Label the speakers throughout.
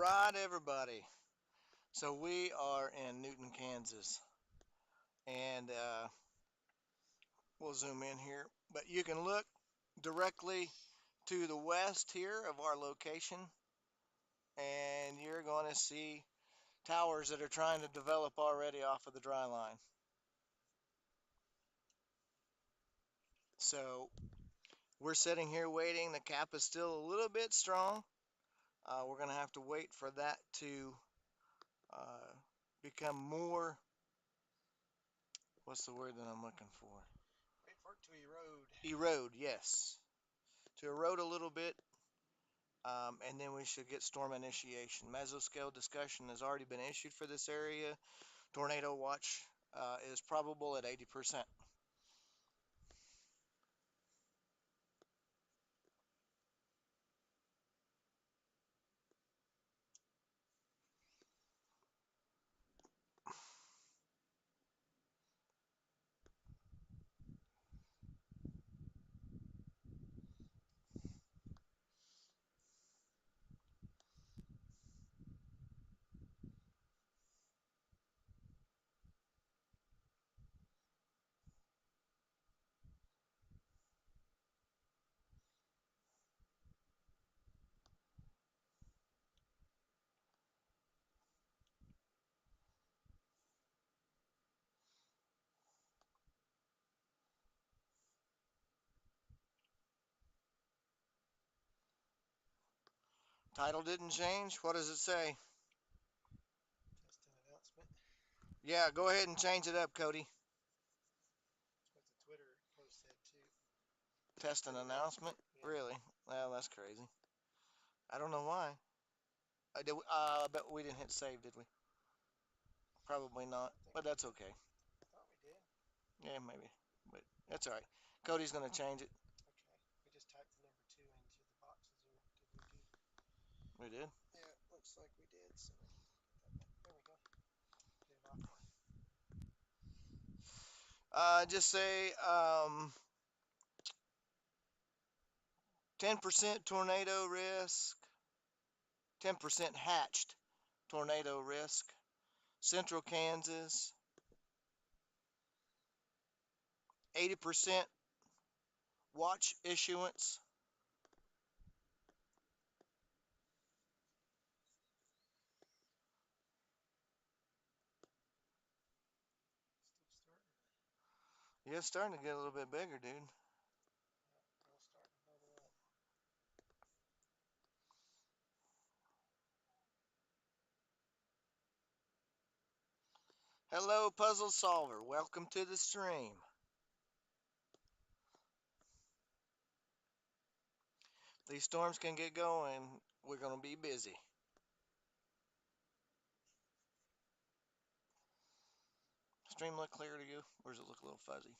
Speaker 1: right, everybody. So we are in Newton, Kansas, and we'll zoom in here. But you can look directly to the west here of our location, and you're going to see towers that are trying to develop already off of the dry line. So we're sitting here waiting. The cap is still a little bit strong. We're going to have to wait for that to uh, become more. What's the word that I'm looking for?
Speaker 2: Wait for it to erode.
Speaker 1: Erode, yes. To erode a little bit, and then we should get storm initiation. Mesoscale discussion has already been issued for this area. Tornado watch is probable at 80%. Title didn't change. What does it say?
Speaker 2: Just an announcement.
Speaker 1: Yeah, go ahead and change it up, Cody.
Speaker 2: That's what the Twitter post said too.
Speaker 1: Test an
Speaker 2: An
Speaker 1: announcement?
Speaker 2: announcement. Yeah.
Speaker 1: Really? Well, that's crazy. I don't know why. But we didn't hit save, did we? Probably not,
Speaker 2: I think
Speaker 1: but
Speaker 2: we
Speaker 1: that's
Speaker 2: did.
Speaker 1: okay.
Speaker 2: I thought we did.
Speaker 1: Yeah, maybe. But that's all right. Cody's going to change it.
Speaker 2: Okay. We just typed the number 2 into the boxes, or did we do?
Speaker 1: We did.
Speaker 2: Yeah, looks like we did. So get that back. There we go. Get it off there.
Speaker 1: Just say 10% tornado risk, 10% hatched tornado risk. Central Kansas, 80% watch issuance.
Speaker 2: Still starting.
Speaker 1: Yeah, it's starting to get a little bit bigger, dude.
Speaker 2: Yeah, we'll start to bubble up.
Speaker 1: Hello, puzzle solver. Welcome to the stream. These storms can get going. We're going to be busy. Stream look clear to you, or does it look a little fuzzy?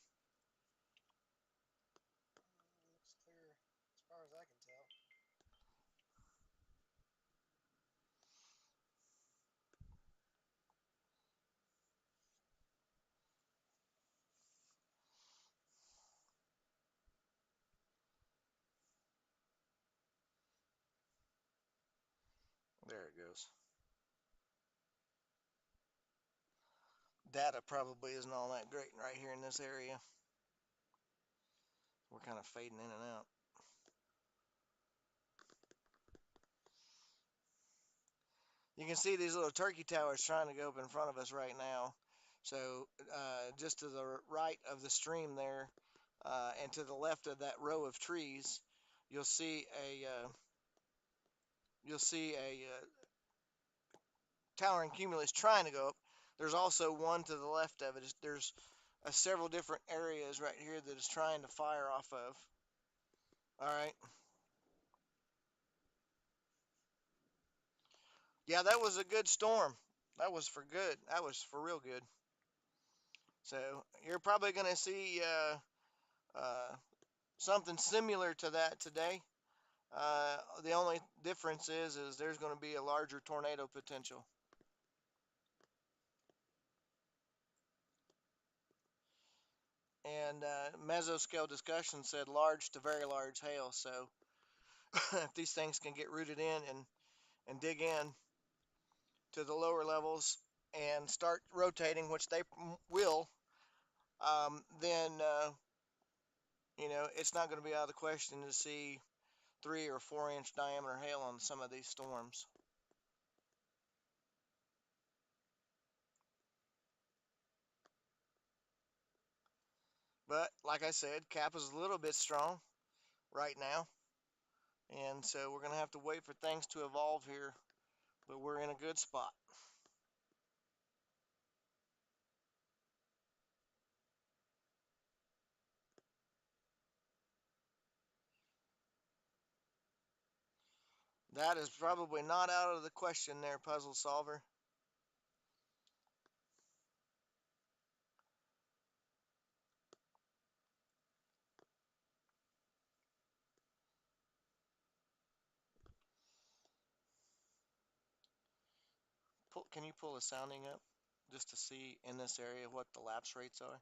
Speaker 2: Looks clear as far as I can tell.
Speaker 1: There it goes. Data probably isn't all that great right here in this area. We're kind of fading in and out. You can see these little turkey towers trying to go up in front of us right now. So just to the right of the stream there, and to the left of that row of trees, you'll see a towering cumulus trying to go up. There's also one to the left of it. There's several different areas right here that is trying to fire off of. All right. Yeah, that was a good storm. That was for good. That was for real good. So you're probably going to see uh, something similar to that today. The only difference is there's going to be a larger tornado potential. And mesoscale discussion said large to very large hail. So if these things can get rooted in and dig in, to the lower levels and start rotating, which they will, then it's not going to be out of the question to see 3 or 4 inch diameter hail on some of these storms. But like I said, cap is a little bit strong right now, and so we're going to have to wait for things to evolve here. But we're in a good spot. That is probably not out of the question there, puzzle solver. Can you pull the sounding up just to see in this area what the lapse rates are?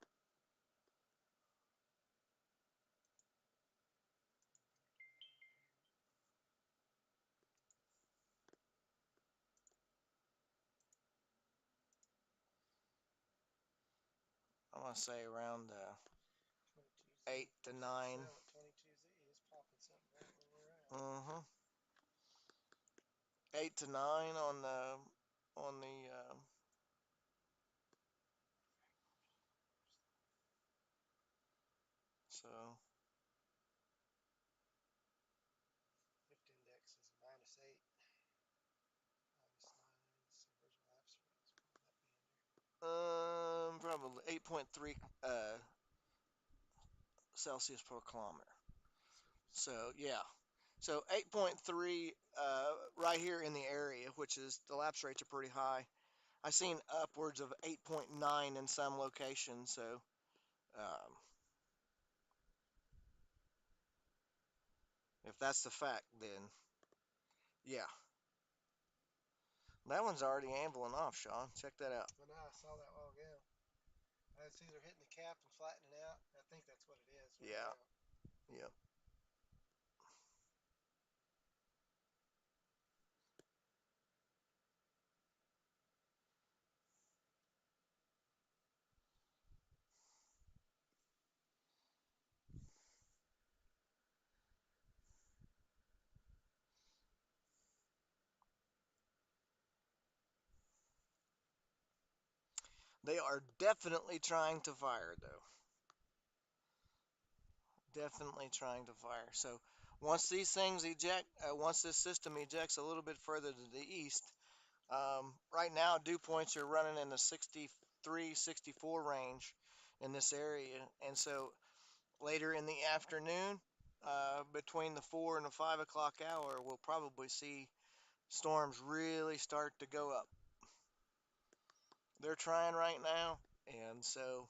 Speaker 1: I want to say around 8 to 9.
Speaker 2: 22Z is popping something right where we're at.
Speaker 1: Mm-hmm. 8 to 9 on the so
Speaker 2: Lift index is -8, -9. So where's your lapse rates? What would that be under?
Speaker 1: probably 8.3 Celsius per kilometer. So yeah, so 8.3 right here in the area, which is the lapse rates are pretty high. I've seen upwards of 8.9 in some locations. So um, if that's the fact, then yeah, that one's already ambling off, Sean. Check that out.
Speaker 2: Well, now I saw that a while ago. It's either hitting the cap and flattening out. I think that's what it is right
Speaker 1: Yeah,
Speaker 2: now.
Speaker 1: yeah. They are definitely trying to fire, though. Definitely trying to fire. So once these things eject, once this system ejects a little bit further to the east, right now dew points are running in the 63, 64 range in this area, and so later in the afternoon, between the 4 and the 5 o'clock hour, we'll probably see storms really start to go up. They're trying right now, and so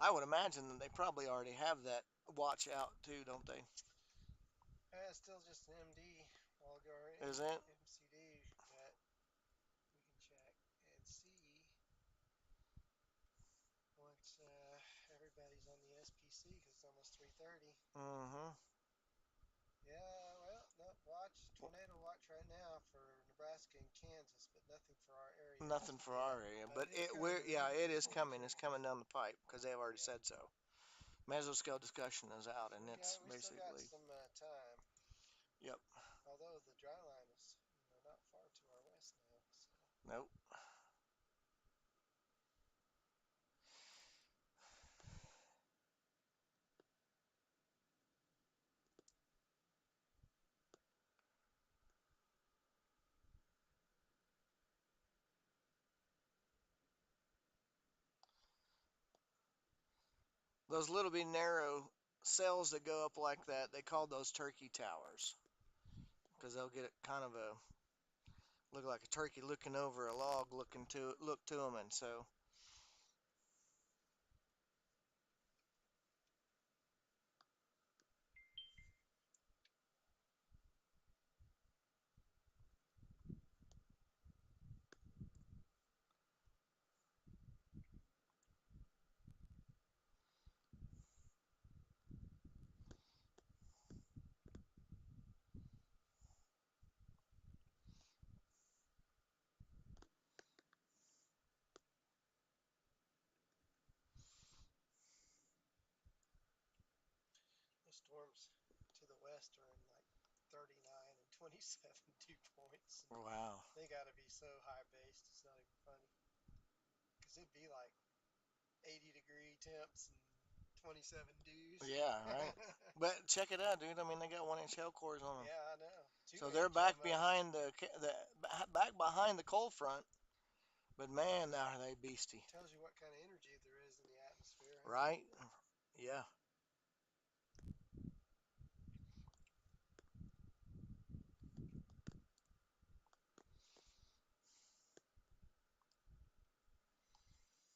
Speaker 1: I would imagine that they probably already have that watch out too, don't they?
Speaker 2: It's still just an MD, or
Speaker 1: Is it?
Speaker 2: MCD, but we can check and see once everybody's on the SPC because it's almost 3:30.
Speaker 1: Mm-hmm.
Speaker 2: Yeah, well, no, tornado watch right now for Nebraska and Kansas, but nothing for our area as
Speaker 1: Nothing
Speaker 2: of
Speaker 1: for
Speaker 2: yet.
Speaker 1: our area,
Speaker 2: But
Speaker 1: but
Speaker 2: it is
Speaker 1: we're
Speaker 2: coming.
Speaker 1: yeah, it is
Speaker 2: We'll
Speaker 1: coming. It's
Speaker 2: check.
Speaker 1: coming down the pipe because they've already
Speaker 2: Yeah.
Speaker 1: said so. Mesoscale discussion is out,
Speaker 2: So
Speaker 1: and it's
Speaker 2: we still got
Speaker 1: basically
Speaker 2: some time.
Speaker 1: yep.
Speaker 2: Although the dry line is not far to our west now. So.
Speaker 1: Nope. Those little bit narrow cells that go up like that, they call those turkey towers because they'll get kind of a look like a turkey looking over a log, look to them, and so
Speaker 2: storms to the west are in like 39 and 27 dew points.
Speaker 1: Wow.
Speaker 2: They got to be so high based, it's not even funny. Because it'd be like 80-degree temps and 27 dews.
Speaker 1: Yeah, right. But check it out, dude. I mean, they got 1 inch hell cores on them.
Speaker 2: Yeah, I know. Two
Speaker 1: So they're
Speaker 2: inch
Speaker 1: back
Speaker 2: almost.
Speaker 1: behind back behind the cold front. But man, now are they beastie,
Speaker 2: Tells you what kind of energy there is in the atmosphere, huh?
Speaker 1: right? Yeah.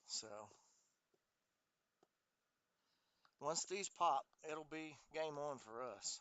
Speaker 1: So once these pop, it'll be game on for us.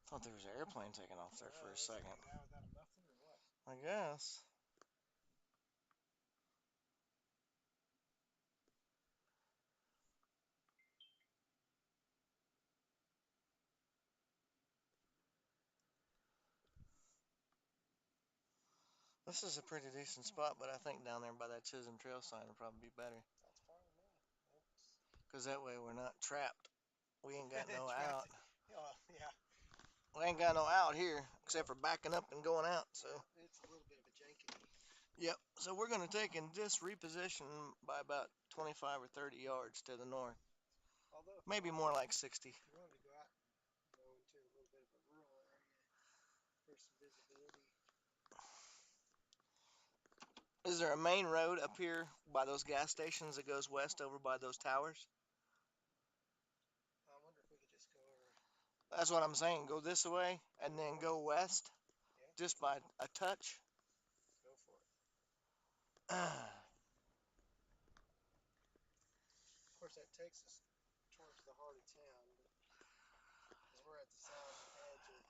Speaker 1: Thought there was an airplane taking off there for a
Speaker 2: Is that
Speaker 1: second.
Speaker 2: a guy without a muffler or what?
Speaker 1: I guess. This is a pretty decent spot, but I think down there by that Chisholm Trail sign would probably be better.
Speaker 2: That's fine with me. That's
Speaker 1: Because that way we're not trapped. We ain't got no
Speaker 2: trapped.
Speaker 1: out.
Speaker 2: Oh, yeah.
Speaker 1: We ain't got no out here except
Speaker 2: Yep.
Speaker 1: for backing up and going out. So,
Speaker 2: Yeah, it's a little bit of a jankety.
Speaker 1: yep. So we're going to take and just reposition by about 25 or 30 yards to the north.
Speaker 2: Although,
Speaker 1: Maybe more like 60.
Speaker 2: if you wanted to go out and go into a little bit of a rural area for some visibility,
Speaker 1: Is there a main road up here by those gas stations that goes west over by those towers?
Speaker 2: I wonder if we could just go over.
Speaker 1: That's what I'm saying. Go this way and then go west
Speaker 2: Yeah,
Speaker 1: just by a touch.
Speaker 2: go for it. Of course, that takes us towards the heart of town, but because we're at the south edge of.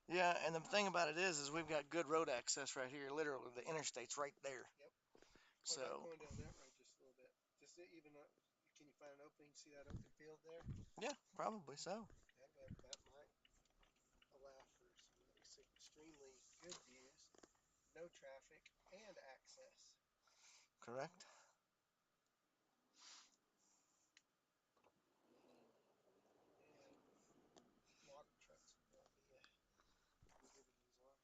Speaker 1: Yeah, and the thing about it is we've got good road access right here. Literally, the interstate's right there.
Speaker 2: Yep. What about
Speaker 1: So,
Speaker 2: going down that road just a little bit? Just even can you find an opening? See that open field there?
Speaker 1: yeah, probably so.
Speaker 2: That might allow for some extremely good views, no traffic, and access.
Speaker 1: Correct.
Speaker 2: And log trucks would probably be easier to use on.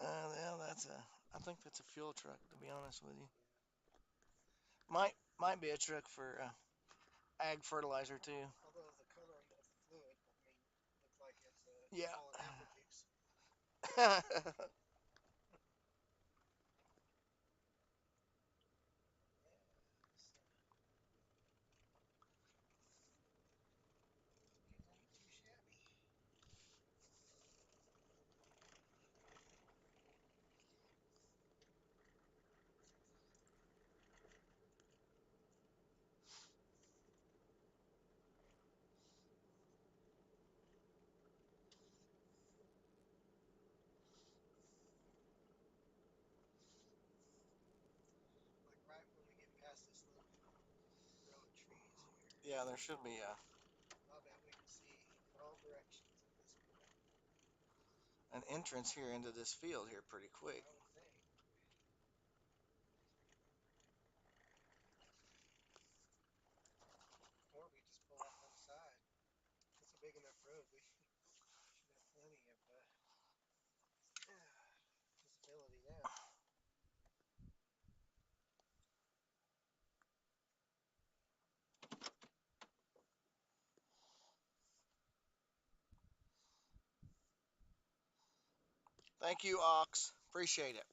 Speaker 2: Or food trucks.
Speaker 1: Yeah, I think that's a fuel truck, to be honest with you.
Speaker 2: Yeah.
Speaker 1: Might be a truck for ag fertilizer too.
Speaker 2: Although the coloring of the fluid, I mean, look like it's
Speaker 1: Yeah.
Speaker 2: fallen apple juice. Yeah. So, these ain't too shabby. Like right when we get past this little row of trees here,
Speaker 1: Yeah, there should be
Speaker 2: I bet we can see in all directions at this point.
Speaker 1: an entrance here into this field here pretty quick.
Speaker 2: I would think. Or we just pull off on the side. It's a big enough road. We should have plenty of visibility now.
Speaker 1: Thank you, Ox. Appreciate it.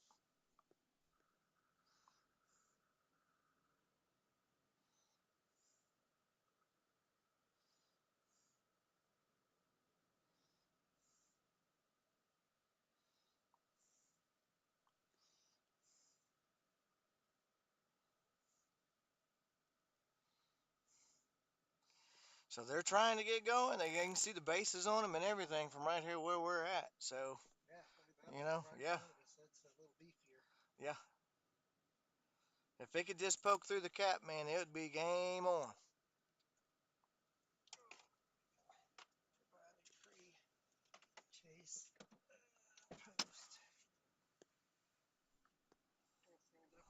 Speaker 1: So they're trying to get going. They can see the bases on them and everything from right here where we're at. So,
Speaker 2: Yeah, look at that
Speaker 1: You know,
Speaker 2: right in
Speaker 1: yeah,
Speaker 2: front of us. That's a little beefier.
Speaker 1: yeah. If it could just poke through the cap, man, it would be game on.
Speaker 2: Provided pre-chase post. Turn things up a little bit.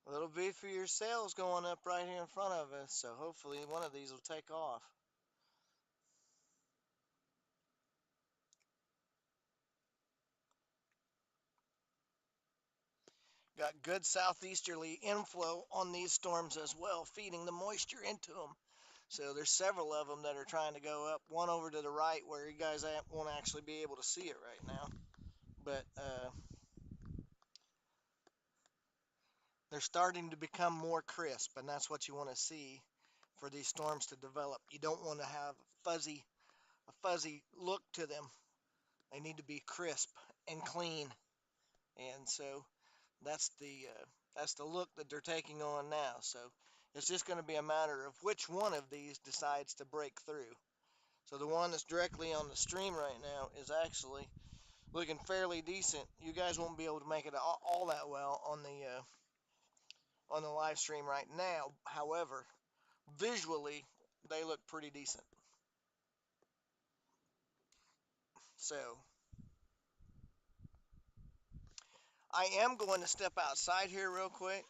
Speaker 1: A little beefier sails going up right here in front of us, so hopefully one of these will take off. Got good southeasterly inflow on these storms as well, feeding the moisture into them. So there's several of them that are trying to go up. One over to the right where you guys won't actually be able to see it right now. But they're starting to become more crisp, and that's what you want to see for these storms to develop. You don't want to have a fuzzy look to them. They need to be crisp and clean. And so that's the look that they're taking on now. So it's just going to be a matter of which one of these decides to break through. So the one that's directly on the stream right now is actually looking fairly decent. You guys won't be able to make it all that well on the live stream right now. However, visually they look pretty decent. So I am going to step outside here real quick,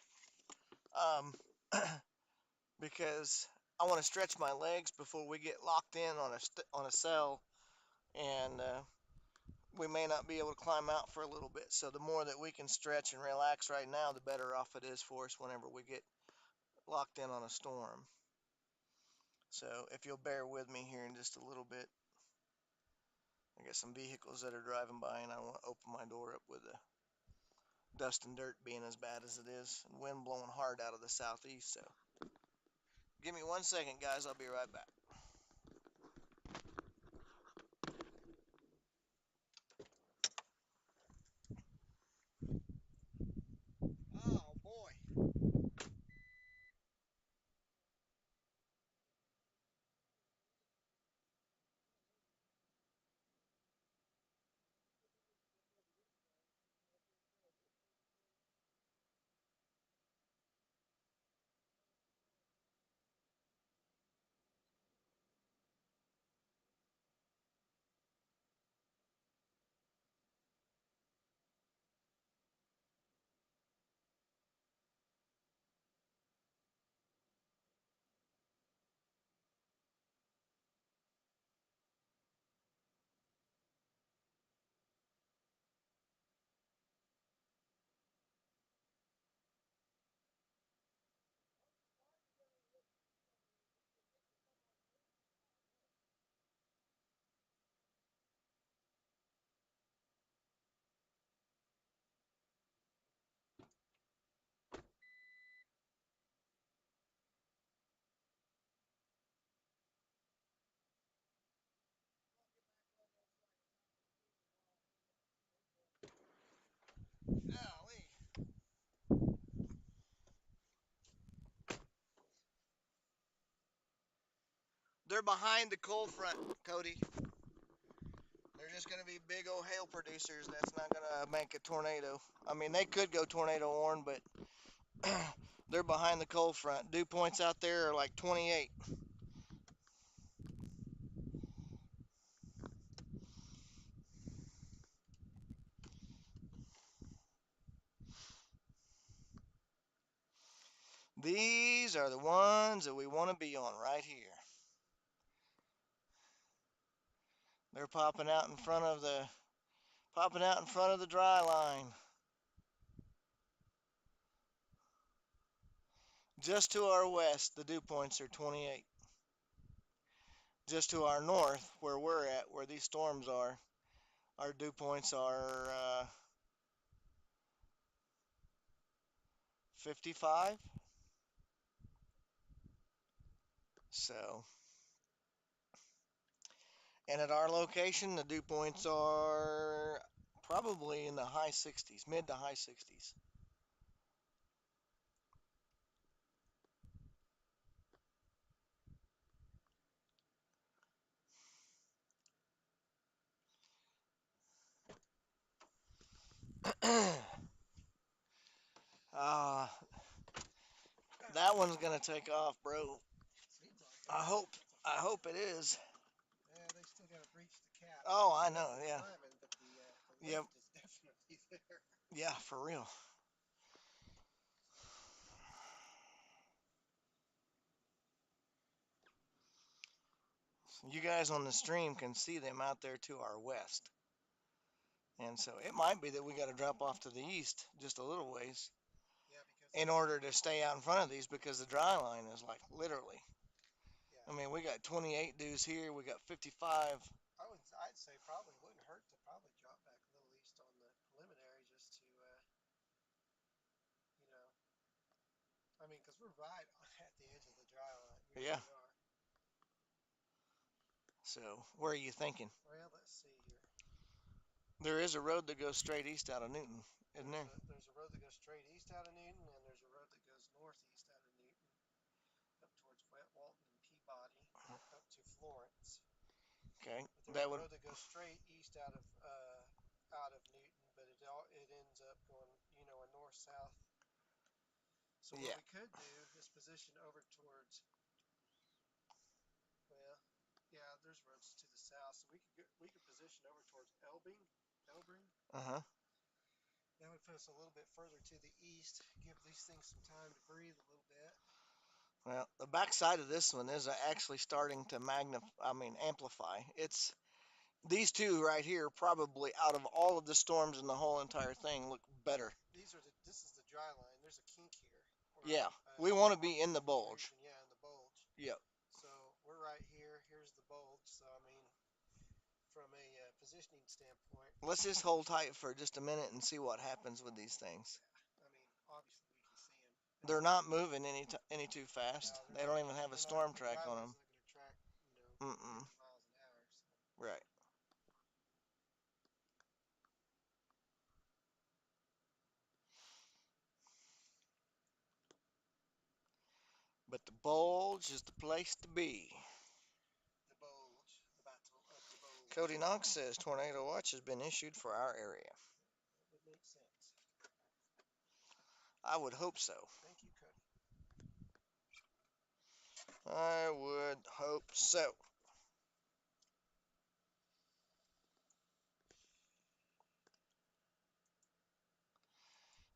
Speaker 1: um, because I want to stretch my legs before we get locked in on a cell, and we may not be able to climb out for a little bit. So the more that we can stretch and relax right now, the better off it is for us whenever we get locked in on a storm. So if you'll bear with me here in just a little bit, I got some vehicles that are driving by, and I want to open my door up with the dust and dirt being as bad as it is, and wind blowing hard out of the southeast. So give me 1 second, guys. I'll be right back. Oh boy. Golly. They're behind the cold front, Cody. They're just going to be big old hail producers. That's not going to make a tornado. I mean, they could go tornado warn, but they're behind the cold front. Dew points out there are like 28. These are the ones that we want to be on right here. They're popping out in front of the dry line. Just to our west, the dew points are 28. Just to our north, where we're at, where these storms are, our dew points are 55. So, and at our location, the dew points are probably in the high 60s, mid to high 60s. uh, that one's gonna take off, bro.
Speaker 2: Seems like it.
Speaker 1: I hope.
Speaker 2: It's a
Speaker 1: I
Speaker 2: flat.
Speaker 1: hope it is.
Speaker 2: Yeah, they still got to breach the cap.
Speaker 1: Oh, I
Speaker 2: They're
Speaker 1: know.
Speaker 2: definitely
Speaker 1: Yeah.
Speaker 2: climbing, but the
Speaker 1: Yep.
Speaker 2: lift is definitely there.
Speaker 1: Yeah, for real. You guys on the stream can see them out there to our west. And so it might be that we got to drop off to the east just a little ways
Speaker 2: Yeah, because
Speaker 1: in order to stay out in front of these because the dry line is like literally.
Speaker 2: yeah,
Speaker 1: I mean, we got 28 dues here, we got 55.
Speaker 2: I'd say probably wouldn't hurt to probably drop back a little east on the preliminary just to you know, I mean, because we're right at the edge of the dry line. We
Speaker 1: Yeah.
Speaker 2: really are.
Speaker 1: So where are you thinking?
Speaker 2: Well, let's see here.
Speaker 1: There is a road that goes straight east out of Newton, isn't there?
Speaker 2: There's a road that goes straight east out of Newton, and there's a road that goes northeast out of Newton up towards Wet Walton and Peabody up to Florence.
Speaker 1: Okay.
Speaker 2: But there's
Speaker 1: That
Speaker 2: a
Speaker 1: would.
Speaker 2: road that goes straight east out of Newton, but it ends up going a north south. So what
Speaker 1: Yeah.
Speaker 2: we could do is position over towards, well, yeah, there's roads to the south, so we could position over towards Elbring.
Speaker 1: Uh huh.
Speaker 2: That would put us a little bit further to the east, give these things some time to breathe a little bit.
Speaker 1: Well, the backside of this one is actually starting to magnify. I mean, amplify. It's these two right here probably out of all of the storms in the whole entire thing look better.
Speaker 2: This is the dry line. There's a kink here, or
Speaker 1: Yeah, we want to be in the bulge.
Speaker 2: intrusion, yeah, in the bulge.
Speaker 1: Yep.
Speaker 2: So we're right here. Here's the bulge. So I mean, from a positioning standpoint,
Speaker 1: Let's just hold tight for just a minute and see what happens with these things.
Speaker 2: yeah, I mean, obviously we can see them.
Speaker 1: They're not moving any too fast.
Speaker 2: No,
Speaker 1: They don't even have a
Speaker 2: they're not.
Speaker 1: storm
Speaker 2: The
Speaker 1: track
Speaker 2: dry
Speaker 1: on
Speaker 2: line's
Speaker 1: them.
Speaker 2: not going to track,
Speaker 1: Mm-mm.
Speaker 2: 50 miles an hour. So
Speaker 1: Right. But the bulge is the place to be.
Speaker 2: the bulge, the battle of the bulge.
Speaker 1: Cody Knox says tornado watch has been issued for our area.
Speaker 2: That would make sense.
Speaker 1: I would hope so.
Speaker 2: Thank you, Cody.
Speaker 1: I would hope so.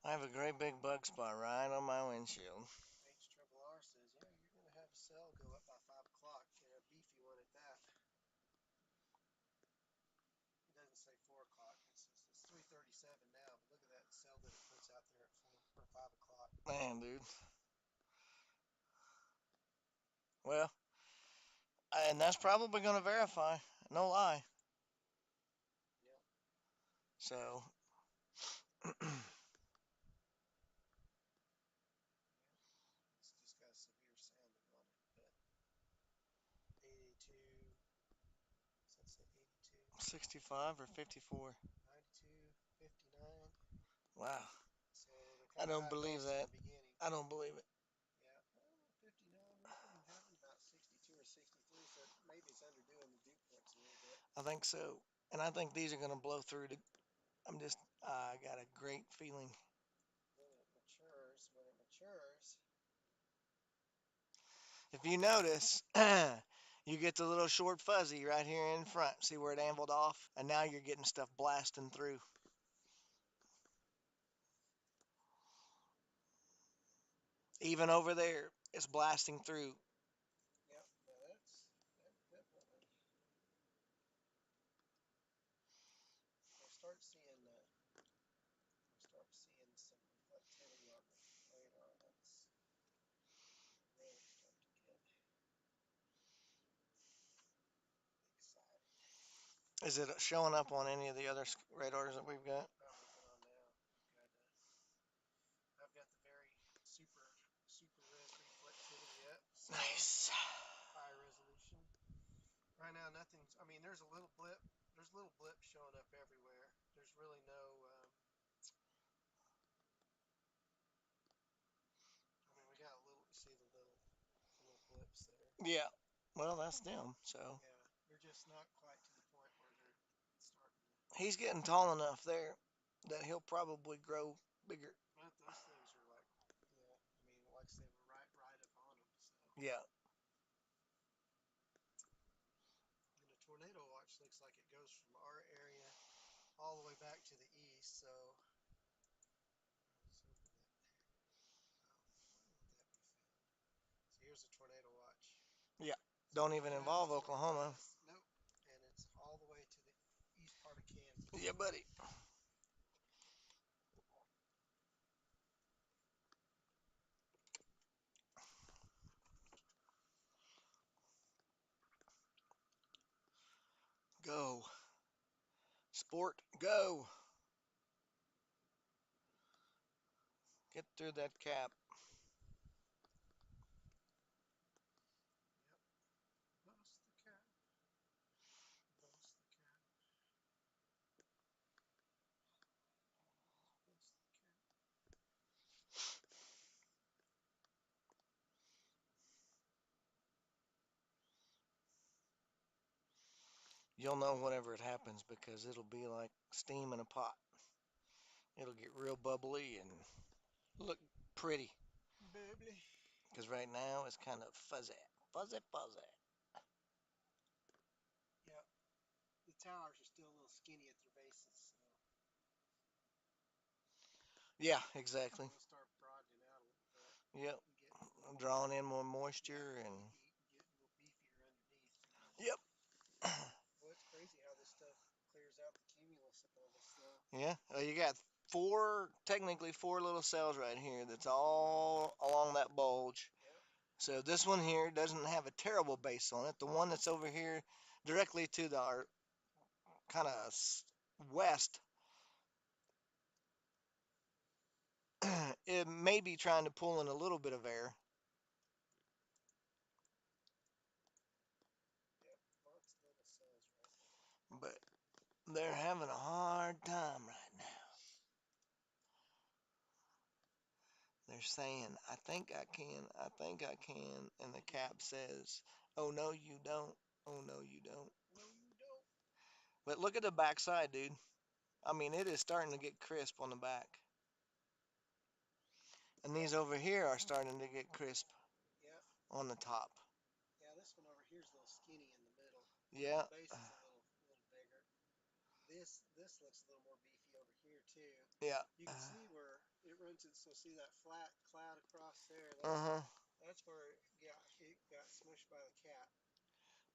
Speaker 1: I have a great big bug spot right on my windshield.
Speaker 2: H R says, yeah, you're going to have a cell go up by 5 o'clock, and a beefy one at that. It doesn't say 4 o'clock. It's 3:37 now, but look at that cell that it puts out there at 4 or 5 o'clock.
Speaker 1: Man, dude. Well, and that's probably going to verify. No lie.
Speaker 2: Yep.
Speaker 1: So,
Speaker 2: It's just got a severe sounding on it, but 82. Does that say 82?
Speaker 1: 65 or 54.
Speaker 2: 92, 59.
Speaker 1: Wow.
Speaker 2: So they're
Speaker 1: I
Speaker 2: kind of
Speaker 1: don't
Speaker 2: high
Speaker 1: believe
Speaker 2: based in
Speaker 1: that.
Speaker 2: the beginning.
Speaker 1: I don't believe it.
Speaker 2: Yeah, 59. We've been having about 62 or 63, so maybe it's underdoing the dew points a little bit.
Speaker 1: I think so. And I think these are going to blow through. I got a great feeling.
Speaker 2: When it matures,
Speaker 1: If you notice, you get the little short fuzzy right here in front. See where it anviled off? And now you're getting stuff blasting through. Even over there, it's blasting through.
Speaker 2: yep, that's definitely. We'll start seeing some reflectivity on the radar. That's really starting to get exciting.
Speaker 1: Is it showing up on any of the other radars that we've got?
Speaker 2: I'm looking on now. I've got the very there's a little blip. There's little blips showing up everywhere. There's really no. I mean, we got a little. See the little blips there.
Speaker 1: Yeah. Well, that's them. So
Speaker 2: Yeah, they're just not quite to the point where they're starting to.
Speaker 1: he's getting tall enough there that he'll probably grow bigger.
Speaker 2: But those things are like, yeah. I mean, like I say, we're right up on them. So,
Speaker 1: Yeah.
Speaker 2: and the tornado watch looks like it goes from our area all the way back to the east. So, let's hope that. Why won't that be found? So here's the tornado watch.
Speaker 1: Yeah.
Speaker 2: So
Speaker 1: Don't even involve Oklahoma.
Speaker 2: northwest, nope, and it's all the way to the east part of Kansas.
Speaker 1: Yeah, buddy. Go. Sport, go. Get through that cap.
Speaker 2: Yep, bust the cap, bust the cap, bust the cap.
Speaker 1: You'll know whenever it happens because it'll be like steam in a pot. It'll get real bubbly and look pretty.
Speaker 2: Bubbly.
Speaker 1: Because right now it's kind of fuzzy. Fuzzy, fuzzy.
Speaker 2: Yep, the towers are still a little skinny at their bases, so
Speaker 1: Yeah, exactly.
Speaker 2: they'll start broadening out a little bit.
Speaker 1: Yep.
Speaker 2: And getting a little,
Speaker 1: Drawing in more
Speaker 2: yeah,
Speaker 1: moisture and.
Speaker 2: beefy, getting a little beefier underneath.
Speaker 1: Yep.
Speaker 2: Well, it's crazy how this stuff clears out the cumulus above us, though.
Speaker 1: Yeah. You got four, technically four little cells right here that's all along that bulge.
Speaker 2: Yep.
Speaker 1: So this one here doesn't have a terrible base on it. The one that's over here directly to the our kind of west, it may be trying to pull in a little bit of air,
Speaker 2: Yep. Lots of little cells right there.
Speaker 1: but they're having a hard time right now. They're saying, I think I can, I think I can, and the cap says, oh no, you don't, oh no, you don't.
Speaker 2: No, you don't.
Speaker 1: But look at the back side, dude. I mean, it is starting to get crisp on the back. And these over here are starting to get crisp
Speaker 2: Yep.
Speaker 1: on the top.
Speaker 2: Yeah, this one over here is a little skinny in the middle.
Speaker 1: Yeah.
Speaker 2: The base is a little bigger. This looks a little more beefy over here too.
Speaker 1: Yeah.
Speaker 2: You can see where it runs it. So see that flat cloud across there?
Speaker 1: Uh-huh.
Speaker 2: That's where it got smushed by the cap.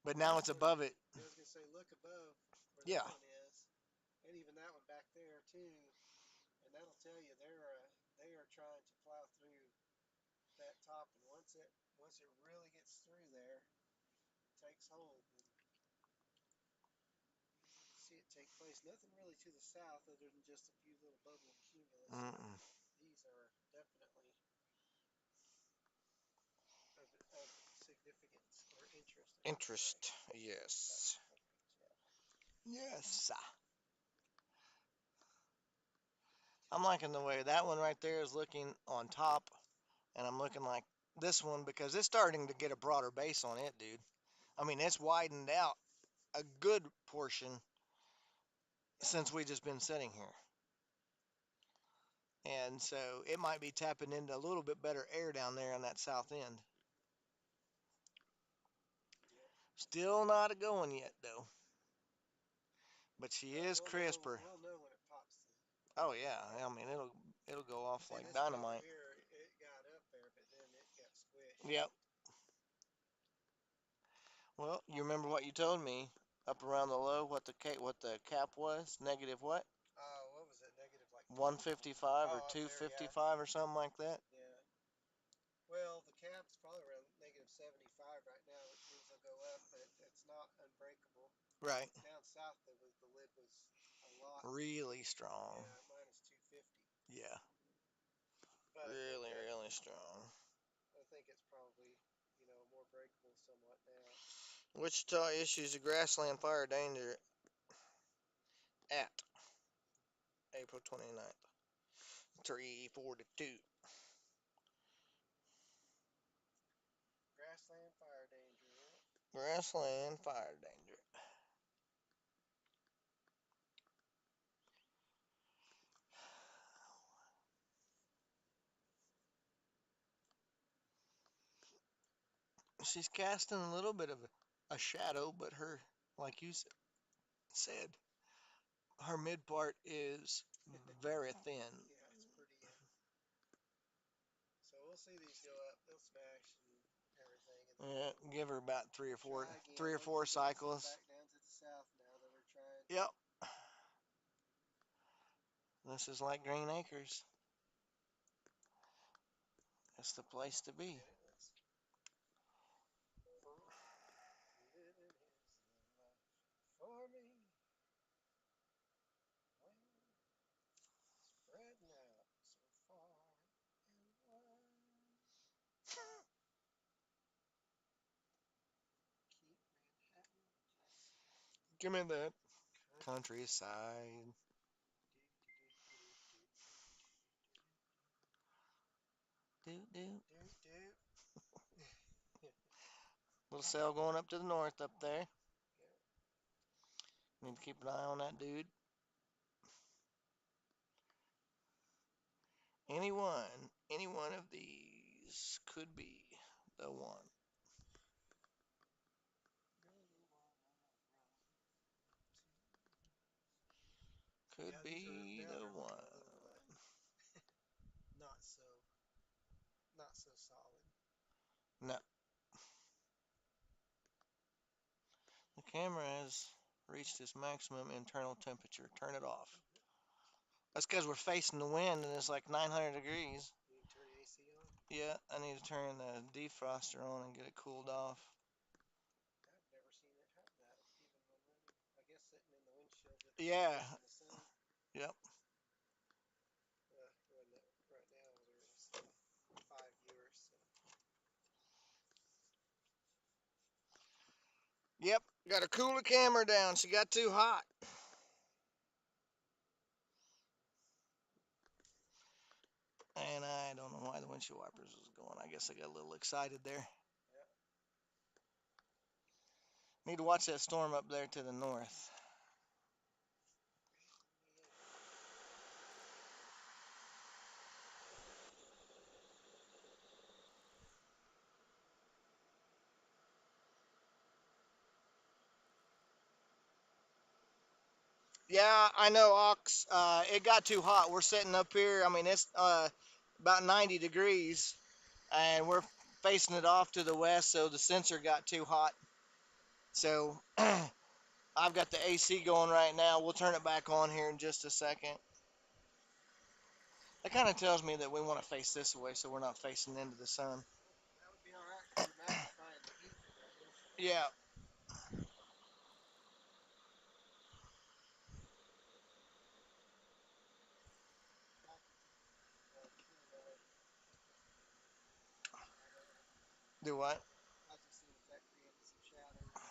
Speaker 1: But now it's above it.
Speaker 2: I was gonna say look above where
Speaker 1: Yeah.
Speaker 2: that one is, and even that one back there too. And that'll tell you they are trying to plow through that top. And once it really gets through there, takes hold. And you can see it take place. Nothing really to the south other than just a few little bubbling cumulus.
Speaker 1: Mm-mm.
Speaker 2: These are definitely of significance or interest.
Speaker 1: Interest. Yes. Yes. I'm liking the way that one right there is looking on top, and I'm looking like this one because it's starting to get a broader base on it, dude. I mean, it's widened out a good portion since we just been sitting here. And so it might be tapping into a little bit better air down there on that south end.
Speaker 2: Yep.
Speaker 1: Still not a going yet though. But she is crisper.
Speaker 2: We'll know when it pops.
Speaker 1: Oh yeah, I mean it'll go off
Speaker 2: See,
Speaker 1: like
Speaker 2: this one over
Speaker 1: dynamite.
Speaker 2: here, it got up there, but then it got squished.
Speaker 1: Yep. Well, you remember what you told me up around the low what the cap was? Negative what?
Speaker 2: What was it? Negative like
Speaker 1: 155 or
Speaker 2: up there, yeah.
Speaker 1: 255 or something like that.
Speaker 2: Yeah. Well, the cap's probably around negative 75 right now, which means they'll go up, but it's not unbreakable.
Speaker 1: Right.
Speaker 2: Down south, the lid was a lot.
Speaker 1: Really strong.
Speaker 2: Yeah, minus 250.
Speaker 1: Yeah.
Speaker 2: But
Speaker 1: Really strong.
Speaker 2: I think it's probably more breakable somewhat now.
Speaker 1: Wichita issues a grassland fire danger at April 29th. 3:42.
Speaker 2: Grassland fire danger.
Speaker 1: Grassland fire danger. She's casting a little bit of a shadow, but like you said, her mid part is very thin.
Speaker 2: Yeah, it's pretty. So we'll see these go up. They'll smash and everything, and then
Speaker 1: Yeah, give her about three or four,
Speaker 2: try again.
Speaker 1: three or
Speaker 2: Once
Speaker 1: four
Speaker 2: we get this one
Speaker 1: cycles.
Speaker 2: back down to the south now that we're trying.
Speaker 1: Yep, this is like Green Acres. It's the place to be.
Speaker 2: It is. Living is the life for me. Well, spreading out so far and wide. Keep Manhattan
Speaker 1: Give me that
Speaker 2: country.
Speaker 1: countryside. Do do.
Speaker 2: Doot doot.
Speaker 1: Little cell going up to the north up there.
Speaker 2: Yeah.
Speaker 1: Need to keep an eye on that dude. Any one of these could be the one. Could
Speaker 2: Yeah, these are
Speaker 1: be
Speaker 2: now
Speaker 1: the
Speaker 2: they're looking a
Speaker 1: one.
Speaker 2: little not so not so solid.
Speaker 1: No, the camera has reached its maximum internal temperature. Turn it off. That's because we're facing the wind and it's like 900 degrees.
Speaker 2: You need to turn the AC on.
Speaker 1: Yeah, I need to turn the defroster on and get it cooled off.
Speaker 2: I've never seen it happen that even when running. I guess sitting in the windshield with it
Speaker 1: Yeah,
Speaker 2: facing the sun.
Speaker 1: yep,
Speaker 2: Right now there's 5 viewers. So.
Speaker 1: yep. Got to cool the camera down. She got too hot. And I don't know why the windshield wipers was going. I guess I got a little excited there.
Speaker 2: Yeah.
Speaker 1: Need to watch that storm up there to the north. Yeah, I know, Ox. It got too hot. We're sitting up here. I mean, it's about 90 degrees, and we're facing it off to the west, so the sensor got too hot. So I've got the AC going right now. We'll turn it back on here in just a second. That kind of tells me that we want to face this way, so we're not facing into the sun.
Speaker 2: That would be alright because we're magnifying the heat right here.
Speaker 1: Yeah. Do what?
Speaker 2: I was just seeing if that created some shadow or not.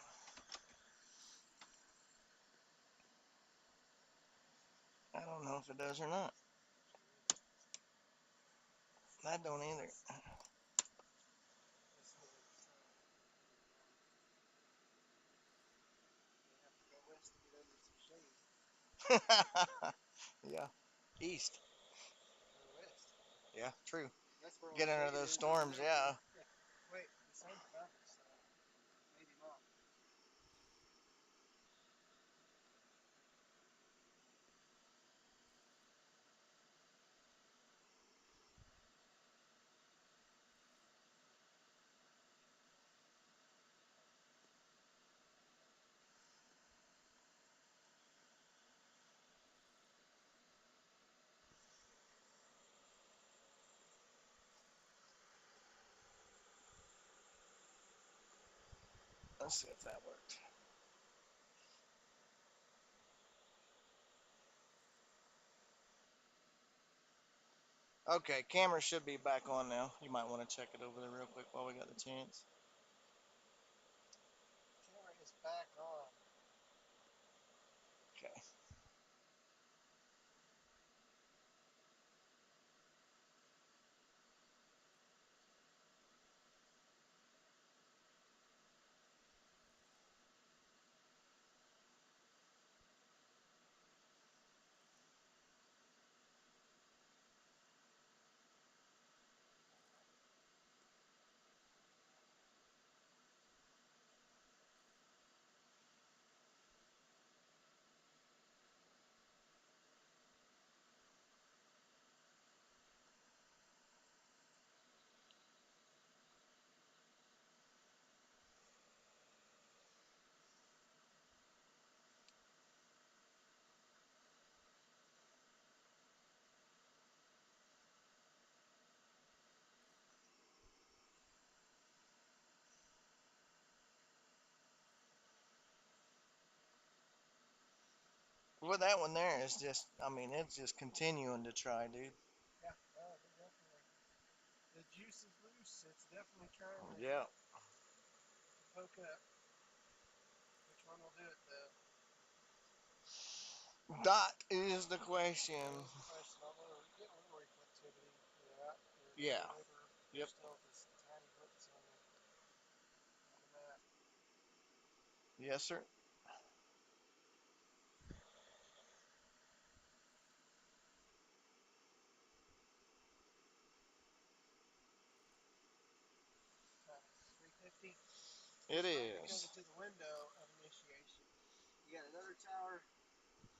Speaker 1: I don't know if it does or not. I don't either.
Speaker 2: That's the way the sun coming down. You have to go west to get under some shade.
Speaker 1: Yeah. East.
Speaker 2: Or west.
Speaker 1: Yeah, true.
Speaker 2: That's where all
Speaker 1: Get
Speaker 2: the
Speaker 1: under
Speaker 2: shade
Speaker 1: those
Speaker 2: is over
Speaker 1: storms,
Speaker 2: there.
Speaker 1: yeah.
Speaker 2: Wait, the sun's above us, so maybe not.
Speaker 1: Let's see if that worked. Okay, camera should be back on now. You might want to check it over there real quick while we got the chance. with that one there, it's just, I mean, it's just continuing to try, dude.
Speaker 2: Yeah, no, they're definitely, the juice is loose. It's definitely trying to
Speaker 1: Yeah.
Speaker 2: poke up. Which one will do it though?
Speaker 1: That is the question.
Speaker 2: That is the question. Although we're getting a little reflectivity, or
Speaker 1: Yeah.
Speaker 2: they're
Speaker 1: Yep.
Speaker 2: still just tiny blips on the map.
Speaker 1: Yes, sir.
Speaker 2: Time is 3:50.
Speaker 1: It
Speaker 2: It's finally
Speaker 1: is.
Speaker 2: coming to the window of initiation. You got another tower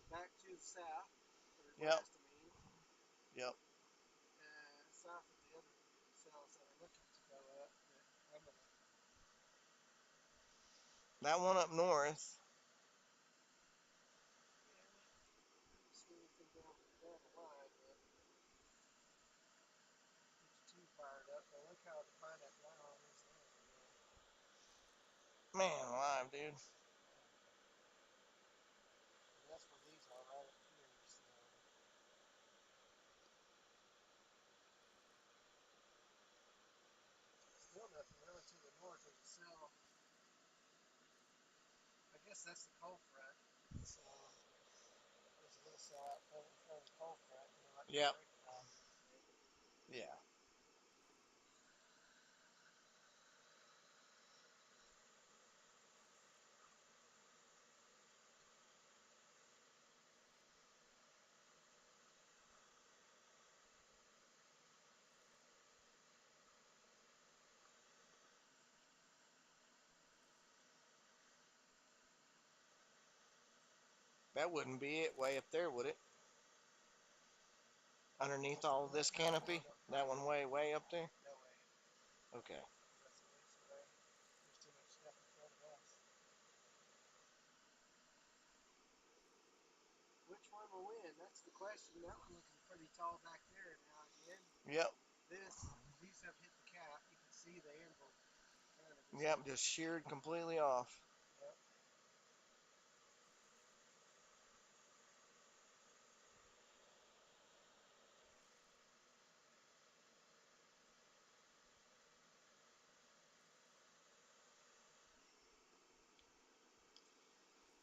Speaker 2: back to the south, or
Speaker 1: Yep.
Speaker 2: west, I mean,
Speaker 1: Yep.
Speaker 2: south of the other cells that are looking to go up. But I'm gonna,
Speaker 1: That one up north.
Speaker 2: yeah, I don't see anything down the line yet. Get you too fired up, but look how defined that dry line is there, though.
Speaker 1: Man, alive, dude.
Speaker 2: Yeah, and that's where these are right up here. So still nothing really to the north. There's a cell. I guess that's the cold front. So there's a little cell out in front of the cold front, like the
Speaker 1: Yep.
Speaker 2: break off.
Speaker 1: Yeah. That wouldn't be it way up there, would it? Underneath all of this canopy? That one way, way up there?
Speaker 2: No way.
Speaker 1: Okay.
Speaker 2: That's a ways away. There's too much stuff in front of us. Which one will win? That's the question. That one looking pretty tall back there now again.
Speaker 1: Yep.
Speaker 2: These have hit the cap. You can see the angle kind of just.
Speaker 1: Yep. Just sheared completely off.
Speaker 2: Yep.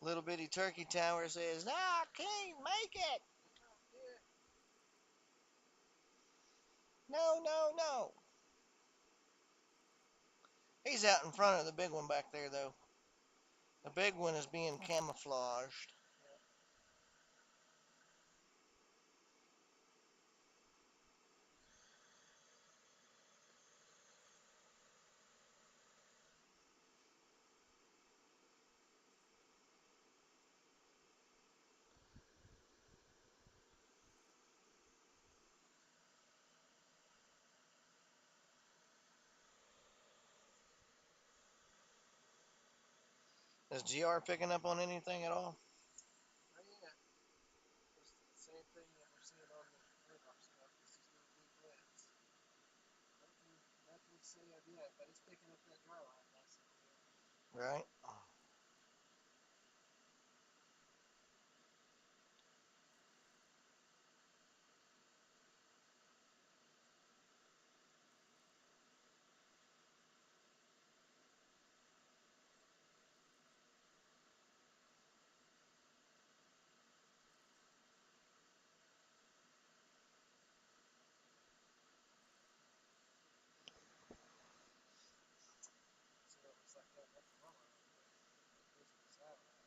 Speaker 1: Little bitty turkey tower says, "Nah, I can't make it.
Speaker 2: Yeah.
Speaker 1: No, no, no." He's out in front of the big one back there, though. The big one is being camouflaged.
Speaker 2: Yep.
Speaker 1: Is GR picking up on anything at all?
Speaker 2: Not yet. Just the same thing that we're seeing on the radar stuff. Just these little blue blips. Nothing to say of yet, but it's picking up that dry line nice and good.
Speaker 1: Right.
Speaker 2: So it looks like that much lower on the visible satellite.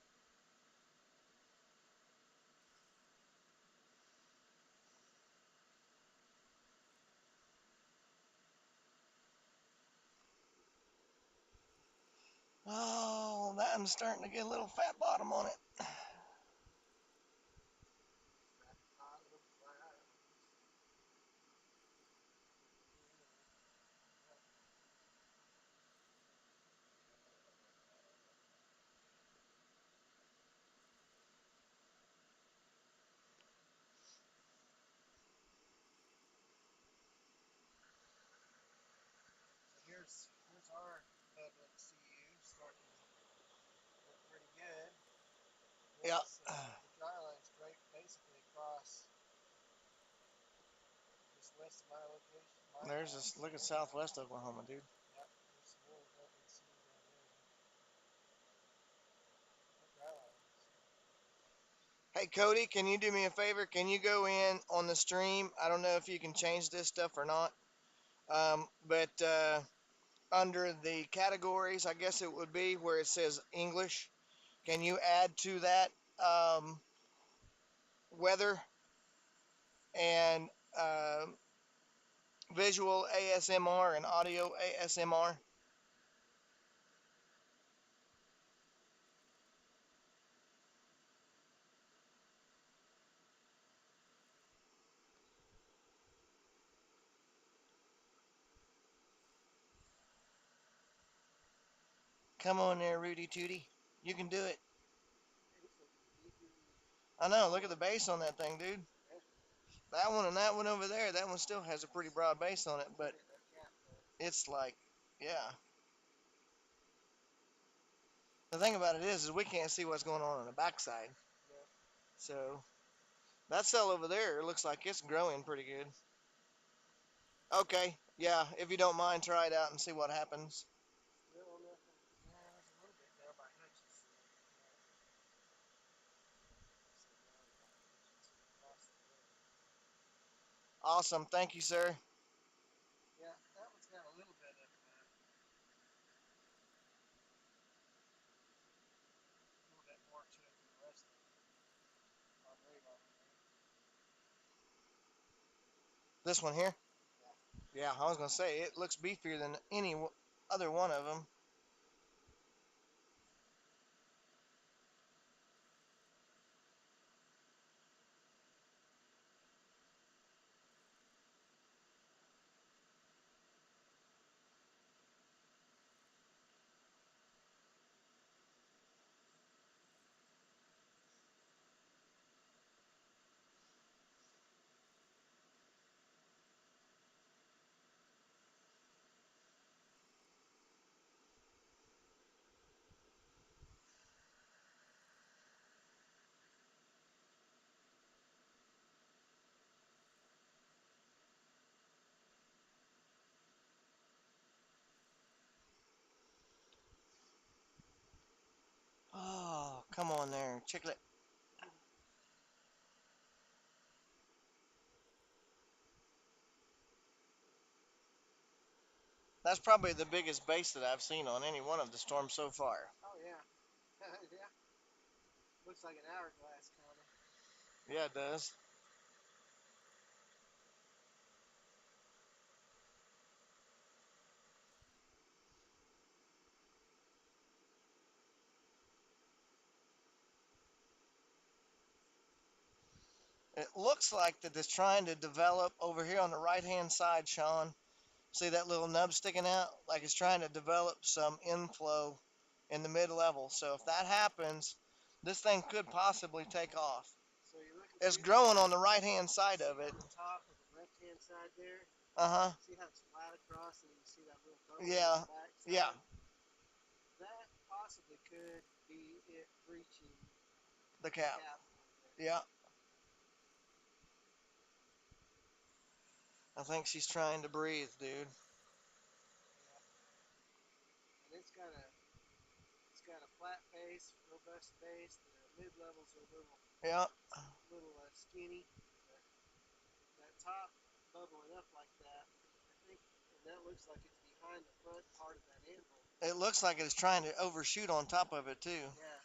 Speaker 1: Oh, that one's starting to get a little fat bottom on it.
Speaker 2: Fat bottom clouds. Yeah. So here's our public CU starting to look pretty good.
Speaker 1: Yeah.
Speaker 2: This the dry line's west of my location, my
Speaker 1: There's
Speaker 2: house.
Speaker 1: this. Look at Southwest Oklahoma, dude.
Speaker 2: Yep, there's some really lovely scenery in that area. No dry land.
Speaker 1: Hey Cody, can you do me a favor? Can you go in on the stream? I don't know if you can change this stuff or not. But under the categories, I guess it would be where it says English. Can you add to that um, weather and visual ASMR and audio ASMR? Come on there, Rudy Tooty. You can do it.
Speaker 2: Hey, this looks beefy.
Speaker 1: I know. Look at the bass on that thing, dude.
Speaker 2: Yeah,
Speaker 1: That one and that one over there, that one still has a pretty broad bass on it, but
Speaker 2: look at that cap though.
Speaker 1: it's like, yeah. The thing about it is we can't see what's going on the backside.
Speaker 2: Yep.
Speaker 1: So that cell over there looks like it's growing pretty good. Okay, yeah, if you don't mind, try it out and see what happens.
Speaker 2: Still nothing. Yeah, there's a little bit down by Hutchinson. So down by Hutchinson across the road.
Speaker 1: Awesome, thank you, sir.
Speaker 2: Yeah, that one's got a little bit of a little bit more to it than the rest of them on radar anyway.
Speaker 1: This one here?
Speaker 2: Yeah.
Speaker 1: Yeah, I was gonna say it looks beefier than any other one of them. Oh, come on there, Chicklet. That's probably the biggest bass that I've seen on any one of the storms so far.
Speaker 2: Oh yeah. Yeah. Looks like an hourglass kind of.
Speaker 1: Yeah, it does. It looks like that it's trying to develop over here on the right hand side, Sean. See that little nub sticking out? Like it's trying to develop some inflow in the mid level. So if that happens, this thing could possibly take off.
Speaker 2: So you're looking,
Speaker 1: It's
Speaker 2: see,
Speaker 1: growing on the right hand side of
Speaker 2: see
Speaker 1: it.
Speaker 2: on the top of the left hand side there?
Speaker 1: Uh huh.
Speaker 2: See how it's flat across and you see that little bubble on
Speaker 1: Yeah.
Speaker 2: the back
Speaker 1: Yeah.
Speaker 2: side? That possibly could be it breaching
Speaker 1: The
Speaker 2: the
Speaker 1: cap.
Speaker 2: cap a little bit.
Speaker 1: Yeah. I think she's trying to breathe, dude.
Speaker 2: Yeah. And it's got a flat base, robust base. The mid levels are a
Speaker 1: Yeah.
Speaker 2: little skinny, but that top bubbling up like that, I think, and that looks like it's behind the front part of that anvil.
Speaker 1: It looks like it's trying to overshoot on top of it, too.
Speaker 2: Yeah.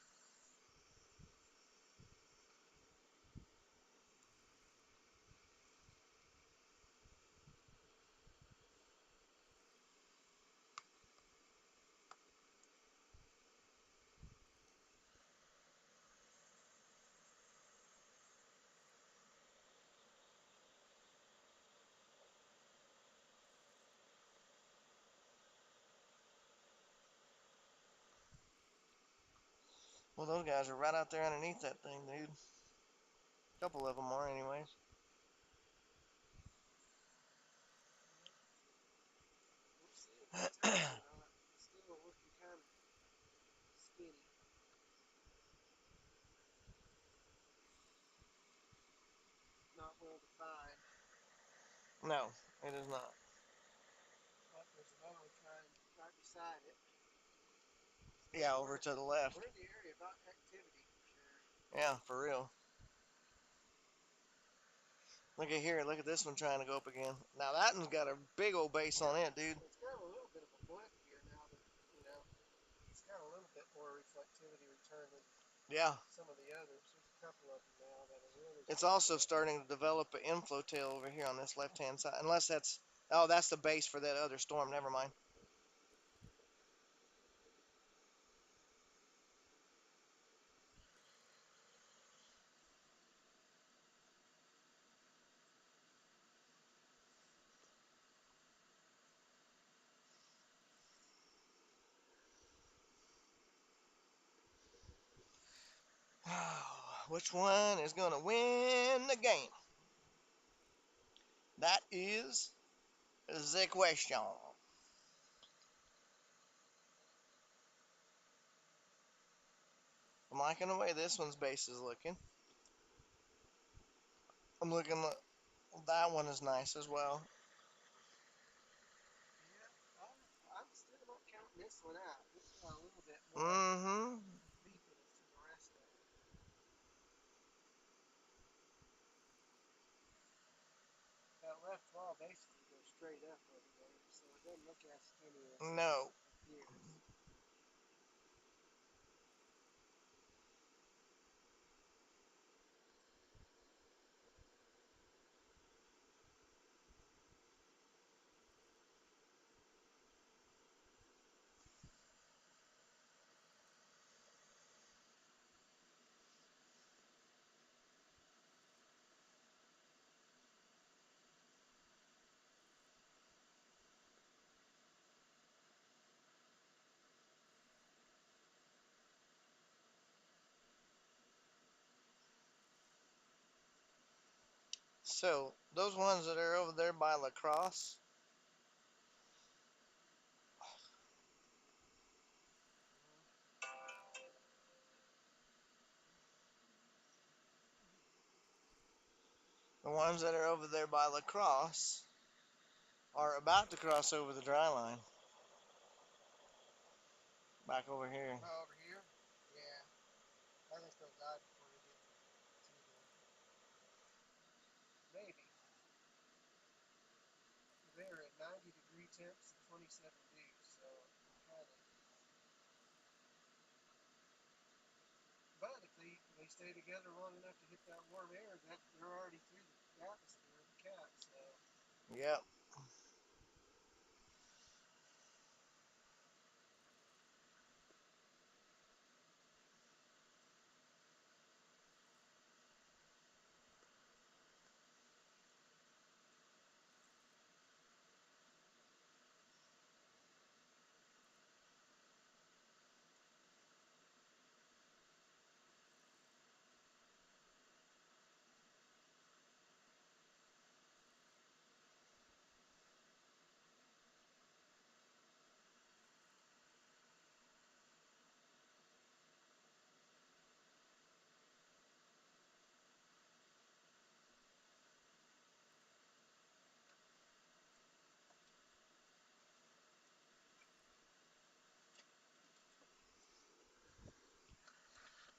Speaker 1: Well, those guys are right out there underneath that thing, dude. A couple of them are, anyways.
Speaker 2: We'll see if it turns or not. Still looking kind of skinny. Not well defined.
Speaker 1: No, it is not.
Speaker 2: But there's another one right beside it. So
Speaker 1: Yeah, over to the left.
Speaker 2: we're in the area about activity for sure.
Speaker 1: Yeah, for real. Look at here. Look at this one trying to go up again. Now that one's got a big old base on it, dude.
Speaker 2: It's got a little bit of a blip here now that it's got a little bit more reflectivity return than
Speaker 1: Yeah.
Speaker 2: some of the others. There's a couple of them now that are really
Speaker 1: It's
Speaker 2: starting
Speaker 1: also
Speaker 2: to.
Speaker 1: starting to develop an inflow tail over here on this left hand side. Unless that's, oh, that's the base for that other storm. Never mind. Which one is going to win the game? That is the question. I'm liking the way this one's base is looking. I'm looking at that one is nice as well.
Speaker 2: Yeah, I'm still not counting this one out. It's got a little bit more
Speaker 1: Mm-hmm.
Speaker 2: beefiness than the rest of them. That left wall basically goes straight up over there, so it doesn't look as skinny as it
Speaker 1: No.
Speaker 2: appears.
Speaker 1: So those ones that are over there by La Crosse, the ones that are over there by La Crosse are about to cross over the dry line. Back over here.
Speaker 2: Oh, over here? Yeah. I think they'll die before they get to the. Maybe. They're at 90-degree temps and 27 degrees, so I'm kind of. But if they stay together long enough to hit that warm air, that they're already through the atmosphere of the cat. So
Speaker 1: Yep.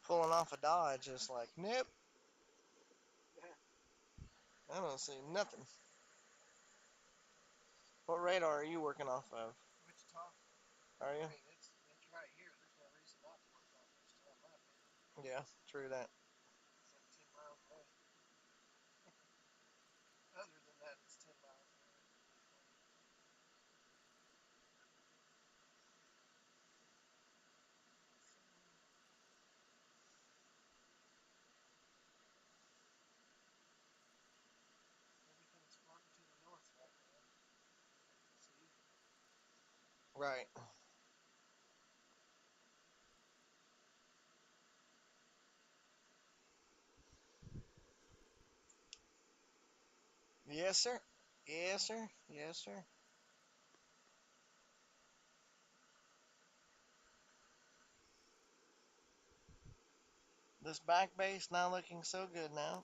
Speaker 1: Pulling off a Dodge is like, nope, I don't see nothing. What radar are you working off of?
Speaker 2: Wichita.
Speaker 1: Are
Speaker 2: I
Speaker 1: you?
Speaker 2: mean, it's right here. There's no reason not to work off Wichita, in my opinion.
Speaker 1: Yeah, true that.
Speaker 2: It's like 10 miles away. Other than that, it's 10 miles away. Everything's floating to the north right now, as I can see.
Speaker 1: Right. Yes, sir. Yes, sir. Yes, sir. This back base not looking so good now.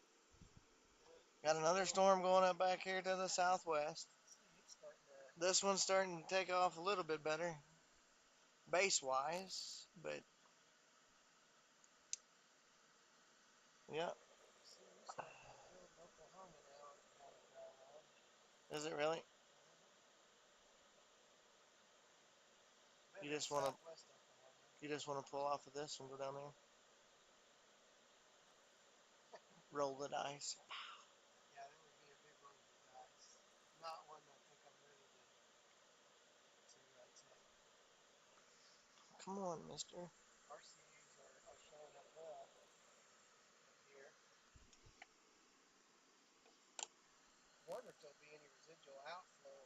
Speaker 1: Got another storm going up back here to the southwest.
Speaker 2: See, it's starting to.
Speaker 1: This one's starting to take off a little bit better, base wise, but yeah.
Speaker 2: See, we're starting to build in Oklahoma now on a dry line.
Speaker 1: Is it really?
Speaker 2: Been
Speaker 1: You
Speaker 2: in
Speaker 1: just want to
Speaker 2: southwest Oklahoma.
Speaker 1: you just want to pull off of this and go down there, roll the dice.
Speaker 2: Yeah, that would be a big roll of the dice. Not one I think I'm ready to take.
Speaker 1: Come on, Mister.
Speaker 2: RCUs are showing up well up here. Wonder if there'll be any residual outflow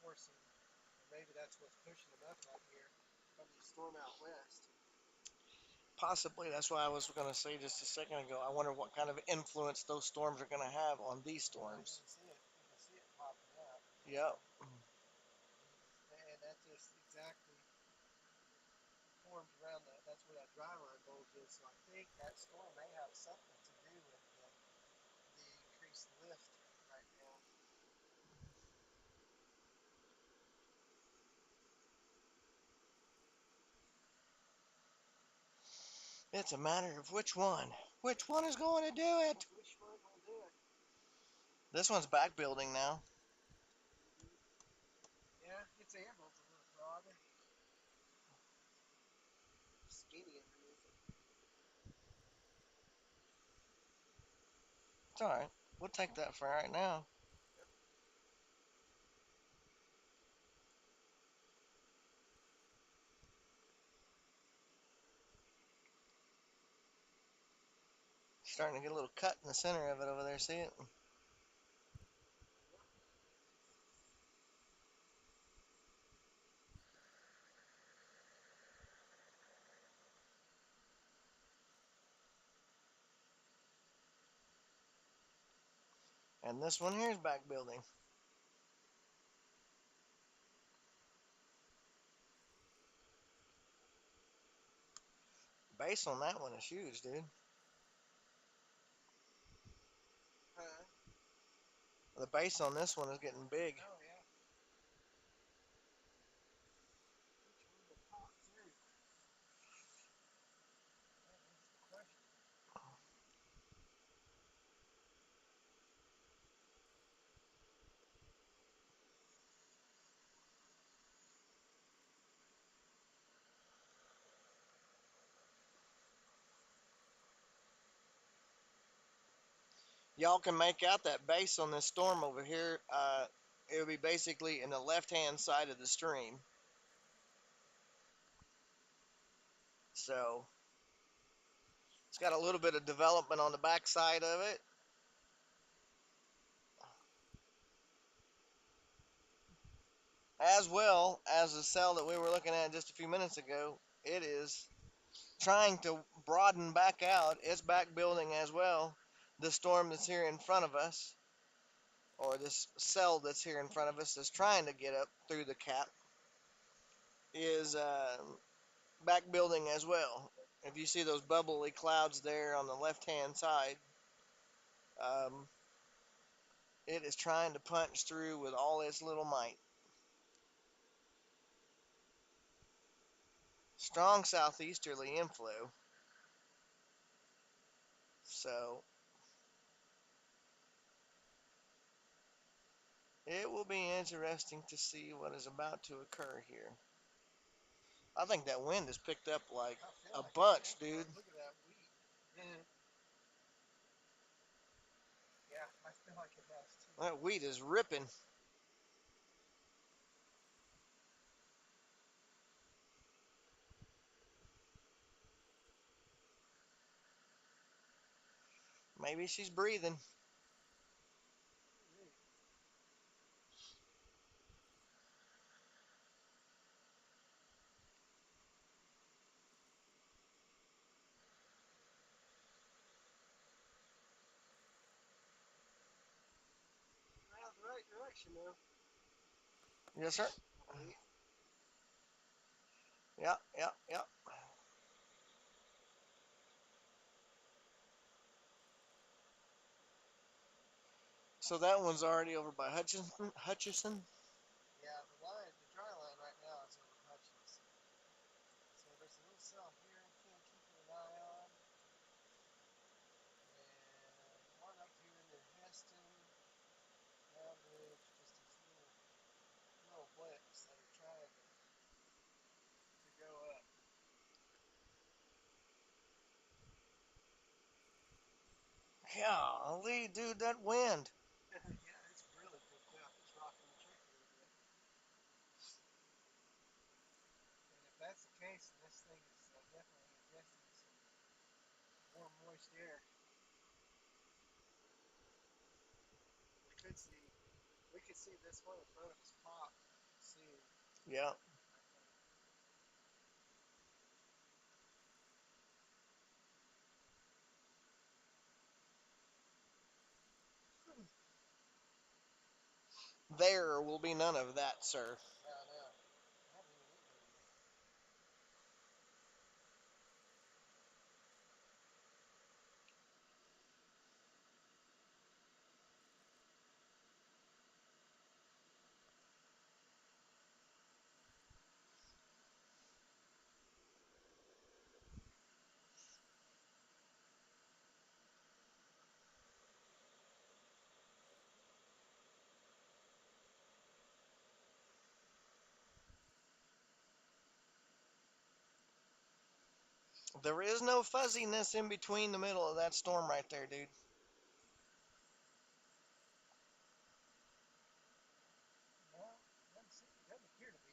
Speaker 2: forcing, or maybe that's what's pushing them up right here from the storm out west.
Speaker 1: Possibly. That's why I was going to say just a second ago. I wonder what kind of influence those storms are going to have on these
Speaker 2: Yeah,
Speaker 1: storms.
Speaker 2: you can see it popping up.
Speaker 1: Yep.
Speaker 2: And that just exactly formed around that's where that dry line bulge is. So I think that storm may have something to do with the increased lift right now.
Speaker 1: It's a matter of which one. Which one is going to do it?
Speaker 2: Which one will do it?
Speaker 1: This one's back building now.
Speaker 2: Yeah, its anvil's a little broader, skinny underneath it.
Speaker 1: It's all right. We'll take that for right now.
Speaker 2: Yep.
Speaker 1: Starting to get a little cut in the center of it over there. See it? And this one here is back building. Base on that one is huge, dude.
Speaker 2: Huh?
Speaker 1: The base on this one is getting big.
Speaker 2: Oh yeah. Which one will pop through? That is the question.
Speaker 1: Y'all can make out that base on this storm over here. It'll be basically in the left-hand side of the stream. So it's got a little bit of development on the back side of it. As well as the cell that we were looking at just a few minutes ago, it is trying to broaden back out. It's back building as well. The storm that's here in front of us, or this cell that's here in front of us, that's trying to get up through the cap, is back building as well. If you see those bubbly clouds there on the left hand side, um, it is trying to punch through with all its little might. Strong southeasterly inflow. So it will be interesting to see what is about to occur here. I think that wind has picked up like
Speaker 2: I feel
Speaker 1: a
Speaker 2: like
Speaker 1: bunch,
Speaker 2: it.
Speaker 1: dude.
Speaker 2: Look at that wheat. Yeah, I feel like it has too.
Speaker 1: That wheat is ripping. Maybe she's breathing.
Speaker 2: Well, the right direction though.
Speaker 1: Yes, sir.
Speaker 2: Wait.
Speaker 1: Yeah, yeah, yeah. So that one's already over by Hutchinson. Hutchison.
Speaker 2: Yeah, the dry line right now is over Hutchins. So there's a little cell here I'm kind of keeping an eye on, and one up here near Heston, Moundridge, just these little blips that are trying to go up.
Speaker 1: Golly, dude, that wind.
Speaker 2: Yeah, it's really picked up. It's rocking the truck a little bit. And if that's the case, then this thing is definitely ingesting some warm, moist air. We could see, we could see this one in front of us pop soon.
Speaker 1: Yeah.
Speaker 2: I think.
Speaker 1: There will be none of that, sir.
Speaker 2: Yeah, I know. I haven't even eaten any yet.
Speaker 1: There is no fuzziness in between the middle of that storm right there, dude.
Speaker 2: No, doesn't appear to be.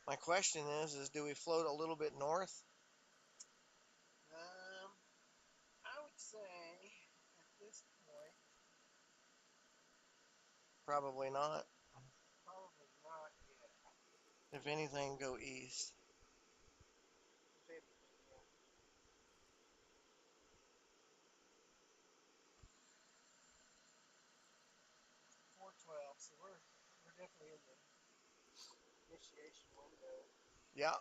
Speaker 1: My question is do we float a little bit north?
Speaker 2: I would say at this point,
Speaker 1: Probably not.
Speaker 2: probably not yet.
Speaker 1: If anything, go east.
Speaker 2: If anything, yeah. 412. So we're definitely in the initiation window.
Speaker 1: Yeah.
Speaker 2: Yeah.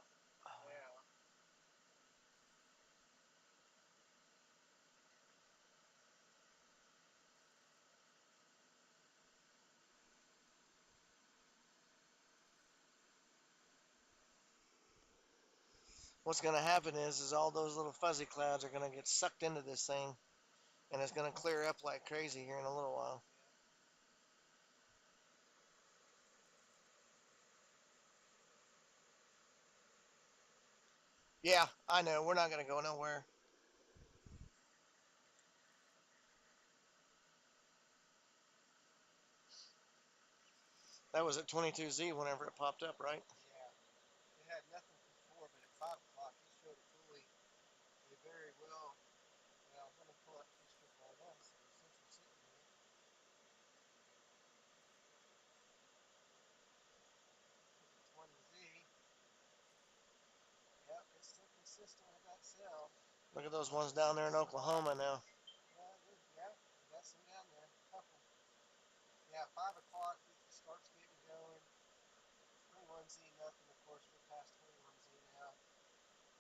Speaker 1: What's going to happen is all those little fuzzy clouds are going to get sucked into this thing, and it's going to clear up like crazy here in a little while.
Speaker 2: Yeah.
Speaker 1: Yeah, I know. We're not going to go nowhere. That was at 22Z whenever it popped up, right?
Speaker 2: Yeah. It had nothing from 4, but at 5 o'clock it showed a very well. Well, let me pull up Eastern Florida. So since we're sitting here, look at 20Z. Yep, it's still consistent with that cell.
Speaker 1: Look at those ones down there in Oklahoma now.
Speaker 2: Yeah, yeah, we got some down there, a couple. Yeah, 5 o'clock it starts getting going. 21Z nothing. Of course, we're past 21Z now.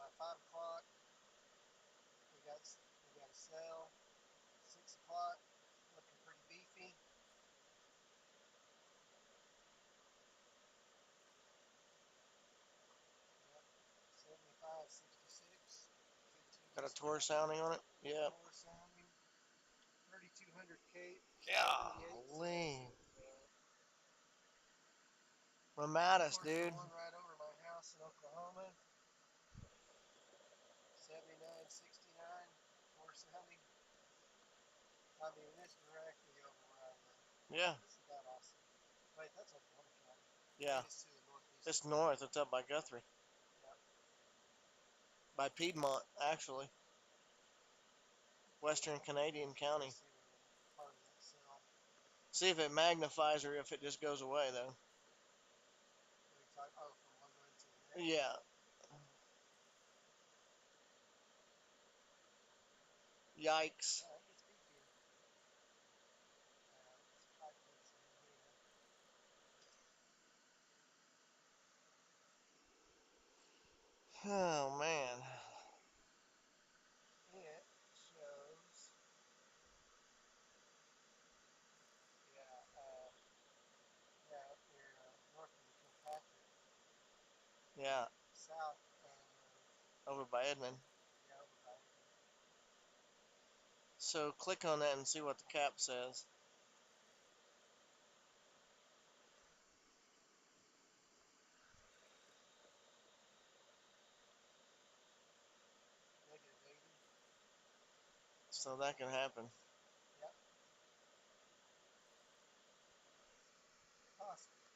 Speaker 2: By 5 o'clock, we got we got a cell. 6 o'clock, looking pretty beefy. Yep, 75, 66.
Speaker 1: Got a
Speaker 2: 2D
Speaker 1: tour
Speaker 2: sounding.
Speaker 1: sounding on it? Yeah.
Speaker 2: Core sounding. 3200 Cape. 78 says
Speaker 1: Golly.
Speaker 2: it. Of
Speaker 1: Mamatus,
Speaker 2: course, the
Speaker 1: dude.
Speaker 2: one right over my house in Oklahoma. 79, 69. Core sounding. I mean, it's directly over where I live.
Speaker 1: Yeah.
Speaker 2: Isn't that awesome? Wait, that's Oklahoma County.
Speaker 1: Yeah.
Speaker 2: Maybe it's to the northeast
Speaker 1: It's
Speaker 2: of it.
Speaker 1: north. It's up by Guthrie.
Speaker 2: Yep.
Speaker 1: By Piedmont, actually. Western Canadian
Speaker 2: Let me
Speaker 1: County.
Speaker 2: see where we're part of that cell.
Speaker 1: See if it magnifies or if it just goes away, though.
Speaker 2: What are you talking? Oh, from one run to the next.
Speaker 1: Yeah. Yikes.
Speaker 2: Yeah, it gets beefier. Let's pipe this in here.
Speaker 1: Oh man.
Speaker 2: It shows, yeah, yeah, we're north of the Kilpatrick,
Speaker 1: Yeah,
Speaker 2: south of,
Speaker 1: over by Edmond.
Speaker 2: yeah, over by Edmond.
Speaker 1: So click on that and see what the cap says.
Speaker 2: -80.
Speaker 1: So that can happen.
Speaker 2: Yep, possible.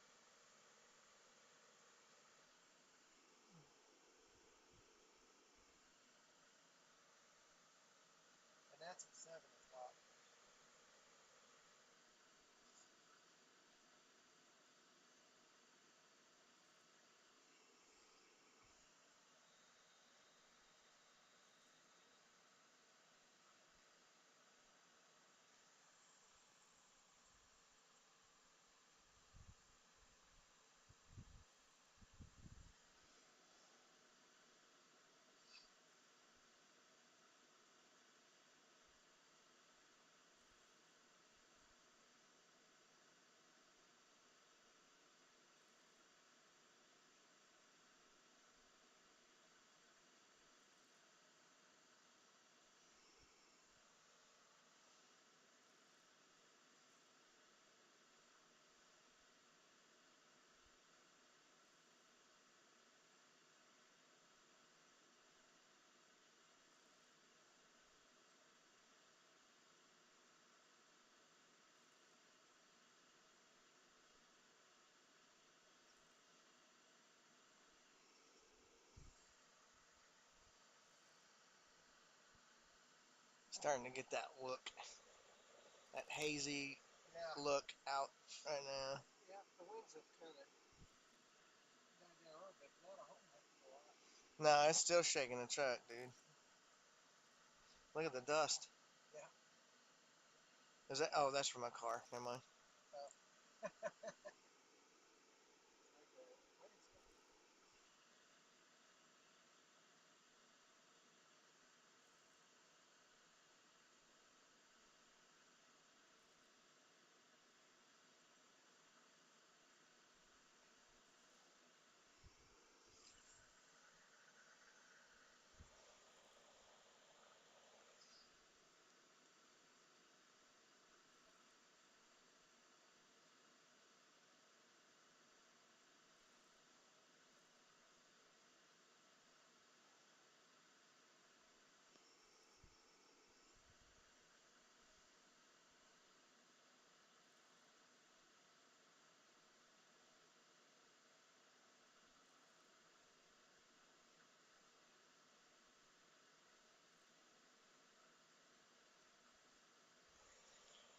Speaker 2: And that's at 7 o'clock.
Speaker 1: Starting to get that look, that hazy
Speaker 2: Yeah,
Speaker 1: look out right now.
Speaker 2: yeah, the winds have kind of died down a little bit, not a whole heck of a lot.
Speaker 1: No, it's still shaking the truck, dude. Look at the dust.
Speaker 2: Yeah,
Speaker 1: Is that? Oh, that's from my car. Never mind.
Speaker 2: uh, it's like a windstorm.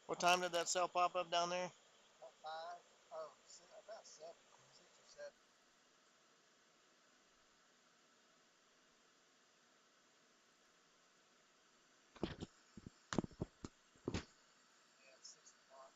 Speaker 1: What time did that cell pop up down there?
Speaker 2: About 5, oh, about 7, 6 or 7. Yeah, it's 6 o'clock.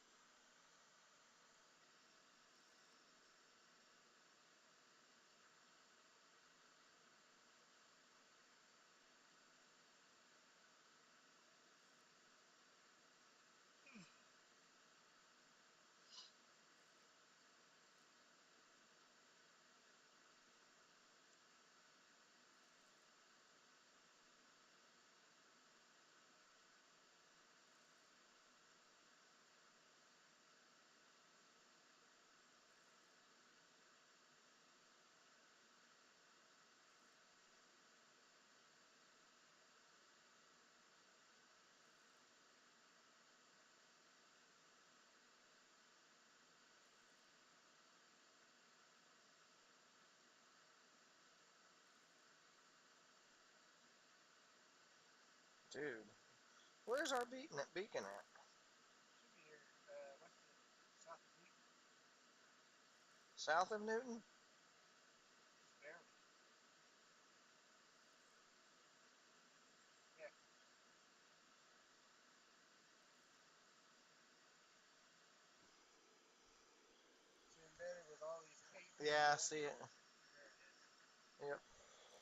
Speaker 1: Dude, where's our beacon at?
Speaker 2: Should be here, west of, south of Newton,
Speaker 1: South of Newton?
Speaker 2: just barely. Yeah, it's embedded with all these paved
Speaker 1: Yeah, I
Speaker 2: areas.
Speaker 1: see it.
Speaker 2: There it is.
Speaker 1: Yep.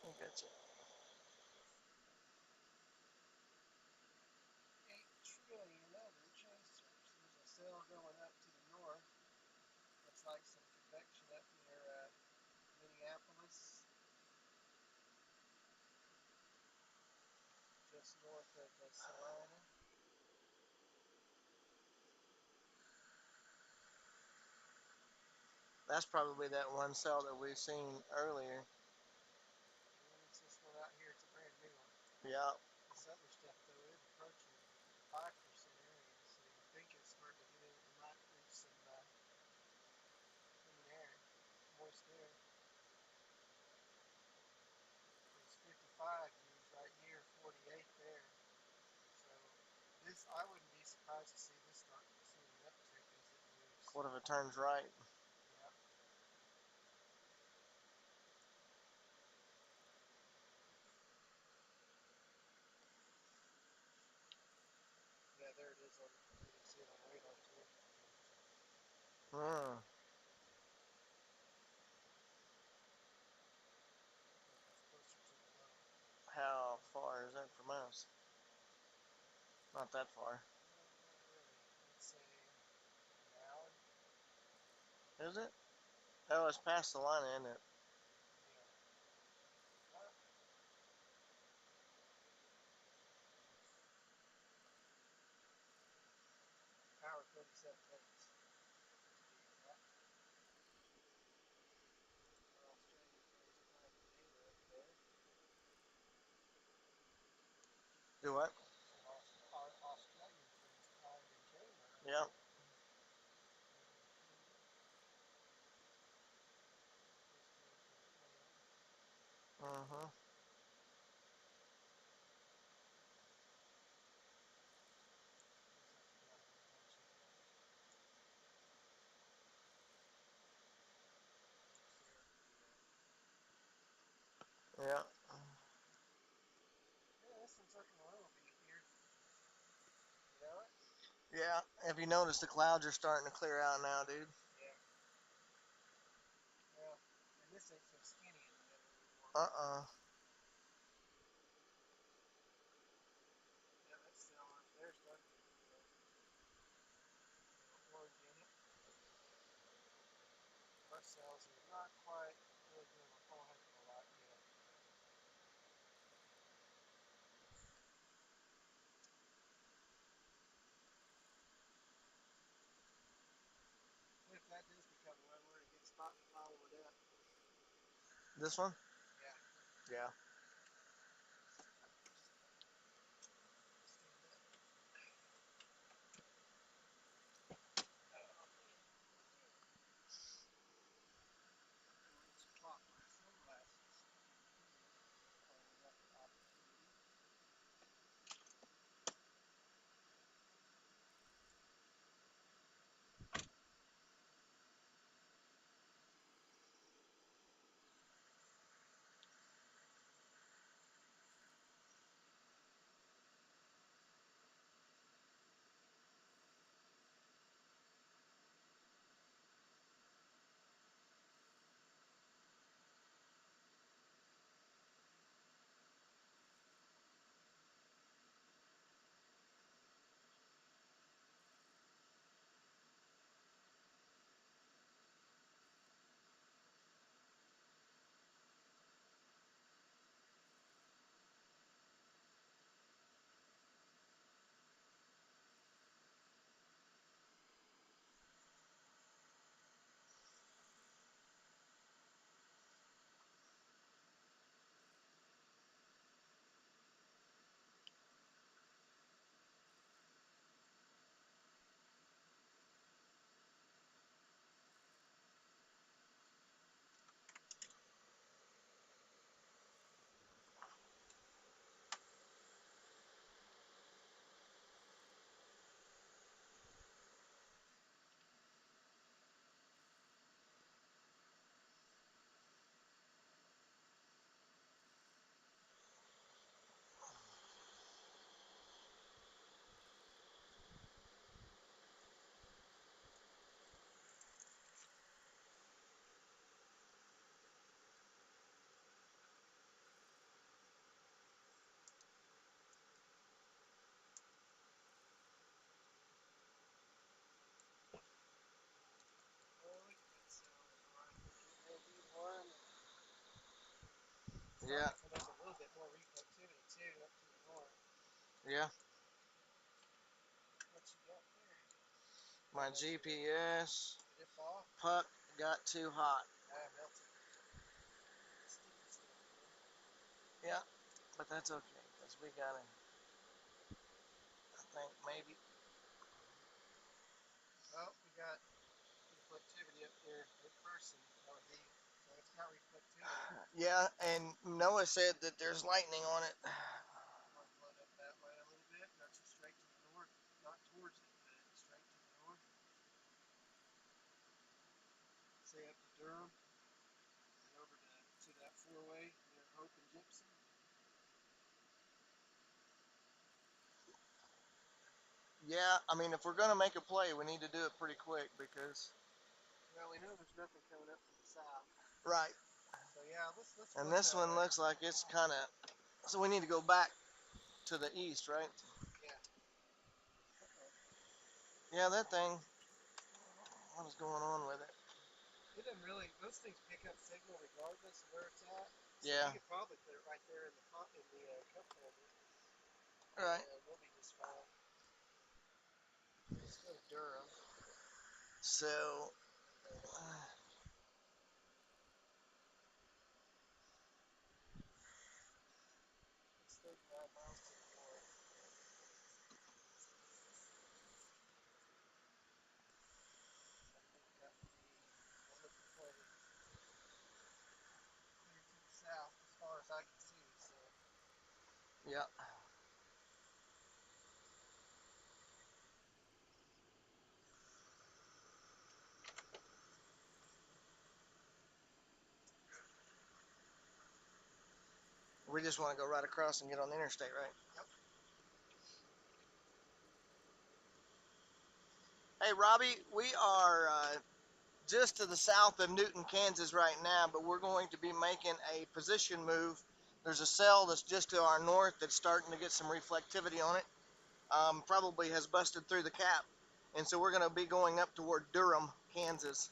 Speaker 1: I got you.
Speaker 2: 8 trillion other chasers. There's a cell going up to the north. Looks like some convection up near Minneapolis, just north of Salina.
Speaker 1: That's probably that one cell that we've seen earlier.
Speaker 2: It's this one out here. It's a brand new one.
Speaker 1: Yeah.
Speaker 2: This other stuff though is approaching 5% area, so you think it's starting to get in. It might reach some clean air, moist air. There's 55 used right here, 48 there. So this, I wouldn't be surprised to see this start seeing an uptick as it moves.
Speaker 1: What if it turns right?
Speaker 2: Yeah. Yeah, there it is on. You can see it on radar too.
Speaker 1: Hmm.
Speaker 2: Like it's closer to the low.
Speaker 1: How far is that from us? Not that far.
Speaker 2: Not really. I'd say an hour.
Speaker 1: Is it? Oh, it's past the line, isn't it?
Speaker 2: Yeah. Well, hour 37 minutes to be exact. Our Australian friends Clyde and Jayla up there.
Speaker 1: Do what?
Speaker 2: Said our Australian friends Clyde and Jayla up
Speaker 1: Yeah.
Speaker 2: there. They're in Canada, close to Atlanta.
Speaker 1: Mm-hmm.
Speaker 2: Where's that cloud? I'll check it out. There's Syracuse.
Speaker 1: Yeah.
Speaker 2: Yeah, this one's looking a little beefier. You know it?
Speaker 1: Yeah. Have you noticed the clouds are starting to clear out now, dude?
Speaker 2: Yeah. Well, and this ain't so skinny in the middle anymore.
Speaker 1: Uh-uh.
Speaker 2: Yeah, that cell up there starting to get a little orange in it. Our cells are not quite really doing a whole heck of a lot yet, but if that does become one, we're in a good spot to follow it up.
Speaker 1: This one?
Speaker 2: Yeah.
Speaker 1: Yeah.
Speaker 2: Stand up. Oh man. I'll let you pop my sunglasses. While we got the opportunity.
Speaker 1: Yeah.
Speaker 2: And there's a little bit more reflectivity too up to the north.
Speaker 1: Yeah.
Speaker 2: What you got there?
Speaker 1: My GPS
Speaker 2: Did it fall?
Speaker 1: puck got too hot.
Speaker 2: Melted. Sticky stuff, man.
Speaker 1: Yeah, but that's okay because we got it. I think maybe.
Speaker 2: Oh, we got reflectivity up there. McPherson, LD. So it's got reflectivity.
Speaker 1: Yeah, and Noah said that there's lightning on it.
Speaker 2: I'm going to float up that way a little bit. Not too straight to the north. Not towards it, but straight to the north. Say up to Durham. And over to that four-way near Hope and Gypsum.
Speaker 1: Yeah, I mean, if we're going to make a play, we need to do it pretty quick because.
Speaker 2: Well, we know there's nothing coming up from the south.
Speaker 1: Right.
Speaker 2: So yeah, let's
Speaker 1: And
Speaker 2: float
Speaker 1: this
Speaker 2: that
Speaker 1: one
Speaker 2: way.
Speaker 1: looks like it's kind of. So we need to go back to the east, right?
Speaker 2: Yeah. Uh-oh.
Speaker 1: Yeah, that thing. What is going on with it?
Speaker 2: It doesn't really. Those things pick up signal regardless of where it's at. So
Speaker 1: Yeah.
Speaker 2: we could probably put it right there in the cup holder,
Speaker 1: Right.
Speaker 2: and we'll be just fine. Let's go to Durham.
Speaker 1: So.
Speaker 2: It's 35 miles to the north. I think that would be one of the play clear to the south as far as I can see. So
Speaker 1: Yeah. We just want to go right across and get on the interstate, right?
Speaker 2: yep.
Speaker 1: Hey, Robbie, we are just to the south of Newton, Kansas right now, but we're going to be making a position move. There's a cell that's just to our north that's starting to get some reflectivity on it. Probably has busted through the cap. And so we're going to be going up toward Durham, Kansas.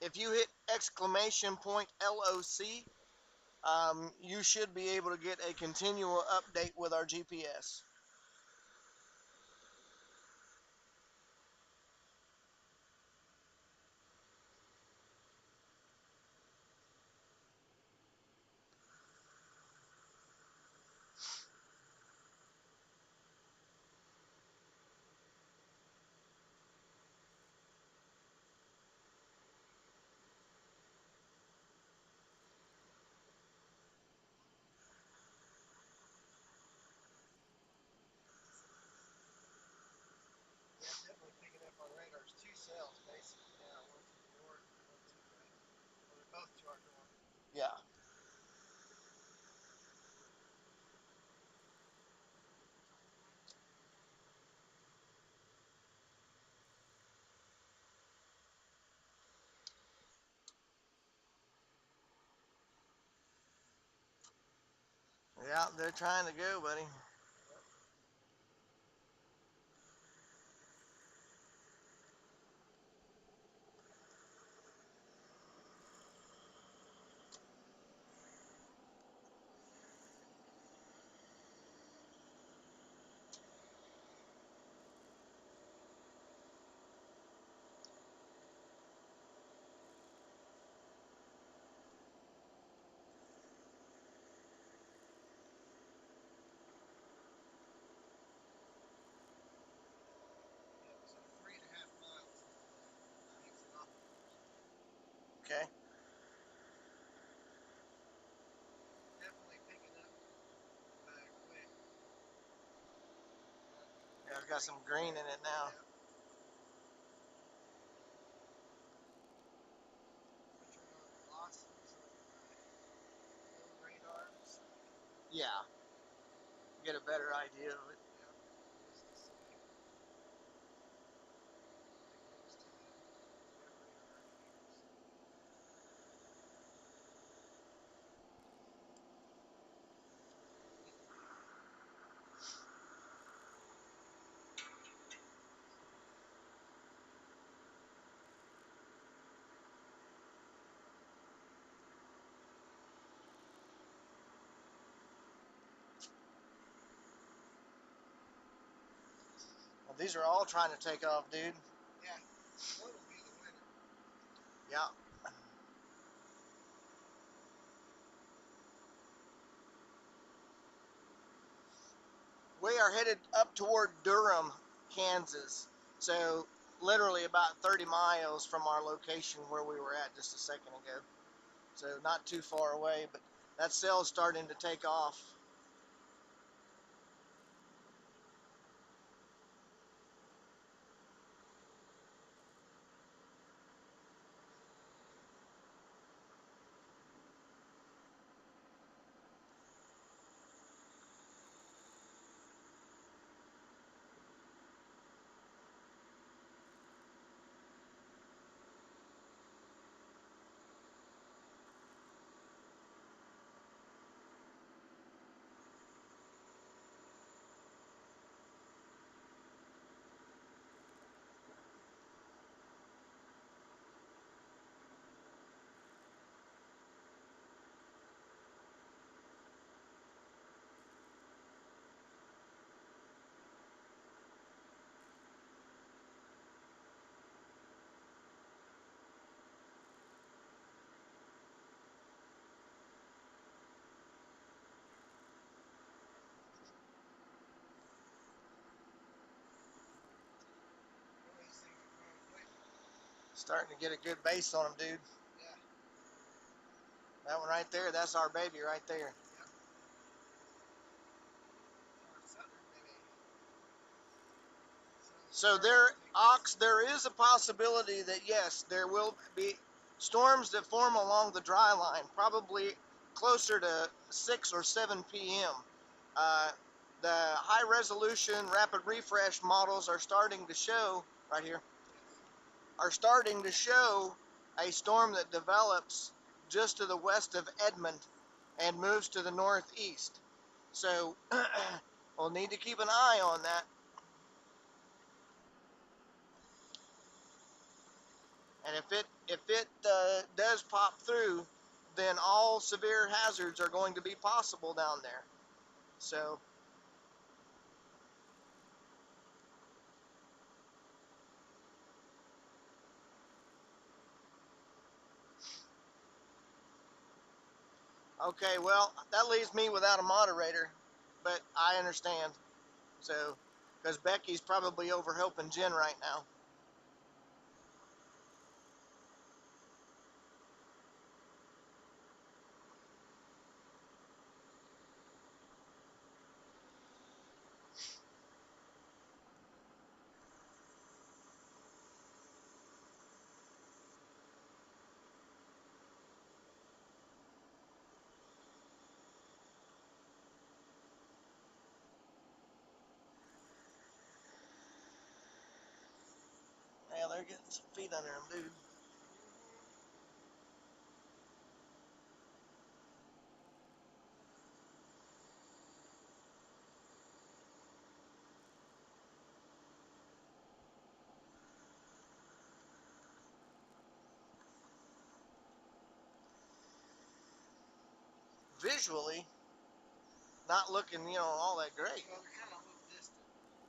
Speaker 1: If you hit exclamation point LOC, you should be able to get a continual update with our GPS.
Speaker 2: Yeah, definitely picking up on radar. There's two cells basically now, one to the north and one to the, well, they're both to our north.
Speaker 1: Yeah. Yeah, they're trying to go, buddy.
Speaker 2: Yep. Yep. So 3.5 miles to Hexenopolis.
Speaker 1: Okay.
Speaker 2: Definitely picking up quick.
Speaker 1: Yeah,
Speaker 2: Got
Speaker 1: it's got some green in it now.
Speaker 2: Yep. I'm gonna turn on velocities on my phone radar so I can.
Speaker 1: Yeah. Get a better idea of it.
Speaker 2: Yep. Just to see if it goes to the. We got radar right here. So.
Speaker 1: These are all trying to take off, dude.
Speaker 2: Yeah, one will be the winner.
Speaker 1: Yeah. We are headed up toward Durham, Kansas. So literally about 30 miles from our location where we were at just a second ago. So not too far away, but that cell's starting to take off.
Speaker 2: Boy, these things are going quick.
Speaker 1: Starting to get a good base on them, dude.
Speaker 2: Yeah.
Speaker 1: That one right there, that's our baby right there.
Speaker 2: Yep. Our southern baby.
Speaker 1: So there is a possibility that yes, there will be storms that form along the dry line, probably closer to 6 or 7 p.m. Uh, the high resolution rapid refresh models are starting to show right here
Speaker 2: Yes.
Speaker 1: are starting to show a storm that develops just to the west of Edmond and moves to the northeast. So we'll need to keep an eye on that. And if it does pop through, then all severe hazards are going to be possible down there. So okay, well that leaves me without a moderator, but I understand. So because Becky's probably over helping Jen right now. Yeah, they're getting some feet under them, dude. Visually, not looking, all that great.
Speaker 2: Well, they're kind of a little distant.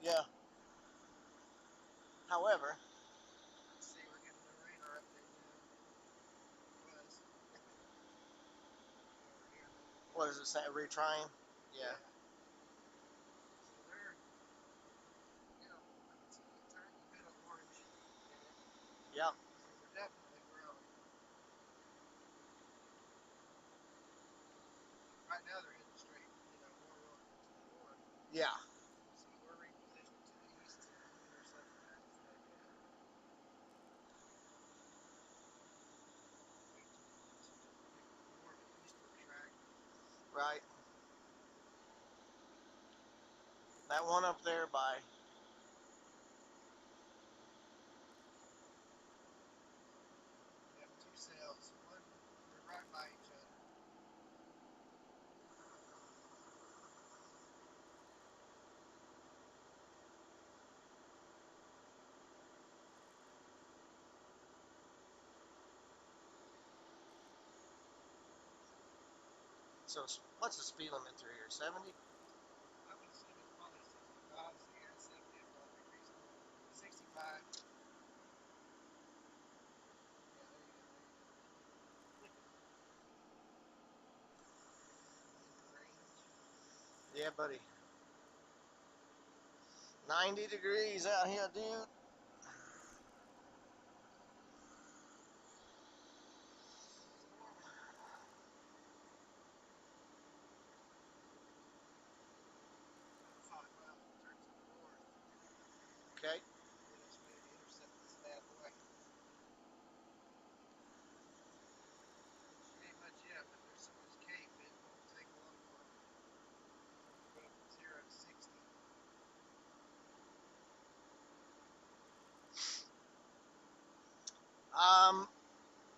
Speaker 1: Yeah. However,
Speaker 2: Let's see, we're getting the radar update now. Was. Over here.
Speaker 1: what does it say? Retrying? Yeah.
Speaker 2: Yeah. So they're, a teeny tiny bit of orange in it.
Speaker 1: Yep.
Speaker 2: So they're definitely growing. Right now they're heading straight, more to the north.
Speaker 1: Yeah.
Speaker 2: So we're repositioning to the east to intercept that as they make more of an eastward track.
Speaker 1: Right. That one up there by.
Speaker 2: We have two cells. One, they're right by each other.
Speaker 1: So what's the speed limit through here? 70?
Speaker 2: I would assume it's probably 65, so yeah, 70 if not decreasing.
Speaker 1: Yeah, buddy. 90 degrees out here, dude.
Speaker 2: It's warming. 5 miles and turn to the north.
Speaker 1: Okay.
Speaker 2: Get us ready to intercept this bad boy. She ain't much yet, but there's so much cape, it won't take long for her to go from 0 to 60.
Speaker 1: Um,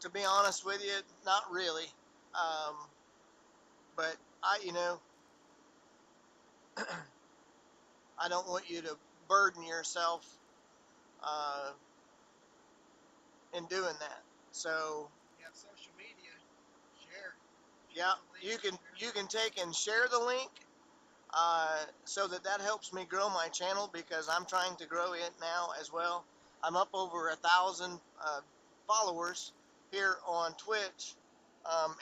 Speaker 1: to be honest with you, not really. Um, but I don't want you to burden yourself uh, in doing that. So
Speaker 2: You have social media. Share.
Speaker 1: yeah,
Speaker 2: Share the link. Share the
Speaker 1: you can
Speaker 2: link.
Speaker 1: take and share the link so that helps me grow my channel because I'm trying to grow it now as well. I'm up over 1,000 followers here on Twitch,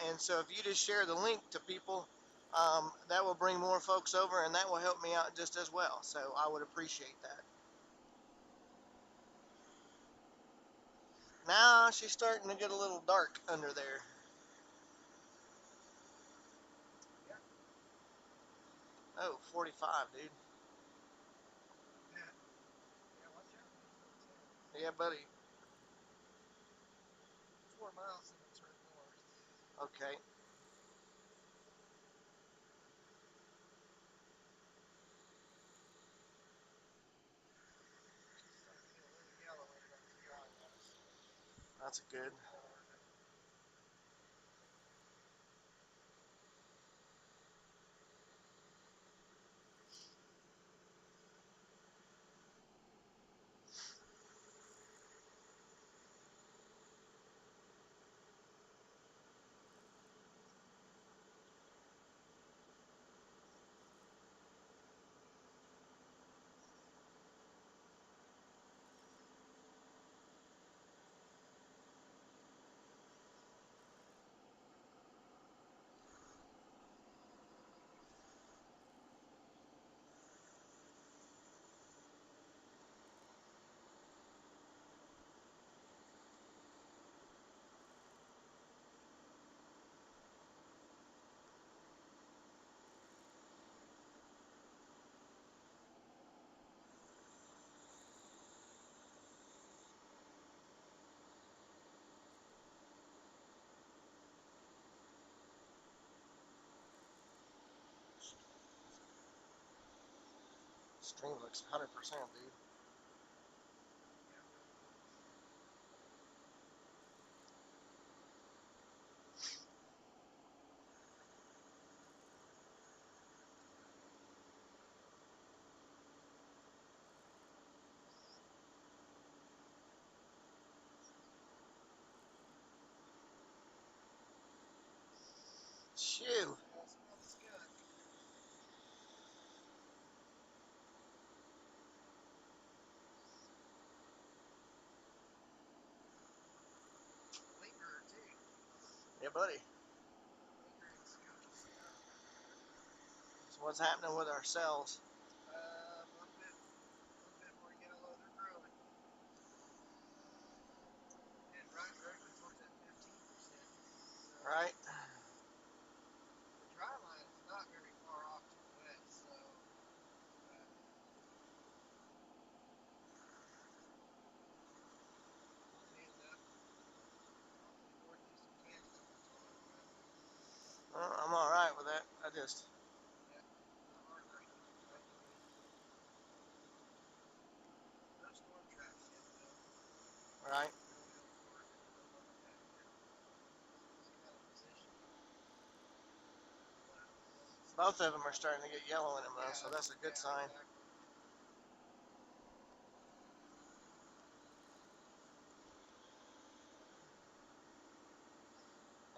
Speaker 1: and so if you just share the link to people, that will bring more folks over, and that will help me out just as well. So I would appreciate that. Now she's starting to get a little dark under there.
Speaker 2: Yeah.
Speaker 1: Oh, 45, dude.
Speaker 2: Yeah. Yeah. Watch out. He's going 10.
Speaker 1: Yeah, buddy.
Speaker 2: 4 miles and we'll turn north.
Speaker 1: Okay.
Speaker 2: She's starting to get a little yellow in that TI on us.
Speaker 1: That's good. Stream looks 100%, dude.
Speaker 2: Yeah, really good.
Speaker 1: Shoo.
Speaker 2: Smell the skunk. Lingerer too.
Speaker 1: Yeah, buddy.
Speaker 2: Lingering skunky skunk.
Speaker 1: So what's happening with our cells?
Speaker 2: A little bit more yellow. They're growing. Heading right directly towards that 15%. So
Speaker 1: Right?
Speaker 2: the dry line is not very far off to the west. So uh, oddly enough, off the northeast of Kansas we're talking about.
Speaker 1: Well, I'm all right with that. I just
Speaker 2: Yeah, not heartbreaking by any means. No storm tracks yet though.
Speaker 1: right.
Speaker 2: No hail torrent or anything like that yet. Just kind of positioning. But
Speaker 1: Both of them are starting to get yellow in them though,
Speaker 2: yeah,
Speaker 1: so that's a good
Speaker 2: yeah,
Speaker 1: sign.
Speaker 2: exactly.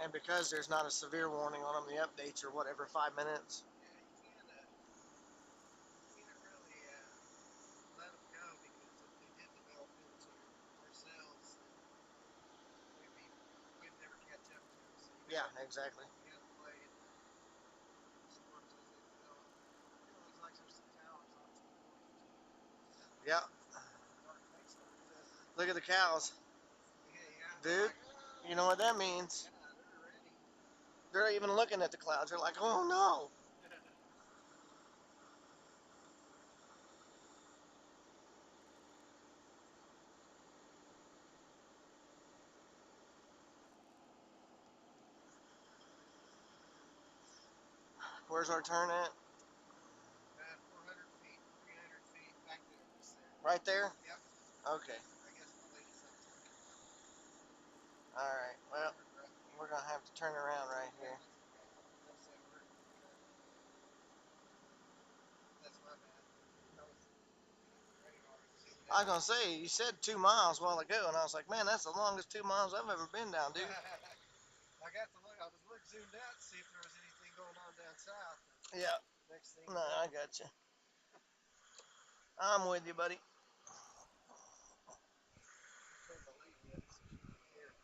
Speaker 1: And because there's not a severe warning on them, the updates are what, every 5 minutes?
Speaker 2: Yeah, you can't really let them go because if they did develop into ourselves, then we'd never catch up to them. So
Speaker 1: Yeah, exactly.
Speaker 2: you gotta play in the storms as they develop.
Speaker 1: Look at the cows.
Speaker 2: Yeah, they're
Speaker 1: Dude,
Speaker 2: like, oh,
Speaker 1: you know what that means.
Speaker 2: yeah, they're ready.
Speaker 1: They're even looking at the clouds. They're like, oh no. Where's our turn at?
Speaker 2: 400 feet, 300 feet, back there, just there.
Speaker 1: Right there?
Speaker 2: Yep,
Speaker 1: Okay.
Speaker 2: I guess my lady's up talking about
Speaker 1: Alright, well,
Speaker 2: her breath.
Speaker 1: we're going to have to turn around right
Speaker 2: Yeah,
Speaker 1: here.
Speaker 2: that's okay. They'll say we're kind of. That's my bad. I was looking at the radar and zoomed
Speaker 1: I was
Speaker 2: out.
Speaker 1: going to say, you said 2 miles a while ago, and I was like, man, that's the longest 2 miles I've ever been down, dude.
Speaker 2: I got to look. I was zoomed out to see if there was anything going on down south.
Speaker 1: Yeah,
Speaker 2: Next thing
Speaker 1: no,
Speaker 2: you know,
Speaker 1: I got you. I'm with you, buddy.
Speaker 2: I turned my lady up so she could hear.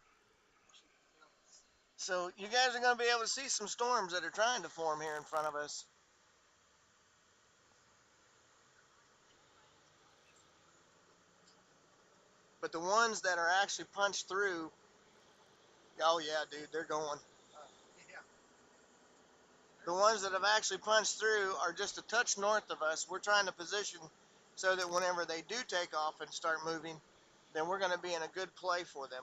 Speaker 2: She could tell us.
Speaker 1: So, you guys are going to be able to see some storms that are trying to form here in front of us. But the ones that are actually punched through, oh yeah, dude, they're going.
Speaker 2: Yeah.
Speaker 1: The ones that have actually punched through are just a touch north of us. We're trying to position so that whenever they do take off and start moving, then we're going to be in a good play for them.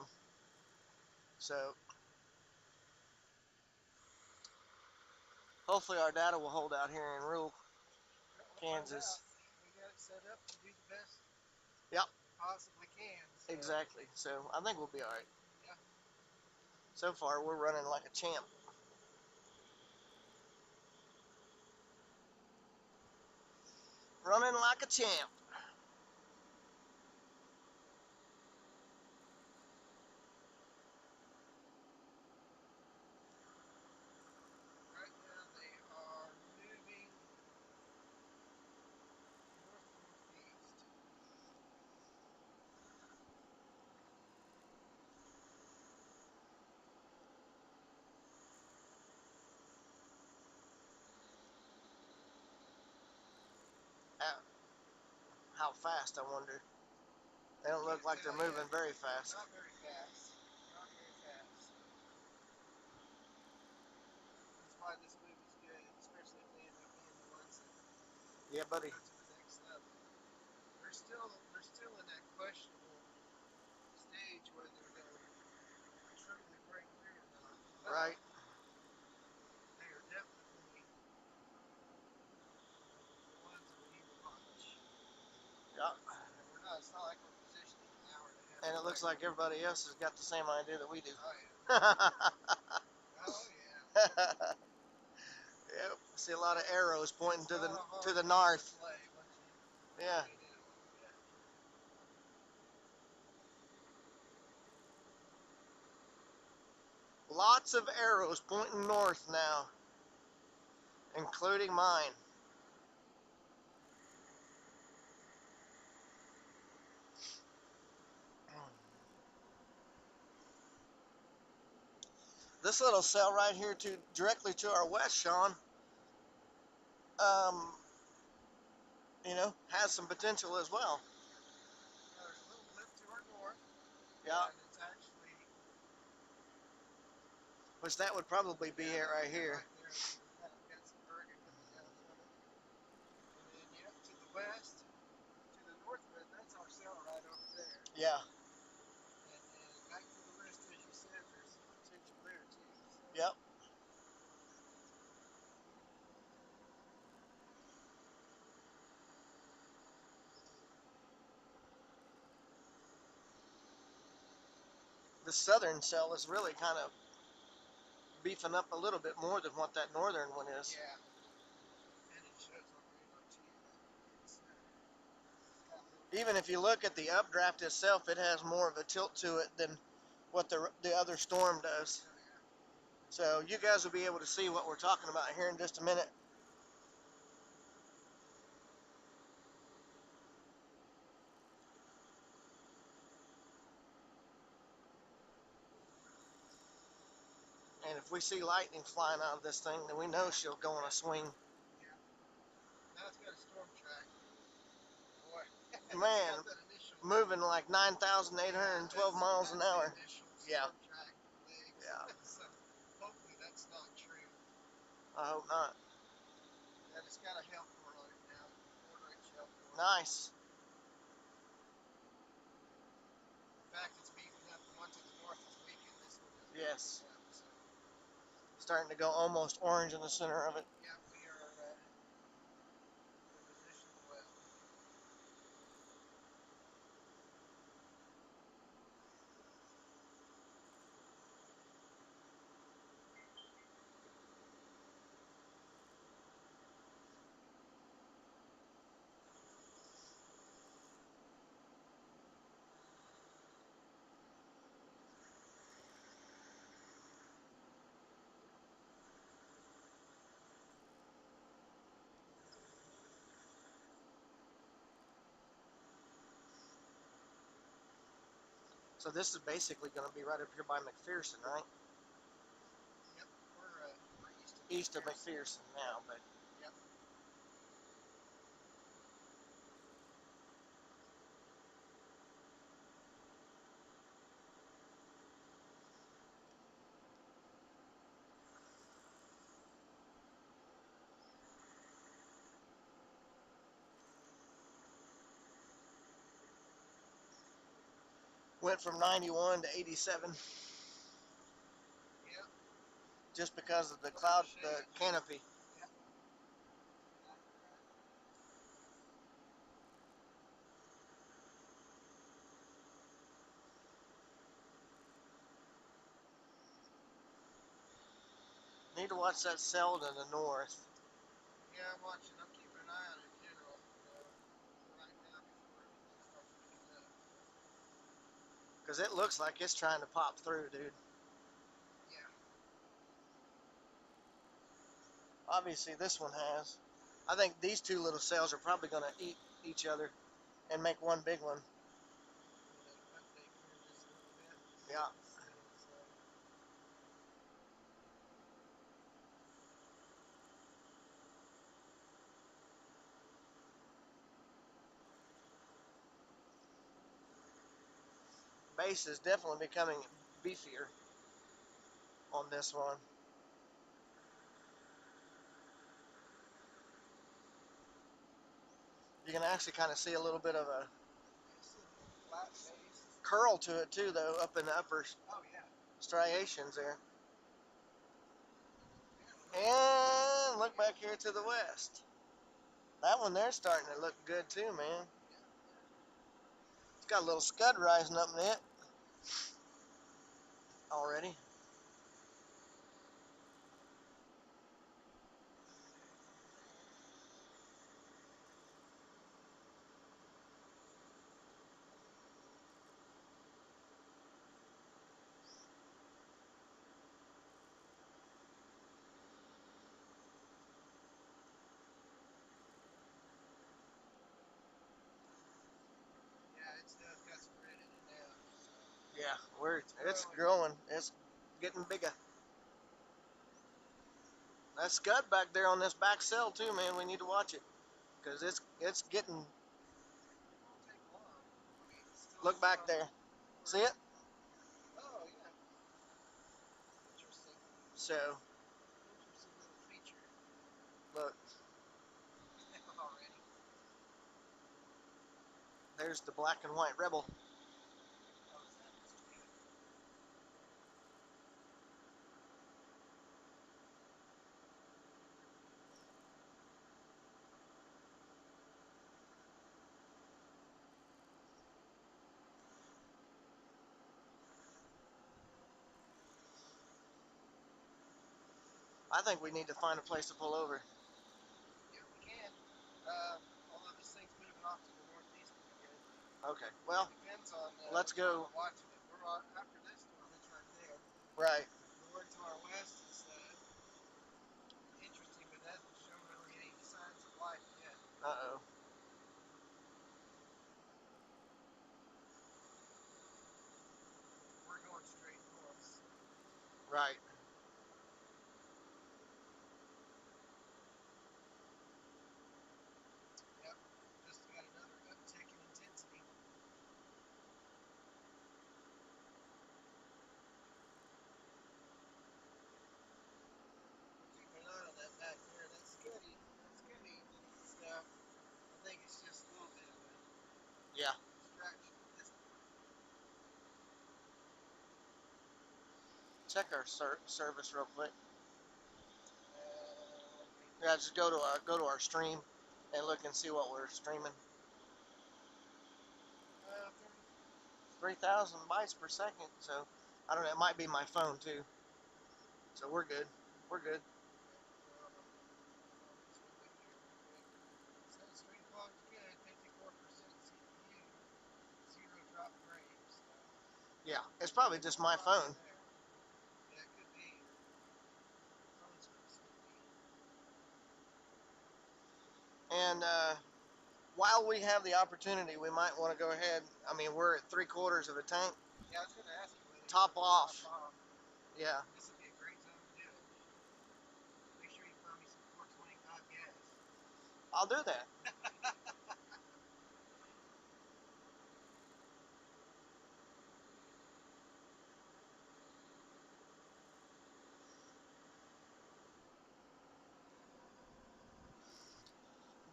Speaker 1: So hopefully our data will hold out here in rural
Speaker 2: We'll find
Speaker 1: Kansas.
Speaker 2: out. We got it set up to do the best
Speaker 1: Yep,
Speaker 2: possibly can. So.
Speaker 1: exactly. So I think we'll be all right.
Speaker 2: Yeah.
Speaker 1: So far, we're running like a champ. Running like a champ.
Speaker 2: Right now they are moving north northeast.
Speaker 1: How fast, I wonder. They don't look
Speaker 2: Can't
Speaker 1: like they're
Speaker 2: tell
Speaker 1: moving
Speaker 2: yet.
Speaker 1: very fast.
Speaker 2: Not very fast. Not very fast. That's why this move is good, especially if they end up being the ones that
Speaker 1: Yeah, buddy.
Speaker 2: go to the next level. They're still in that questionable stage whether they'll truly break through or not. But
Speaker 1: Right.
Speaker 2: they are definitely the ones that we need to watch.
Speaker 1: Yeah.
Speaker 2: And we're not. It's not like we're positioning an hour and a half
Speaker 1: And it
Speaker 2: away.
Speaker 1: looks like everybody else has got the same idea that we do.
Speaker 2: Oh yeah. Oh yeah.
Speaker 1: Yep. I see a lot of arrows pointing
Speaker 2: It's not a
Speaker 1: to
Speaker 2: hard
Speaker 1: the
Speaker 2: game to
Speaker 1: north.
Speaker 2: play once you
Speaker 1: Yeah.
Speaker 2: get in a little bit.
Speaker 1: Lots of arrows pointing north now, including mine. This little cell right here directly to our west, Sean, um, has some potential as well.
Speaker 2: Now there's a little blip to our north,
Speaker 1: Yeah.
Speaker 2: and it's actually
Speaker 1: Which that would probably be it right here.
Speaker 2: right there. We've got some Bergen coming down from it, and then yep to the west, to the north of it. That's our cell right over there.
Speaker 1: Yeah.
Speaker 2: And then back to the west, as you said, there's some potential there too. So.
Speaker 1: Yep. The southern cell is really kind of beefing up a little bit more than what that northern one is.
Speaker 2: Yeah. And it shows on radar too that it's got a little.
Speaker 1: Even if you look at the updraft itself, it has more of a tilt to it than what the other storm does.
Speaker 2: Oh yeah.
Speaker 1: So you guys will be able to see what we're talking about here in just a minute. And if we see lightning flying out of this thing, then we know she'll go on a swing.
Speaker 2: Yeah. Now it's got a storm track. Boy.
Speaker 1: Man,
Speaker 2: Got that initial.
Speaker 1: moving driving like 9,812 miles an hour.
Speaker 2: The initial
Speaker 1: Yeah.
Speaker 2: storm track legs.
Speaker 1: Yeah.
Speaker 2: So hopefully that's not true.
Speaker 1: I hope not.
Speaker 2: Yeah, it's got a help core on it now. 1/4-inch help core.
Speaker 1: Nice.
Speaker 2: In fact, it's beefing up. The one to the north is weakened. This one is
Speaker 1: Yes.
Speaker 2: beefing up. So
Speaker 1: Starting to go almost orange in the center of it.
Speaker 2: yeah, we're positioned well.
Speaker 1: So this is basically going to be right up here by McPherson, right?
Speaker 2: Yep, we're
Speaker 1: East of McPherson now, but
Speaker 2: Yep.
Speaker 1: went from 91 to 87
Speaker 2: Yep.
Speaker 1: just because of the cloud, the canopy.
Speaker 2: Yep. Exactly right.
Speaker 1: Need to watch that cell to the north.
Speaker 2: Yeah, I'm watching. I'm keeping an eye on it in general, for right now before everything starts picking up.
Speaker 1: Because it looks like it's trying to pop through, dude.
Speaker 2: Yeah.
Speaker 1: Obviously, this one has. I think these two little cells are probably going to eat each other and make one big one.
Speaker 2: I'm gonna update here just a little bit.
Speaker 1: Yeah.
Speaker 2: This is,
Speaker 1: Base is definitely becoming beefier on this one. You can actually kind of see a little bit of a
Speaker 2: it's a little flat base.
Speaker 1: curl to it too, though, up in the upper
Speaker 2: Oh yeah.
Speaker 1: striations there.
Speaker 2: Yeah,
Speaker 1: And look back here to the west. That one there's starting to look good too, man. It's got a little scud rising up in it already.
Speaker 2: yeah, it's got some red in it now. So
Speaker 1: Yeah, it's
Speaker 2: growing.
Speaker 1: growing. It's getting bigger. That scud back there on this back cell too, man. We need to watch it because it's getting.
Speaker 2: It won't take long. I mean, it's still
Speaker 1: Look back there. See it?
Speaker 2: Oh yeah. Interesting.
Speaker 1: So
Speaker 2: Interesting little feature.
Speaker 1: look,
Speaker 2: Already.
Speaker 1: there's the black and white rebel.
Speaker 2: Oh, is that his tail?
Speaker 1: I think we need to find a place to pull over.
Speaker 2: Yeah, we can. Although this thing's moving off to the northeast pretty good.
Speaker 1: Okay. Well,
Speaker 2: It depends on
Speaker 1: let's
Speaker 2: which one
Speaker 1: go.
Speaker 2: we're watching it. We're on, after this storm, it's right there.
Speaker 1: Right.
Speaker 2: The one to our west is interesting, but hasn't shown really any signs of life yet.
Speaker 1: Uh-oh.
Speaker 2: We're going straight north, so
Speaker 1: Right.
Speaker 2: yep. Just got another uptick in intensity.
Speaker 1: check our service real quick.
Speaker 2: Okay.
Speaker 1: Yeah, just go to our stream and look and see what we're streaming. 3,000 bytes per second. So I don't know. It might be my phone too. So we're good. We're good.
Speaker 2: Says stream quality's good, 54% CPU, zero drop frames.
Speaker 1: Yeah, it's probably just my phone.
Speaker 2: Yeah, it could be. Phone's pretty smoky.
Speaker 1: And while we have the opportunity, we might want to go ahead. I mean, we're at 3/4 of a tank.
Speaker 2: Yeah, I was going to ask you whether
Speaker 1: Top
Speaker 2: you want to
Speaker 1: off.
Speaker 2: top off.
Speaker 1: Yeah.
Speaker 2: This would be a great time to do it. Make sure you find me some 425 gas.
Speaker 1: I'll do that.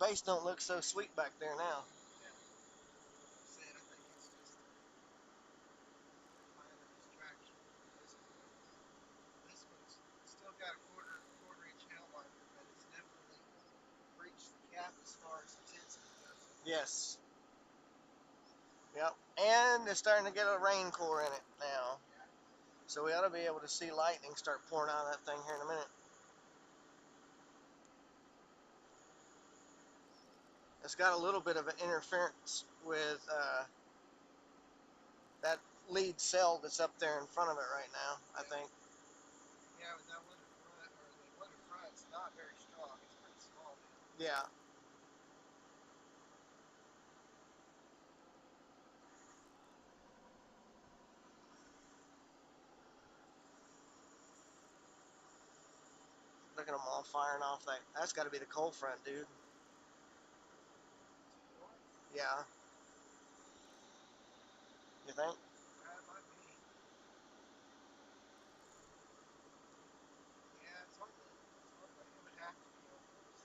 Speaker 1: Base don't look so sweet back there now.
Speaker 2: Yeah. Like I said, I think it's just minor distraction from this place. This one's still got a quarter inch hail marker, but it's definitely breached the cap as far as intensity goes in there.
Speaker 1: Yes. Yep. And it's starting to get a rain core in it now.
Speaker 2: Yeah.
Speaker 1: So we ought to be able to see lightning start pouring out of that thing here in a minute. It's got a little bit of an interference with that lead cell that's up there in front of it right now, I think.
Speaker 2: Yeah, but that one in front, or the one in front's not very strong. It's pretty small now.
Speaker 1: Yeah. Look at them all firing off that. That's got to be the cold front, dude.
Speaker 2: To the north?
Speaker 1: Yeah. You think?
Speaker 2: It might be. Yeah, it's hard to. It would have to be almost.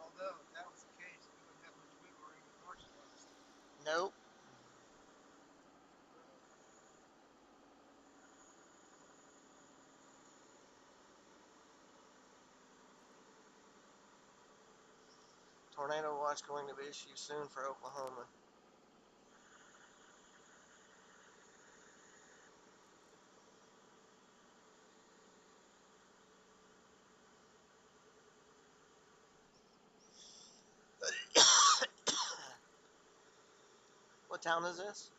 Speaker 2: Although, if that was the case, we wouldn't have much wiggle room with north blast.
Speaker 1: Nope. Tornado watch going to be issued soon for Oklahoma. What town is this?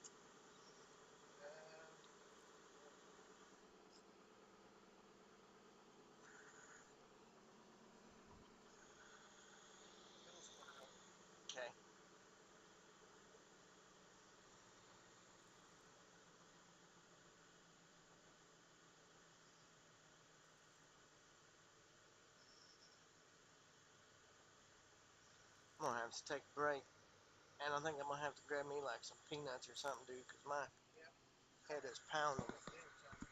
Speaker 2: Hillsboro.
Speaker 1: Okay. I'm gonna have to take a break, and I think I'm gonna have to grab me like some peanuts or something, dude, because my
Speaker 2: Yep.
Speaker 1: head is pounding.
Speaker 2: Almost dinner time for me.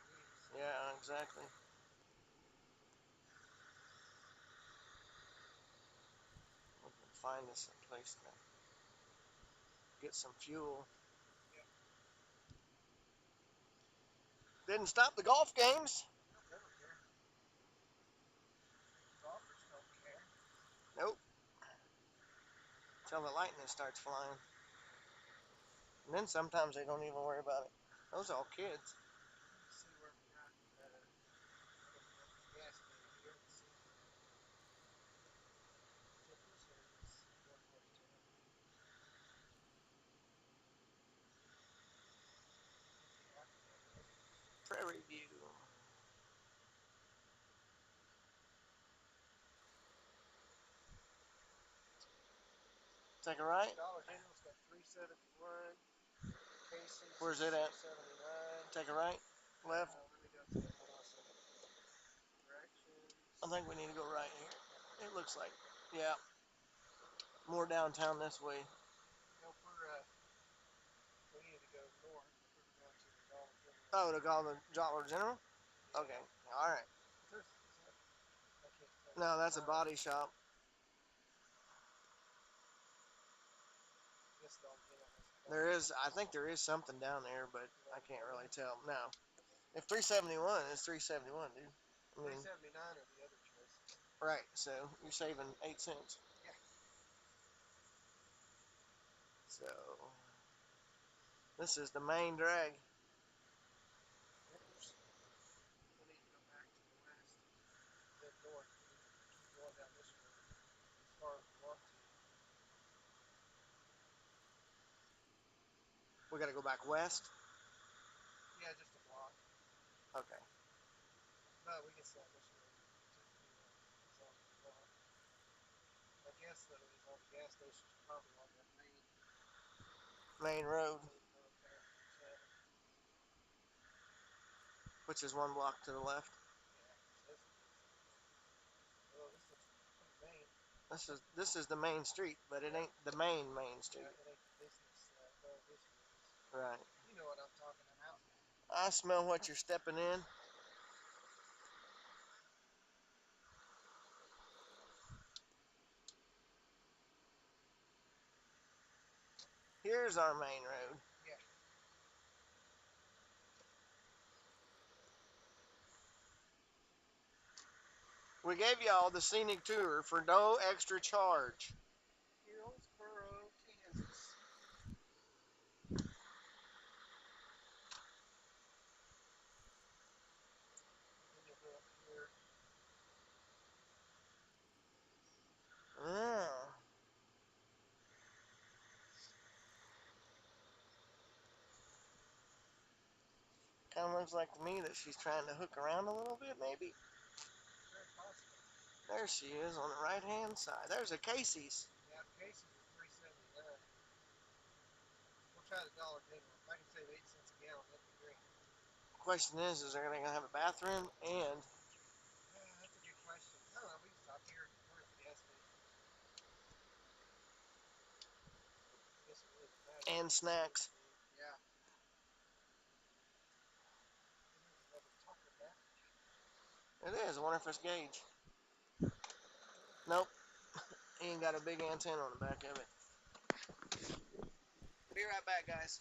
Speaker 2: So.
Speaker 1: Yeah, exactly. We can find us a place to get some fuel.
Speaker 2: Yep.
Speaker 1: Didn't stop the golf games.
Speaker 2: Nope, they don't care. Golfers don't care.
Speaker 1: Nope. Till the lightning starts flying. And then sometimes they don't even worry about it. Those are all kids.
Speaker 2: Let me see where we're at at the gas meter here and see if tipper service one more time. Okay, activated.
Speaker 1: Prairie View. Take a right.
Speaker 2: Dollar General's got 371. Casey's
Speaker 1: Where's it at?
Speaker 2: 279.
Speaker 1: Take a right. Left.
Speaker 2: Let me go to it. Hold on a second. Directions.
Speaker 1: I think we need to go right here. It looks like. Yeah. More downtown this way.
Speaker 2: Nope, we need to go north. We're going to the Dollar General.
Speaker 1: Oh, to call the Dollar General?
Speaker 2: Yeah.
Speaker 1: Okay. All right.
Speaker 2: Is that? I can't tell.
Speaker 1: No, that's a body shop.
Speaker 2: I guess Dollar General has a body
Speaker 1: There is,
Speaker 2: shop.
Speaker 1: I think there is something down there, but I can't really tell. No. If 371 is 371, dude. I mean,
Speaker 2: 379 are the other choices.
Speaker 1: right. So you're saving 8 cents.
Speaker 2: Yeah.
Speaker 1: So this is the main drag.
Speaker 2: Oops. We need to go back to the west, then north. We need to keep going down this road as far as we want to.
Speaker 1: We got to go back west.
Speaker 2: Yeah, just a block.
Speaker 1: Okay.
Speaker 2: But we can stay on this road as long as we want. My guess, though, is all the gas stations are probably on that
Speaker 1: Main road,
Speaker 2: main road there. Seven.
Speaker 1: which is one block to the left.
Speaker 2: Yeah, says it is. Well, this looks pretty main.
Speaker 1: This is the main street, but it ain't the main street.
Speaker 2: Yeah, it ain't the business. No, this one is.
Speaker 1: Right.
Speaker 2: You know what I'm talking about.
Speaker 1: I smell what you're stepping in. Here's our main road.
Speaker 2: Yeah.
Speaker 1: We gave y'all the scenic tour for no extra charge.
Speaker 2: Hillsboro, Kansas. Then you'll go up here.
Speaker 1: Oh. Kind of looks like to me that she's trying to hook around a little bit, maybe.
Speaker 2: Very possible.
Speaker 1: There she is on the right-hand side. There's a Casey's.
Speaker 2: Yeah, Casey's is 379. We'll try the Dollar General. If I can save 8 cents a gallon, that'd be great.
Speaker 1: Question is they're going to have a bathroom and
Speaker 2: That's a good question. I don't know. We can stop here. We're at the gas station. I guess it really doesn't matter.
Speaker 1: snacks.
Speaker 2: Yeah. There's another Taco Bell.
Speaker 1: It is. I wonder if it's Gage. Nope. He ain't got a big antenna on the back of it. Be right back, guys.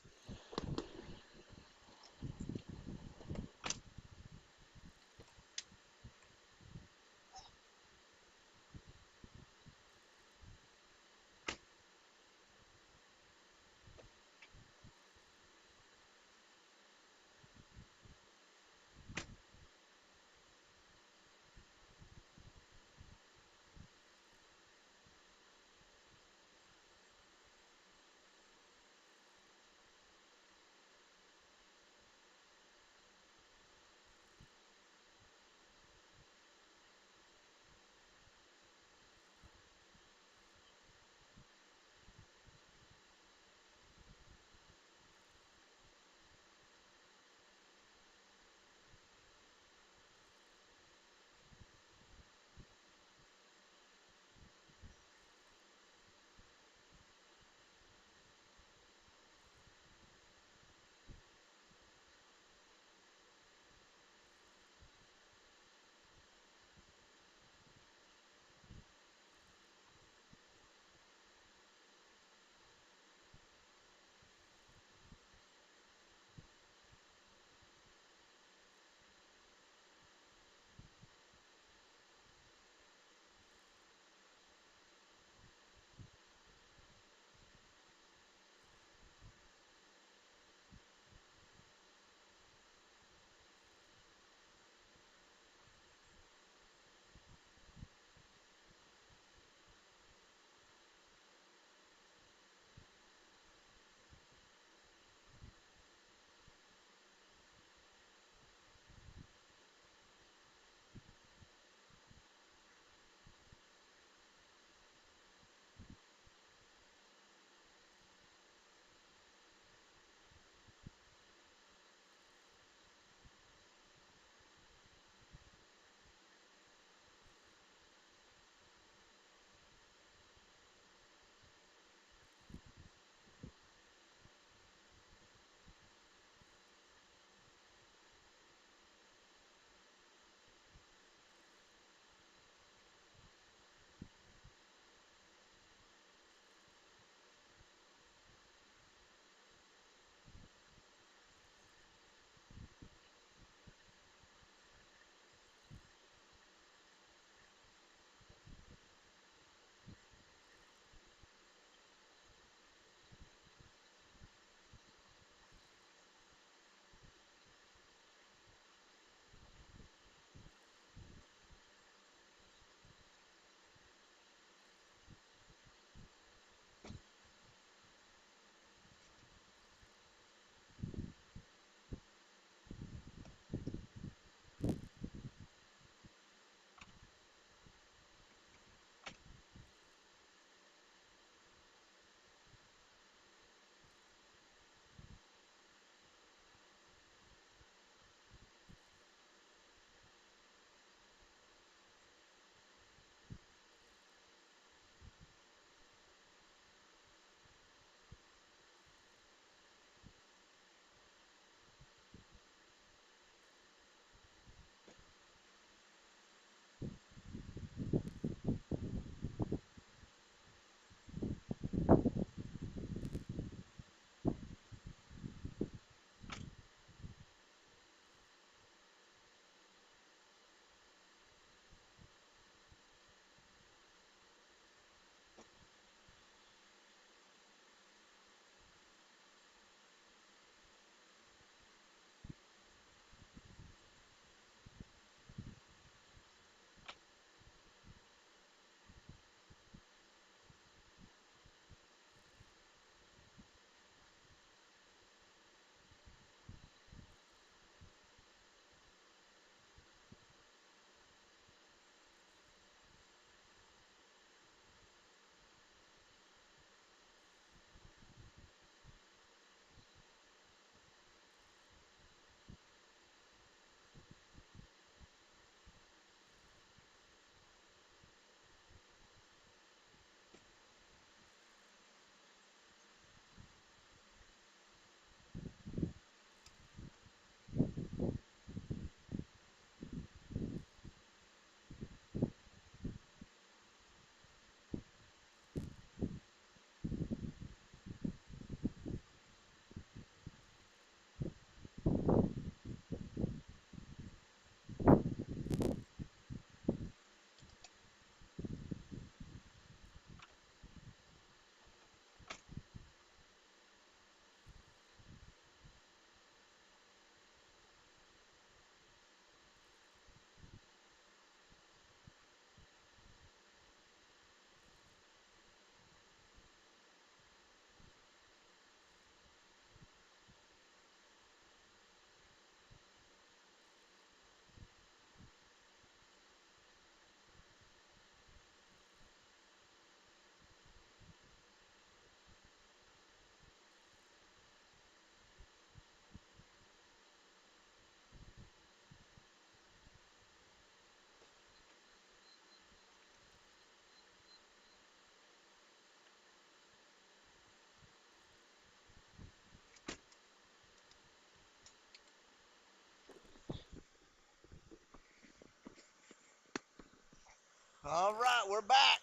Speaker 1: we're back.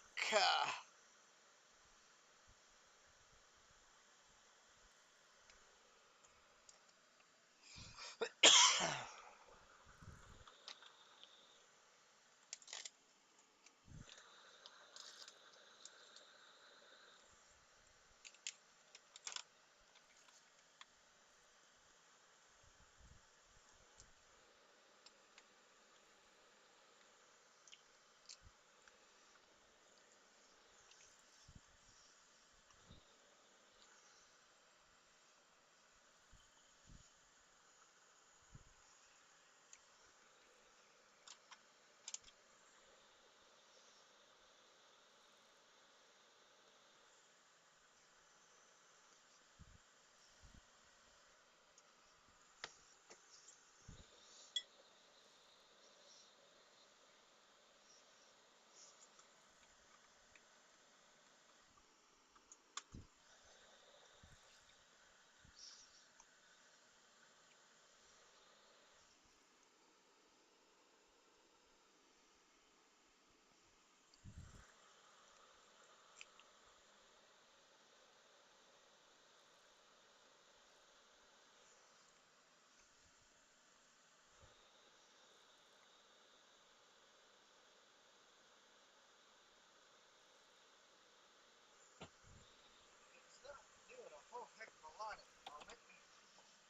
Speaker 2: It's not doing a whole heck of a lot at the moment.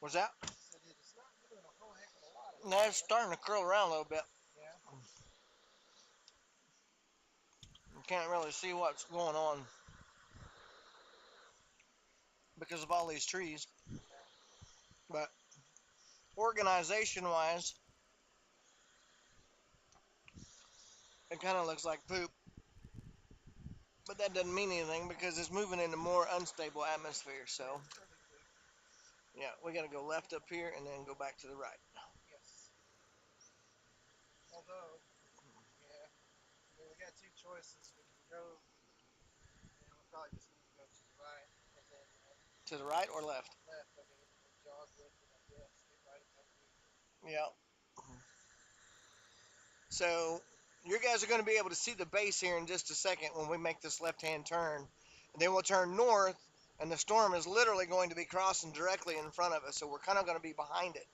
Speaker 1: What's that?
Speaker 2: I said it is not doing a whole heck of a lot at the
Speaker 1: No, it's
Speaker 2: moment.
Speaker 1: starting to curl around a little bit.
Speaker 2: Yeah.
Speaker 1: You can't really see what's going on because of all these trees. But organization wise, it kind of looks like poop. But that doesn't mean anything because it's moving into more unstable atmosphere. So,
Speaker 2: Perfect food.
Speaker 1: yeah, we got to go left up here and then go back to the right.
Speaker 2: Yes. Although, yeah, I mean, we got two choices. We can go, we probably just need to go to the right and then
Speaker 1: To the right or left?
Speaker 2: left, I mean, and jog with it, I guess. Get right up underneath it.
Speaker 1: Yeah. So, you guys are going to be able to see the base here in just a second when we make this left-hand turn. And then we'll turn north, and the storm is literally going to be crossing directly in front of us. So, we're kind of going to be behind it.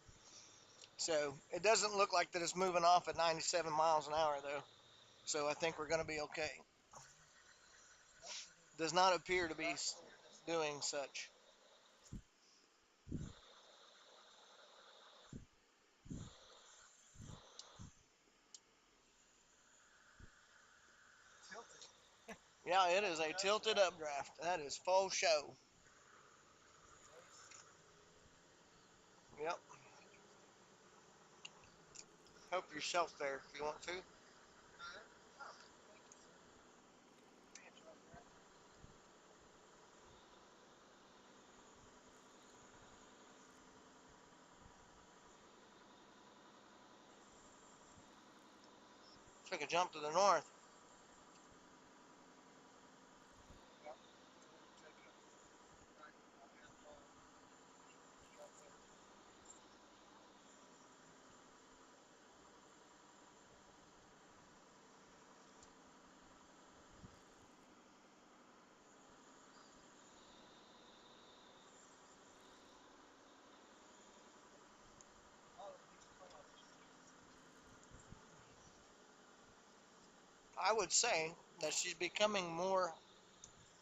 Speaker 1: So, it doesn't look like that it's moving off at 97 miles an hour, though. So, I think we're going to be okay. Does not appear to be doing such.
Speaker 2: Tilted.
Speaker 1: Yeah, it is a tilted updraft. That is full show.
Speaker 2: Nice.
Speaker 1: Yep.
Speaker 2: Interesting.
Speaker 1: Help yourself there if you want to.
Speaker 2: Oh, thank you, sir. Ranch right there.
Speaker 1: Took a jump to the north.
Speaker 2: Yep. And then take a right about half mile. Drop over. All of these clouds.
Speaker 1: I would say that she's becoming more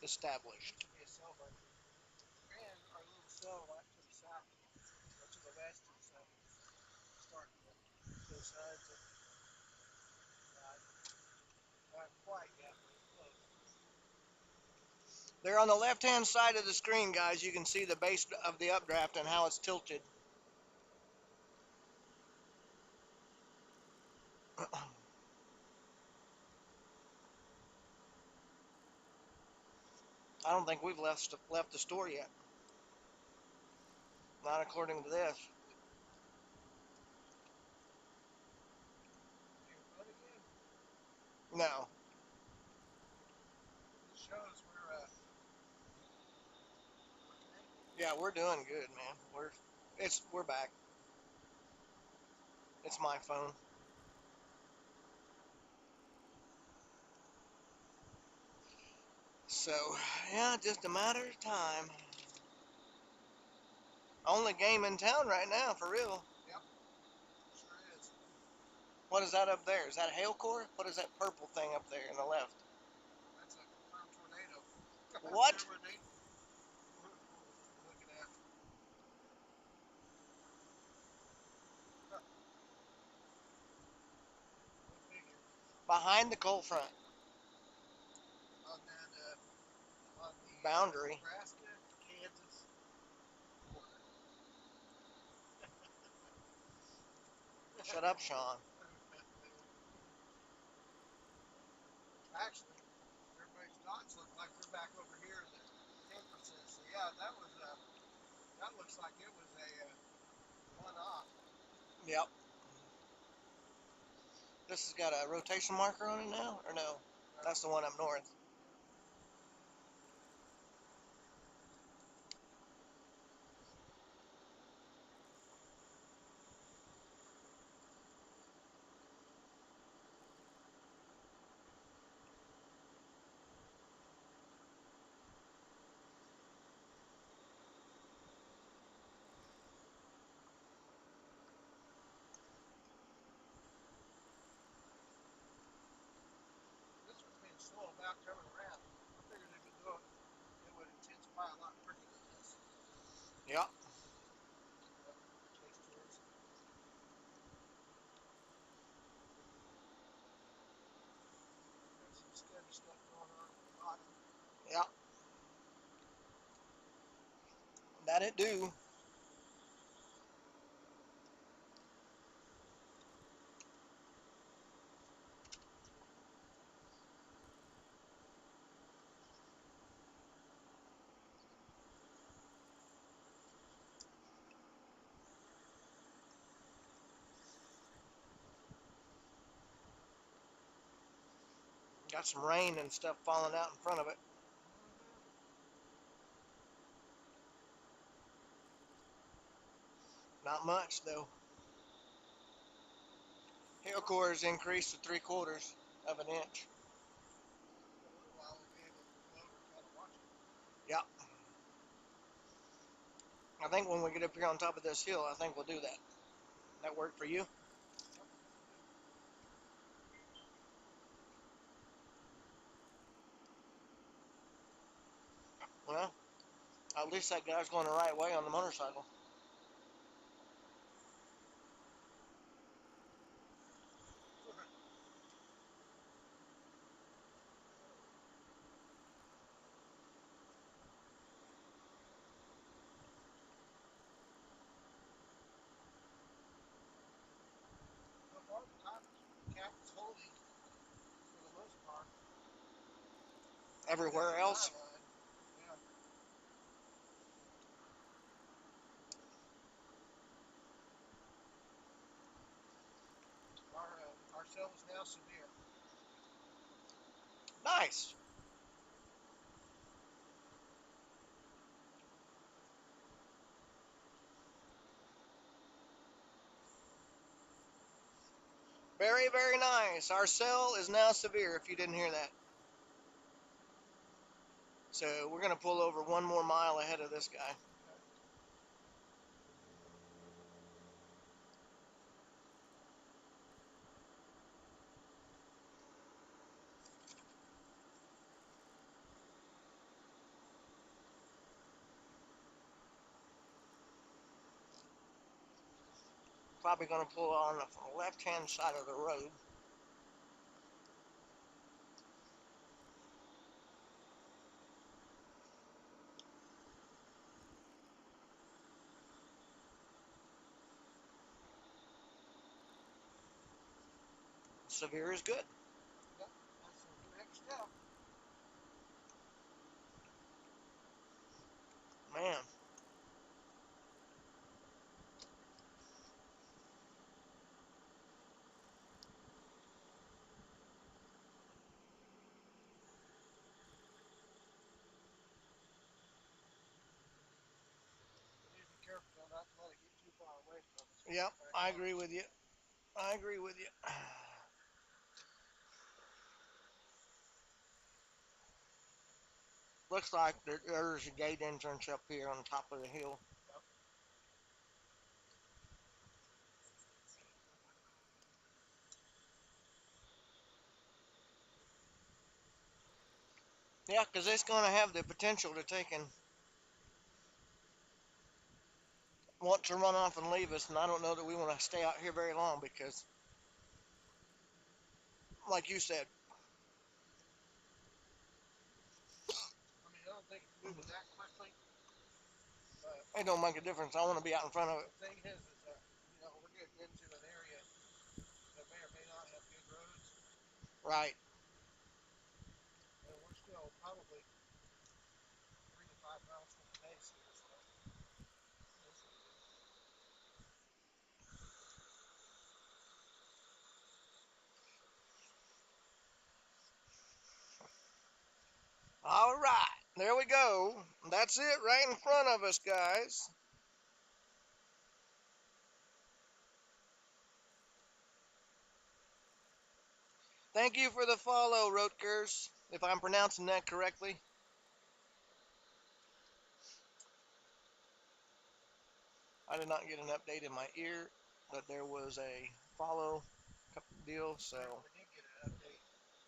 Speaker 1: established.
Speaker 2: Should be a cell bunker. And our little cell right to the south, or to the west and south, is starting to show signs of life. Not quite yet, but it's close.
Speaker 1: There on the left-hand side of the screen, guys, you can see the base of the updraft and how it's tilted. I don't think we've left the store yet. Not according to this.
Speaker 2: Being fun again?
Speaker 1: No.
Speaker 2: This shows we're connected.
Speaker 1: Yeah, we're doing good, man. We're back. It's my phone. So, yeah, just a matter of time. Only game in town right now, for real.
Speaker 2: Yep, sure is.
Speaker 1: What is that up there? Is that hail core? What is that purple thing up there in the left?
Speaker 2: That's a confirmed tornado.
Speaker 1: What?
Speaker 2: Sure, we're looking at. Huh, go figure.
Speaker 1: Behind the cold front.
Speaker 2: On that, on the
Speaker 1: Boundary.
Speaker 2: Nebraska, Kansas border.
Speaker 1: Shut up, Sean.
Speaker 2: Actually, everybody's dots look like they're back over here in the 10%. So yeah, that looks like it was a one-off.
Speaker 1: Yep. This has got a rotation marker on it now, or no? That's the one up north.
Speaker 2: This one's been slow about coming around. I figured it would go, it would intensify a lot quicker than this.
Speaker 1: Yep.
Speaker 2: Yep. Chase tours. Got some scuddy stuff going on at the bottom.
Speaker 1: Yep. That it do. Got some rain and stuff falling out in front of it.
Speaker 2: Mm-hmm.
Speaker 1: Not much though. Hail core has increased to 3/4 of an inch.
Speaker 2: For a little while, we'll be able to pull over and kind of watch it.
Speaker 1: Yep. I think when we get up here on top of this hill, I think we'll do that. That work for you?
Speaker 2: Yep, that'll do.
Speaker 1: Well, at least that guy's going the right way on the motorcycle.
Speaker 2: So far, the top cap is holding for the most part. Except
Speaker 1: Everywhere
Speaker 2: for my
Speaker 1: else,
Speaker 2: line. Yeah. Our cell is now severe.
Speaker 1: nice. Very, very nice. Our cell is now severe, if you didn't hear that. So we're going to pull over 1 more mile ahead of this guy.
Speaker 2: Okay.
Speaker 1: Probably going to pull on the left-hand side of the road. Severe is good.
Speaker 2: Yep. That's the next step.
Speaker 1: Man,
Speaker 2: We need to be careful though not to let it get too far away from us.
Speaker 1: yep, I agree with you. I agree with you. Looks like there's a gate entrance up here on top of the hill.
Speaker 2: Yep.
Speaker 1: Yeah, because it's going to have the potential to take and want to run off and leave us, and I don't know that we want to stay out here very long because, like you said,
Speaker 2: I mean, I don't think it's moving that quickly, but
Speaker 1: it don't make a difference. I want to be out in front of it.
Speaker 2: the thing is that we're getting into an area that may or may not have good roads,
Speaker 1: Right.
Speaker 2: and we're still probably 3 to 5 miles from the base here, so this will be good.
Speaker 1: All right. There we go. That's it right in front of us, guys. Thank you for the follow, Rotgers, if I'm pronouncing that correctly. I did not get an update in my ear that there was a follow deal, so
Speaker 2: We did get an update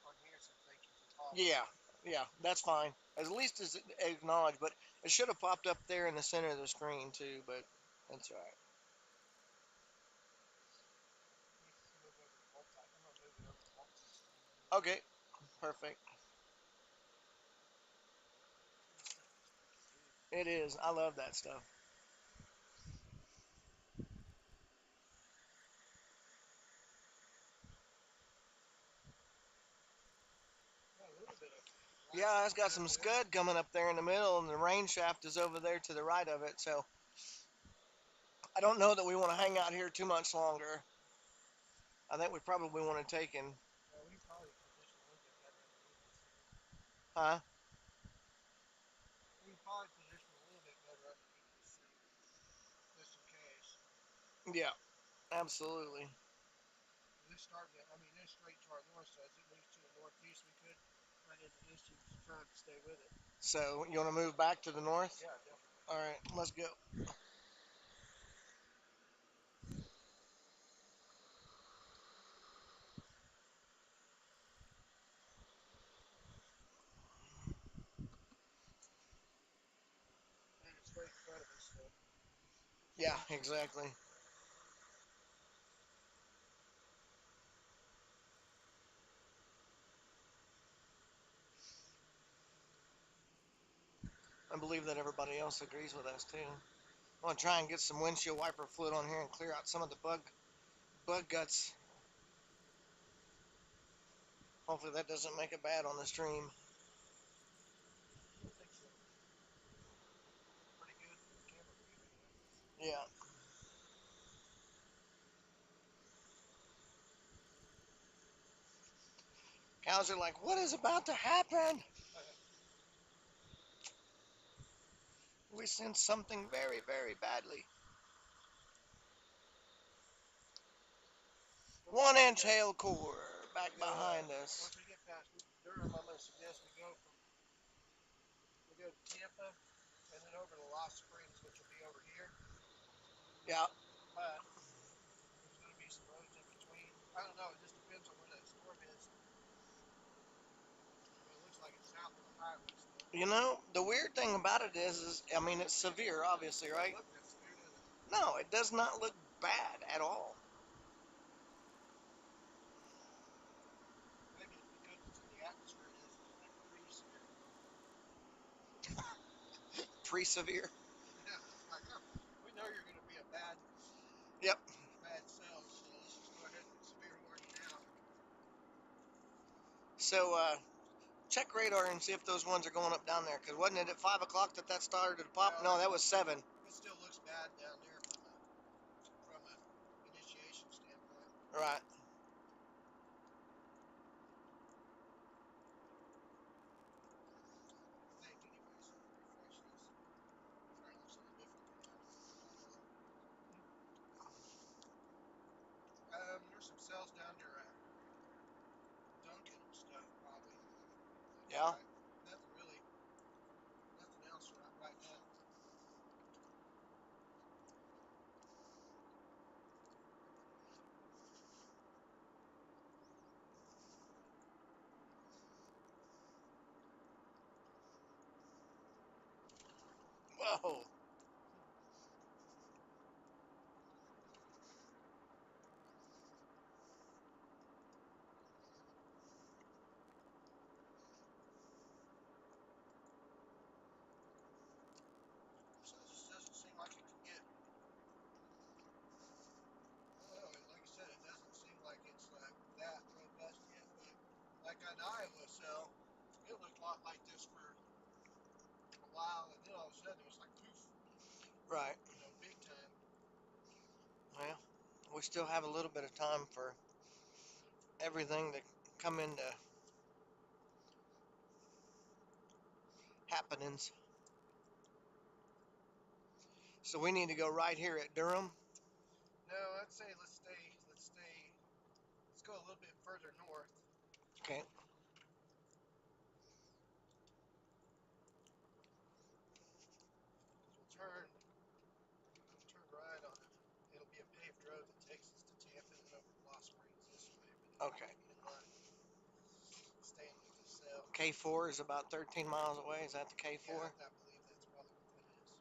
Speaker 2: on here, so thank you for following.
Speaker 1: yeah, yeah, that's fine. At least it's acknowledged, but it should have popped up there in the center of the screen too, but that's all right.
Speaker 2: Move over to multi. I'm gonna move it over to multi-screen.
Speaker 1: Okay, perfect.
Speaker 2: This thing is freaking big.
Speaker 1: It is. I love that stuff.
Speaker 2: Got a little bit of light
Speaker 1: Yeah, it's got
Speaker 2: spread
Speaker 1: some
Speaker 2: over there.
Speaker 1: scud coming up there in the middle, and the rain shaft is over there to the right of it. So I don't know that we want to hang out here too much longer. I think we probably want to take and,
Speaker 2: We can probably position a little bit better underneath this here.
Speaker 1: huh?
Speaker 2: We can probably position a little bit better underneath this thing, just in case.
Speaker 1: Yeah, absolutely.
Speaker 2: This starting to, I mean, this straight to our north, so as it moves to the northeast, we could run into issues trying to stay with it.
Speaker 1: So you want to move back to the north?
Speaker 2: Yeah, definitely.
Speaker 1: All right, let's go.
Speaker 2: And it's right in front of us, so.
Speaker 1: Yeah, exactly. I believe that everybody else agrees with us too. I want to try and get some windshield wiper fluid on here and clear out some of the bug guts. Hopefully that doesn't make it bad on the stream.
Speaker 2: I don't think so. Pretty good from the camera view, anyway.
Speaker 1: Yeah. Cows are like, what is about to happen? We sense something very, very badly.
Speaker 2: Once we
Speaker 1: 1 inch
Speaker 2: get
Speaker 1: hail core back
Speaker 2: go,
Speaker 1: behind us.
Speaker 2: once we get past Durham, I'm gonna suggest we go to Tampa, and then over to Lost Springs, which will be over here.
Speaker 1: Yeah.
Speaker 2: But there's going to be some roads in between. I don't know. It just depends on where that storm is. But it looks like it's south of the highway still.
Speaker 1: You know, the weird thing about it is I mean, it's severe, obviously,
Speaker 2: It doesn't
Speaker 1: right?
Speaker 2: look that severe, does it?
Speaker 1: No, it does not look bad at all.
Speaker 2: Maybe it's because it's in the atmosphere. It is like pretty severe.
Speaker 1: Pre-severe.
Speaker 2: Yeah, it's like, oh, we know you're going to be a
Speaker 1: Yep.
Speaker 2: bad cell, so let's just go ahead and severe warn you now.
Speaker 1: So, check radar and see if those ones are going up down there. Because wasn't it at 5 o'clock that started to pop?
Speaker 2: Well,
Speaker 1: No, that was 7.
Speaker 2: it still looks bad down there from a initiation standpoint.
Speaker 1: Right.
Speaker 2: I think, anyways. Refresh this. Try to look something different than that. There's some cells down near Duncan and stuff, probably. Looks
Speaker 1: Yeah.
Speaker 2: like nothing really
Speaker 1: Oh,
Speaker 2: So it just doesn't seem like it can get. I don't know. Like I said, it doesn't seem like it's like that robust yet. But like on Iowa, so it looked a lot like this for a while, and then all of a sudden it was like poof,
Speaker 1: right.
Speaker 2: big time.
Speaker 1: Well, we still have a little bit of time for everything to come into happenings. So we need to go right here at Durham.
Speaker 2: No, I'd say let's go a little bit further north.
Speaker 1: Okay.
Speaker 2: Because we'll turn right on it. It'll be a paved road that takes us to Tampa and then over to Lost Springs this way, but it'll
Speaker 1: Okay.
Speaker 2: be in line, staying with the cell.
Speaker 1: K4 is about 13 miles away. Is that the
Speaker 2: Yeah,
Speaker 1: K4?
Speaker 2: I believe that's probably what that is.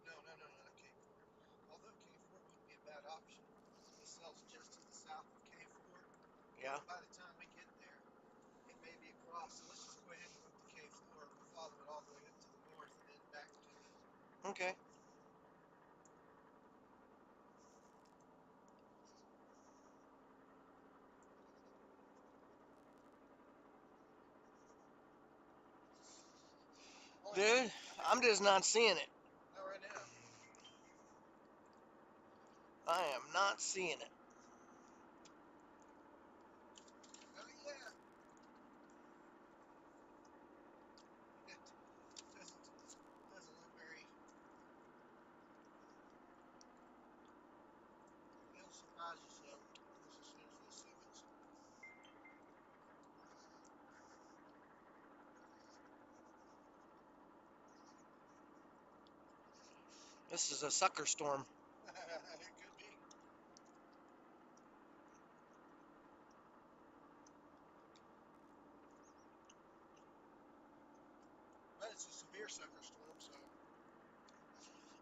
Speaker 2: No, not K4. Although K4 wouldn't be a bad option. The cell's just to the south of K4,
Speaker 1: Yeah.
Speaker 2: but by the time we get there, it may be across. So let's just go ahead and go up to K4. We'll follow it all the way up to the north and then back to the.
Speaker 1: Okay.
Speaker 2: Only thing,
Speaker 1: Dude, I'm just not seeing it.
Speaker 2: not right now.
Speaker 1: I am not seeing it.
Speaker 2: Not yet. It doesn't look very. It'll surprise you some just as soon as this opens.
Speaker 1: This is a sucker storm.
Speaker 2: It could be. But it's a severe sucker storm, so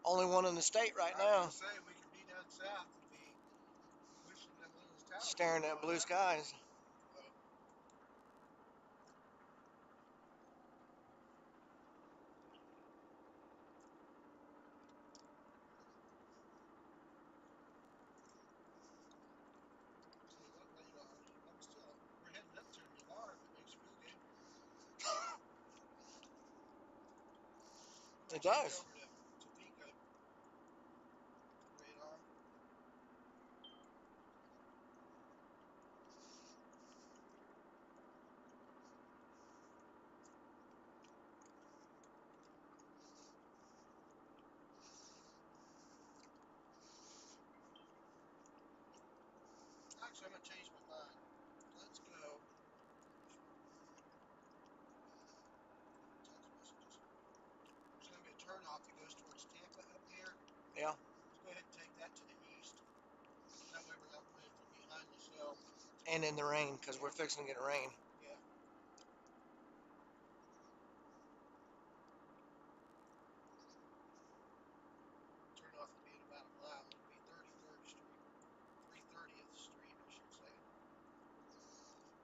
Speaker 1: Only one in the state right
Speaker 2: I was
Speaker 1: now.
Speaker 2: gonna say we could be down south and be wishing that one of those towers would
Speaker 1: Staring
Speaker 2: blow
Speaker 1: at
Speaker 2: it
Speaker 1: blue
Speaker 2: up.
Speaker 1: skies.
Speaker 2: Oh, tell you what, we're heading up to Millar if it makes you feel good. I'm
Speaker 1: It
Speaker 2: gonna change
Speaker 1: does.
Speaker 2: over to Topeka radar. Actually, I'm gonna change my mind. Let's go. Text messages. There's gonna be a turnoff that goes towards Tampa up here.
Speaker 1: Yeah.
Speaker 2: Let's go ahead and take that to the east. That way we're not running from behind the cell.
Speaker 1: And in the rain, because we're
Speaker 2: Yeah,
Speaker 1: fixing to get rain.
Speaker 2: yeah. Turnoff will be in about a mile. It'll be 33rd Street, 330th Street, I should say.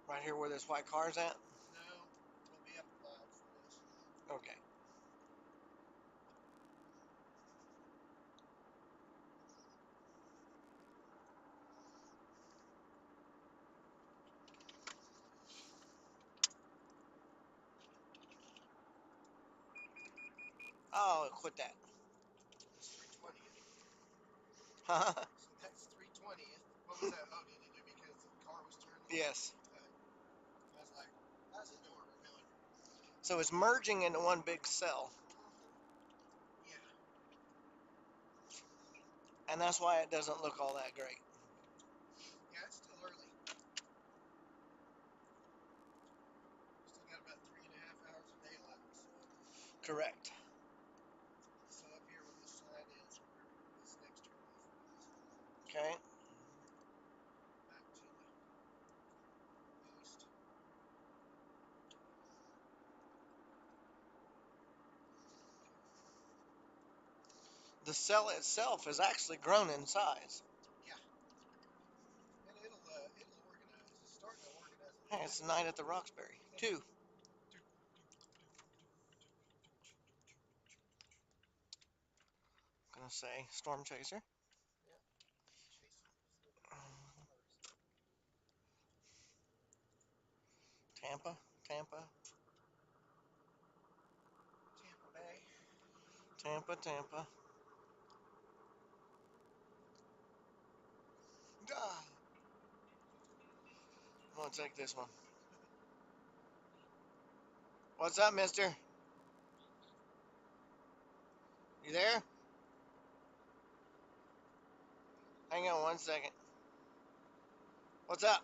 Speaker 1: Right here where this white car's at?
Speaker 2: No, we'll be up a mile from this.
Speaker 1: Okay. Oh, quit that.
Speaker 2: It's 320th.
Speaker 1: Huh?
Speaker 2: So that's 320th. What was that? Oh, did it do because the car was turning?
Speaker 1: Yes.
Speaker 2: I was like, how's it doing? We're going.
Speaker 1: So it's merging into one big cell.
Speaker 2: Yeah.
Speaker 1: And that's why it doesn't look all that great.
Speaker 2: Yeah, it's still early. Still got about 3.5 hours of daylight.
Speaker 1: Correct.
Speaker 2: So up here where this sign is, where this next turnoff was,
Speaker 1: Okay.
Speaker 2: back to the east.
Speaker 1: the cell itself has actually grown in size.
Speaker 2: Yeah, and it'll organize. It's starting to organize a
Speaker 1: Hey,
Speaker 2: little bit.
Speaker 1: it's the night at the Roxbury. Two. Gonna say Storm Chaser.
Speaker 2: Yeah, chasing those little cars.
Speaker 1: Tampa, Tampa,
Speaker 2: Tampa Bay.
Speaker 1: Tampa, Tampa. Ah, I'm gonna take this one. What's up, mister? You there? Hang on 1 second. What's up?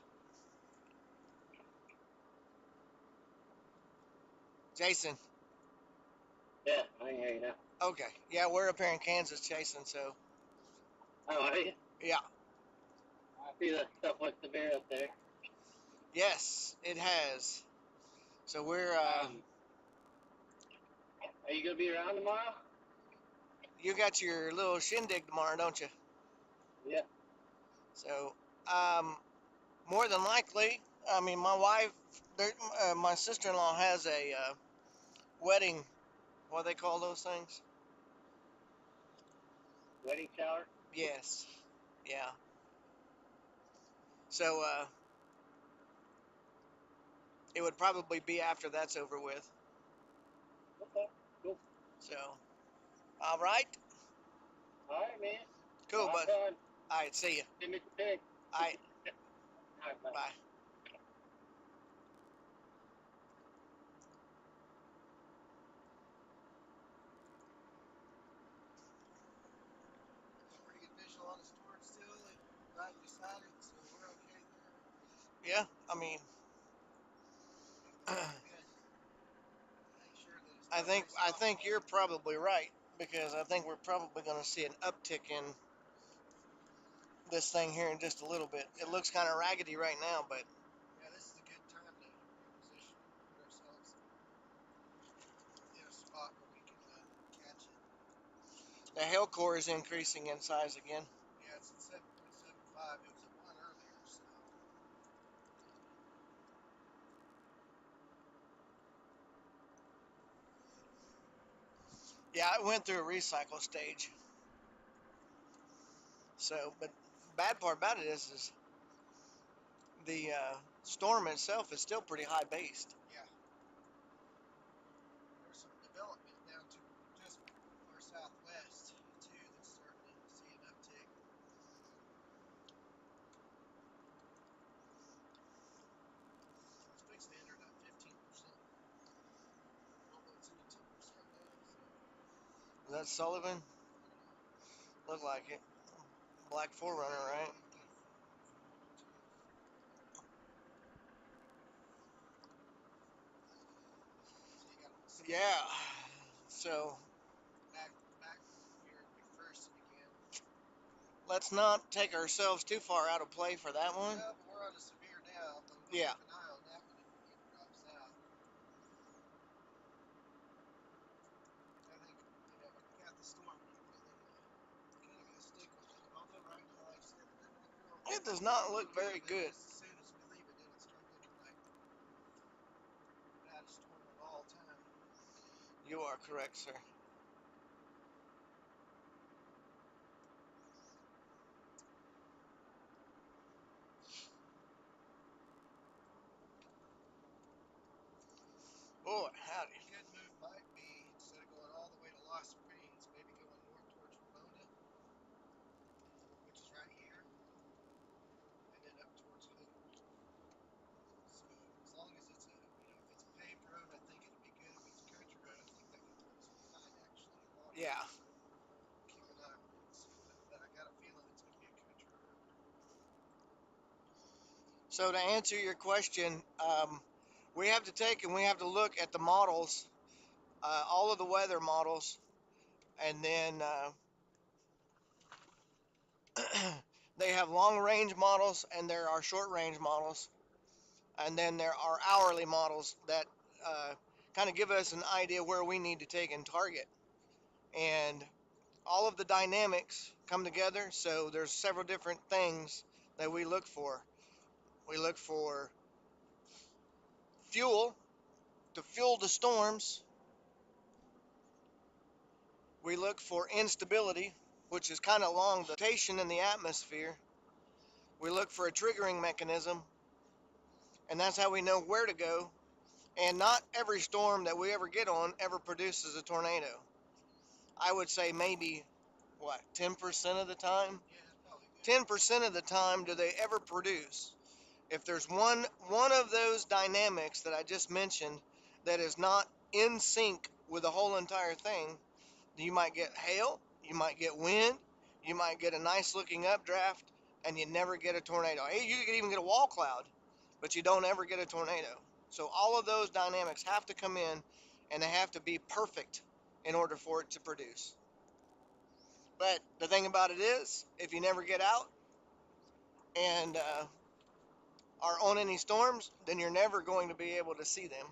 Speaker 1: Jason.
Speaker 3: Yeah, I can hear you now.
Speaker 1: Okay. Yeah, we're up here in Kansas chasing, so
Speaker 3: Oh, are you?
Speaker 1: yeah.
Speaker 3: I see that stuff looks severe up there.
Speaker 1: Yes, it has. So we're
Speaker 3: Um, are you gonna be around tomorrow?
Speaker 1: you got your little shindig tomorrow, don't you?
Speaker 3: Yeah.
Speaker 1: So more than likely, I mean my wife, my sister-in-law has a wedding. What do they call those things?
Speaker 3: Wedding shower?
Speaker 1: Yes. Yeah. So it would probably be after that's over with.
Speaker 3: Okay, cool.
Speaker 1: So all right.
Speaker 3: All right, man.
Speaker 1: Cool,
Speaker 3: Well, have
Speaker 1: bud.
Speaker 3: fun.
Speaker 1: All right. See you.
Speaker 3: See Mr. Pig.
Speaker 1: All right.
Speaker 3: All right, bye.
Speaker 1: Bye.
Speaker 2: Pretty good visual on the storm still, right beside it, so we're okay there.
Speaker 1: Yeah. I mean,
Speaker 2: Pretty good. Make sure that it's
Speaker 1: I
Speaker 2: not
Speaker 1: think
Speaker 2: racing
Speaker 1: I
Speaker 2: off the
Speaker 1: think you're
Speaker 2: road.
Speaker 1: probably right because I think we're probably going to see an uptick in this thing here in just a little bit. It looks kind of raggedy right now, but
Speaker 2: Yeah, this is a good time to reposition and put ourselves in a spot where we can catch it.
Speaker 1: the hail core is increasing in size again.
Speaker 2: Yeah, it's at 7.75. It was at 1 earlier, so
Speaker 1: Yeah, it went through a recycle stage. So, but bad part about it is the storm itself is still pretty high based.
Speaker 2: yeah. There's some development down to just our southwest too that's starting to see an uptick. It's fixed to enter that 15%, although it's in the 10% now. So
Speaker 1: Is that Sullivan?
Speaker 2: I don't know.
Speaker 1: Look like it. Black Forerunner, right?
Speaker 2: Black Forerunner too. So you got them skipping
Speaker 1: Yeah. So
Speaker 2: back back here at McPherson again.
Speaker 1: let's not take ourselves too far out of play for that one.
Speaker 2: Well, but we're on a severe now, but we'll
Speaker 1: Yeah.
Speaker 2: keep an eye on that one if it drops out. I think, when we got the storm, we really kind of got to stick with it. Although right now, like I said, it doesn't look
Speaker 1: It does not look
Speaker 2: real
Speaker 1: very
Speaker 2: good. Then
Speaker 1: good.
Speaker 2: as soon as we leave it, it'll start looking like bad storm of all time.
Speaker 1: You are correct, sir. Boy, howdy.
Speaker 2: A good move might be instead of going all the way to Los Springs, maybe going north towards Ramona, which is right here, and then up towards Hood. So as long as it's if it's a paved road, I think it'll be good. If it's a country road, I think that can put us behind actually a lot.
Speaker 1: Yeah.
Speaker 2: We'll keep an eye on it and see, but I got a feeling it's going to be a country road.
Speaker 1: So to answer your question, we have to take and we have to look at the models, all of the weather models, and then they have long range models and there are short range models, and then there are hourly models that kind of give us an idea where we need to take and target. And all of the dynamics come together. So there's several different things that we look for. We look for fuel to fuel the storms. We look for instability, which is kind of along the rotation in the atmosphere. We look for a triggering mechanism, and that's how we know where to go. And not every storm that we ever get on ever produces a tornado. I would say maybe, what, 10% of the time?
Speaker 2: Yeah, it's probably good.
Speaker 1: 10% of the time do they ever produce. If there's one of those dynamics that I just mentioned that is not in sync with the whole entire thing, you might get hail, you might get wind, you might get a nice looking updraft, and you never get a tornado. Hey, you could even get a wall cloud, but you don't ever get a tornado. So all of those dynamics have to come in, and they have to be perfect in order for it to produce. But the thing about it is, if you never get out and are on any storms, then you're never going to be able to see them.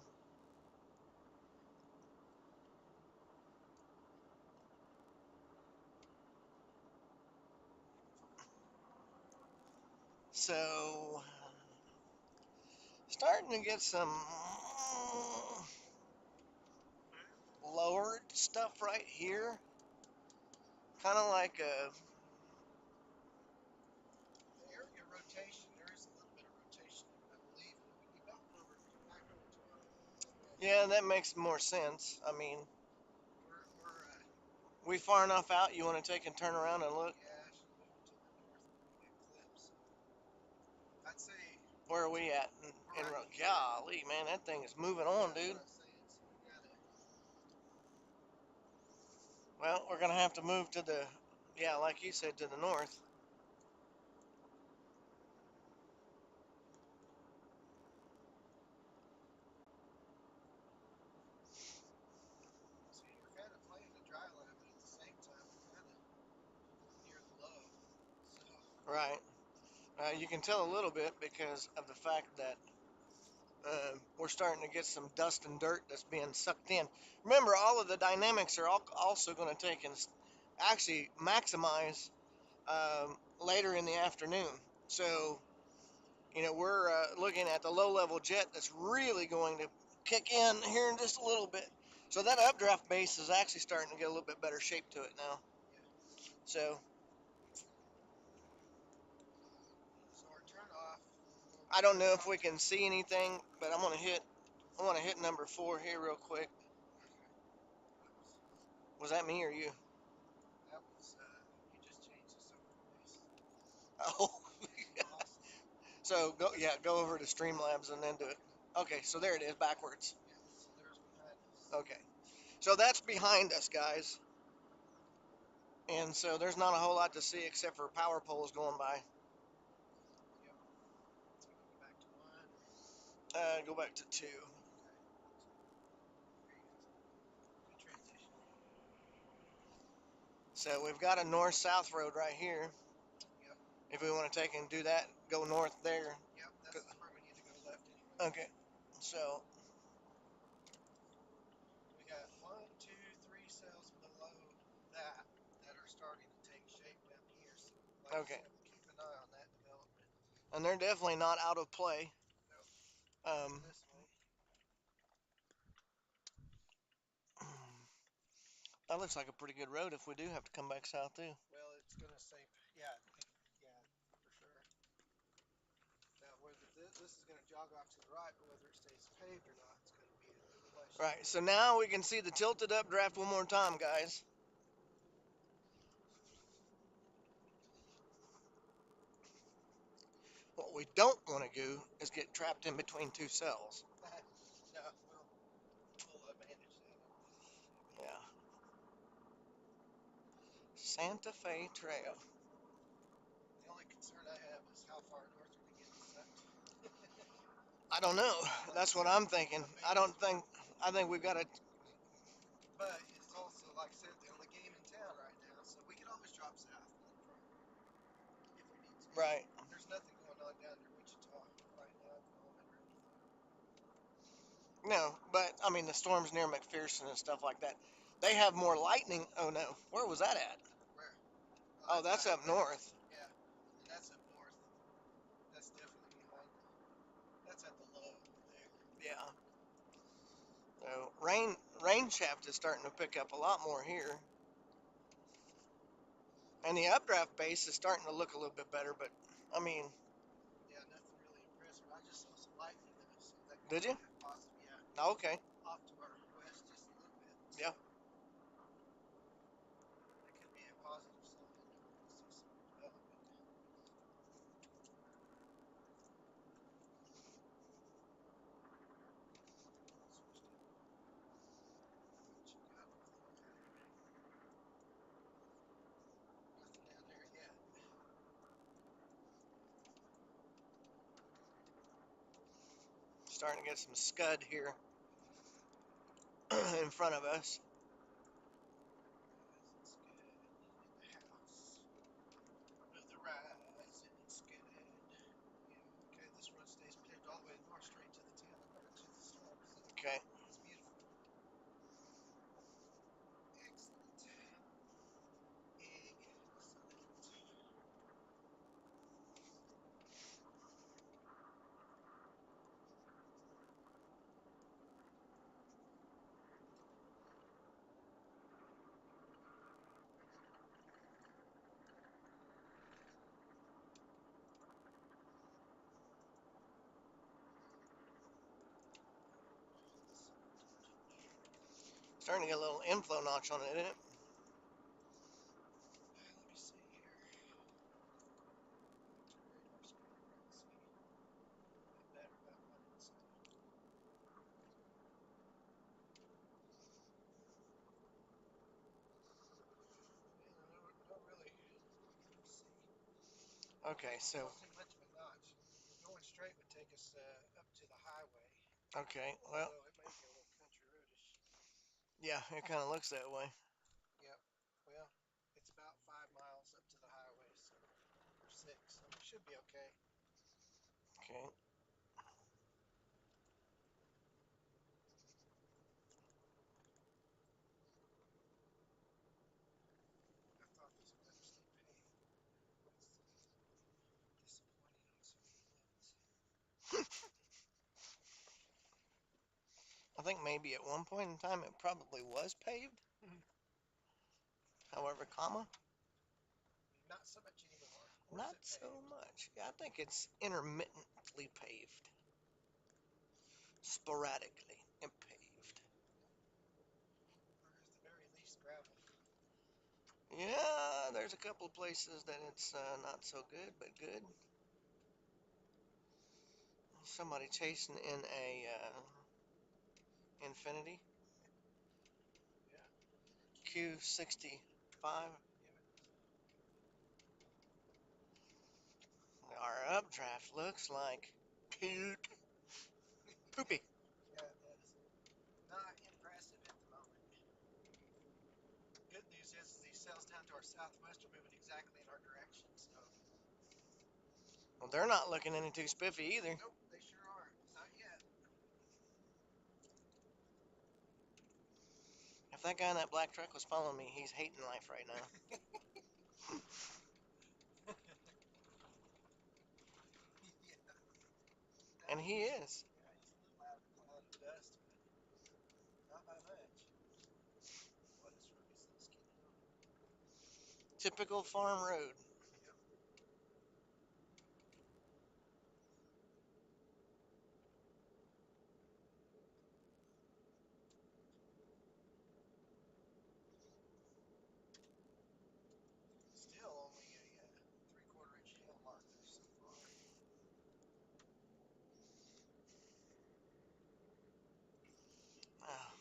Speaker 1: So, starting to get some lowered stuff right here. Kind of like a,
Speaker 2: The area rotation, there is a little bit of rotation, I believe. We got over back over to our west.
Speaker 1: yeah, that makes more sense. I mean,
Speaker 2: We're
Speaker 1: we far enough out you want to take and turn around and look?
Speaker 2: yeah, actually moving to the north when we get clips. I'd say
Speaker 1: Where are we at?
Speaker 2: we're right here.
Speaker 1: Golly, man, that thing is moving on,
Speaker 2: That's
Speaker 1: dude.
Speaker 2: what I'm saying. So we gotta.
Speaker 1: Well, we're going to have to move to the, yeah, like you said, to the north.
Speaker 2: See, we're kind of playing the dry line, but at the same time, we're kind of near the low. So
Speaker 1: Right. You can tell a little bit because of the fact that we're starting to get some dust and dirt that's being sucked in. Remember, all of the dynamics are also going to take and actually maximize later in the afternoon. So, we're looking at the low level jet that's really going to kick in here in just a little bit. So that updraft base is actually starting to get a little bit better shape to it now.
Speaker 2: yeah.
Speaker 1: So
Speaker 2: So our turn off.
Speaker 1: I don't know if we can see anything, but I want to hit number 4 here real quick. Was that me or you?
Speaker 2: That was you just changed the sonar base.
Speaker 1: Oh,
Speaker 2: Awesome.
Speaker 1: so go over to Streamlabs and then do it. Okay, so there it is backwards.
Speaker 2: Yeah. So there's behind us.
Speaker 1: Okay, so that's behind us, guys. And so there's not a whole lot to see except for power poles going by.
Speaker 2: Yep. So we go back to one.
Speaker 1: Go back to 2.
Speaker 2: Okay. Very good. Good transition.
Speaker 1: So we've got a north-south road right here.
Speaker 2: Yep.
Speaker 1: If we want to take and do that, go north there.
Speaker 2: Yep. This is where we need to go left anyway.
Speaker 1: Okay, so
Speaker 2: We got 1, 2, 3 cells below that that are starting to take shape down here. So, like I
Speaker 1: okay,
Speaker 2: said, we'll keep an eye on that development.
Speaker 1: and they're definitely not out of play.
Speaker 2: Nope.
Speaker 1: Um,
Speaker 2: This way.
Speaker 1: that looks like a pretty good road if we do have to come back south too.
Speaker 2: Well, it's gonna say, yeah, yeah, for sure. Now, whether this is gonna jog off to the right, but whether it stays paved or not, it's gonna be a question.
Speaker 1: Right, so now we can see the tilted updraft one more time, guys. What we don't want to do is get trapped in between 2 cells.
Speaker 2: No, we'll manage that.
Speaker 1: Yeah. Santa Fe Trail.
Speaker 2: The only concern I have is how far north are we getting sucked?
Speaker 1: I don't know. That's what I'm thinking. I think we've got to.
Speaker 2: But it's also, like I said, the only game in town right now, so we can always drop south, not a problem, if we need to.
Speaker 1: Right.
Speaker 2: There's nothing going on down near Wichita right now at the moment or anything.
Speaker 1: No, but I mean the storms near McPherson and stuff like that. They have more lightning. Oh no, where was that at?
Speaker 2: Where?
Speaker 1: Oh, that's
Speaker 2: behind
Speaker 1: up north.
Speaker 2: Yeah, and that's up north. That's definitely behind the. That's at the low there.
Speaker 1: Yeah. So rain shaft is starting to pick up a lot more here, and the updraft base is starting to look a little bit better. But I mean,
Speaker 2: Yeah, nothing really impressive. I just saw some lightning though, so that could
Speaker 1: did
Speaker 2: be
Speaker 1: you?
Speaker 2: a positive. Yeah,
Speaker 1: Okay.
Speaker 2: off to our west just a little bit. So
Speaker 1: Yeah.
Speaker 2: that could be a positive sign that we're going to see some development. Switch to what you got over there. Nothing down there yet.
Speaker 1: Starting to get some scud here in front of us.
Speaker 2: Rising Scud in the house of the Rising Scud. Yeah, okay, this road stays paved all the way north straight to the town or to the storm, so
Speaker 1: Okay.
Speaker 2: it's beautiful. Excellent. Excellent.
Speaker 1: Starting to get a little inflow notch on it, isn't it?
Speaker 2: Let me see here. Go to radar screen here and see a little bit better about what it's. Yeah, no, really. Let me see.
Speaker 1: Okay. So.
Speaker 2: Don't see much of a notch. Going straight would take us up to the highway,
Speaker 1: Okay. Well.
Speaker 2: although it may be a little country roadish.
Speaker 1: Yeah. It kind of looks that way.
Speaker 2: Yep. Well, it's about 5 miles up to the highway, so or 6, so we should be okay.
Speaker 1: Okay.
Speaker 2: I thought these would better stay paved. That's disappointing on so many levels.
Speaker 1: I think maybe at one point in time it probably was paved. However, comma,
Speaker 2: Not so much anymore. Or is
Speaker 1: not
Speaker 2: it
Speaker 1: so
Speaker 2: paved?
Speaker 1: much. Yeah, I think it's intermittently paved, sporadically paved.
Speaker 2: Or is the very least gravel?
Speaker 1: Yeah, there's a couple of places that it's not so good, but good. Somebody chasing in a Infinity
Speaker 2: Yeah.
Speaker 1: Q65.
Speaker 2: Yeah.
Speaker 1: Our updraft looks like poop. Poopy.
Speaker 2: Yeah, it does. Not impressive at the moment. Good news is these cells down to our southwest are moving exactly in our direction, so.
Speaker 1: Well, they're not looking any too spiffy either.
Speaker 2: Nope, they sure aren't. Not yet.
Speaker 1: If that guy in that black truck was following me, he's hating life right now.
Speaker 2: Yeah.
Speaker 1: And he is.
Speaker 2: Yeah, he's a little out of a cloud of dust, but not by much. What is this getting on?
Speaker 1: Typical farm road.
Speaker 2: Yep. Still only a 3/4 inch hail marker so far.
Speaker 1: Ah,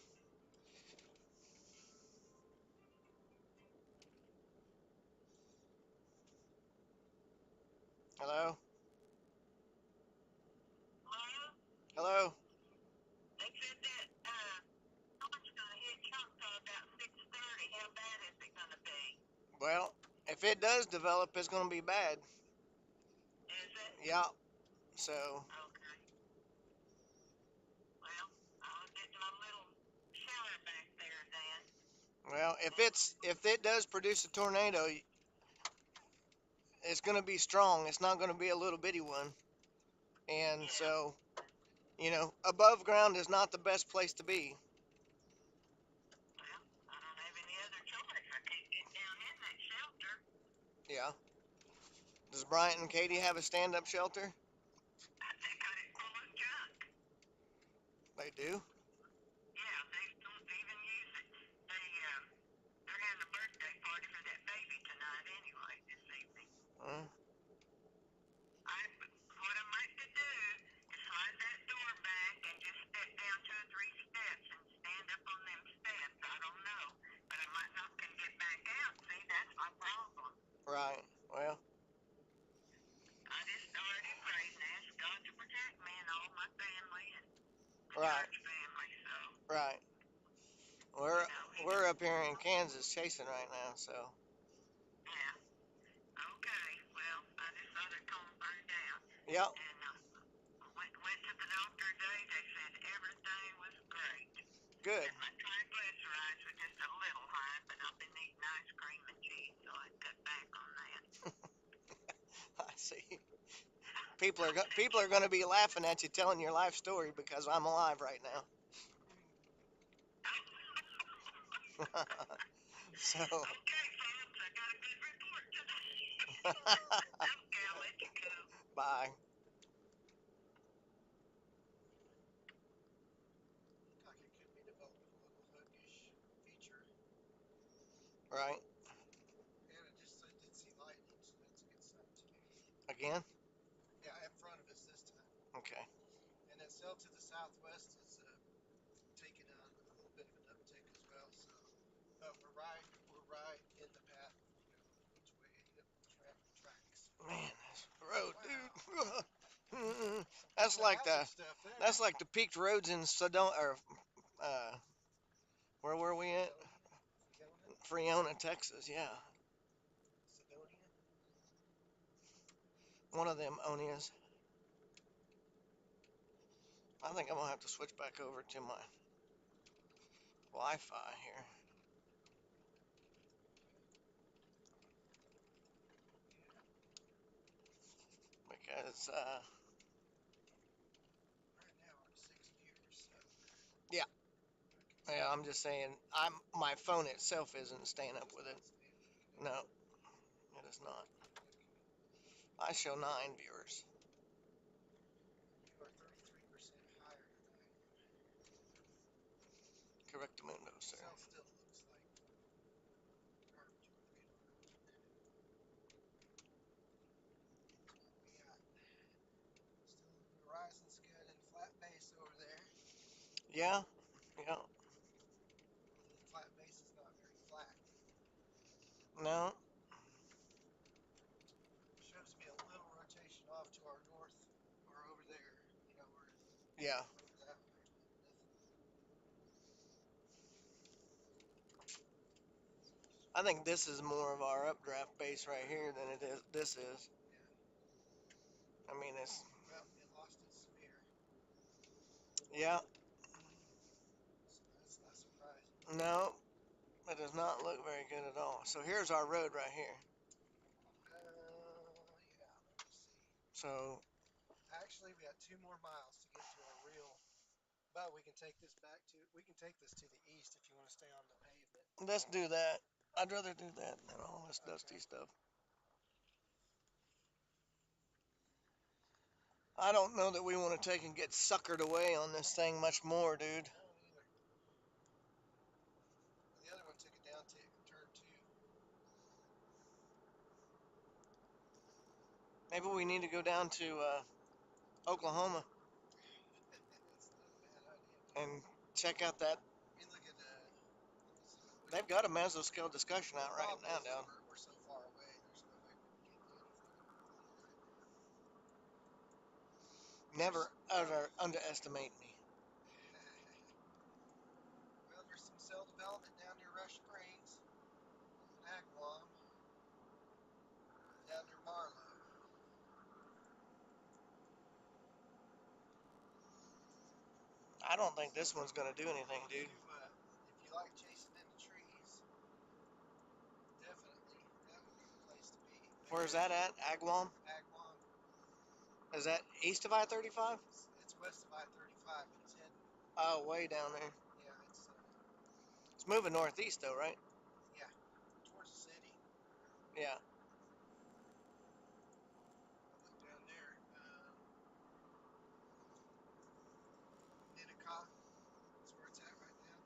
Speaker 1: hello?
Speaker 4: Hello?
Speaker 1: Hello?
Speaker 4: They said that storm's gonna hit Choctaw about 6:30. How bad is it gonna be?
Speaker 1: Well, if it does develop, it's going to be bad.
Speaker 4: Is it?
Speaker 1: Yeah. So,
Speaker 4: Okay. Well, I'll get my little shower back there then.
Speaker 1: Well, if it does produce a tornado, it's going to be strong. It's not going to be a little bitty one. And
Speaker 4: Yeah.
Speaker 1: so, above ground is not the best place to be.
Speaker 4: Well, I don't have any other choice. I can't get down in that shelter.
Speaker 1: Yeah. Does Bryant and Katie have a stand-up shelter?
Speaker 4: They got it full of junk.
Speaker 1: They do.
Speaker 4: Yeah, they don't even use it. They're having a birthday party for that baby tonight anyway, this evening.
Speaker 1: Uh,
Speaker 4: What I might to do is slide that door back and just step down 2 or 3 steps and stand up on them steps. I don't know, but I might not can get back out. See, that's my problem.
Speaker 1: right. Well,
Speaker 4: I just already prayed and asked God to protect me and all my family and my
Speaker 1: right,
Speaker 4: church family. So,
Speaker 1: right. We're we're up here in Kansas chasing right now, so
Speaker 4: yeah. Okay. Well, I just thought I'd come and find out.
Speaker 1: yep,
Speaker 4: And went to the doctor today. They said everything was great.
Speaker 1: good.
Speaker 4: And my triglycerides were just a little high, but I've been eating ice cream and cheese, so I cut back on that.
Speaker 1: I see. People are going to be laughing at you telling your life story because I'm alive right now. So,
Speaker 4: Okay, folks, I got a good report today. Okay, I'll let you go.
Speaker 1: bye.
Speaker 2: Like it could be developing a little hookish feature.
Speaker 1: Right.
Speaker 2: And I just did see lightning, so that's a good sign too.
Speaker 1: Again?
Speaker 2: Yeah, in front of us this time.
Speaker 1: Okay.
Speaker 2: And then sail to the southwest is taking on a little bit of an uptick as well. So, but we're right in the path, which way it tracks.
Speaker 1: Man, this road,
Speaker 2: Wow.
Speaker 1: dude.
Speaker 2: That's
Speaker 1: That's
Speaker 2: the
Speaker 1: like
Speaker 2: hazard stuff there.
Speaker 1: that's like the peaked roads in Sedona, or where were we at?
Speaker 2: Fredonia?
Speaker 1: Freona, Texas. Yeah,
Speaker 2: Sedonia?
Speaker 1: one of them Onias. I think I'm gonna have to switch back over to my Wi-Fi here because
Speaker 2: Right now we're at 6 viewers, so.
Speaker 1: yeah,
Speaker 2: Okay.
Speaker 1: yeah. I'm just saying, my phone itself isn't staying up with it. No, it is not. I show 9 viewers.
Speaker 2: You are 33% higher than I am.
Speaker 1: Correctamundo, sir.
Speaker 2: Cell still looks like garbage over the radar. We got still Verizon's good and flat base over there.
Speaker 1: Yeah, yeah.
Speaker 2: Although the flat base is not very flat.
Speaker 1: No,
Speaker 2: Shows me a little rotation off to our north or over there. We're
Speaker 1: yeah.
Speaker 2: over that way, but nothing.
Speaker 1: I think this is more of our updraft base right here than it is. This is.
Speaker 2: Yeah.
Speaker 1: I mean, it's
Speaker 2: Well, it lost its sphere,
Speaker 1: yeah.
Speaker 2: so that's not surprising.
Speaker 1: No, it does not look very good at all. So here's our road right here.
Speaker 2: Yeah, let me see.
Speaker 1: So
Speaker 2: Actually, we got 2 more miles to get to our real, but we can take this to the east if you want to stay on the pavement.
Speaker 1: let's do that. I'd rather do that than all this dusty
Speaker 2: Okay.
Speaker 1: stuff. I don't know that we want to take and get suckered away on this thing much more, dude.
Speaker 2: I don't either. Well, the other one took a down turn too.
Speaker 1: Maybe we need to go down to Oklahoma
Speaker 2: That's not a bad idea.
Speaker 1: and check out that.
Speaker 2: I mean, look at let me see what we.
Speaker 1: They've got a mesoscale discussion
Speaker 2: Well,
Speaker 1: out
Speaker 2: the
Speaker 1: right
Speaker 2: problem
Speaker 1: now
Speaker 2: is
Speaker 1: down.
Speaker 2: we're so far away. There's no way we can get to anything in Oklahoma right now.
Speaker 1: Never underestimate me.
Speaker 2: Well, there's some cell development down near Rush Springs, Agawam, down near Marlow.
Speaker 1: I don't think this one's gonna do anything,
Speaker 2: If
Speaker 1: dude.
Speaker 2: you like chasing into trees,
Speaker 1: Where's that at? Agawam?
Speaker 2: Agawam.
Speaker 1: Is that east of I-35?
Speaker 2: It's west of I-35, but it's heading.
Speaker 1: Oh, way down there.
Speaker 2: Yeah,
Speaker 1: It's moving northeast though, right?
Speaker 2: yeah, towards the city.
Speaker 1: Yeah.
Speaker 2: Look down there. Minnetonka is where it's at right now.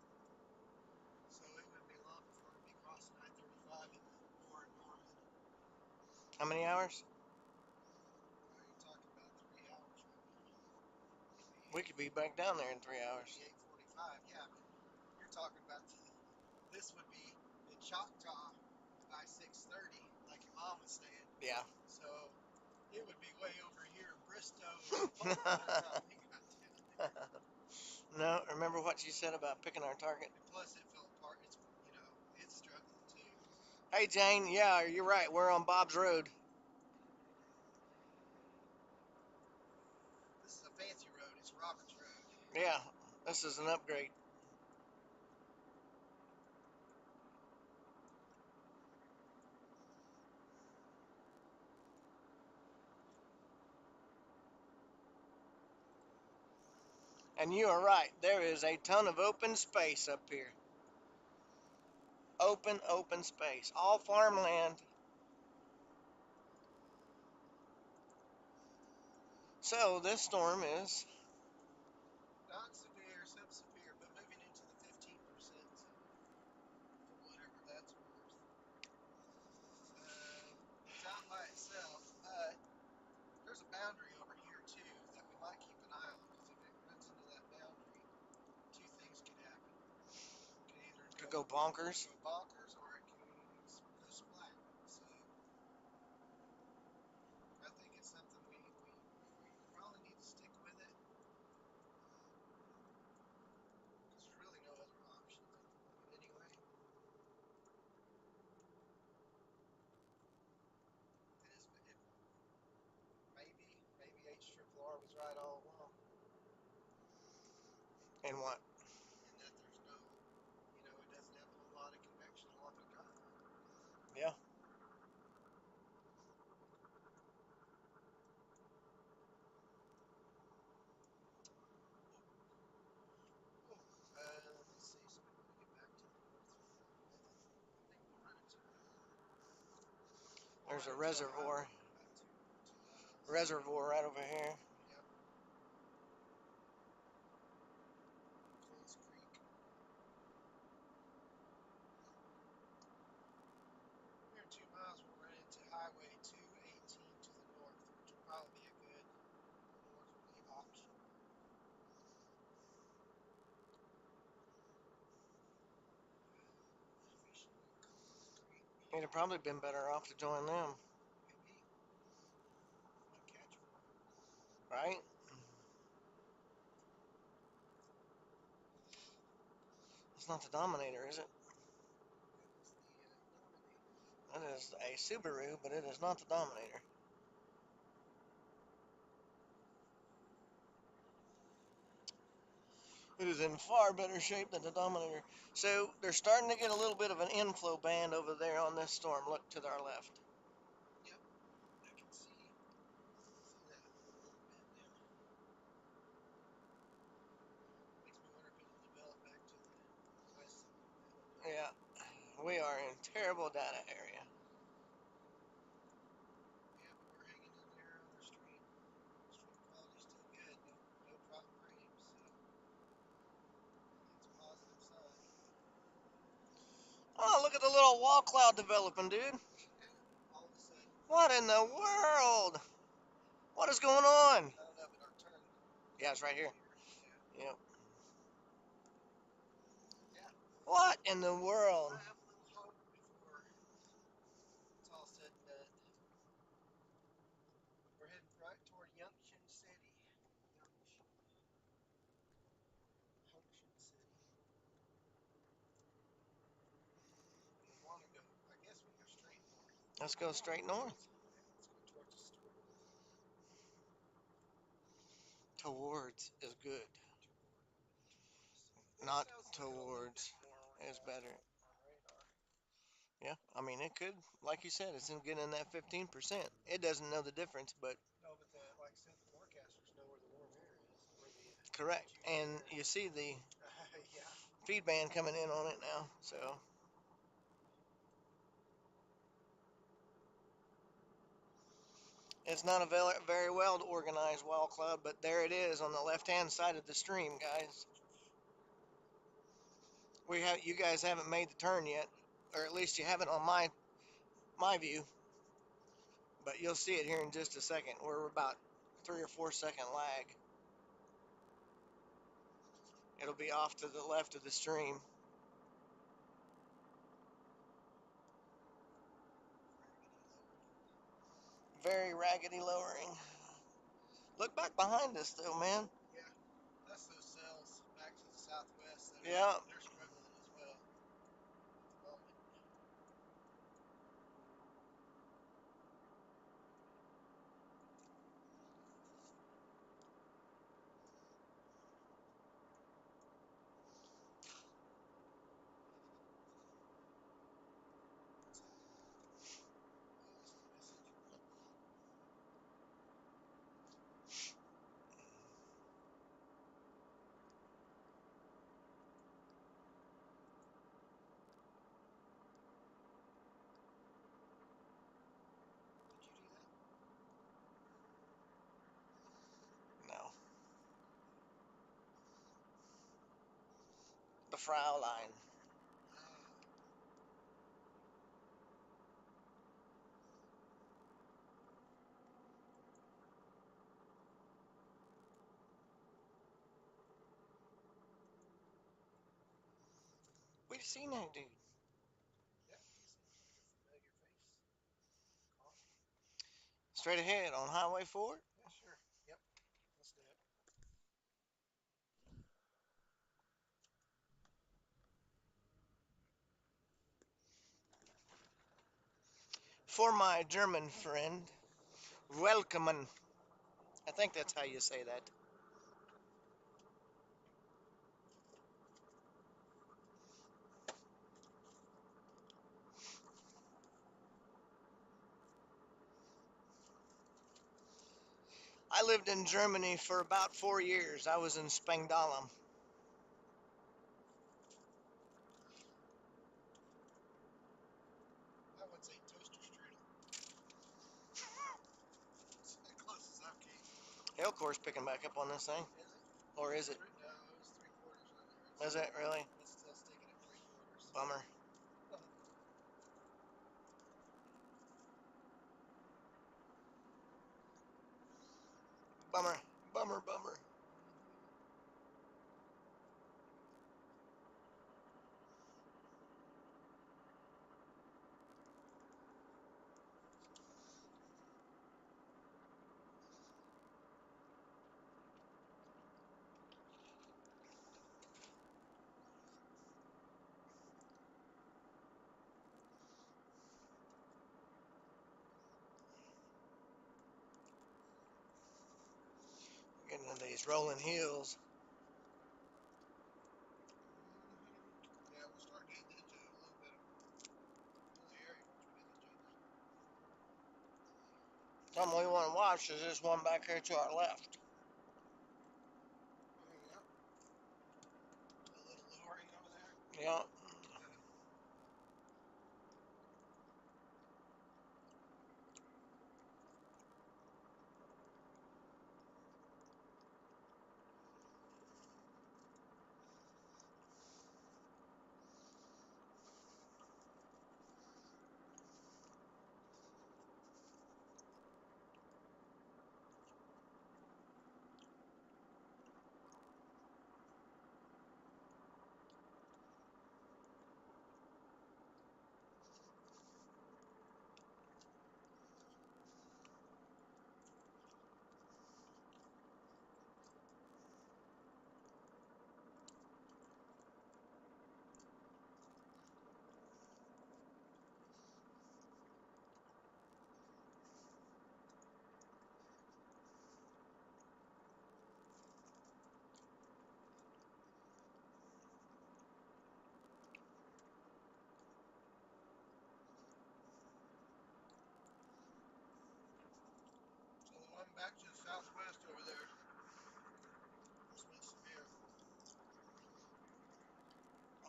Speaker 2: So it wouldn't be long before it'd be crossing I-35 and pouring north.
Speaker 1: How many hours?
Speaker 2: You're talking about 3 hours right now.
Speaker 1: We could be back down there in 3 hours.
Speaker 2: It'd be 8:45. Yeah, but you're talking about this would be in Choctaw by 6:30, like your mom was saying.
Speaker 1: Yeah.
Speaker 2: So it would be way over here in Bristow and Polk by the time we got down there.
Speaker 1: No, remember what you said about picking our target?
Speaker 2: And plus, it fell apart. It's struggling too.
Speaker 1: Hey, Jane. Yeah, you're right. We're on Bob's Road.
Speaker 2: This is a fancy road. It's Roberts Road.
Speaker 1: Yeah, this is an upgrade. And you are right. There is a ton of open space up here. Open space. All farmland. So this storm is.
Speaker 2: Not severe, sub-severe, but moving into the 15% zone for whatever that's worth. It's out by itself, but there's a boundary over here too that we might keep an eye on because if it runs into that boundary, two things could happen. It could either
Speaker 1: Could go bonkers.
Speaker 2: go bonkers or it can go splat. So I think it's something we probably need to stick with it because there's really no other options at the moment anyway. Maybe H-Triple-R was right all along.
Speaker 1: And what?
Speaker 2: In that there's no, it doesn't have a whole lot of convection along the drive line.
Speaker 1: Yeah.
Speaker 2: Let's see. So we want to get back to the north for a little bit. I think we'll run into
Speaker 1: There's a reservoir.
Speaker 2: about 2 miles.
Speaker 1: Reservoir right over here.
Speaker 2: Yep. Coles Creek. Here in 2 miles, we'll run into Highway 218 to the north, which will probably be a good northerly option. Fishing at Coles Creek.
Speaker 1: You'd have probably been better off to join them,
Speaker 2: Maybe. Might catch one.
Speaker 1: right? It's not the Dominator, is it?
Speaker 2: That was the Dominator.
Speaker 1: That is a Subaru, but it is not the Dominator. It is in far better shape than the Dominator. So they're starting to get a little bit of an inflow band over there on this storm. Look to our left.
Speaker 2: Yep. I can see that a little bit now. Makes me wonder if it'll develop back to the west a little bit.
Speaker 1: Yeah, we are in terrible data area.
Speaker 2: Yeah, but we're hanging in there on the stream. Stream quality's still good. No drop frames, so that's a positive sign.
Speaker 1: Oh, look at the little wall cloud developing, dude.
Speaker 2: Yeah, all of a sudden.
Speaker 1: What in the world? What is going on?
Speaker 2: I don't know, but our turn.
Speaker 1: Yeah, it's right here.
Speaker 2: Yeah.
Speaker 1: Yep.
Speaker 2: Yeah.
Speaker 1: What in the world?
Speaker 2: I have a little hope before it's all said and done. We're heading right toward Junction City. Junction City. We want to go. I guess we go straight north.
Speaker 1: Let's go straight north.
Speaker 2: Yeah, let's go towards the store.
Speaker 1: Towards is good.
Speaker 2: Towards.
Speaker 1: Not
Speaker 2: Sounds like it'll move a
Speaker 1: towards
Speaker 2: bit more
Speaker 1: is better.
Speaker 2: on radar.
Speaker 1: Yeah, I mean, it could, like you said, it's in getting in that 15%. It doesn't know the difference, but
Speaker 2: No, but like I said, the forecasters know where the warm air is, where the
Speaker 1: correct.
Speaker 2: humid
Speaker 1: And
Speaker 2: air.
Speaker 1: you see the
Speaker 2: Yeah.
Speaker 1: feed band coming in on it now. So it's not a very well organized wall club, but there it is on the left-hand side of the stream, guys. You guys haven't made the turn yet, or at least you haven't on my view, but you'll see it here in just a second. We're about 3 or 4 second lag. It'll be off to the left of the stream. Very raggedy lowering. Look back behind us though, man.
Speaker 2: Yeah. That's those cells back to the southwest that
Speaker 1: Yeah.
Speaker 2: they're struggling as well with development. What's that? Oh, that's the message. Did you do that?
Speaker 1: No. The Fraulein.
Speaker 2: Ah.
Speaker 1: We've seen that dude.
Speaker 2: Yep, easy. Familiar face. Car.
Speaker 1: Straight ahead on Highway 4.
Speaker 2: Yeah, sure. Yep. Let's do it.
Speaker 1: For my German friend, Welcome. I think that's how you say that. I lived in Germany for about 4 years. I was in Spangdahlem.
Speaker 2: I would say toaster strudel. It's as close as I came.
Speaker 1: Elcor's picking back up on this thing.
Speaker 2: Is it?
Speaker 1: Or is it?
Speaker 2: No, it was three quarters on there.
Speaker 1: Is it really?
Speaker 2: It's still sticking at three quarters.
Speaker 1: Bummer. Bummer. Bummer, bummer. Getting into these rolling hills.
Speaker 2: Yeah, we'll start getting into a little bit of hilly area once we get this job done.
Speaker 1: Something we want to watch is this one back here to our left.
Speaker 2: Yep. A little lowering over there.
Speaker 1: Yeah.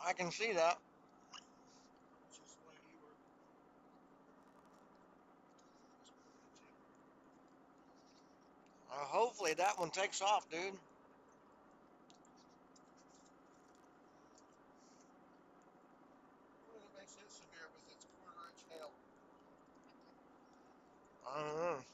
Speaker 1: I can see that.
Speaker 2: It's just the way you were. Just pointed to.
Speaker 1: Hopefully that one takes off, dude.
Speaker 2: I wonder if it makes it severe with its quarter-inch hail.
Speaker 1: I don't know.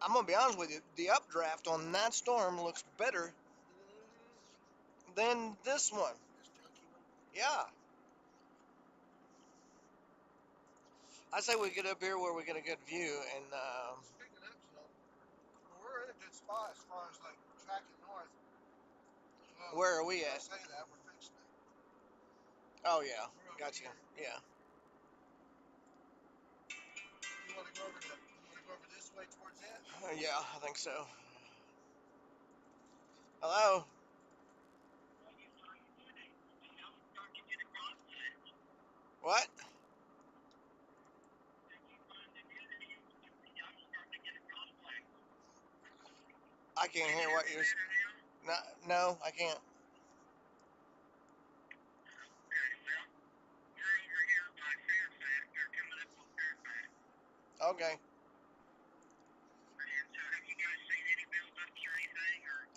Speaker 1: I'm gonna be honest with you. The updraft on that storm looks better
Speaker 2: Mm-hmm.
Speaker 1: than this one.
Speaker 2: This junky one.
Speaker 1: Yeah. I say we get up here where we get a good view, and
Speaker 2: It's picking up some. Well, we're in a good spot as far as like tracking north. Well,
Speaker 1: where are we
Speaker 2: I
Speaker 1: at?
Speaker 2: say that we're fixing it.
Speaker 1: Oh yeah,
Speaker 2: We're over
Speaker 1: gotcha.
Speaker 2: here.
Speaker 1: Yeah.
Speaker 2: You want to go over to? You want to go over this way towards it?
Speaker 1: Yeah, I think so. Hello. What? I can't hear what you're. No, no, I can't. Okay.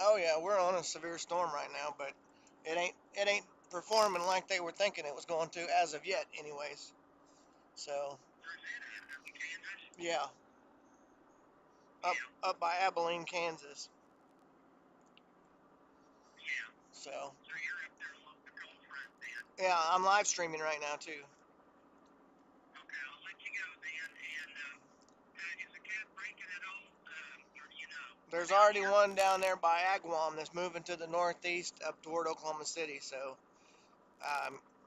Speaker 1: Oh yeah, we're on a severe storm right now, but it ain't performing like they were thinking it was going to as of yet, anyways. So yeah, up by Abilene, Kansas. So yeah, I'm live streaming right now too. There's already one down there by Agawam that's moving to the northeast up toward Oklahoma City. So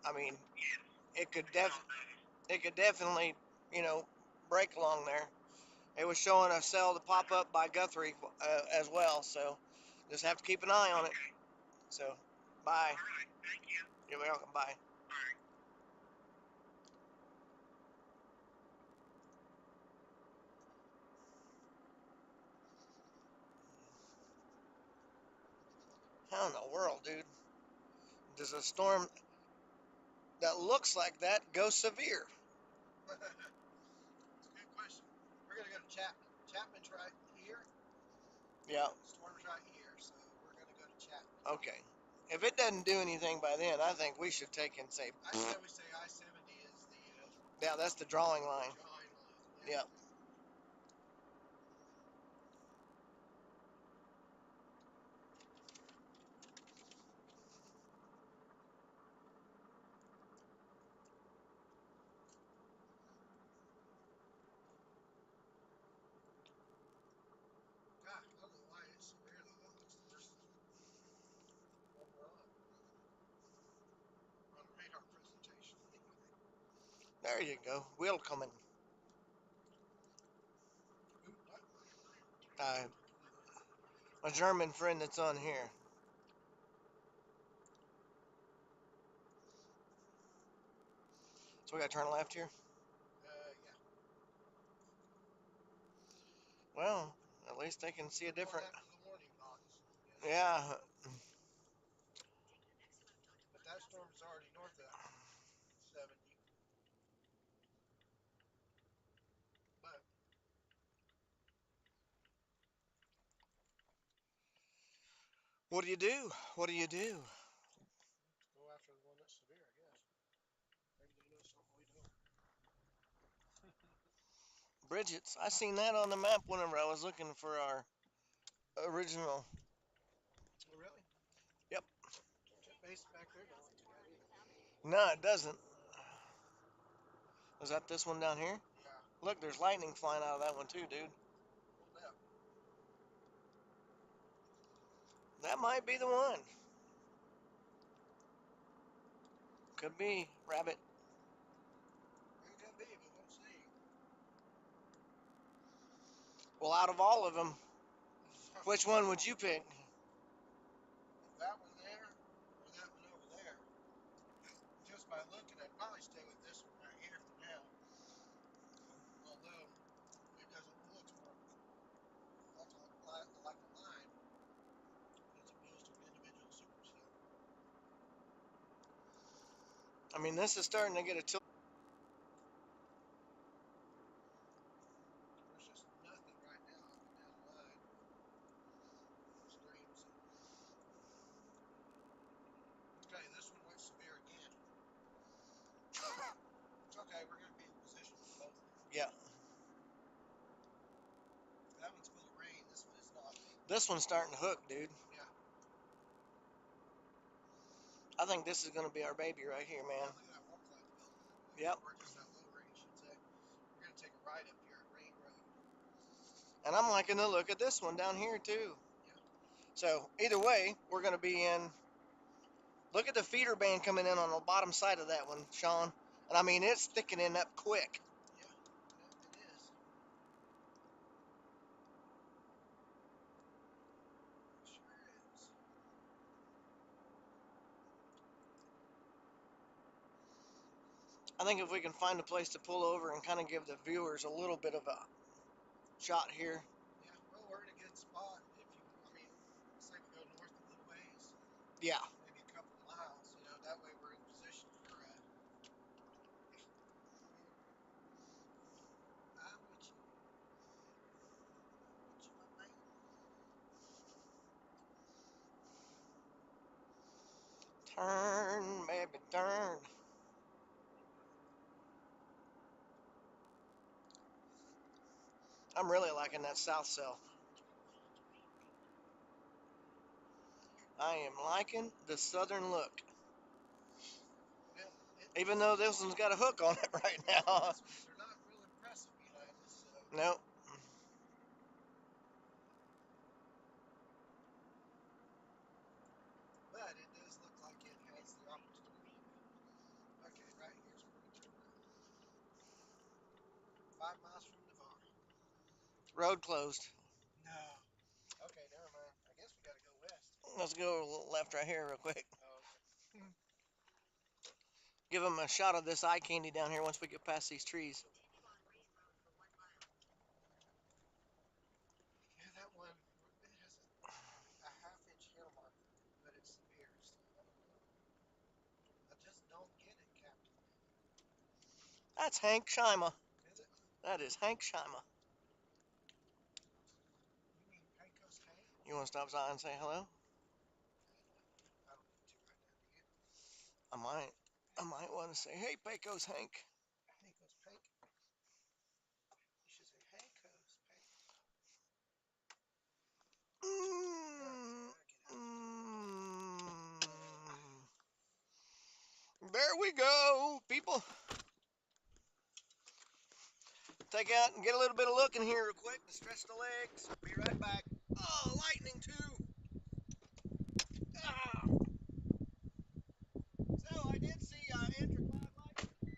Speaker 1: I mean, it could it could definitely, you know, break along there. It was showing a cell to pop up by Guthrie as well. So just have to keep an eye on it. So bye. You're welcome. Bye. How in the world, dude? Does a storm that looks like that go severe?
Speaker 2: It's a good question. We're gonna go to Chapman. Chapman's right here.
Speaker 1: Yeah.
Speaker 2: Storm's right here, so we're gonna go to Chapman.
Speaker 1: Okay. If it doesn't do anything by then, I think we should take and say,
Speaker 2: I say we say I-70 is the
Speaker 1: yeah, that's the drawing line.
Speaker 2: drawing line.
Speaker 1: Yeah.
Speaker 2: God, I don't know why it's severe though. That looks the worst one we're on the radar presentation anyway.
Speaker 1: There you go. Wheel coming.
Speaker 2: Ooh, what?
Speaker 1: Uh, a German friend that's on here. So we got to turn left here.
Speaker 2: Yeah.
Speaker 1: Well, at least they can see a
Speaker 2: Going
Speaker 1: different.
Speaker 2: after the warning knots.
Speaker 1: Yeah.
Speaker 2: But that storm is already north of 70. But
Speaker 1: What do you do? What do you do?
Speaker 2: go after the one that's severe, I guess. Maybe they know something we don't.
Speaker 1: Bridget's. I seen that on the map whenever I was looking for our original.
Speaker 2: Oh, really?
Speaker 1: Yep.
Speaker 2: Jet base back there don't look too bad either.
Speaker 1: No, it doesn't. Is that this one down here?
Speaker 2: Yeah,
Speaker 1: Look, there's lightning flying out of that one too, dude.
Speaker 2: a little bit.
Speaker 1: That might be the one. Could be. Rabbit. Well, out of all of them, which one would you pick?
Speaker 2: That one there or that one over there? Just by looking, I'd probably stay with this one right here for now. Although it doesn't, it looks more like a line as opposed to an individual supercell.
Speaker 1: I mean, this is starting to get a tilt.
Speaker 2: There's just nothing right now up and down the line. Streams. Okay, this one went severe again. It's okay, we're going to be in position for both of them.
Speaker 1: Yeah.
Speaker 2: That one's full of rain. This one is not.
Speaker 1: This one's starting to hook, dude.
Speaker 2: Yeah.
Speaker 1: I think this is going to be our baby right here, man.
Speaker 2: Yeah, look at that warm cloud development.
Speaker 1: Yep.
Speaker 2: Or just that low range, I should say. We're going to take a ride up here at Rain Road.
Speaker 1: And I'm liking to look at this one down here, too.
Speaker 2: Yeah.
Speaker 1: So, either way, we're going to be in. Look at the feeder band coming in on the bottom side of that one, Sean. And I mean, it's thickening up quick.
Speaker 2: Yeah, it is. It sure is.
Speaker 1: I think if we can find a place to pull over and kind of give the viewers a little bit of a shot here.
Speaker 2: Yeah, well, we're in a good spot. If you, I mean, say we go north a little ways,
Speaker 1: Yeah.
Speaker 2: maybe a couple miles, you know, that way we're in position for, I'm with you. I'm with you, my man.
Speaker 1: Turn, baby, turn. I'm really liking that south cell. I am liking the southern look.
Speaker 2: Well,
Speaker 1: Even though this one's got a hook on it right now.
Speaker 2: they're not real impressive behind us, so.
Speaker 1: Nope.
Speaker 2: But it does look like it has the opportunity. Okay, right here's where we turn around. 5 miles from Navarre.
Speaker 1: Road closed.
Speaker 2: No. Okay, never mind. I guess we gotta go west.
Speaker 1: Let's go left right here real quick.
Speaker 2: Oh, okay.
Speaker 1: Give them a shot of this eye candy down here once we get past these trees.
Speaker 2: Yeah, that one, it has a half-inch hair mark, but it's severe, so I don't know. I just don't get it, Captain.
Speaker 1: That's Hank Shima.
Speaker 2: Is it?
Speaker 1: That is Hank Shima.
Speaker 2: You mean Pecos Hank?
Speaker 1: You want to stop by and say hello?
Speaker 2: I don't need to right now, do you?
Speaker 1: I might want to say, hey, Pecos Hank.
Speaker 2: Pecos Hank. You should say Pecos Hank.
Speaker 1: There we go, people. Take out and get a little bit of look in here real quick to stretch the legs. Be right back. Oh, lightning too. Ah. So I did see intracloud lightning.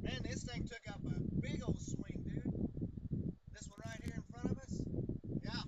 Speaker 1: Man, this thing took up a big old swing, dude. This one right here in front of us. Yeah.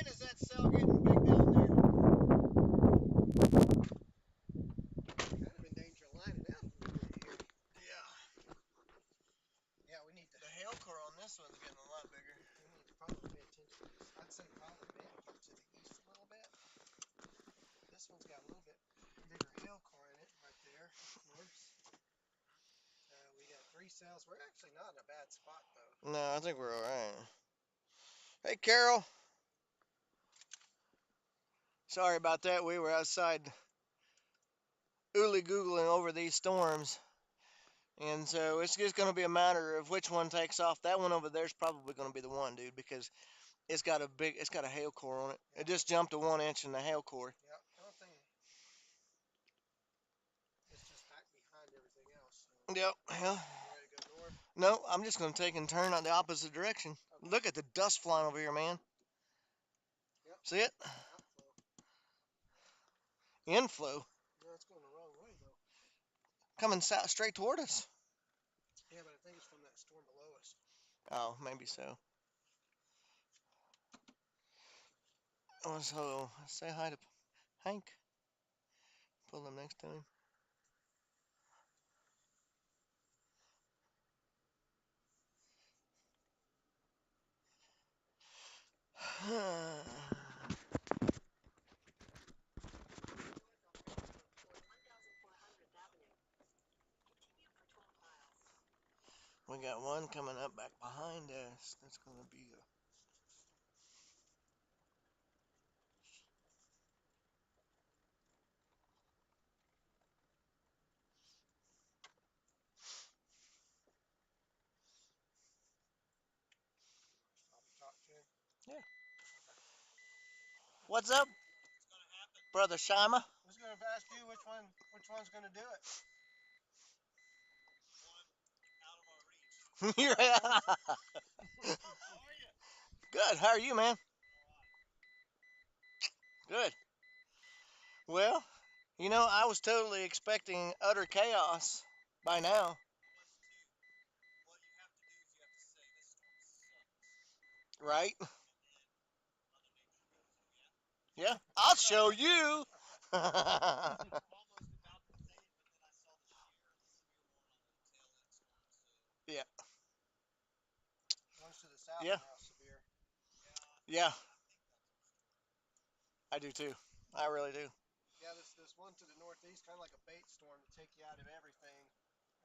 Speaker 1: Man, is that cell getting big down there?
Speaker 2: Kind of in danger of lining out a little bit here.
Speaker 1: Yeah.
Speaker 2: Yeah, we need to.
Speaker 1: The hail core on this one's getting a lot bigger.
Speaker 2: We need to probably pay attention to this. I'd say probably maybe get to the east a little bit. This one's got a little bit bigger hail core in it right there, of course. We got 3 cells. We're actually not in a bad spot though.
Speaker 1: No, I think we're all right. Hey, Carol. Sorry about that. We were outside ooly googling over these storms. And so it's just going to be a matter of which one takes off. That one over there is probably going to be the one, dude, because it's got a hail core on it.
Speaker 2: Yeah.
Speaker 1: It just jumped to 1 inch in the hail core.
Speaker 2: Yeah, one thing. It's just back behind everything else. So.
Speaker 1: Yep. Well,
Speaker 2: You ready to go north?
Speaker 1: no, I'm just going to take and turn on the opposite direction.
Speaker 2: Okay.
Speaker 1: Look at the dust flying over here, man.
Speaker 2: Yep.
Speaker 1: See it?
Speaker 2: Outflow.
Speaker 1: Inflow
Speaker 2: No, it's going the wrong way though.
Speaker 1: coming south straight toward us.
Speaker 2: Yeah, but I think it's from that storm below us.
Speaker 1: Oh, maybe so. Oh, so say hi to Hank. Pull him next to him. We got one coming up back behind us. That's going to be a.
Speaker 2: Probably talk to him.
Speaker 1: Yeah. What's up, Brother Shima?
Speaker 2: I was going to ask you which one's going to do it.
Speaker 1: Yeah. Good. How are you, man? Good. Well, I was totally expecting utter chaos by now. Right? Yeah. I'll show you. Yeah.
Speaker 2: One's to the south
Speaker 1: Yeah.
Speaker 2: now, severe.
Speaker 1: Yeah. I do too. I really do.
Speaker 2: Yeah, this one to the northeast, kind of like a bait storm to take you out of everything,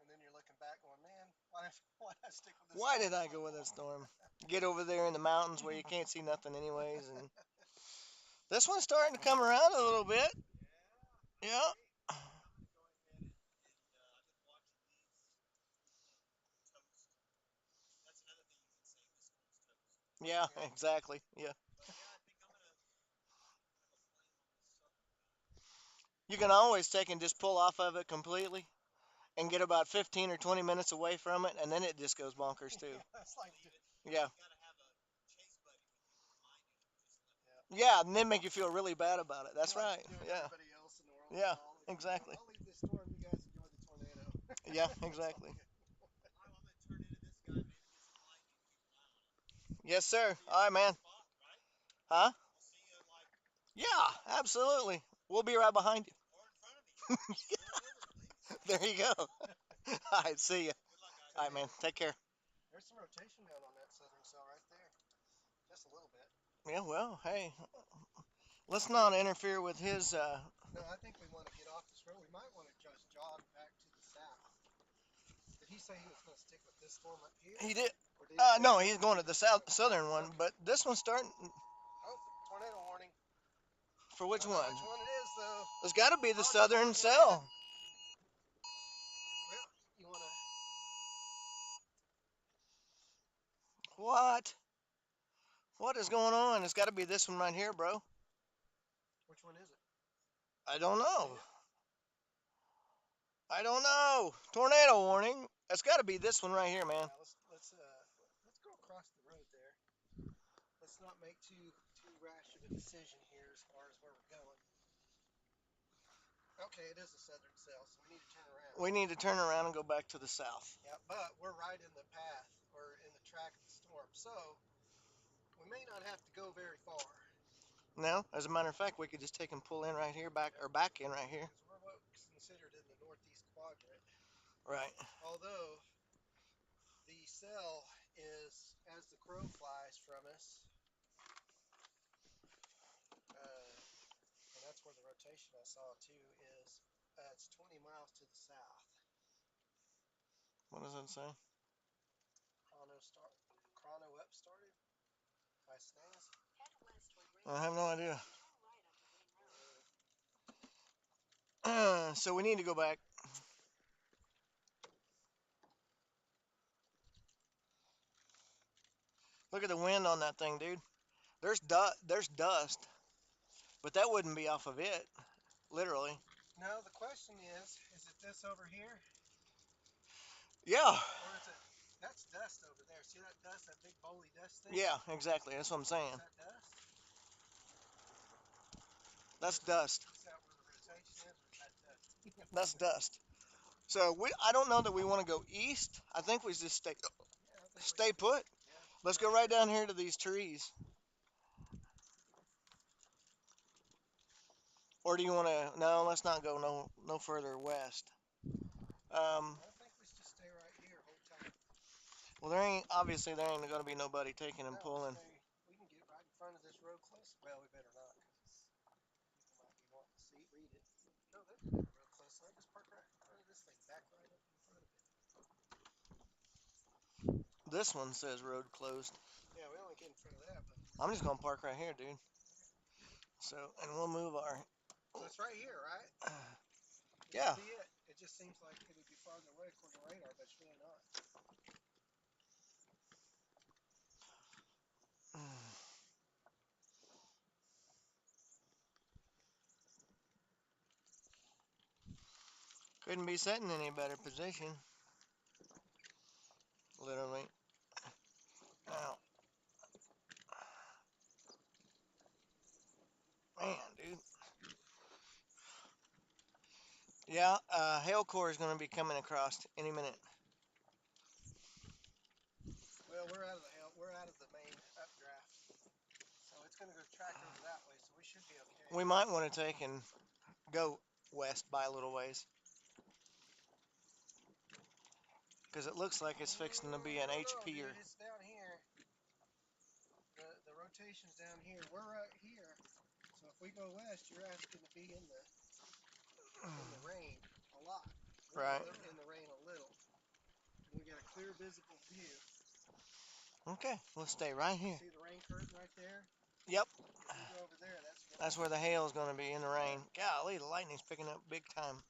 Speaker 2: and then you're looking back going, man, why did I stick with this?
Speaker 1: Why
Speaker 2: storm
Speaker 1: did I
Speaker 2: so
Speaker 1: go with
Speaker 2: long?"
Speaker 1: that storm? Get over there in the mountains where you can't see nothing anyways, and this one's starting to come around a little bit. Yeah. Yeah, exactly. Yeah. You can always take and just pull off of it completely and get about 15 or 20 minutes away from it, and then it just goes bonkers too.
Speaker 2: It's like,
Speaker 1: Yeah.
Speaker 2: yeah.
Speaker 1: Yeah, and then make you feel really bad about it. That's
Speaker 2: Like
Speaker 1: right.
Speaker 2: doing
Speaker 1: Yeah.
Speaker 2: everybody else in the world
Speaker 1: Yeah,
Speaker 2: fall, and you go,
Speaker 1: exactly.
Speaker 2: I'll leave this storm. You guys enjoy the tornado.
Speaker 1: Yeah,
Speaker 2: It's all
Speaker 1: exactly.
Speaker 2: good.
Speaker 1: Yes, sir. All right, man. Huh? Yeah, absolutely. We'll be right behind you. There you go. All right, see you. All right, man. Take care.
Speaker 2: There's some rotation down on that southern cell right there, just a little bit.
Speaker 1: Yeah, well, hey, let's not interfere with his.
Speaker 2: No, I think we want to get off this road. We might want to just jog back to the south. Did he say he was going to stick with this storm up here?
Speaker 1: He did.
Speaker 2: Or did he say
Speaker 1: No, he's going to the southern one,
Speaker 2: Okay.
Speaker 1: but this one's starting.
Speaker 2: Oh, tornado warning.
Speaker 1: For which
Speaker 2: I don't know
Speaker 1: one?
Speaker 2: which one it is, though.
Speaker 1: It's got to be the southern cell.
Speaker 2: Well, you want to.
Speaker 1: What? What is going on? It's got to be this one right here, bro.
Speaker 2: Which one is it?
Speaker 1: I don't know. I don't know. Tornado warning. It's got to be this one right here, man.
Speaker 2: Yeah, let's go across the road there. Let's not make too rash of a decision here as far as where we're going. Okay, it is a southern cell, so we need to turn around.
Speaker 1: We need to turn around and go back to the south.
Speaker 2: Yeah, but we're right in the path or in the track of the storm, so we may not have to go very far.
Speaker 1: No, as a matter of fact, we could just take and pull in right here, back in right here.
Speaker 2: Because we're what's considered in the northeast quadrant.
Speaker 1: Right.
Speaker 2: Although the cell is as the crow flies from us, and that's where the rotation I saw too is. It's 20 miles to the south.
Speaker 1: What does that say?
Speaker 2: Chrono up started by SNAS.
Speaker 1: I have no idea. So we need to go back. Look at the wind on that thing, dude. There's dust, but that wouldn't be off of it, literally.
Speaker 2: No, the question is it this over here?
Speaker 1: Yeah.
Speaker 2: Or is it, that's dust over there. See that dust, that big bowly dust thing?
Speaker 1: Yeah, exactly. That's what I'm saying.
Speaker 2: Is that dust?
Speaker 1: That's dust.
Speaker 2: Is that where the rotation is, or is that dust?
Speaker 1: That's dust. So I don't know that we want to go east. I think we just stay put.
Speaker 2: Yeah.
Speaker 1: Let's go right down here to these trees. Or do you want to? No, let's not go no further west.
Speaker 2: I think we should stay right here, hold tight.
Speaker 1: Well, there ain't going to be nobody taking and
Speaker 2: No,
Speaker 1: pulling.
Speaker 2: we can get right in front of this road close. Well, we better not, because people might be wanting to read it. No, there's another road close. So I just park right in front of this thing, back right up in front of it.
Speaker 1: This one says road closed.
Speaker 2: Yeah, we only get in front of that, but
Speaker 1: I'm just gonna park right here, dude. So, and we'll move our.
Speaker 2: so it's right here, right? This
Speaker 1: Yeah.
Speaker 2: would be it. It just seems like it would be farther away according to radar, but it's really not.
Speaker 1: Couldn't be set in any better position. Literally. Now, man, dude. Yeah, hail core is going to be coming across any minute.
Speaker 2: Well, we're out of the main updraft, so it's going to go track over that way. So we should be okay.
Speaker 1: We might want to take and go west by a little ways. Because it looks like it's fixing to be an HP or.
Speaker 2: Dude, it's down here. The rotation's down here. We're right here. So if we go west, you're asking to be in the rain a lot. We're
Speaker 1: Right.
Speaker 2: in the rain a little. And we got a clear visible view.
Speaker 1: Okay, we'll stay right here.
Speaker 2: See the rain curtain right there?
Speaker 1: Yep.
Speaker 2: If you go over there,
Speaker 1: That's where the hail is going to be in the rain. Golly, the lightning's picking up big time.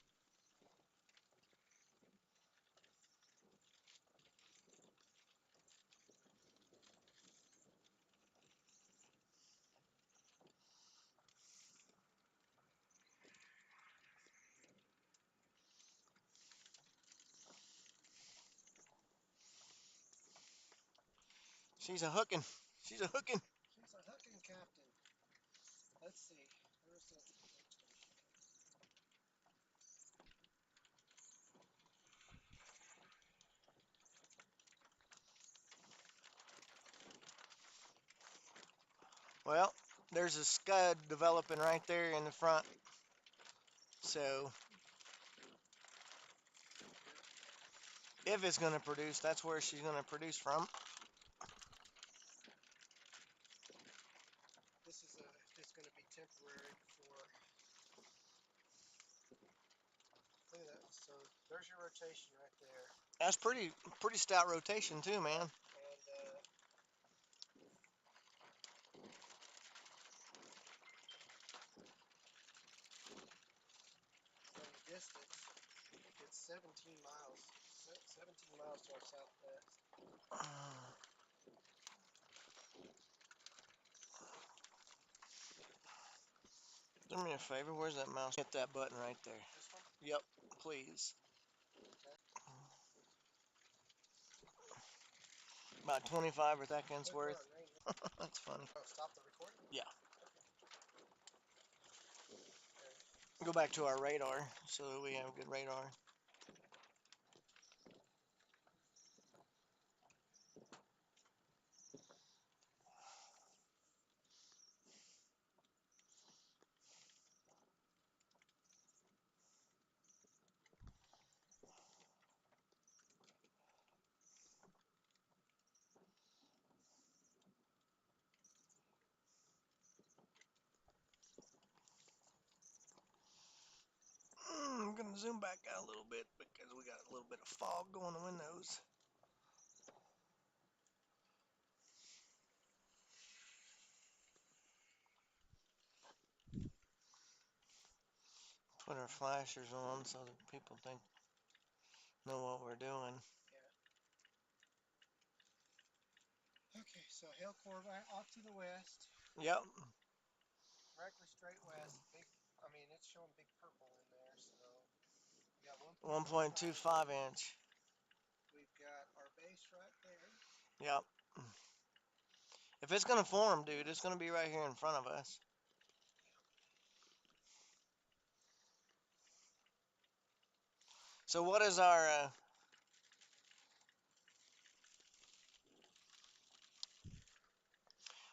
Speaker 1: She's a hooking. She's a hooking.
Speaker 2: She's a hooking, Captain. Let's see. Where's the rotation?
Speaker 1: Well, there's a scud developing right there in the front. So, if it's going to produce, that's where she's going to produce from.
Speaker 2: This is just going to be temporary for. Look at that. So there's your rotation right there.
Speaker 1: That's pretty stout rotation too, man.
Speaker 2: And from the distance, it's 17 miles. 17 miles to our southwest.
Speaker 1: Do me a favor, where's that mouse? Hit that button right there.
Speaker 2: This one?
Speaker 1: Yep, please.
Speaker 2: Okay.
Speaker 1: About 25 seconds
Speaker 2: Look, we're
Speaker 1: worth.
Speaker 2: on rain.
Speaker 1: That's funny.
Speaker 2: Oh, stop the recording?
Speaker 1: Yeah.
Speaker 2: Okay.
Speaker 1: Go back to our radar so that we have good radar. can zoom back out a little bit because we got a little bit of fog going the windows. Put our flashers on so that people know what we're doing.
Speaker 2: Okay, so Hellcore right off to the west,
Speaker 1: Yep.
Speaker 2: directly straight west. Big, I mean, it's showing big purple in there. So we got
Speaker 1: 1.25 inch.
Speaker 2: We've got our base right there.
Speaker 1: Yep. If it's gonna form, dude, it's gonna be right here in front of us. So what is our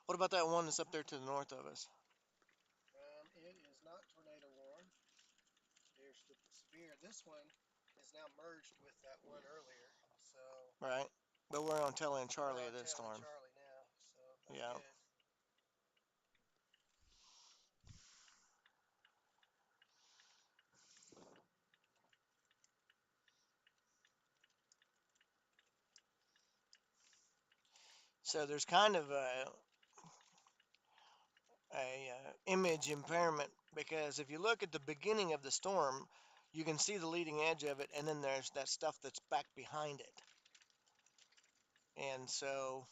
Speaker 1: what about that one that's up there to the north of us?
Speaker 2: It is not tornado warned. There's the severe. This one is now merged with that one earlier. So
Speaker 1: Right. But we're on tail end Charlie
Speaker 2: we're
Speaker 1: of
Speaker 2: on
Speaker 1: this
Speaker 2: tail end
Speaker 1: storm.
Speaker 2: Charlie now. So that's
Speaker 1: Yeah.
Speaker 2: good.
Speaker 1: So there's kind of a image impairment because if you look at the beginning of the storm, you can see the leading edge of it, and then there's that stuff that's back behind it. And so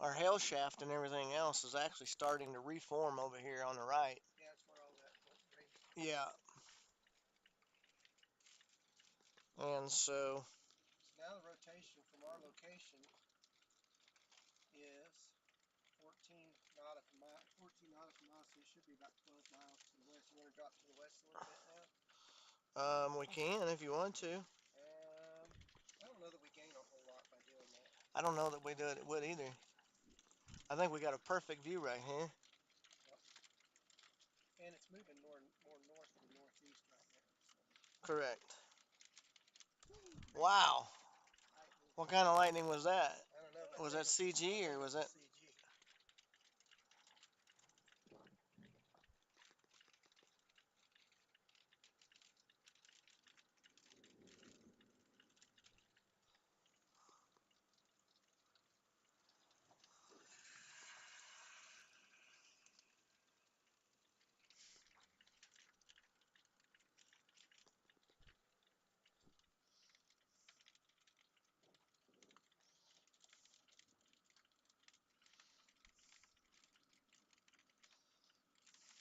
Speaker 1: our hail shaft and everything else is actually starting to reform over here on the right.
Speaker 2: Yeah, that's where all that rain.
Speaker 1: Yeah. And so
Speaker 2: So now the rotation from our location is 14 nautical miles. 14 nautical miles, so it should be about 12 miles to the west. You want to drop to the west a little bit now?
Speaker 1: we can if you want to.
Speaker 2: I don't know that we gain a whole lot by doing that.
Speaker 1: I don't know that we would either. I think we got a perfect view right here.
Speaker 2: Yep. And it's moving more north than northeast right now. So.
Speaker 1: Correct. Wow.
Speaker 2: Lightning.
Speaker 1: What kind of lightning was that?
Speaker 2: I don't know.
Speaker 1: Was that CG or was that?
Speaker 2: CG?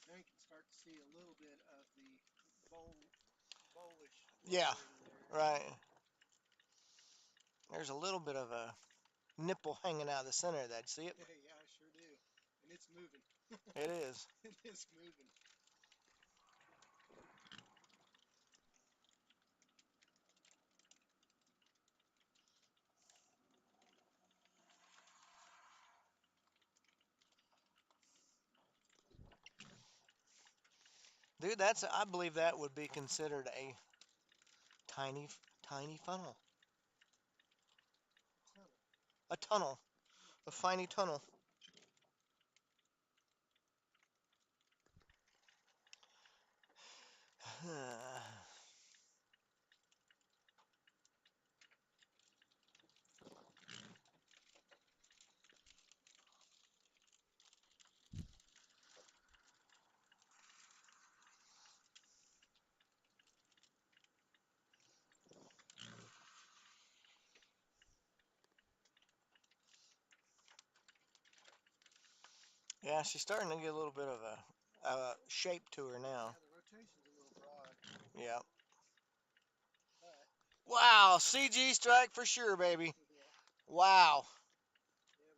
Speaker 2: Now you can start to see a little bit of the bowlish
Speaker 1: Yeah.
Speaker 2: there.
Speaker 1: Right. There's a little bit of a nipple hanging out of the center of that. See it?
Speaker 2: Yeah, I sure do. And it's moving.
Speaker 1: It is.
Speaker 2: It is moving.
Speaker 1: Dude, I believe that would be considered a tiny funnel.
Speaker 2: Tunnel.
Speaker 1: A tunnel. A finey tunnel. Yeah, she's starting to get a little bit of a shape to her now.
Speaker 2: Yeah, the rotation's a little broad.
Speaker 1: Yeah.
Speaker 2: But.
Speaker 1: Wow, CG strike for sure, baby.
Speaker 2: Yeah.
Speaker 1: Wow.
Speaker 2: Yeah,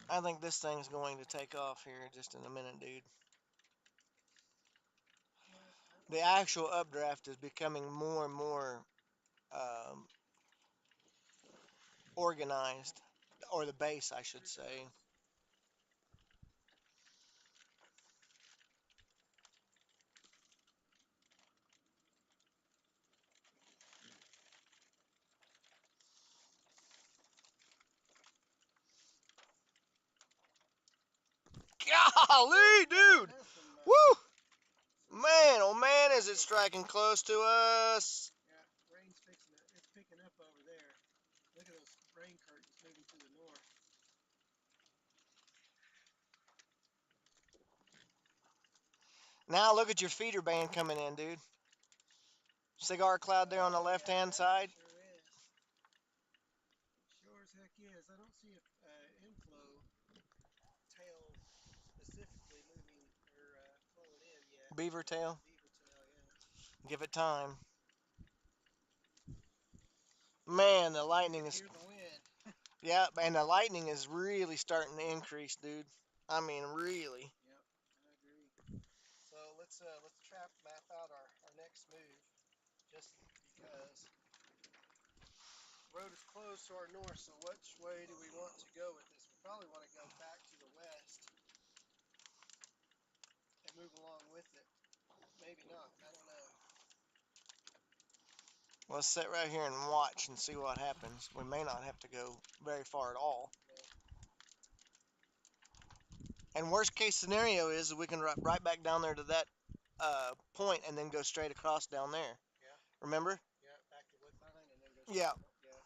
Speaker 2: buddy.
Speaker 1: I think this thing's going to take off here just in a minute, dude. The actual updraft is becoming more and more organized, or the base, I should say. Golly, dude!
Speaker 2: There's some,
Speaker 1: Woo!
Speaker 2: some
Speaker 1: Man, oh man, is it striking close to us?
Speaker 2: yeah, rain's fixing it. It's picking up over there. Look at those rain curtains moving to the north.
Speaker 1: Now look at your feeder band coming in, dude. Cigar cloud there on the left-hand side.
Speaker 2: Sure is. Sure as heck is. I don't see a inflow tail specifically moving or flowing in yet.
Speaker 1: Beaver tail.
Speaker 2: Beaver tail, yeah.
Speaker 1: Give it time. Man, the lightning is...
Speaker 2: Hear the wind.
Speaker 1: Yeah, and the lightning is really starting to increase, dude. I mean, really.
Speaker 2: Yep, I agree. So let's trap map out our next move, just because the road is closed to our north. So which way do we want to go with this? We probably want to go back to the west and move along with it. Maybe not. I don't know.
Speaker 1: Let's sit right here and watch and see what happens. We may not have to go very far at all. And worst case scenario is we can right back down there to that point and then go straight across down there.
Speaker 2: Yeah.
Speaker 1: Remember?
Speaker 2: Yeah, back to Woodbine and then go.
Speaker 1: Yeah.
Speaker 2: Yeah.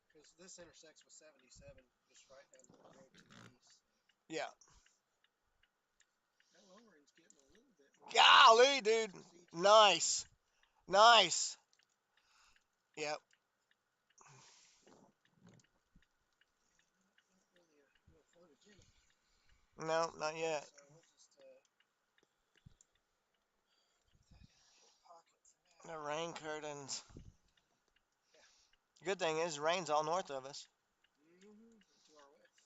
Speaker 2: Because this intersects with 77 just right down the road to the east.
Speaker 1: Yeah.
Speaker 2: That lowering's getting a little bit more.
Speaker 1: Golly, dude. Nice. Nice. Yep.
Speaker 2: Not really a real photogenic.
Speaker 1: No, not yet.
Speaker 2: So we'll just put that in our hip pocket for
Speaker 1: The
Speaker 2: now.
Speaker 1: rain curtains.
Speaker 2: Yeah.
Speaker 1: Good thing is, rain's all north of us.
Speaker 2: Mm-hmm. To our west.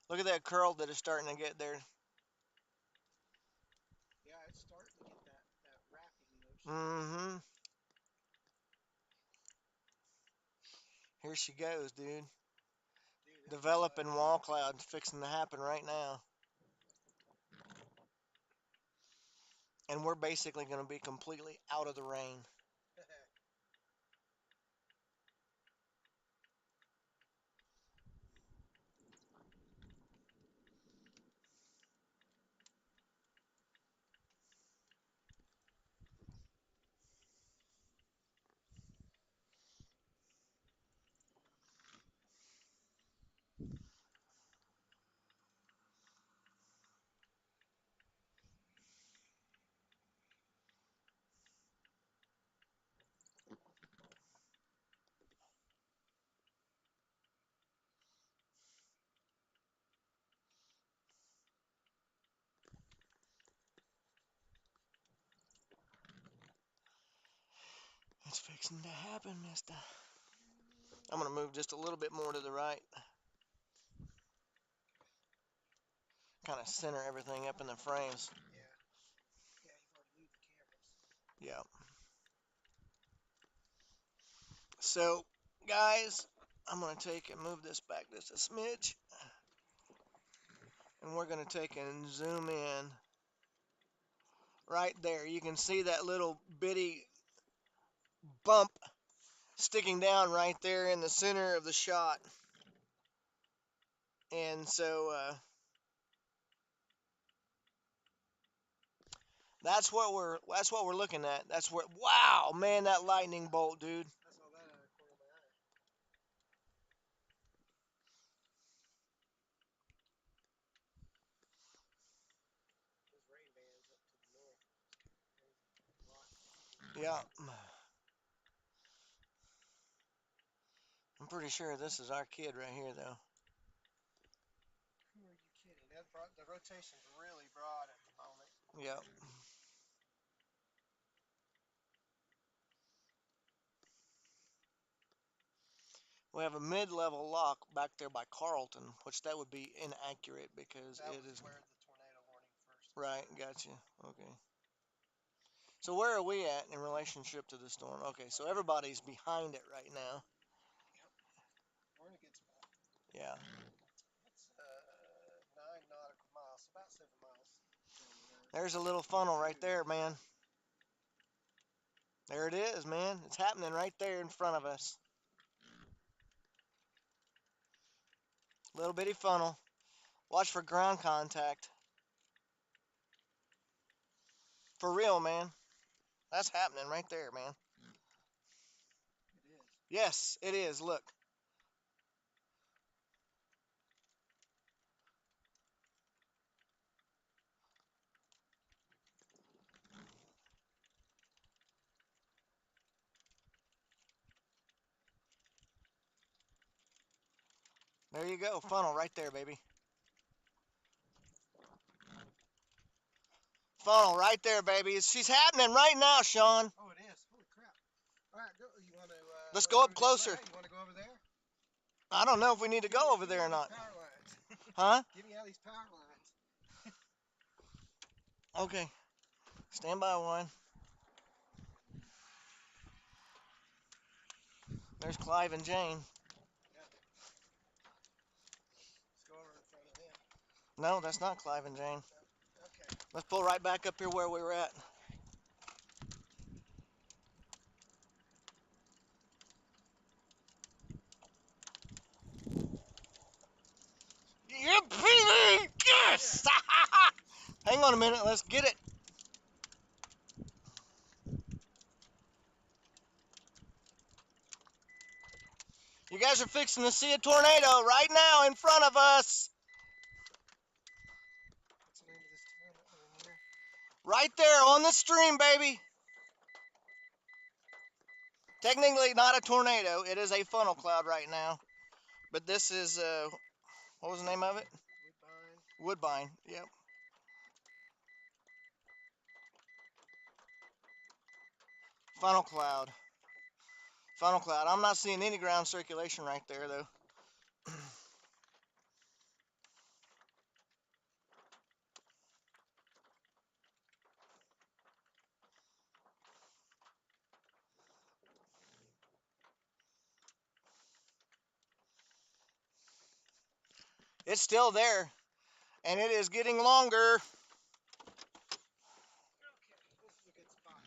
Speaker 1: Look at that curl that is starting to get there.
Speaker 2: Yeah, it's starting to get that wrapping motion.
Speaker 1: Mm-hmm. Here she goes, dude. Developing wall cloud fixing to happen right now. And we're basically going to be completely out of the rain. It's fixing to happen, mister. I'm going to move just a little bit more to the right. Kind of center everything up in the frames.
Speaker 2: Yeah. Yeah, you've already moved the cameras.
Speaker 1: Yeah. So, guys, I'm going to take and move this back just a smidge. And we're going to take and zoom in right there. You can see that little bitty bump sticking down right there in the center of the shot. And so that's what we're looking at. That's where, wow, man, that lightning bolt, dude.
Speaker 2: I saw that out of the corner of my eye. Those rain bands up to the north. Crazy.
Speaker 1: Yeah. I'm pretty sure this is our kid right here, though.
Speaker 2: Who are you kidding? The rotation's really broad at the moment.
Speaker 1: Yep. We have a mid-level lock back there by Carlton, which that would be inaccurate because
Speaker 2: That
Speaker 1: it
Speaker 2: was
Speaker 1: is
Speaker 2: where the tornado warning first.
Speaker 1: right. Gotcha. Okay. So where are we at in relationship to the storm? Okay, so everybody's behind it right now.
Speaker 2: Yep. We're in a good spot.
Speaker 1: Yeah.
Speaker 2: It's 9 nautical miles, about 7 miles down the road.
Speaker 1: There's a little funnel right there, man. There it is, man. It's happening right there in front of us. Little bitty funnel. Watch for ground contact. For real, man. That's happening right there, man.
Speaker 2: It is.
Speaker 1: Yes, it is. Look. There you go. Funnel right there, baby. Funnel right there, baby. She's happening right now, Sean.
Speaker 2: Oh, it is. Holy crap! All right, go. You want to?
Speaker 1: Let's go up closer.
Speaker 2: You want to go over there?
Speaker 1: I don't know if we need to go over there or not.
Speaker 2: Power lines.
Speaker 1: Huh?
Speaker 2: Get me out of these power lines.
Speaker 1: Okay. Stand by one. There's Clive and Jane.
Speaker 2: Let's go over in front of them.
Speaker 1: No, that's not Clive and Jane.
Speaker 2: Okay.
Speaker 1: Let's pull right back up here where we were at. Yeah, baby! Yes! Hang on a minute. Let's get it. You guys are fixing to see a tornado right now in front of us.
Speaker 2: What's the name of this town that we're near?
Speaker 1: Right there on the stream, baby. Technically not a tornado. It is a funnel cloud right now. But this is, what was the name of it?
Speaker 2: Woodbine.
Speaker 1: Woodbine. Yep. Funnel cloud. Funnel cloud. I'm not seeing any ground circulation right there, though. It's still there, and it is getting longer.
Speaker 2: Okay, this is a good spot.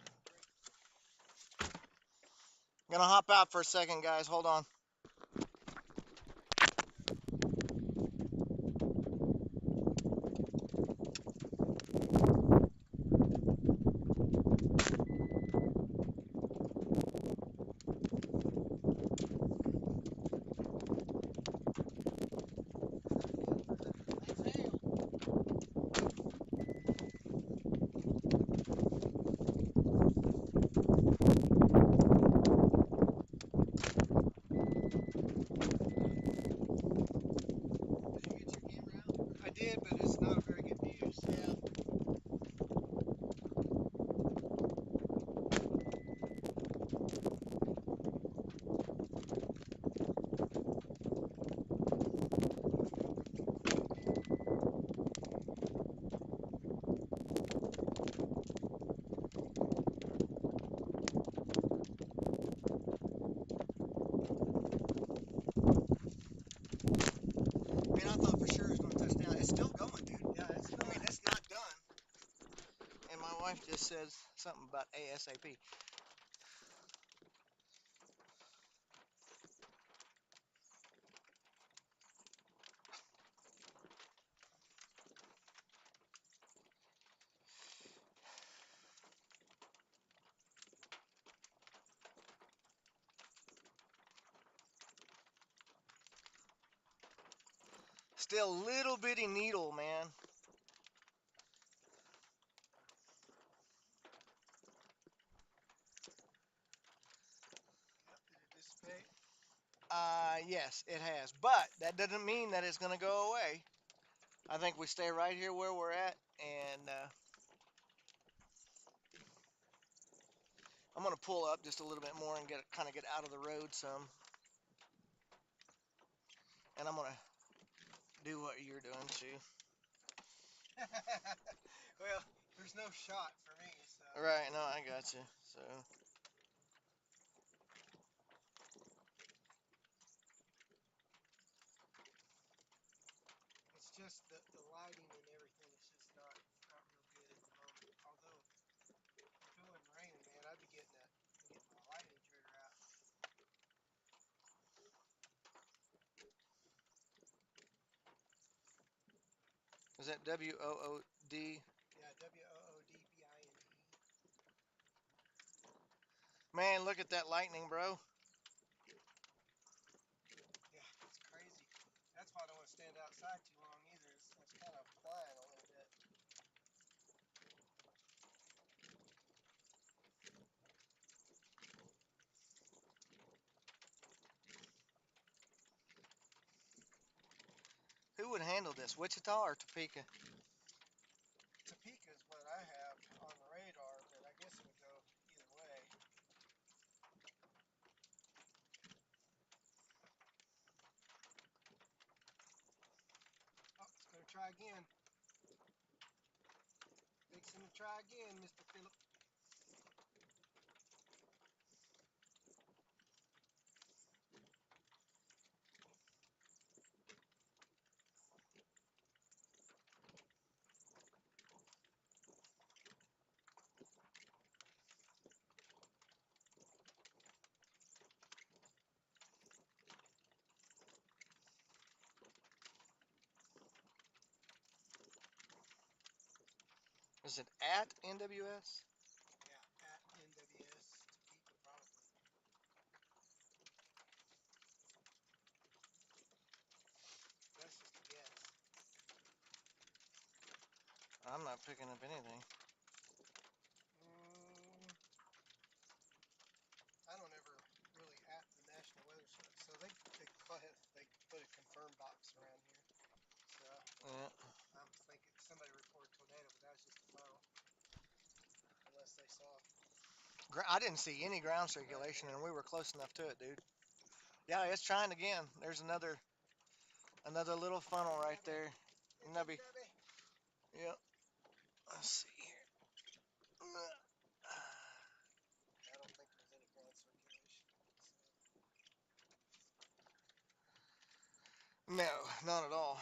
Speaker 1: I'm gonna hop out for a second, guys. Hold on.
Speaker 2: I did, but it's not a very good view. So.
Speaker 1: Yeah. Man, I thought for sure it was gonna touch down. It's still going, dude.
Speaker 2: Yeah, it's
Speaker 1: I mean, it's not done. And my wife just says something about ASAP. Still little bitty needle, man.
Speaker 2: Did it dissipate?
Speaker 1: Yes, it has. But that doesn't mean that it's gonna go away. I think we stay right here where we're at, and I'm gonna pull up just a little bit more and kind of get out of the road some. And I'm gonna do what you're doing too.
Speaker 2: Well, there's no shot for me, so.
Speaker 1: Right? No, I got you. So.
Speaker 2: It's just the lighting and everything is just not real good at the moment. Although, if it wasn't raining, man, I'd be getting my lighting trigger out.
Speaker 1: it WOOD?
Speaker 2: Yeah, WOODBINE.
Speaker 1: Man, look at that lightning, bro.
Speaker 2: Yeah, it's crazy. That's why I don't want to stand outside too long either. It's kind of flying a little bit.
Speaker 1: Who would handle this, Wichita or Topeka?
Speaker 2: Topeka is what I have on the radar, but I guess it would go either way. Oh, it's going to try again. Fixing to try again, Mr. Phillip.
Speaker 1: Is it at NWS?
Speaker 2: Yeah, at NWS Topeka probably. That's just a guess.
Speaker 1: I'm not picking up anything.
Speaker 2: I don't ever really at the National Weather Service, so they put a confirm box around here. So
Speaker 1: Yeah.
Speaker 2: I'm thinking somebody reported tornado, but that was just a phone, unless they saw.
Speaker 1: I didn't see any ground circulation, and we were close enough to it, dude. Yeah, it's trying again. There's another little funnel right there.
Speaker 2: Hey,
Speaker 1: Nubby.
Speaker 2: Nubby.
Speaker 1: Yep. Let's see here.
Speaker 2: I don't think there's any ground circulation.
Speaker 1: No, not at all.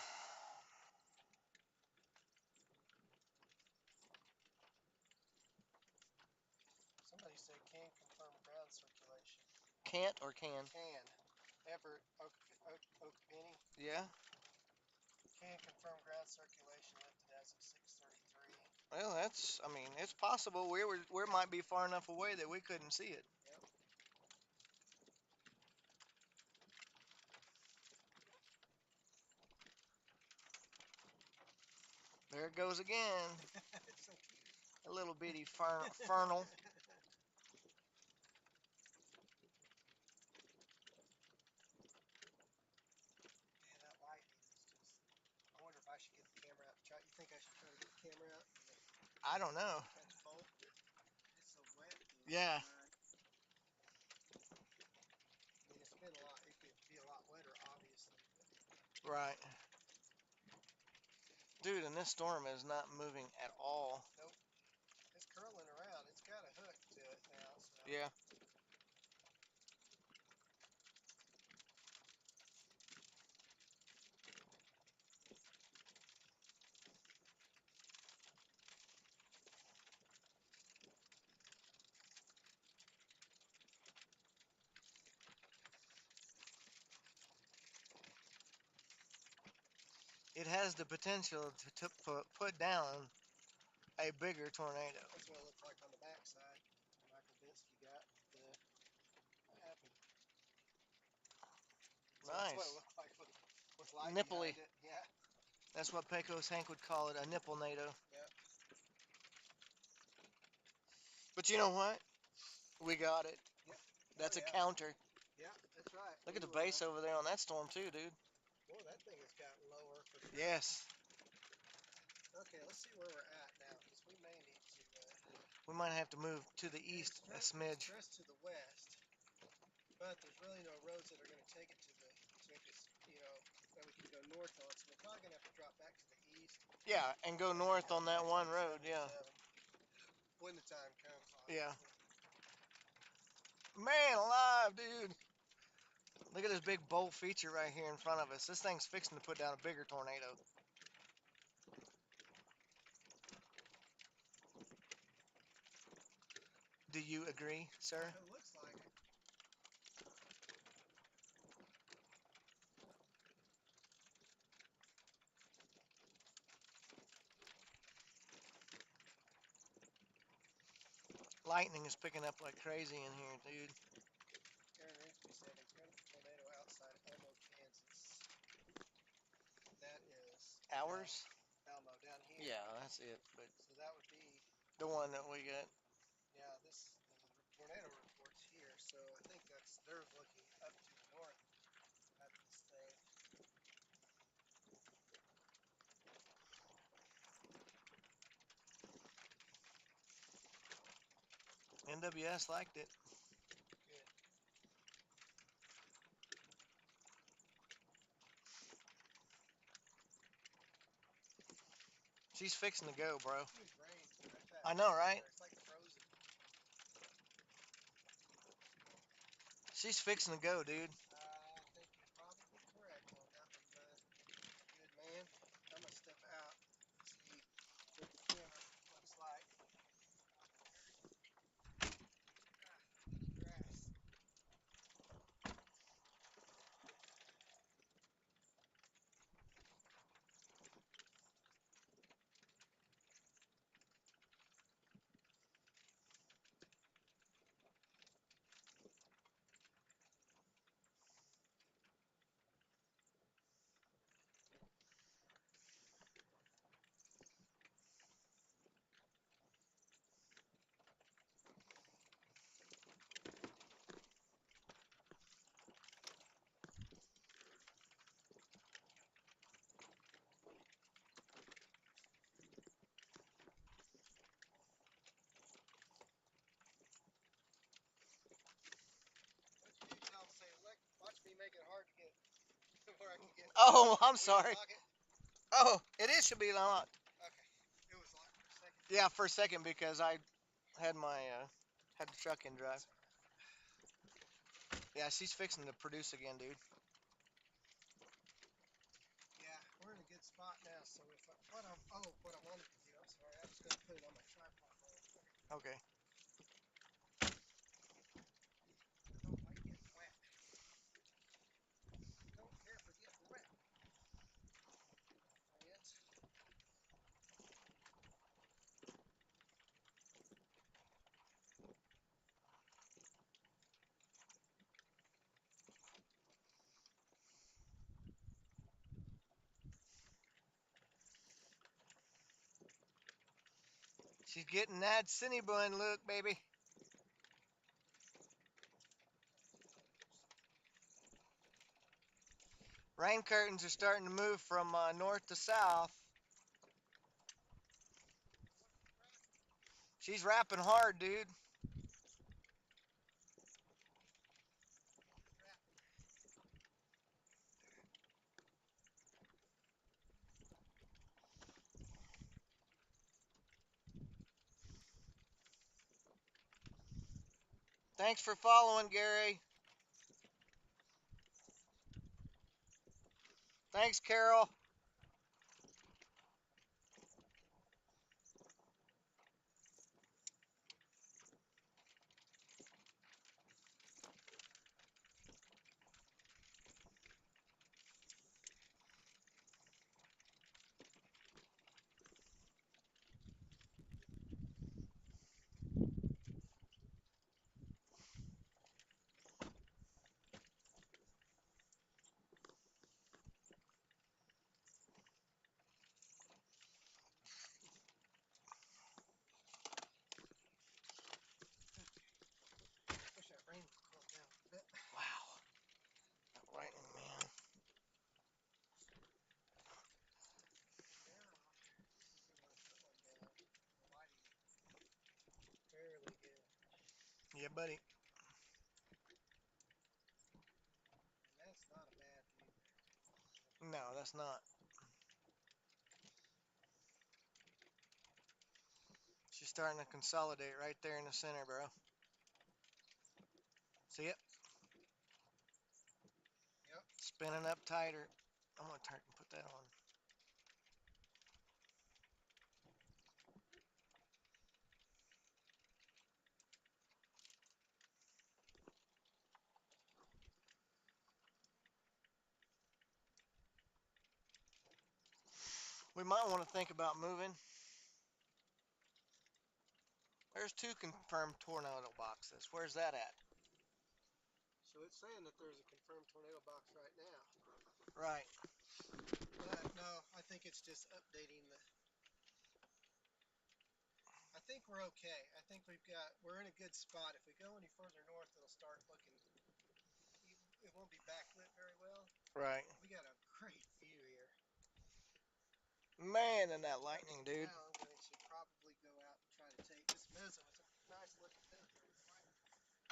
Speaker 2: Somebody said can confirm ground circulation.
Speaker 1: Can't or can?
Speaker 2: Can. Everett, Okoopeni.
Speaker 1: Yeah.
Speaker 2: Can confirm ground circulation lifted as of 6:33.
Speaker 1: Well, I mean, it's possible. We might be far enough away that we couldn't see it.
Speaker 2: Yep.
Speaker 1: There it goes again.
Speaker 2: It's so cute.
Speaker 1: A little bitty fernal.
Speaker 2: Man, that lightning is just. I wonder if I should get the camera out. You think I should try to get the camera out and
Speaker 1: I don't know.
Speaker 2: catch both? It's so wet though.
Speaker 1: Yeah.
Speaker 2: I mean, it's been a lot. It could be a lot wetter, obviously. But
Speaker 1: Right. Dude, and this storm is not moving at all.
Speaker 2: nope. It's curling around. It's got a hook to it now. So.
Speaker 1: Yeah. It has the potential to put down a bigger tornado.
Speaker 2: That's what it looked like on the backside. Michael Binsky got the. What happened? So that's what it
Speaker 1: Nice.
Speaker 2: looked like with light
Speaker 1: Nipply.
Speaker 2: behind it. Yeah.
Speaker 1: That's what Pecos Hank would call it, a nipple NATO.
Speaker 2: Yep.
Speaker 1: But you know what? We got it.
Speaker 2: Yep.
Speaker 1: That's
Speaker 2: Oh,
Speaker 1: a
Speaker 2: yeah.
Speaker 1: counter.
Speaker 2: Yeah, that's right.
Speaker 1: Look at the base over there on that storm too, dude.
Speaker 2: Boy, that thing has gotten lower for sure.
Speaker 1: Yes.
Speaker 2: Okay, let's see where we're at now, because we may need to.
Speaker 1: We might have to move to the east a smidge.
Speaker 2: Stress to the west, but there's really no roads that are going to take it to take us, that we can go north on. So we're probably going to have to drop back to the east.
Speaker 1: Yeah, and go north on that one road. Yeah.
Speaker 2: When the time comes. Obviously.
Speaker 1: Yeah. Man alive, dude. Look at this big bold feature right here in front of us. This thing's fixing to put down a bigger tornado. Do you agree, sir?
Speaker 2: It looks like it.
Speaker 1: Lightning is picking up like crazy in here, dude.
Speaker 2: Aaron Rigsby said incredible tornado outside Elmo, Kansas. That is
Speaker 1: Ours?
Speaker 2: Elmo down here.
Speaker 1: Yeah, that's it. But
Speaker 2: So that would be,
Speaker 1: the one that we got.
Speaker 2: yeah, this the tornado reports here. So I think they're looking up to the north at this thing.
Speaker 1: NWS liked it.
Speaker 2: Good.
Speaker 1: She's fixing to go, bro.
Speaker 2: Huge rain too. Right that
Speaker 1: I know, right?
Speaker 2: It's like frozen.
Speaker 1: She's fixing to go, dude.
Speaker 2: I think you're probably correct on that one, bud. Good man. I'm gonna step out and see what the camera looks like. Grass. What you do? Tell them, say, look, watch me make it hard to get where I can get.
Speaker 1: Oh, I'm
Speaker 2: Will you
Speaker 1: sorry.
Speaker 2: lock it?
Speaker 1: Oh, it is should be locked.
Speaker 2: Okay. It was locked for a second.
Speaker 1: Yeah, for a second because I had my had the truck in drive.
Speaker 2: That's all right.
Speaker 1: Yeah, she's fixing to produce again, dude.
Speaker 2: Yeah, we're in a good spot now. So if I, what I wanted to do, I'm sorry, I was going to put it on my tripod really quick.
Speaker 1: Okay.
Speaker 2: I don't like getting wet. Don't care for getting wet. Friends.
Speaker 1: She's getting that Cinnabon look, baby. Rain curtains are starting to move from north to south. She's rapping hard, dude. Thanks for following, Gary. Thanks, Carol.
Speaker 2: Wish that rain would calm down a bit.
Speaker 1: Wow. That lightning, man.
Speaker 2: Yeah. If we want to put one down, the lighting fairly good.
Speaker 1: Yeah, buddy.
Speaker 2: And that's not a bad view there.
Speaker 1: No, that's not. She's starting to consolidate right there in the center, bro. See it?
Speaker 2: Yep.
Speaker 1: Spinning up tighter. I'm gonna turn and put that on. We might want to think about moving. There's 2 confirmed tornado boxes. Where's that at?
Speaker 2: So it's saying that there's a confirmed tornado box right now.
Speaker 1: Right.
Speaker 2: But no, I think it's just updating the. I think we're okay. I think we're in a good spot. If we go any further north, it'll start looking. It won't be backlit very well.
Speaker 1: Right.
Speaker 2: We got a great view here.
Speaker 1: Man, and that lightning, dude.
Speaker 2: Now I'm going to probably go out and try to take this missile. It's a nice looking picture.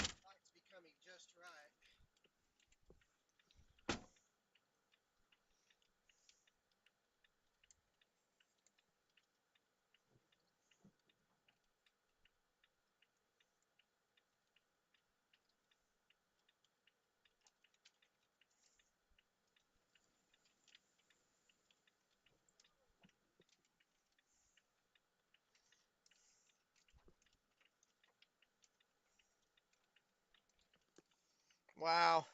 Speaker 2: The light's becoming just right.
Speaker 1: Wow.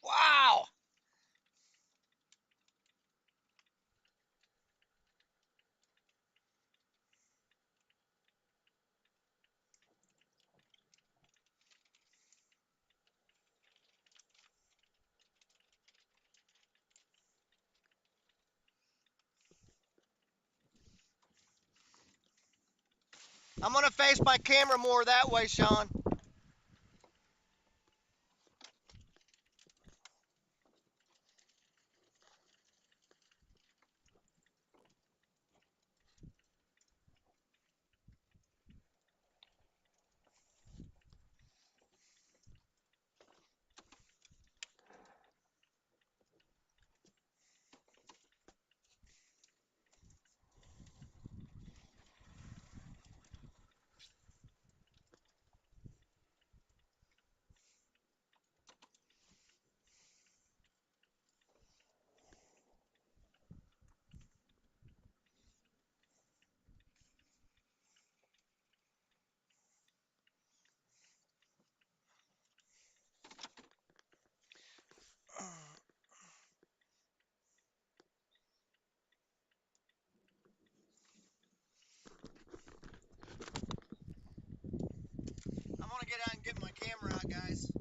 Speaker 1: Wow. I'm going to face my camera more that way, Sean. I'm going to get out and get my camera out, guys.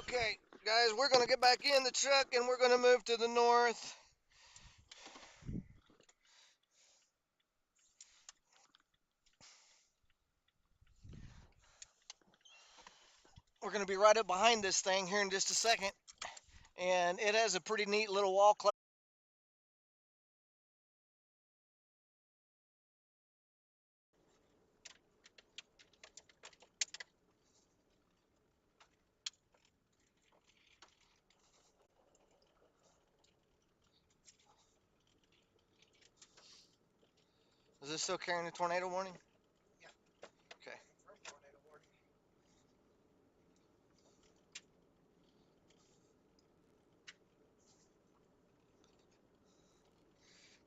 Speaker 1: Okay, guys, we're going to get back in the truck and we're going to move to the north. We're going to be right up behind this thing here in just a second. And it has a pretty neat little wall clock. Is this still carrying the tornado warning?
Speaker 2: Yeah.
Speaker 1: Okay.
Speaker 2: Confirmed tornado warning.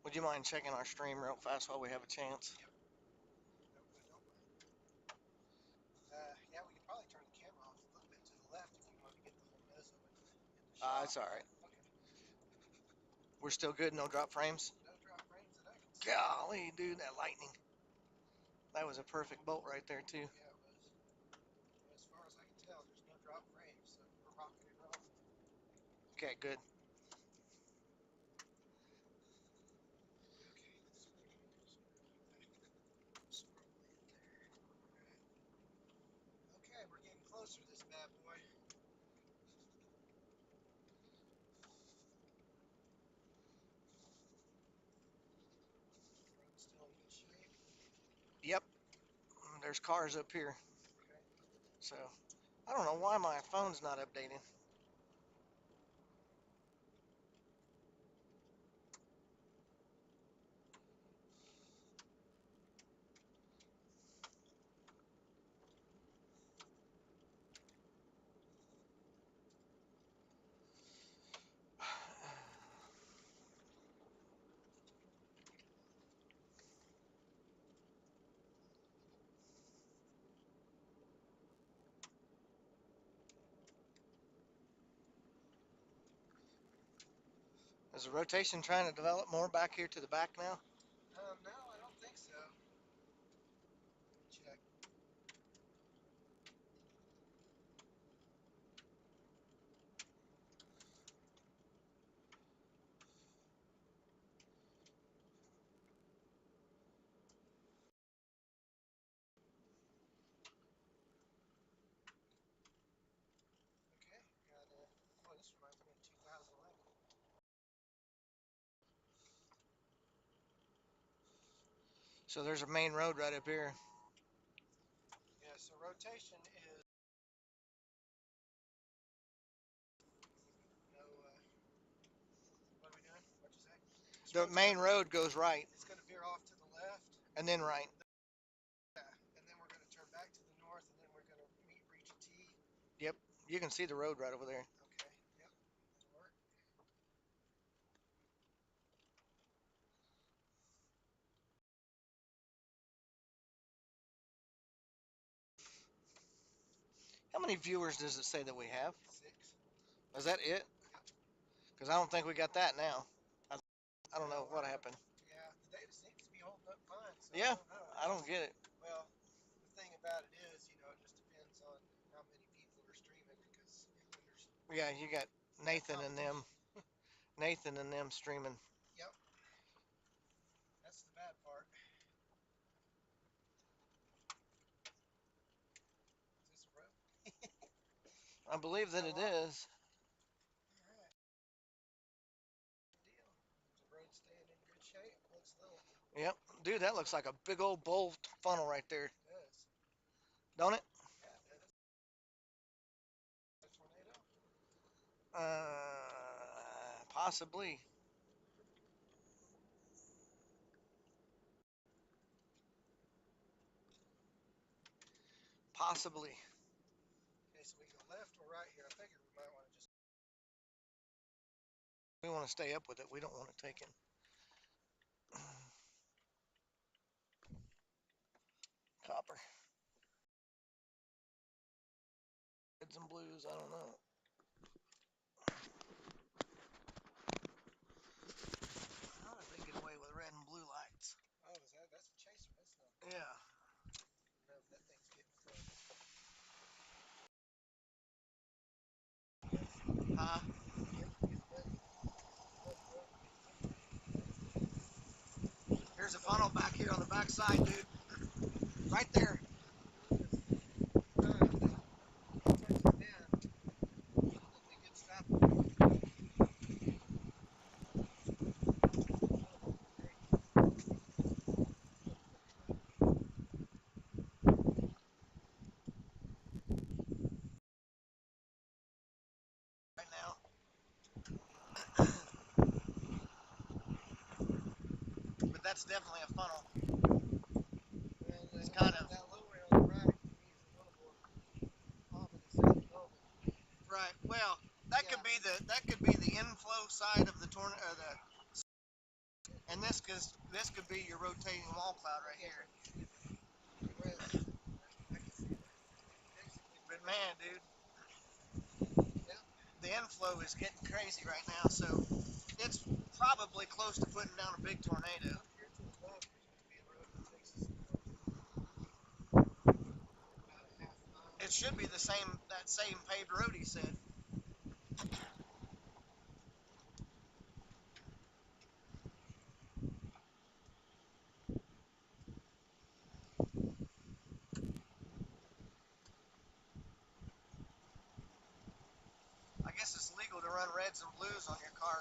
Speaker 1: Would you mind checking our stream real fast while we have a chance?
Speaker 2: Yep. Nope, I don't mind. Yeah, we could probably turn the camera off a little bit to the left if you want to get the whole mezzo in the shot.
Speaker 1: It's all right.
Speaker 2: Okay.
Speaker 1: We're still good. No drop frames.
Speaker 2: No drop frames that I can see.
Speaker 1: Golly, dude, that lightning. That was a perfect bolt right there, too.
Speaker 2: Yeah, it was. As far as I can tell, there's no drop frames, so we're rocking and rolling.
Speaker 1: Okay, good.
Speaker 2: Okay, this is where we're just gonna do that. Scroll in there. Alright. Okay, we're getting closer to this bad boy. Road's still in good shape.
Speaker 1: Yep. There's cars up here.
Speaker 2: Okay.
Speaker 1: So, I don't know why my phone's not updating. Is the rotation trying to develop more back here to the back now?
Speaker 2: No, I don't think so. Let me check. Okay, got oh, this reminds me of 2011.
Speaker 1: So there's a main road right up here.
Speaker 2: Yeah, so rotation is no, what are we doing? What'd you say?
Speaker 1: The main road goes right
Speaker 2: It's gonna veer off to the left.
Speaker 1: and then right.
Speaker 2: Yeah, and then we're gonna turn back to the north, and then we're gonna reach a T.
Speaker 1: Yep. You can see the road right over there.
Speaker 2: Okay, yep, that'll work.
Speaker 1: How many viewers does it say that we have?
Speaker 2: 6.
Speaker 1: Is that it? Because I don't think we got that now. I don't know what happened.
Speaker 2: Yeah, the data seems to be holding up fine. So
Speaker 1: Yeah,
Speaker 2: I don't know.
Speaker 1: I don't get it.
Speaker 2: Well, the thing about it is, it just depends on how many people are streaming because when there's
Speaker 1: Yeah, you got Nathan and them. Nathan and them streaming.
Speaker 2: Yep. That's the bad part. Is this a road?
Speaker 1: I believe that it is.
Speaker 2: Alright. Deal. The road's staying in good shape. Looks little.
Speaker 1: Yep. Dude, that looks like a big old bowl funnel right there.
Speaker 2: It does.
Speaker 1: Don't it?
Speaker 2: Yeah, it does. A tornado?
Speaker 1: Possibly. Possibly.
Speaker 2: Okay, so we go left or right here. I figure we might want to just.
Speaker 1: We want to stay up with it. We don't want it taken. Copper. Reds and blues, I don't know. How did they get away with red and blue lights?
Speaker 2: Oh, that's a chaser. That's not.
Speaker 1: Yeah.
Speaker 2: No, that thing's getting close.
Speaker 1: funnel back here on the back side, dude. Right there. Right now. But that's definitely a funnel. It's kind of
Speaker 2: that low ray on the right to me is a little more ominous at the moment.
Speaker 1: right. Well, that
Speaker 2: Yeah.
Speaker 1: could be the inflow side of the tornado. And this could be your rotating wall cloud right here.
Speaker 2: West. I can see that. Basically,
Speaker 1: But man, dude,
Speaker 2: yeah.
Speaker 1: the inflow is getting crazy right now. So it's probably close to putting down a big tornado.
Speaker 2: Up here to the left, there's going to be a road that takes us north about a half mile.
Speaker 1: It should be that same paved road he said. I guess it's legal to run reds and blues on your car.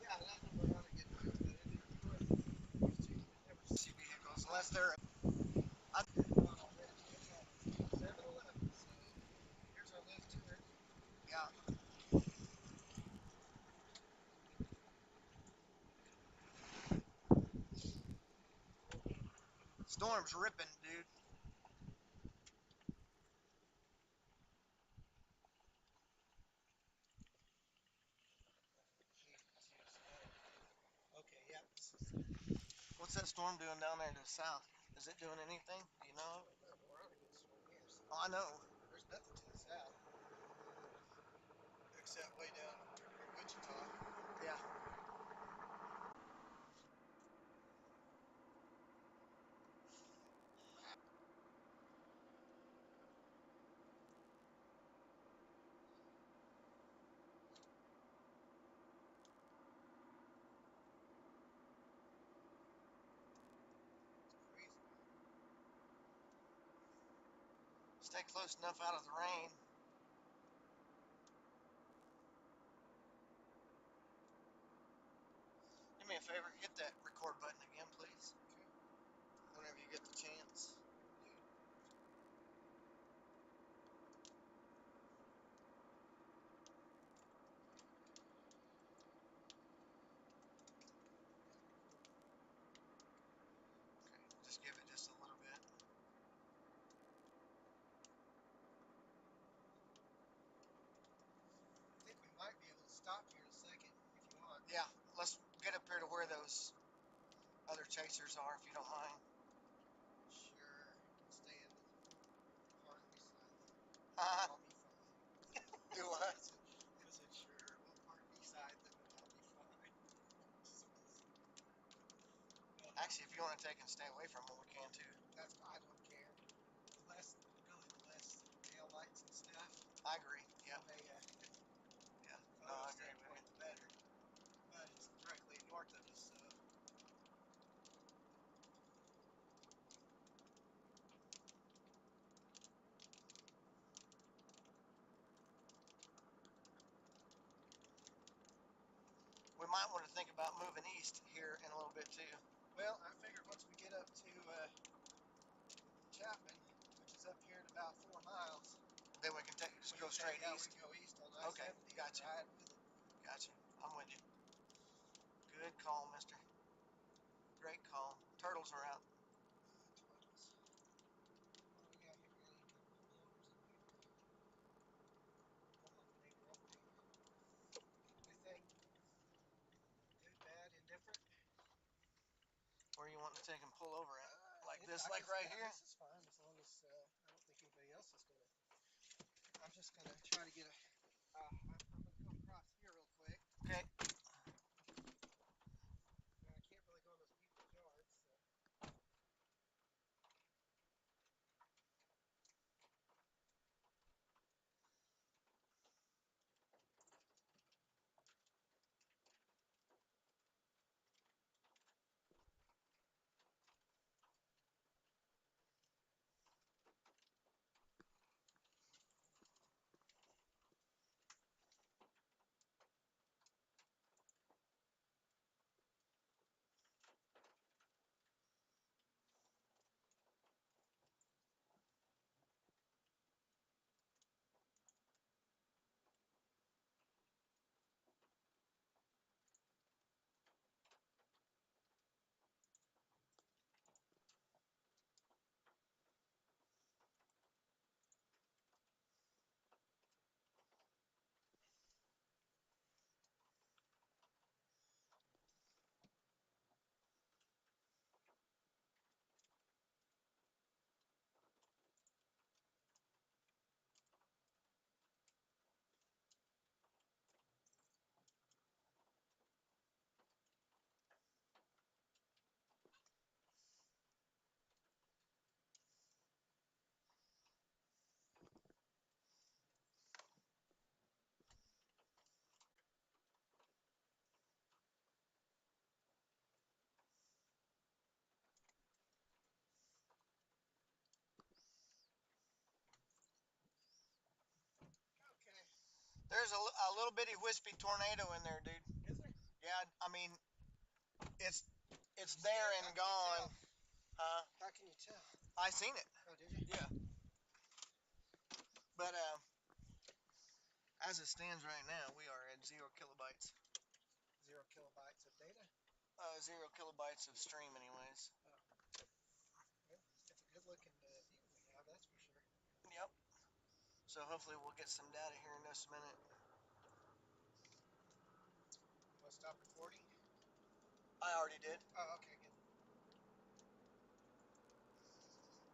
Speaker 2: Yeah, and I don't know how to get through, but if you would, used to, you would never see
Speaker 1: See vehicles unless they're.
Speaker 2: one already. It's at 7-Eleven, so here's our left turn.
Speaker 1: Yeah. Storm's ripping, dude.
Speaker 2: Okay, yeah, this is.
Speaker 1: What's that storm doing down there to the south? Is it doing anything? Do you know?
Speaker 2: We're on a good storm here, so
Speaker 1: Oh, I know.
Speaker 2: there's nothing to the south. Except way down near Wichita.
Speaker 1: Yeah.
Speaker 2: Crazy.
Speaker 1: Stay close enough out of the rain. Do me a favor, hit that record button again, please. Whenever you get the chance. Okay, just give it just a little bit.
Speaker 2: I think we might be able to stop here in a second if you want.
Speaker 1: Yeah, let's get up here to where those other chasers are, if you don't mind.
Speaker 2: Sure. Stay in the park beside them.
Speaker 1: Uh,
Speaker 2: I'll be fine.
Speaker 1: do what?
Speaker 2: I said, sure, we'll park beside them and I'll be fine.
Speaker 1: Actually, if you want to take and stay away from them, we can too.
Speaker 2: That's I don't care. The less tail lights and stuff.
Speaker 1: I agree. Yeah.
Speaker 2: They
Speaker 1: Yeah. No,
Speaker 2: photo
Speaker 1: I agree with
Speaker 2: standpoint,
Speaker 1: you.
Speaker 2: the better. But it's directly north of us, so.
Speaker 1: We might want to think about moving east here in a little bit too.
Speaker 2: Well, I figured once we get up to Chapman, which is up here at about 4 miles,
Speaker 1: Then we can just go straight
Speaker 2: yeah,
Speaker 1: east.
Speaker 2: we can go east on
Speaker 1: Okay,
Speaker 2: I-70
Speaker 1: gotcha.
Speaker 2: and ride with it.
Speaker 1: Gotcha. I'm with you. Good call, mister. Great call. Turtles are out.
Speaker 2: Turtles. What do we got here? We got any good pullovers in here? I'm hoping they rotate. Anything good, bad, indifferent?
Speaker 1: Where you want to take and pull over at? Like this,
Speaker 2: I
Speaker 1: like
Speaker 2: guess,
Speaker 1: right
Speaker 2: yeah,
Speaker 1: here?
Speaker 2: this is fine as long as I don't think anybody else is gonna. I'm just gonna try to get a. I'm gonna go across here real quick.
Speaker 1: Okay.
Speaker 2: Now, I can't really go in those people's yards, so.
Speaker 1: There's a little bitty wispy tornado in there, dude.
Speaker 2: Is there?
Speaker 1: Yeah, I mean, it's
Speaker 2: You see
Speaker 1: there
Speaker 2: it?
Speaker 1: and
Speaker 2: How can you
Speaker 1: gone.
Speaker 2: tell?
Speaker 1: Huh?
Speaker 2: How can you tell?
Speaker 1: I seen it.
Speaker 2: Oh, did you?
Speaker 1: Yeah. But as it stands right now, we are at 0 kilobytes.
Speaker 2: 0 kilobytes of data.
Speaker 1: 0 kilobytes of stream, anyways.
Speaker 2: Well, it's a good looking view we have, that's for sure.
Speaker 1: Yep. So hopefully we'll get some data here in this minute.
Speaker 2: You want to stop recording?
Speaker 1: I already did.
Speaker 2: Oh, okay, good.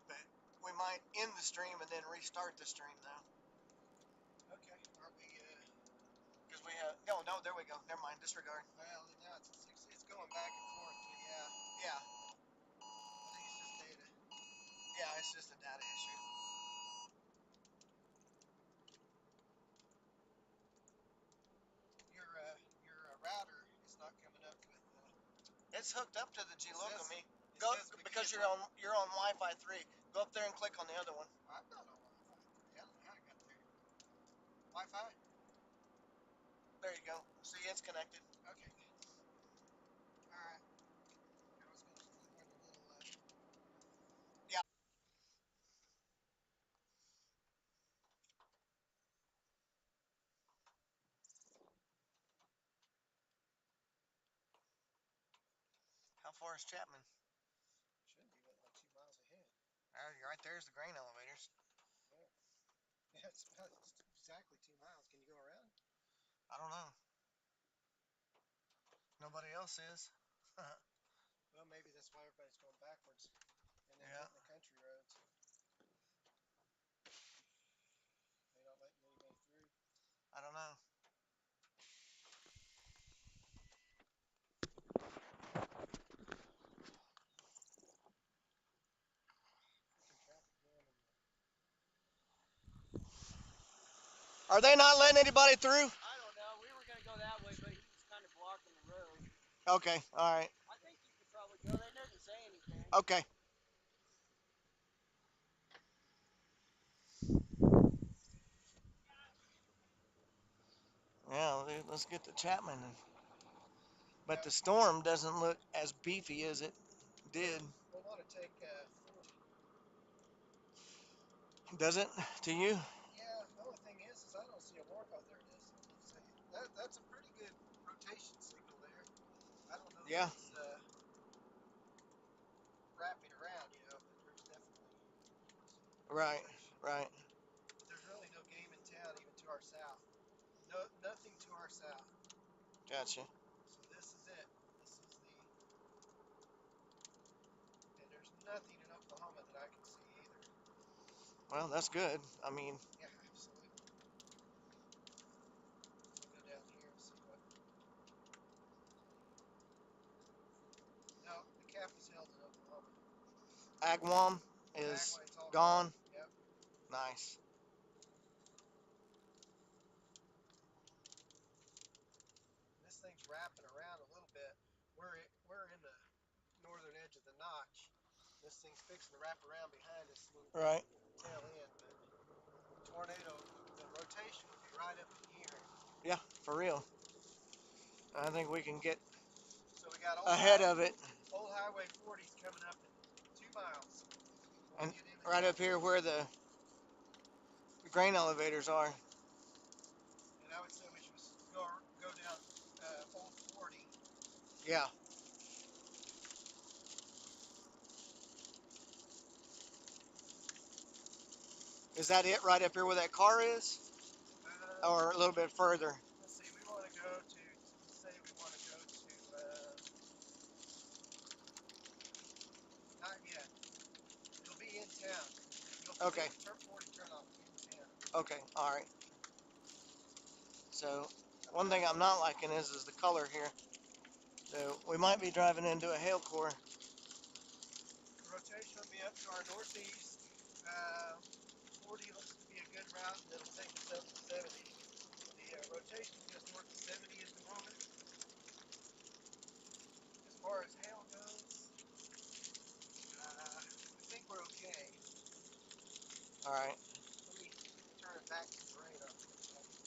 Speaker 1: But we might end the stream and then restart the stream though.
Speaker 2: Okay, are we,
Speaker 1: Because we have, no, there we go. Never mind, disregard.
Speaker 2: well, now it's going back and forth, but yeah.
Speaker 1: Yeah,
Speaker 2: I think it's just data.
Speaker 1: yeah, it's just a data issue.
Speaker 2: Your router is not coming up with,
Speaker 1: It's hooked up to the G-Locally.
Speaker 2: it
Speaker 1: Go,
Speaker 2: says
Speaker 1: because
Speaker 2: begin.
Speaker 1: you're on Wi-Fi 3. Go up there and click on the other one.
Speaker 2: I'm not on Wi-Fi. I don't know how I got there. Wi-Fi?
Speaker 1: There you go. See, it's connected.
Speaker 2: Okay. Alright. I was going to run a little,
Speaker 1: Yeah. How far is Chapman?
Speaker 2: shouldn't be but like 2 miles ahead.
Speaker 1: Right there's the grain elevators.
Speaker 2: Yeah, it's about exactly 2 miles. Can you go around?
Speaker 1: I don't know. Nobody else is.
Speaker 2: Well, maybe that's why everybody's going backwards and then
Speaker 1: Yeah.
Speaker 2: hitting the country roads. They're not letting anybody through.
Speaker 1: I don't know.
Speaker 2: Freaking traffic jam in the
Speaker 1: Are they not letting anybody through?
Speaker 5: I don't know. We were going to go that way, but he was kind of blocking the road.
Speaker 1: Okay, all right.
Speaker 5: I think you could probably go. They didn't say anything.
Speaker 1: Okay. Yeah, let's get to Chapman. But the storm doesn't look as beefy as it did.
Speaker 2: We'll want to take 40.
Speaker 1: Does it to you?
Speaker 2: Yeah, the only thing is I don't see a warp. Oh, there it is. Let's see. That's a pretty good rotation signal there. I don't know
Speaker 1: Yeah.
Speaker 2: if it's wrapping around, but there's definitely some
Speaker 1: Right,
Speaker 2: rotation.
Speaker 1: right.
Speaker 2: But there's really no game in town even to our south. No, nothing to our south.
Speaker 1: Gotcha.
Speaker 2: So this is it. This is and there's nothing in Oklahoma that I can see either.
Speaker 1: Well, that's good. I mean,
Speaker 2: Yeah, absolutely. We'll go down here and see what. No, the cap is held in Oklahoma.
Speaker 1: Agawam is
Speaker 2: It's all
Speaker 1: gone.
Speaker 2: Yep.
Speaker 1: Nice.
Speaker 2: This thing's wrapping around a little bit. We're in the northern edge of the notch. This thing's fixing to wrap around behind us a little
Speaker 1: Right.
Speaker 2: tail end, but tornado, the rotation will be right up in here.
Speaker 1: Yeah, for real. I think we can get
Speaker 2: So we got
Speaker 1: ahead of it.
Speaker 2: Old Highway 40's coming up in 2 miles.
Speaker 1: And right up here where the grain elevators are.
Speaker 2: And I would say we should go down Old 40.
Speaker 1: Yeah. Is that it right up here where that car is? Or a little bit further?
Speaker 2: Let's see, we want to go to, let's say we want to go to, not yet. It'll be in town. You'll
Speaker 1: Okay.
Speaker 2: see turn 40 turn off in town.
Speaker 1: Okay, all right. So one thing I'm not liking is the color here. So we might be driving into a hail core.
Speaker 2: The rotation will be up to our northeast. 40 looks to be a good route, and it'll take us up to 70. The rotation goes north to 70 at the moment. As far as hail goes, I think we're okay.
Speaker 1: All right.
Speaker 2: Let me turn it back to the radar for a second.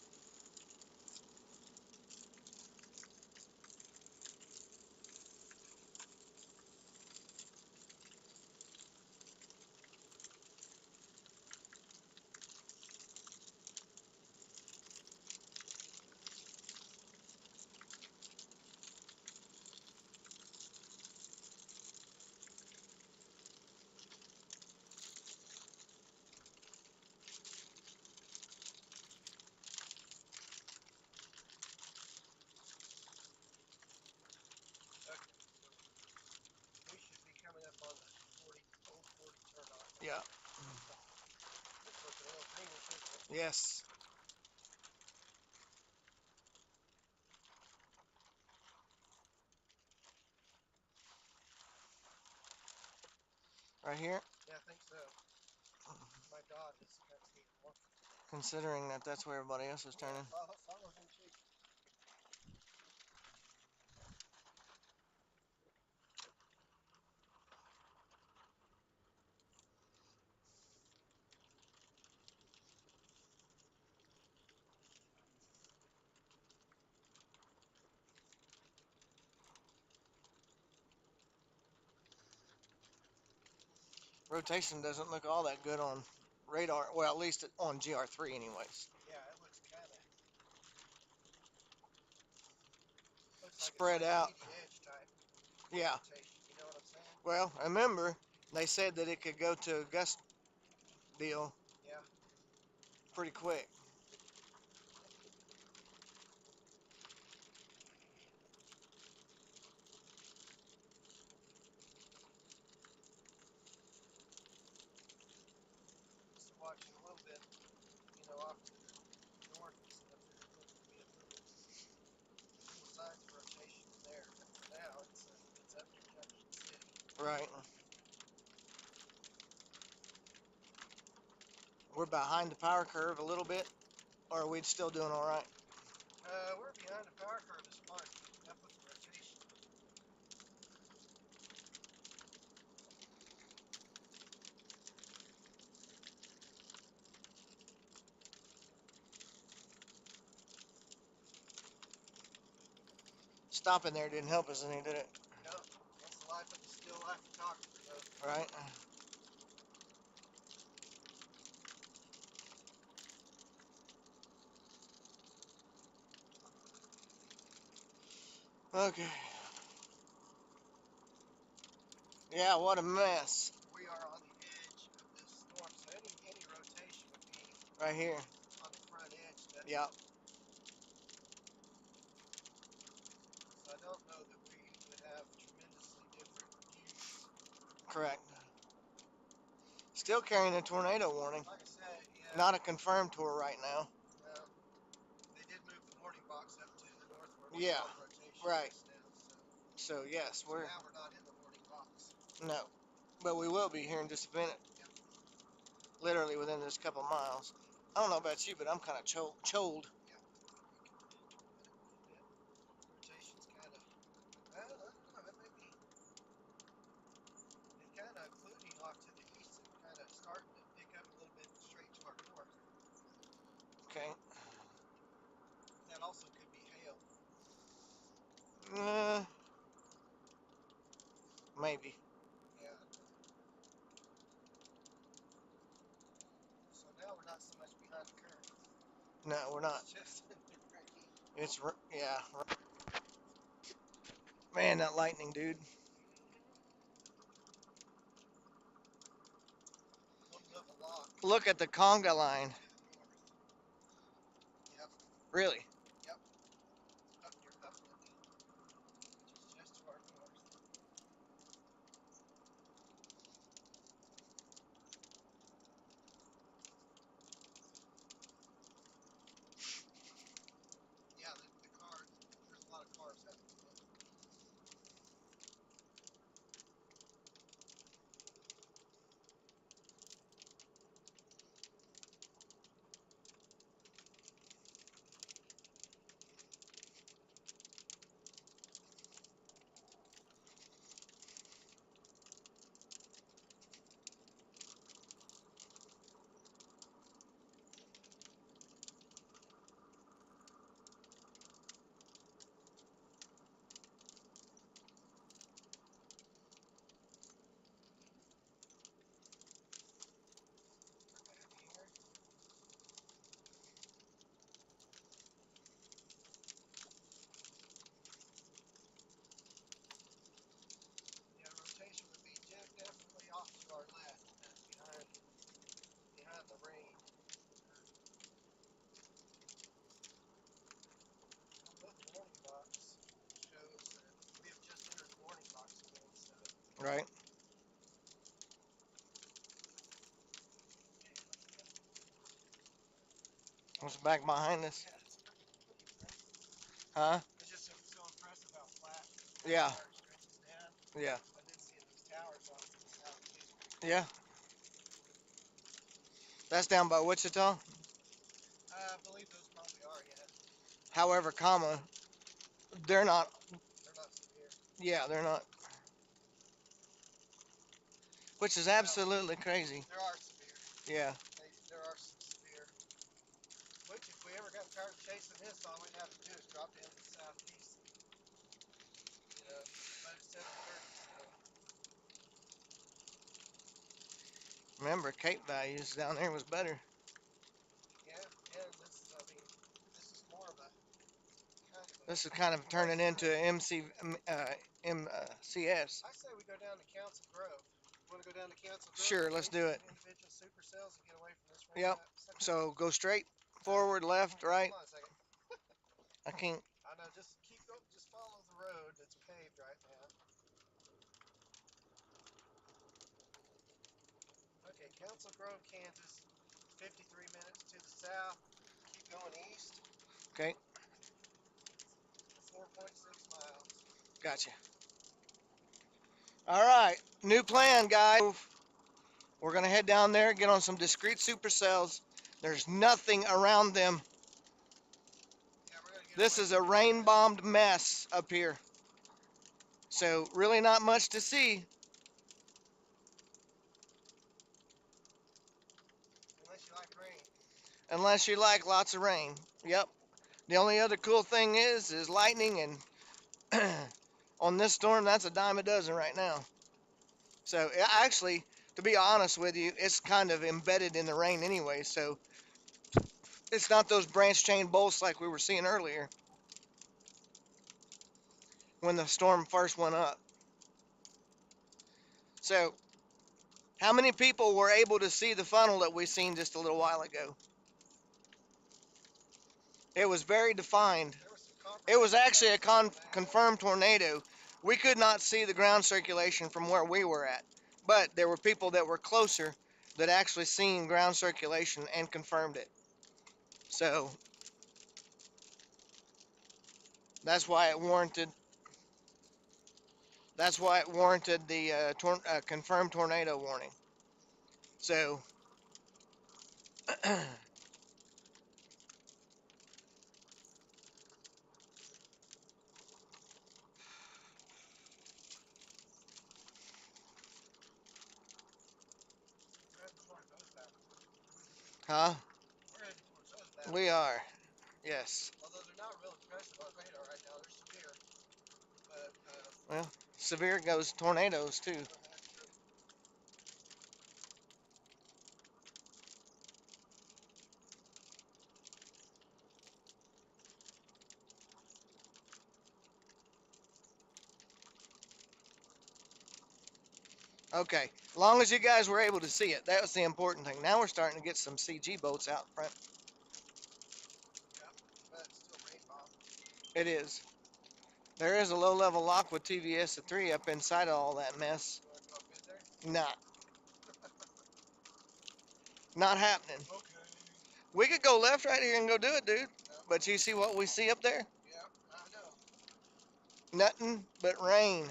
Speaker 1: Yes. Right here,
Speaker 2: Yeah, I think so. My dog is kind of hating more.
Speaker 1: considering that that's where everybody else is turning.
Speaker 2: Yeah, follow him too.
Speaker 1: Rotation doesn't look all that good on radar. Well, at least on GR3, anyways.
Speaker 2: Yeah, it looks kind of looks like it's
Speaker 1: Spread
Speaker 2: like
Speaker 1: out.
Speaker 2: leading edge type
Speaker 1: Yeah.
Speaker 2: rotation. You know what I'm saying?
Speaker 1: Well, remember they said that it could go to a gust deal
Speaker 2: Yeah.
Speaker 1: pretty quick.
Speaker 2: So watching a little bit, off to the north and stuff. There's looking to be a little signs of rotation in there, but for now it's up to Junction City.
Speaker 1: Right. We're behind the power curve a little bit, or are we still doing all right?
Speaker 2: We're behind the power curve is fine, keeping up with the rotation.
Speaker 1: Stopping there didn't help us any, did it?
Speaker 2: No, that's the life of the still life photographer, though.
Speaker 1: Right. Okay. Yeah, what a mess.
Speaker 2: We are on the edge of this storm, so any rotation would be
Speaker 1: Right here.
Speaker 2: on the front edge.
Speaker 1: Yeah.
Speaker 2: So I don't know that we would have tremendously different views.
Speaker 1: Correct. Still carrying a tornado warning.
Speaker 2: Like I said, yeah.
Speaker 1: Not a confirmed tour right now.
Speaker 2: No, they did move the warning box up to the northward
Speaker 1: Yeah,
Speaker 2: rotation
Speaker 1: right.
Speaker 2: just now.
Speaker 1: So yes,
Speaker 2: So now we're not in the warning box.
Speaker 1: no, but we will be here in just a minute.
Speaker 2: Yep.
Speaker 1: Literally within this couple miles. I don't know about you, but I'm kind of choled.
Speaker 2: Yeah. Rotation's kind of, I don't know, it may be, it's kind of including off to the east and kind of starting to pick up a little bit straight to our north.
Speaker 1: Okay.
Speaker 2: That also could be hail.
Speaker 1: Maybe.
Speaker 2: Yeah. So now we're not so much behind the curve.
Speaker 1: No, we're not.
Speaker 2: It's just in the rain.
Speaker 1: Yeah. Man, that lightning, dude.
Speaker 2: Little of a lock
Speaker 1: Look at the conga line.
Speaker 2: to the north. Yep.
Speaker 1: Really?
Speaker 2: Yep. Up near Upland, which is just to our north. Yeah, the car, there's a lot of cars having fun. Here. Yeah, rotation would be definitely off to our left, behind the rain. Look, warning box shows that we have just entered the warning box again, so
Speaker 1: Right. It's back behind us.
Speaker 2: Yeah, it's pretty impressive.
Speaker 1: Huh?
Speaker 2: It's just so impressive how flat
Speaker 1: Yeah.
Speaker 2: Park stretches down.
Speaker 1: Yeah.
Speaker 2: And then seeing those towers off to the south too is pretty cool.
Speaker 1: Yeah. That's down by Wichita.
Speaker 2: I believe those probably are, yeah.
Speaker 1: However, comma, they're not.
Speaker 2: They're not severe.
Speaker 1: Yeah, they're not. Which is
Speaker 2: Well,
Speaker 1: absolutely crazy.
Speaker 2: there are severe.
Speaker 1: Yeah.
Speaker 2: There are some severe. Which, if we ever got tired of chasing this, all we'd have to do is drop down to the southeast. You know, but it's 7:30, so
Speaker 1: Remember, Cape values down there was better.
Speaker 2: yeah, yeah. And this is, I mean, this is more of a kind of a.
Speaker 1: This is kind of turning into MCS.
Speaker 2: I say we go down to Council Grove. You want to go down to Council Grove?
Speaker 1: Sure,
Speaker 2: and
Speaker 1: let's
Speaker 2: chase
Speaker 1: do
Speaker 2: some
Speaker 1: it.
Speaker 2: individual supercells and get away from this
Speaker 1: Yep.
Speaker 2: raindrop sucker?
Speaker 1: So go straight, forward, left, right.
Speaker 2: Hold on a second.
Speaker 1: I can't.
Speaker 2: I know. Just keep going. Just follow the road that's paved right now. Okay, Council Grove, Kansas. 53 minutes to the south. Keep going east.
Speaker 1: Okay.
Speaker 2: 4.6 miles.
Speaker 1: Gotcha. All right. New plan, guys. We're going to head down there, get on some discrete supercells. There's nothing around them.
Speaker 2: Yeah, we're gonna get
Speaker 1: This
Speaker 2: away
Speaker 1: is a
Speaker 2: from
Speaker 1: rain bombed mess up here. So, really not much to see.
Speaker 2: unless you like rain.
Speaker 1: Unless you like lots of rain. Yep. The only other cool thing is lightning, and on this storm, that's a dime a dozen right now. So actually, to be honest with you, it's kind of embedded in the rain anyway. So it's not those branch chain bolts like we were seeing earlier when the storm first went up. So, how many people were able to see the funnel that we seen just a little while ago? It was very defined.
Speaker 2: There was some
Speaker 1: It was actually a
Speaker 2: confirmation
Speaker 1: confirmed tornado. We could not see the ground circulation from where we were at, but there were people that were closer that actually seen ground circulation and confirmed it. So that's why it warranted. That's why it warranted the confirmed tornado warning. So
Speaker 2: We're heading towards those mountains.
Speaker 1: huh?
Speaker 2: We're heading towards those mountains.
Speaker 1: We are. Yes.
Speaker 2: Although they're not real impressive on radar right now, they're severe. But
Speaker 1: Well, severe goes tornadoes too.
Speaker 2: that's true.
Speaker 1: Okay. As long as you guys were able to see it, that was the important thing. Now we're starting to get some CG boats out front.
Speaker 2: Yeah, but it's still rain bomb.
Speaker 1: It is. There is a low-level lock with TVS at 3 up inside of all that mess.
Speaker 2: You want to go up in there?
Speaker 1: Not. Not happening.
Speaker 2: Okay.
Speaker 1: We could go left right here and go do it, dude.
Speaker 2: Yeah,
Speaker 1: But you see what we see up there?
Speaker 2: yeah, I know.
Speaker 1: Nothing but rain.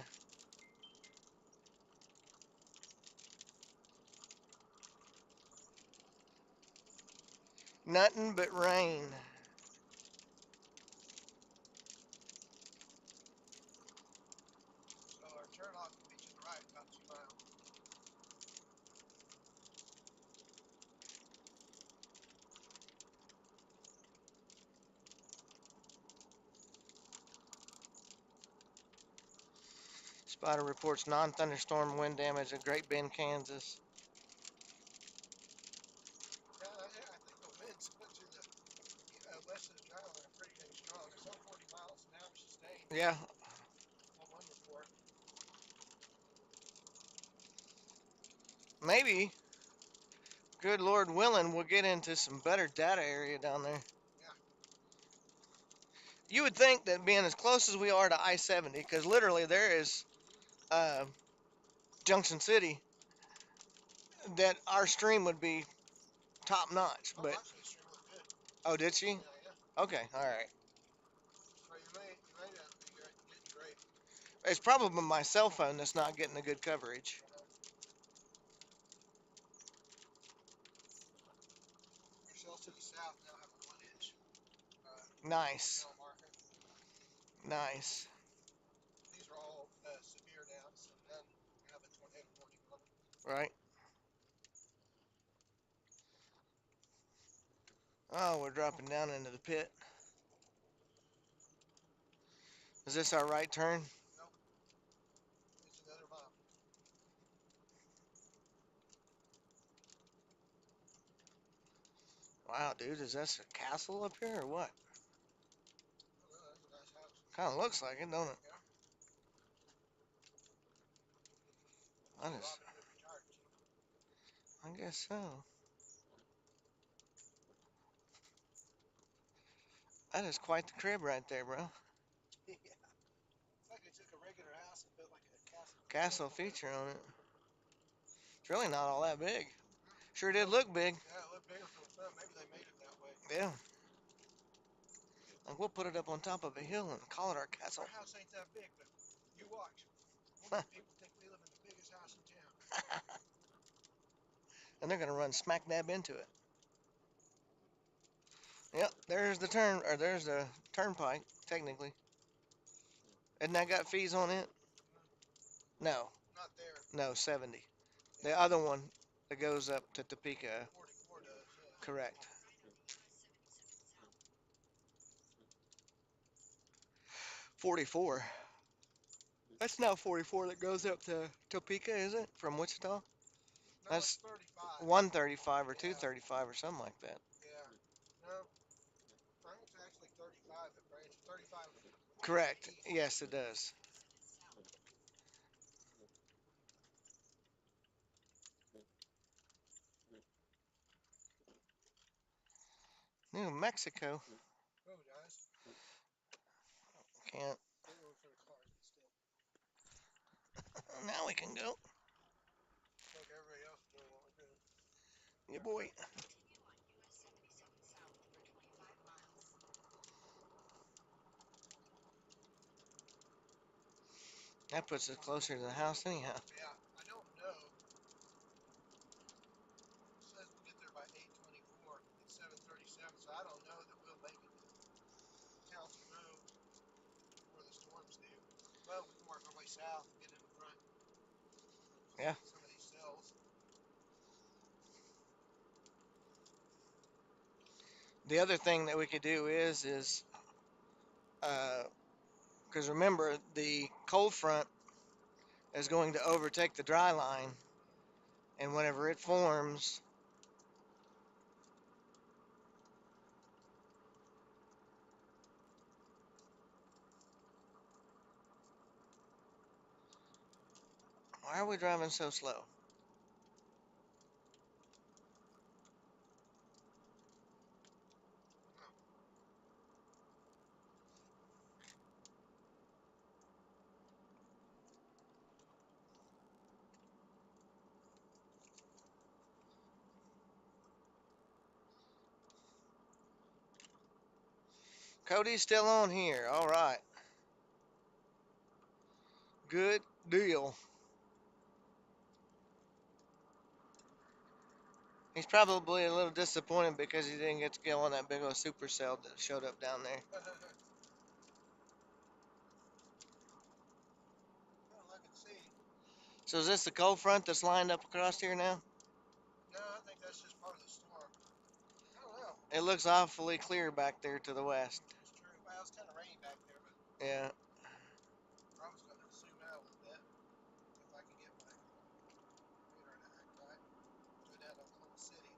Speaker 1: Nothing but rain.
Speaker 2: So our turn off will be to the right, about 2 miles.
Speaker 1: Spotter reports non-thunderstorm wind damage at Great Bend, Kansas.
Speaker 2: Yeah, I think the winds to the west of the gyre are pretty dang strong. It's on 40 miles an hour sustained
Speaker 1: Yeah,
Speaker 2: on one report.
Speaker 1: maybe. Good Lord willing, we'll get into some better data area down there.
Speaker 2: Yeah.
Speaker 1: You would think that being as close as we are to I-70, because literally there is Junction City, that our stream would be top notch.
Speaker 2: Oh,
Speaker 1: But
Speaker 2: actually, the stream looked good.
Speaker 1: Oh, did she?
Speaker 2: Yeah, yeah.
Speaker 1: Okay, all right.
Speaker 2: So you may not be getting great.
Speaker 1: It's probably my cell phone that's not getting the good coverage.
Speaker 2: Your cells to the south now have a 1 inch
Speaker 1: Nice,
Speaker 2: signal marker.
Speaker 1: nice.
Speaker 2: These are all severe now, so none have a tornado warning on them.
Speaker 1: Right. Oh, we're dropping down into the pit. Is this our right turn?
Speaker 2: Nope, it's another mile.
Speaker 1: Wow, dude, is this a castle up here or what?
Speaker 2: Oh, no, that's a nice house.
Speaker 1: Kind of looks like it, don't it?
Speaker 2: Yeah.
Speaker 1: I
Speaker 2: So
Speaker 1: just,
Speaker 2: Robin Hood retired too.
Speaker 1: I guess so. That is quite the crib right there, bro.
Speaker 2: Yeah. It's like they took a regular house and built like a castle
Speaker 1: Castle
Speaker 2: feature on it.
Speaker 1: feature on it. It's really not all that big.
Speaker 2: Mm.
Speaker 1: Sure did look big.
Speaker 2: Yeah, it looked bigger from the front. Maybe they made it that way.
Speaker 1: Yeah. Like we'll put it up on top of a hill and call it our castle.
Speaker 2: Our house ain't that big, but you watch. We'll make people think we live in the biggest house in town.
Speaker 1: And they're gonna run smack dab into it. Yep, there's the turn, or there's the turnpike, technically. Isn't that got fees on it? No,
Speaker 2: Not there.
Speaker 1: no, 70. The
Speaker 2: Yeah,
Speaker 1: other one that goes up to Topeka,
Speaker 2: 44 does. Yeah.
Speaker 1: correct. 44. That's not 44 that goes up to Topeka, is it? From Wichita?
Speaker 2: No, it's
Speaker 1: That's
Speaker 2: 35.
Speaker 1: 135 or
Speaker 2: Yeah,
Speaker 1: 235 or something like that.
Speaker 2: yeah. No, I think it's actually 35 at Branch. 35
Speaker 1: Correct.
Speaker 2: east.
Speaker 1: Yes, it does. New Mexico.
Speaker 2: Oh, guys.
Speaker 1: Can't.
Speaker 2: Get room for the cars, but still.
Speaker 1: Now we can go.
Speaker 2: Like everybody else is doing what we're doing.
Speaker 1: Yeah, boy. That puts us closer to the house anyhow.
Speaker 2: Yeah, I don't know. It says we'll get there by 8:24. It's 7:37, so I don't know that we'll make it to Townsend Road before the storms do. But we can work our way south and get in the front.
Speaker 1: Yeah.
Speaker 2: Some of these cells.
Speaker 1: The other thing that we could do is, because remember, the cold front is going to overtake the dry line, and whenever it forms, why are we driving so slow? Cody's still on here. All right. Good deal. He's probably a little disappointed because he didn't get to go on that big old supercell that showed up down there.
Speaker 2: Well, look and see.
Speaker 1: So is this the cold front that's lined up across here now?
Speaker 2: No, I think that's just part of the storm. I don't know.
Speaker 1: It looks awfully clear back there to the west.
Speaker 2: It's true. Well, it's kind of rainy back there, but
Speaker 1: Yeah.
Speaker 2: I was going to zoom out a little bit if I can get my radar to act right. Go down to Oklahoma City.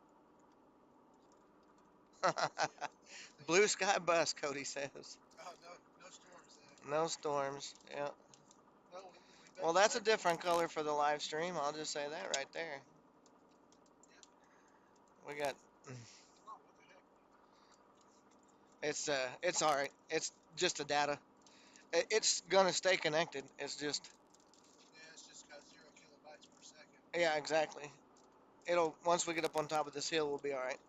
Speaker 2: See anything.
Speaker 1: Blue sky bus, Cody says.
Speaker 2: Oh, no, no storms then.
Speaker 1: No storms. Yeah.
Speaker 2: Well, we've been
Speaker 1: Well, that's a
Speaker 2: selected.
Speaker 1: different color for the live stream. I'll just say that right there.
Speaker 2: Yep.
Speaker 1: We got.
Speaker 2: Oh, what the heck?
Speaker 1: It's all right. It's just the data. It's gonna stay connected. It's just.
Speaker 2: Yeah, it's just got 0 kilobytes per second.
Speaker 1: Yeah, exactly. It'll once we get up on top of this hill, we'll be all right.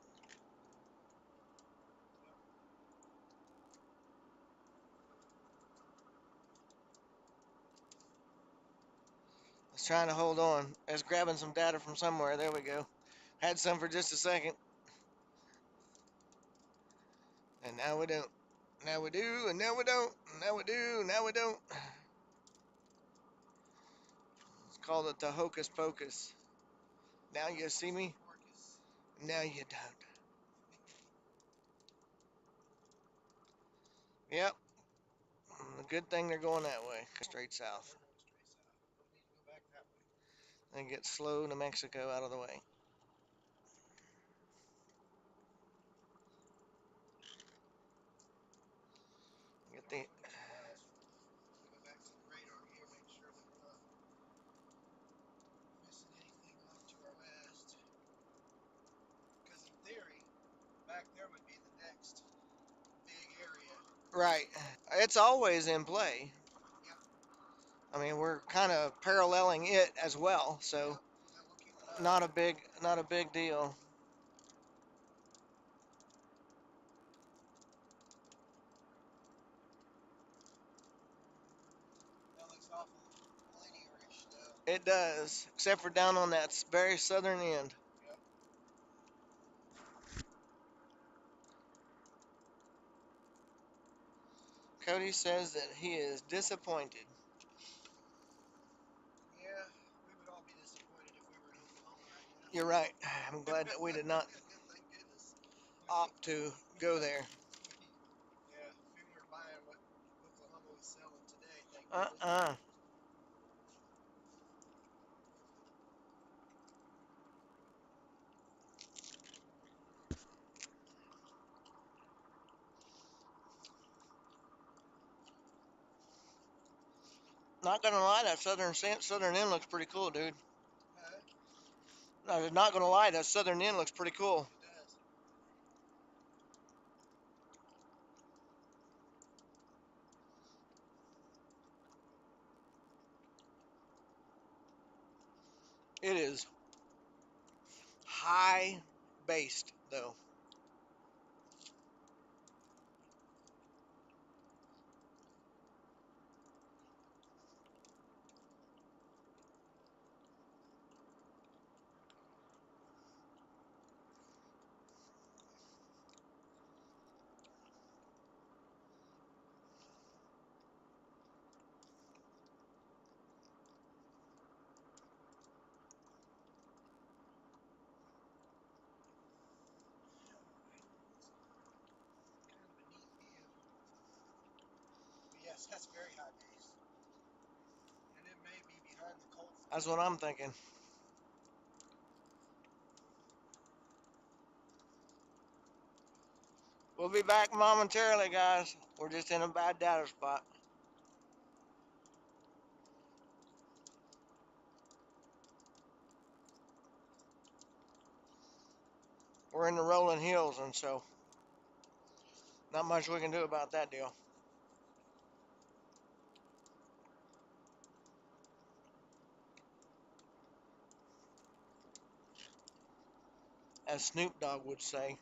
Speaker 1: It's trying to hold on. It's grabbing some data from somewhere. There we go. Had some for just a second. And now we don't. Now we do, and now we don't. Now we do, now we don't. It's called it the hocus pocus. Now you see me,
Speaker 2: Marcus.
Speaker 1: now you don't. Yep. The good thing they're going that way. Straight south.
Speaker 2: They're going straight south. We need to go back that way.
Speaker 1: And get slow New Mexico out of the way. Get the
Speaker 2: 22 miles from. We go back to the radar here, make sure that we're not missing anything off to our west. Because in theory, back there would be the next big area.
Speaker 1: right. It's always in play.
Speaker 2: Yep.
Speaker 1: I mean, we're kind of paralleling it as well, so
Speaker 2: Yep. We'll keep an eye on
Speaker 1: not a
Speaker 2: it.
Speaker 1: big deal.
Speaker 2: That looks awful linear-ish though.
Speaker 1: It does, except for down on that very southern end.
Speaker 2: Yep.
Speaker 1: Cody says that he is disappointed.
Speaker 2: Yeah, we would all be disappointed if we were in Oklahoma right now.
Speaker 1: You're right. I'm glad that we did not
Speaker 2: Thank goodness.
Speaker 1: opt to go there.
Speaker 2: Yeah, if we weren't buying what Oklahoma was selling today, thank goodness.
Speaker 1: Uh-uh. Not gonna lie, that southern end looks pretty cool, dude. No, not gonna lie, that southern end looks pretty cool.
Speaker 2: It does.
Speaker 1: It is high based though.
Speaker 2: Kind of a neat view. But yes, that's very high base. And it may be behind the Colts.
Speaker 1: That's what I'm thinking. We'll be back momentarily, guys. We're just in a bad data spot. We're in the rolling hills, and so not much we can do about that deal. As Snoop Dogg would say,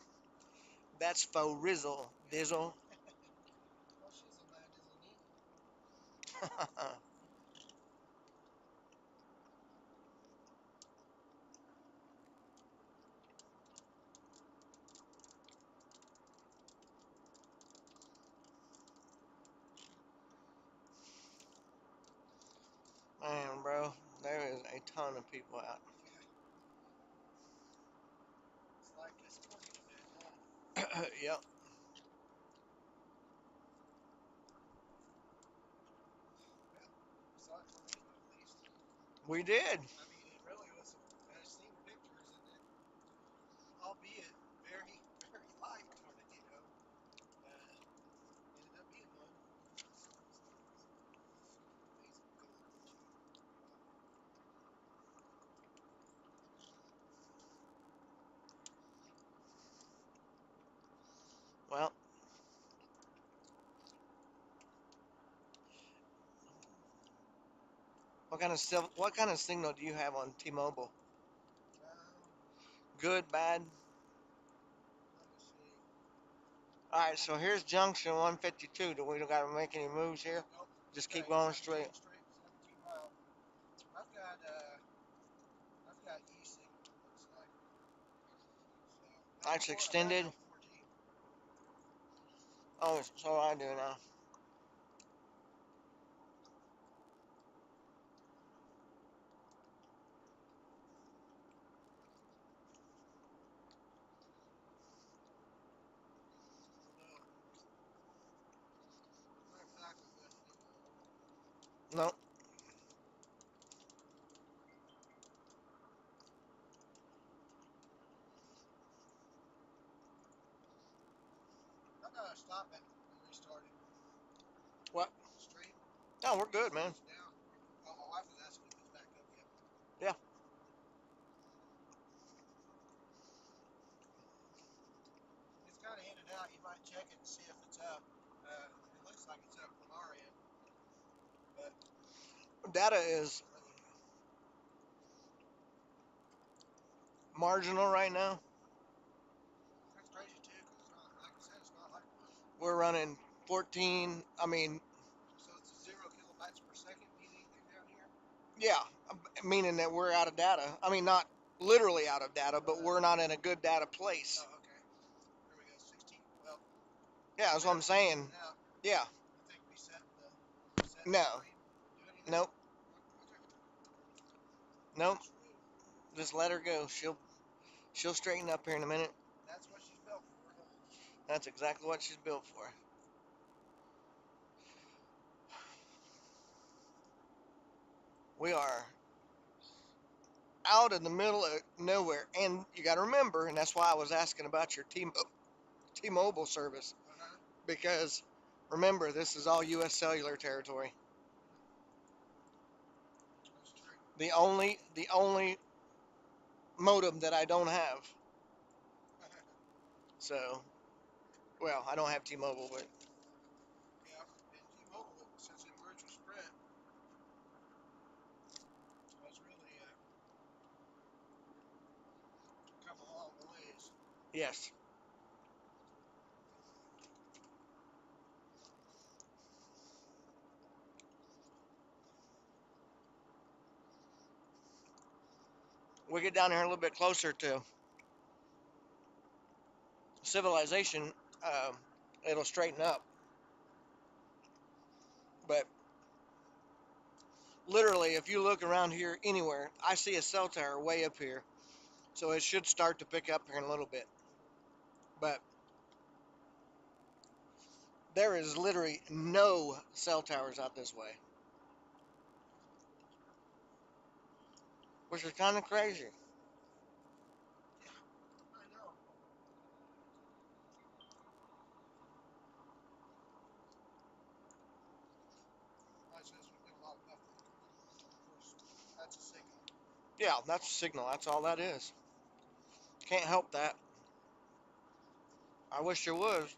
Speaker 1: that's faux rizzle, dizzle.
Speaker 2: Oh, she's a mad dizzle knee.
Speaker 1: Man, bro, there is a ton of people out.
Speaker 2: Yeah. It's like a sporting event, huh?
Speaker 1: Yep,
Speaker 2: Well, we saw a tornado at least.
Speaker 1: we did.
Speaker 2: I mean, it really was. I've seen pictures, and it, albeit very, very light tornado, ended up being one. Amazing feeling, don't you? Wow.
Speaker 1: Well, what kind of signal do you have on T-Mobile?
Speaker 2: Um,
Speaker 1: Good, bad?
Speaker 2: let me see.
Speaker 1: All right, so here's junction 152. Do we don't got to make any moves here?
Speaker 2: Nope.
Speaker 1: Just
Speaker 2: Okay,
Speaker 1: keep going
Speaker 2: 17
Speaker 1: straight.
Speaker 2: straight, 17 mile. I've got
Speaker 1: That's
Speaker 2: I
Speaker 1: extended.
Speaker 2: have 4G.
Speaker 1: Oh, so I do now.
Speaker 2: No. Matter of fact, I'm going to T-Mobile.
Speaker 1: No.
Speaker 2: I gotta stop it and restart it.
Speaker 1: What?
Speaker 2: The stream.
Speaker 1: No, we're good, man.
Speaker 2: It's down. Oh, my wife was asking if it's back up yet.
Speaker 1: Yeah.
Speaker 2: It's kind of in and out. You might check it and see if it's up. It looks like it's up from our end, but
Speaker 1: Data is
Speaker 2: I mean,
Speaker 1: marginal right now.
Speaker 2: that's crazy too, because it's not, like I said, it's not like we're.
Speaker 1: We're running 14. I mean,
Speaker 2: So it's 0 kilobytes per second. Need anything down here?
Speaker 1: yeah, meaning that we're out of data. I mean, not literally out of data, but we're not in a good data place.
Speaker 2: Oh, okay. There we go. 16. Well,
Speaker 1: Yeah, that's what I'm
Speaker 2: whenever it gets in
Speaker 1: saying.
Speaker 2: and out,
Speaker 1: Yeah.
Speaker 2: you think reset
Speaker 1: No.
Speaker 2: the stream do anything?
Speaker 1: Nope.
Speaker 2: Okay.
Speaker 1: Nope.
Speaker 2: True.
Speaker 1: Just let her go. She'll straighten up here in a minute.
Speaker 2: That's what she's built for, huh?
Speaker 1: That's exactly what she's built for. We are out in the middle of nowhere, and you got to remember, and that's why I was asking about your T-Mobile service,
Speaker 2: Uh-huh.
Speaker 1: because remember, this is all U.S. cellular territory.
Speaker 2: That's true.
Speaker 1: The only modem that I don't have. So, well, I don't have T-Mobile, but
Speaker 2: Yeah. And T-Mobile, since it merged with Sprint, has really come a long ways.
Speaker 1: yes, we get down here a little bit closer to civilization, it'll straighten up. But literally, if you look around here anywhere, I see a cell tower way up here, so it should start to pick up here in a little bit. But there is literally no cell towers out this way, which is kind of crazy.
Speaker 2: Yeah, I know. That says we get a lot of buffering. Of course, that's a signal.
Speaker 1: Yeah, that's a signal. That's all that is. Can't help that. I wish there was.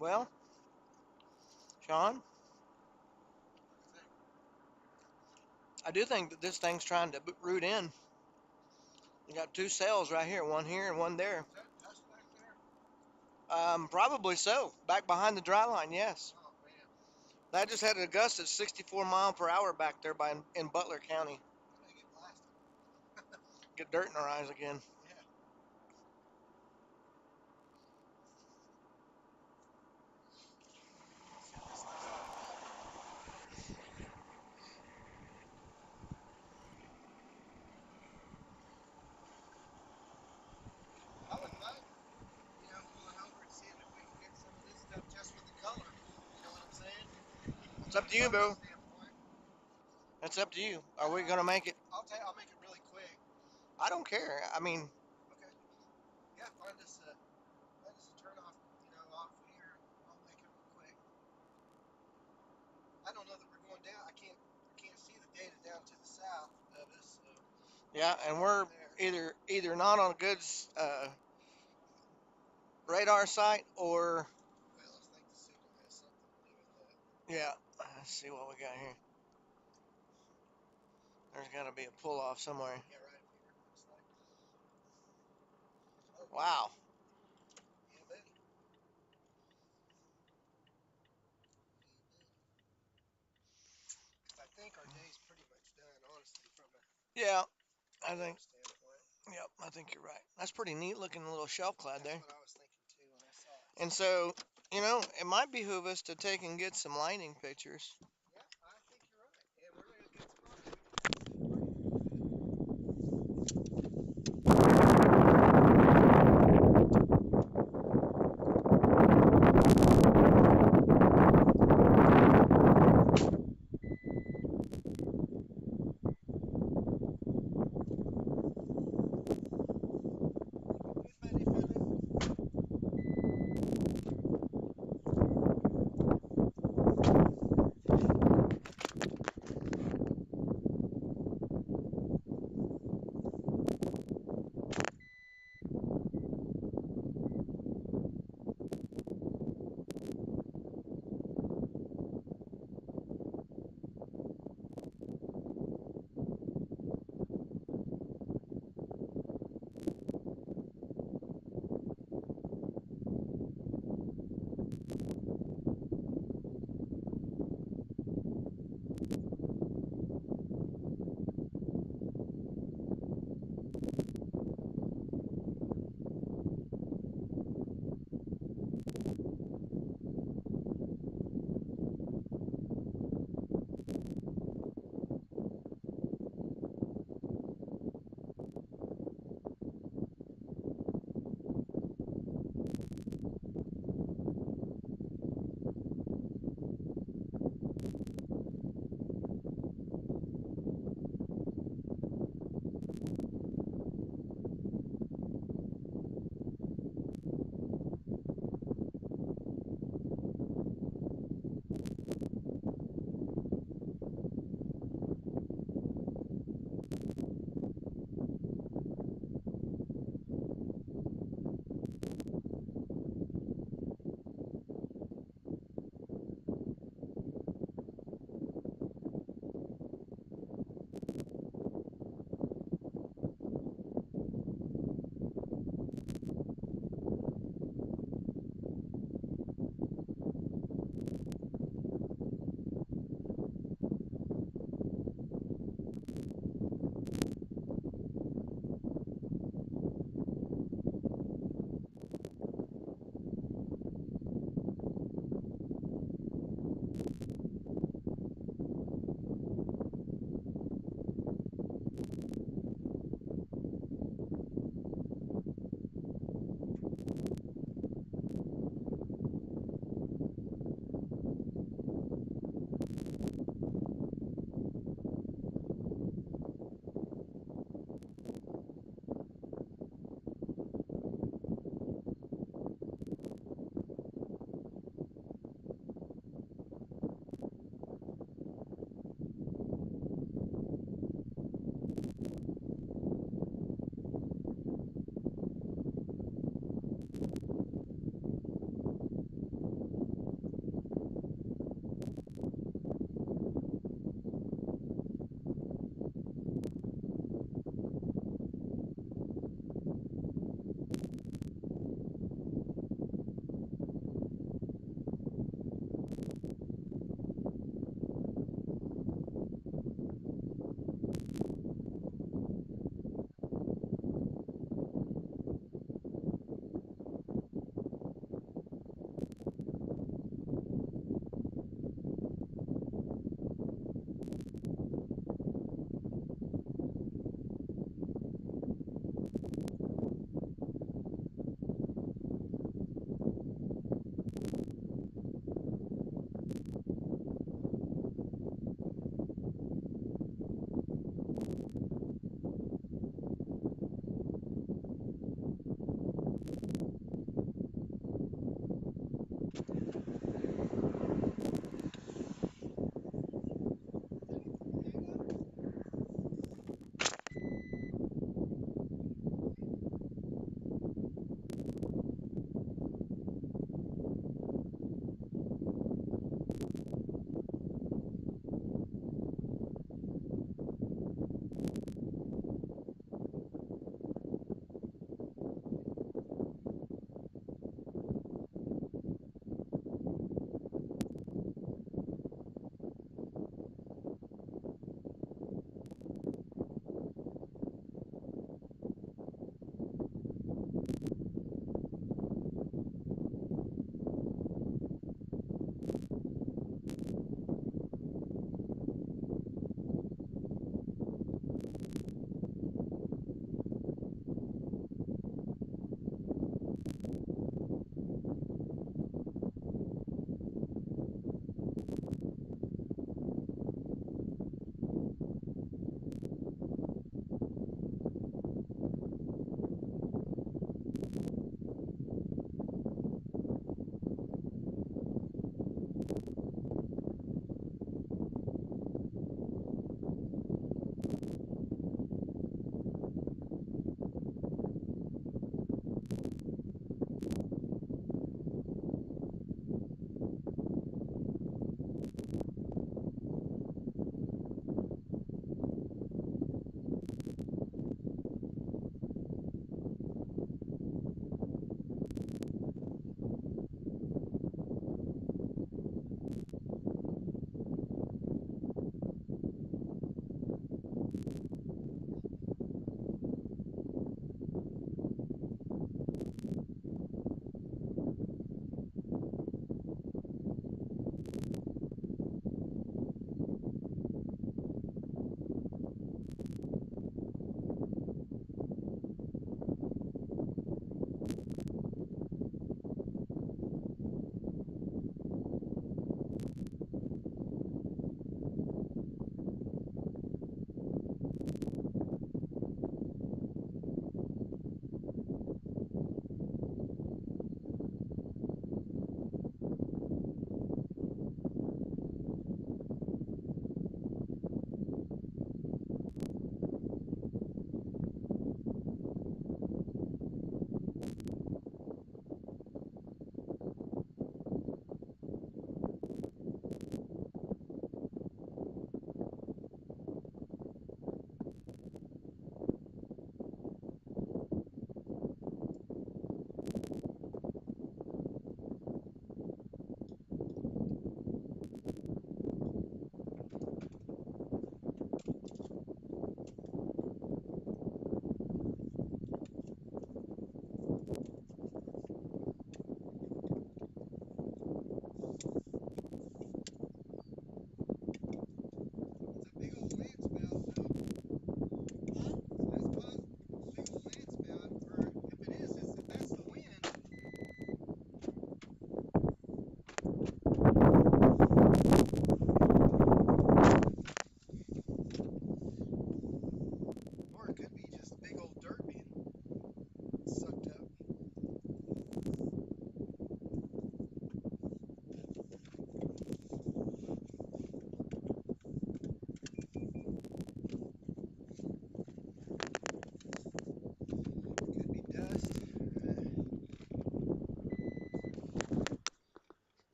Speaker 1: Well, Sean,
Speaker 2: What do you think?
Speaker 1: I do think that this thing's trying to root in. You got two cells right here and one there.
Speaker 2: Is that dust back there?
Speaker 1: Probably so. Back behind the dry line, yes.
Speaker 2: Oh man,
Speaker 1: That just had a gust at 64 mile per hour back there in Butler County.
Speaker 2: we may get blasted.
Speaker 1: Get dirt in our eyes again.
Speaker 2: Yeah. Let's see what this thing's all about. I wouldn't mind, going over and seeing if we can get some of this stuff just with the color. You know what I'm saying?
Speaker 1: It's
Speaker 2: From
Speaker 1: up
Speaker 2: a
Speaker 1: to you,
Speaker 2: photo
Speaker 1: Boo.
Speaker 2: standpoint.
Speaker 1: It's up to you. Are we gonna make it?
Speaker 2: I'll make it really quick.
Speaker 1: I don't care. I mean,
Speaker 2: Okay. Yeah, find us a turn off, off here. I'll make it real quick. I don't know that we're going down. I can't see the data down to the south of us, so
Speaker 1: yeah,
Speaker 2: let's
Speaker 1: and
Speaker 2: start
Speaker 1: we're
Speaker 2: from there.
Speaker 1: either not on a good radar site or
Speaker 2: Well, let's think the signal has something to do with that.
Speaker 1: yeah. Let's see what we got here. There's got to be a pull off somewhere.
Speaker 2: Yeah, right up here. Looks like. Oh,
Speaker 1: Wow.
Speaker 2: yeah, buddy. think our day's pretty much done, honestly, from a
Speaker 1: Yeah, I
Speaker 2: camera
Speaker 1: think.
Speaker 2: standpoint.
Speaker 1: Yep, I think you're right. That's pretty neat looking little shelf clad
Speaker 2: That's
Speaker 1: there.
Speaker 2: what I was thinking too when I saw it.
Speaker 1: And so, it might behoove us to take and get some lighting pictures.
Speaker 2: Yeah, I think you're right. And we're gonna get some on there. We can good, buddy,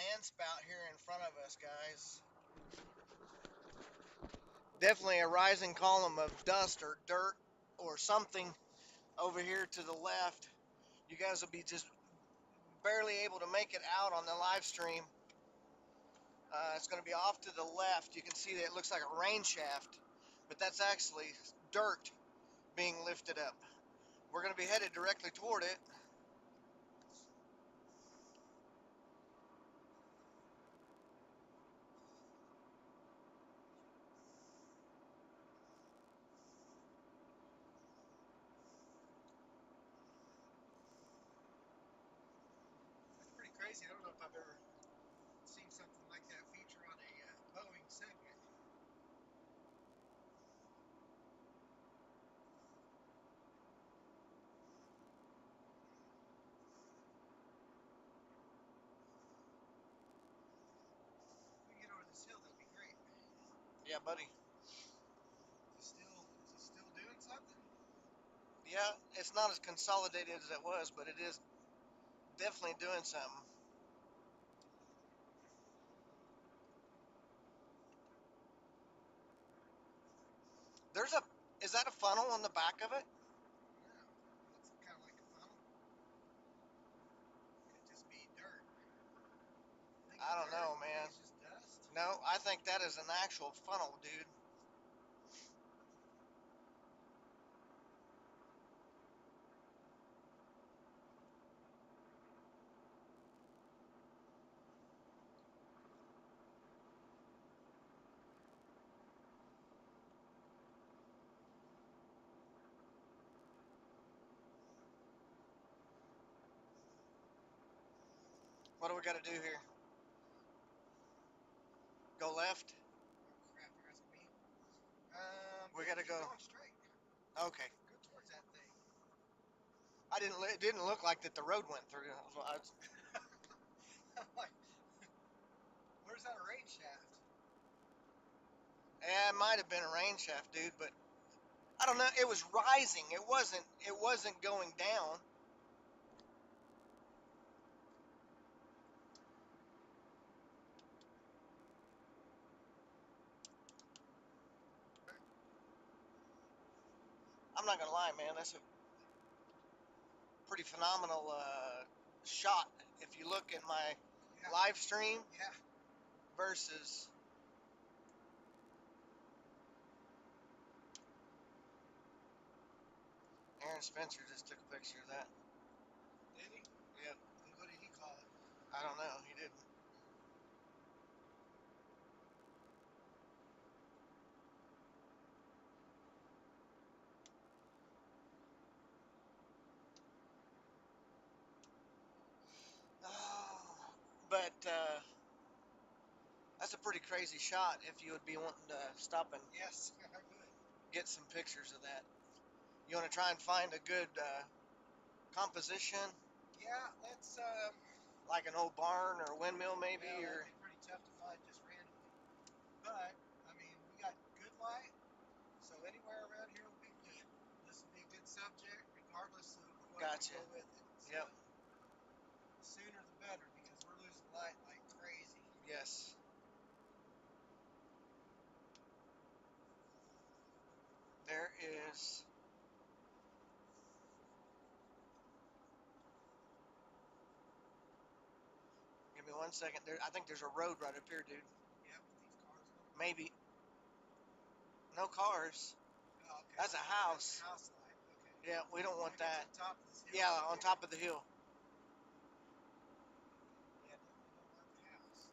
Speaker 1: land spout here in front of us, guys. Definitely a rising column of dust or dirt or something over here to the left. You guys will be just barely able to make it out on the live stream. It's going to be off to the left. You can see that it looks like a rain shaft, but that's actually dirt being lifted up. We're going to be headed directly toward it.
Speaker 2: That's pretty crazy. I don't know if I've ever seen something like that feature on a Boeing segment. If we can get over this hill, that'd be great.
Speaker 1: Yeah, buddy.
Speaker 2: Is he still doing something?
Speaker 1: Yeah, it's not as consolidated as it was, but it is definitely doing something. There's a, is that a funnel on the back of it?
Speaker 2: Yeah, looks kind of like a funnel. Could just be dirt. Think
Speaker 1: I
Speaker 2: it's
Speaker 1: don't
Speaker 2: dirt?
Speaker 1: know,
Speaker 2: You think
Speaker 1: man.
Speaker 2: it's just dust?
Speaker 1: No, I think that is an actual funnel, dude. What do we got to do here? Go left?
Speaker 2: Oh crap! You're asking me.
Speaker 1: We
Speaker 2: Yeah,
Speaker 1: got to
Speaker 2: keep
Speaker 1: go.
Speaker 2: going straight.
Speaker 1: Okay.
Speaker 2: Go towards that thing.
Speaker 1: I didn't. It didn't look like that the road went through.
Speaker 2: I'm like, where's that rain shaft?
Speaker 1: Yeah, it might have been a rain shaft, dude, but I don't know. It was rising. It wasn't. It wasn't going down. I'm not gonna lie, man. That's a pretty phenomenal shot. If you look at my
Speaker 2: Yeah.
Speaker 1: live stream
Speaker 2: Yeah.
Speaker 1: versus. Aaron Spencer just took a picture of that.
Speaker 2: Did he?
Speaker 1: Yep.
Speaker 2: What did he call it?
Speaker 1: I don't know. He didn't. Oh, but that's a pretty crazy shot. If you would be wanting to stop and
Speaker 2: Yes, I would.
Speaker 1: get some pictures of that, you want to try and find a good composition,
Speaker 2: Yeah, let's.
Speaker 1: like an old barn or windmill, maybe,
Speaker 2: Well,
Speaker 1: or
Speaker 2: that'd be pretty tough to find just randomly. But I mean, we got good light, so anywhere around here will be good. This will be a good subject, regardless of what
Speaker 1: Gotcha.
Speaker 2: we go with it. So,
Speaker 1: Yep.
Speaker 2: the sooner the better, because we're losing light like crazy.
Speaker 1: Yes. There is. Give me 1 second. There, I think there's a road right up here, dude.
Speaker 2: Yep, with these cars on it.
Speaker 1: Maybe. No cars.
Speaker 2: Oh, okay.
Speaker 1: That's a house.
Speaker 2: That's a house light. Okay.
Speaker 1: Yeah, we don't want
Speaker 2: Wanna get
Speaker 1: that.
Speaker 2: to the top of this hill
Speaker 1: Yeah,
Speaker 2: right
Speaker 1: on
Speaker 2: here?
Speaker 1: top of the hill.
Speaker 2: Yeah, definitely don't want the house.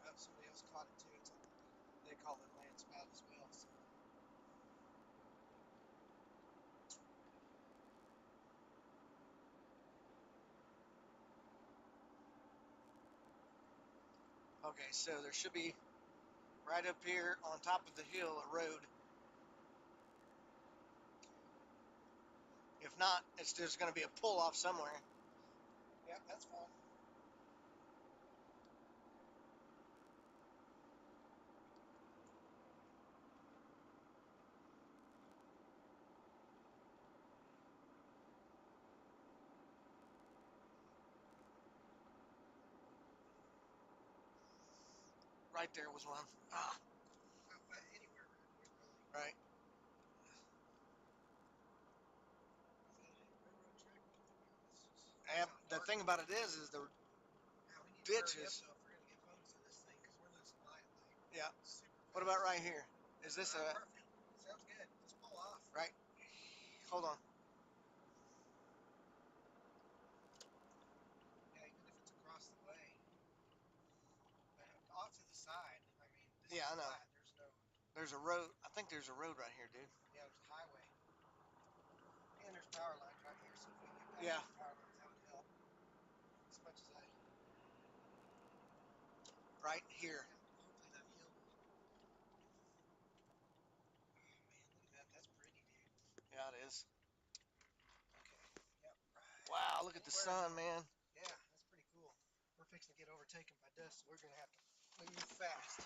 Speaker 2: Oh, somebody else caught it too. It's on. They call it land spout as well. So.
Speaker 1: Okay, so there should be right up here on top of the hill a road. If not, it's just going to be a pull off somewhere.
Speaker 2: Yeah, that's fine.
Speaker 1: Right there was one. Ah,
Speaker 2: But anywhere around here, really.
Speaker 1: right.
Speaker 2: Is that a railroad track we can look at?
Speaker 1: And
Speaker 2: It's
Speaker 1: the
Speaker 2: dark
Speaker 1: thing
Speaker 2: out
Speaker 1: about it
Speaker 2: here.
Speaker 1: is the
Speaker 2: Now we need to hurry up
Speaker 1: ditches.
Speaker 2: though if we're gonna get photos of this thing because we're losing light like
Speaker 1: Yeah.
Speaker 2: super
Speaker 1: What about
Speaker 2: fast.
Speaker 1: right here? Is this a
Speaker 2: Perfect? Sounds good. Let's pull off.
Speaker 1: right? Hold on.
Speaker 2: Yeah, even if it's across the way, but off to the side. I mean, this
Speaker 1: Yeah,
Speaker 2: is
Speaker 1: I know.
Speaker 2: flat. There's no.
Speaker 1: There's a road. I think there's a road right here, dude.
Speaker 2: Yeah, there's a highway. And there's power lines right here. So if we can get back
Speaker 1: Yeah.
Speaker 2: to the power lines, that would help. As much as I.
Speaker 1: Right here.
Speaker 2: Hopefully that hill will. Oh man, look at that. That's pretty, dude.
Speaker 1: Yeah, it is.
Speaker 2: Okay. Yep. Right.
Speaker 1: Wow, look at the sun, man.
Speaker 2: Yeah, that's pretty cool. We're fixing to get overtaken by dust, so we're gonna have to move fast.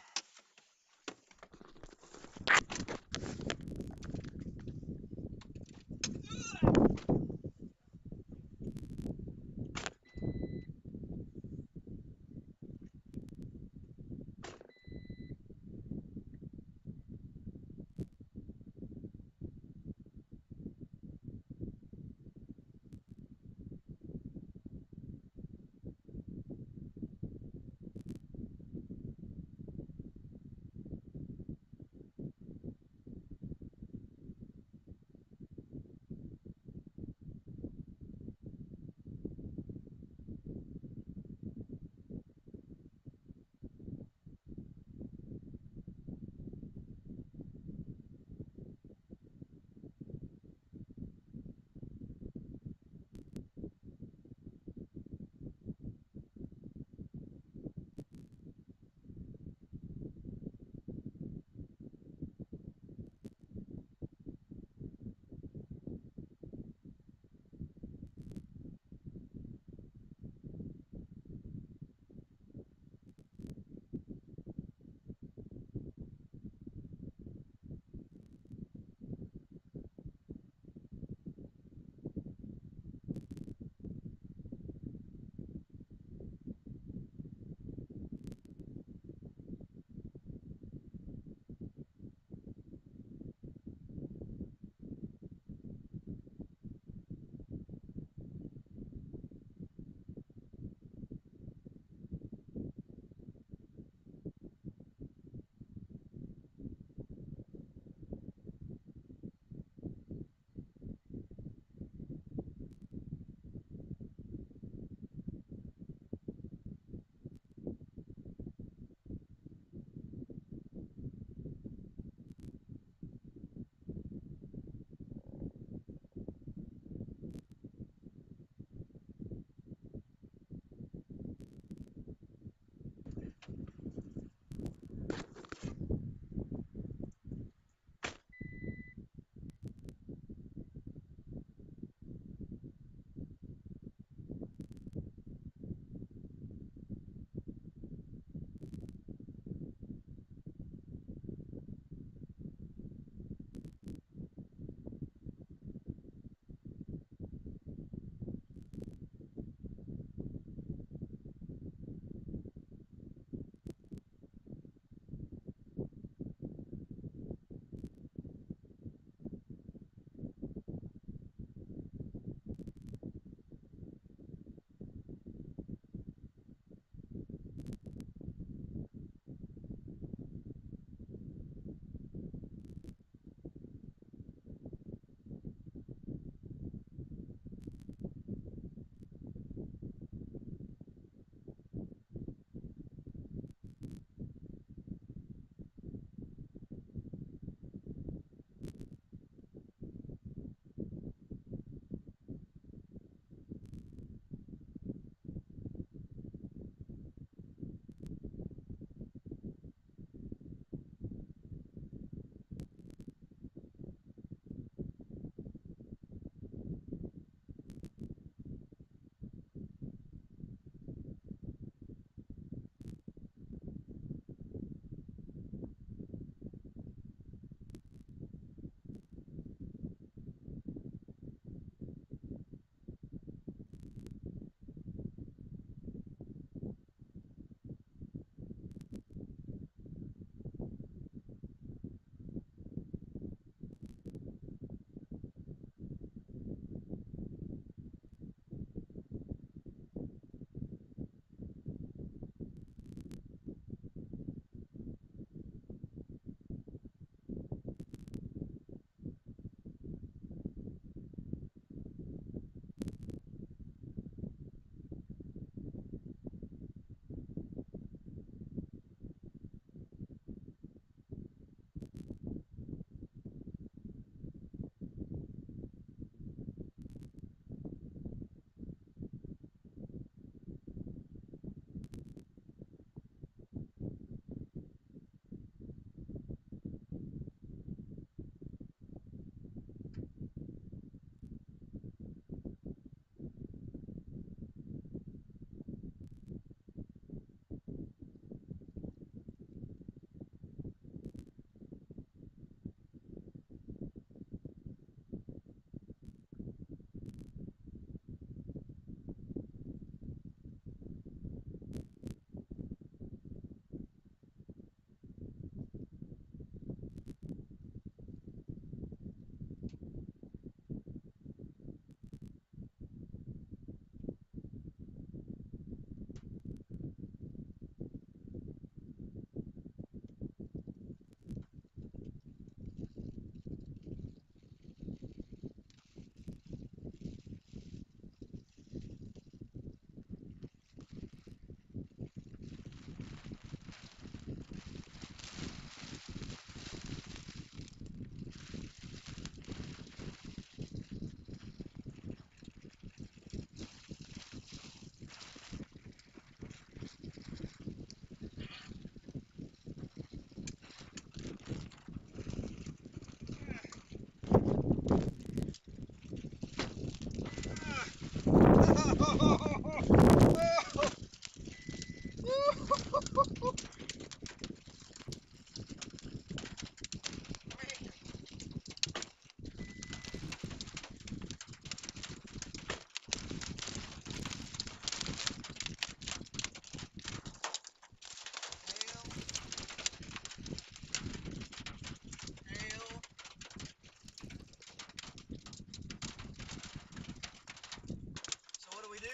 Speaker 2: So what do we do?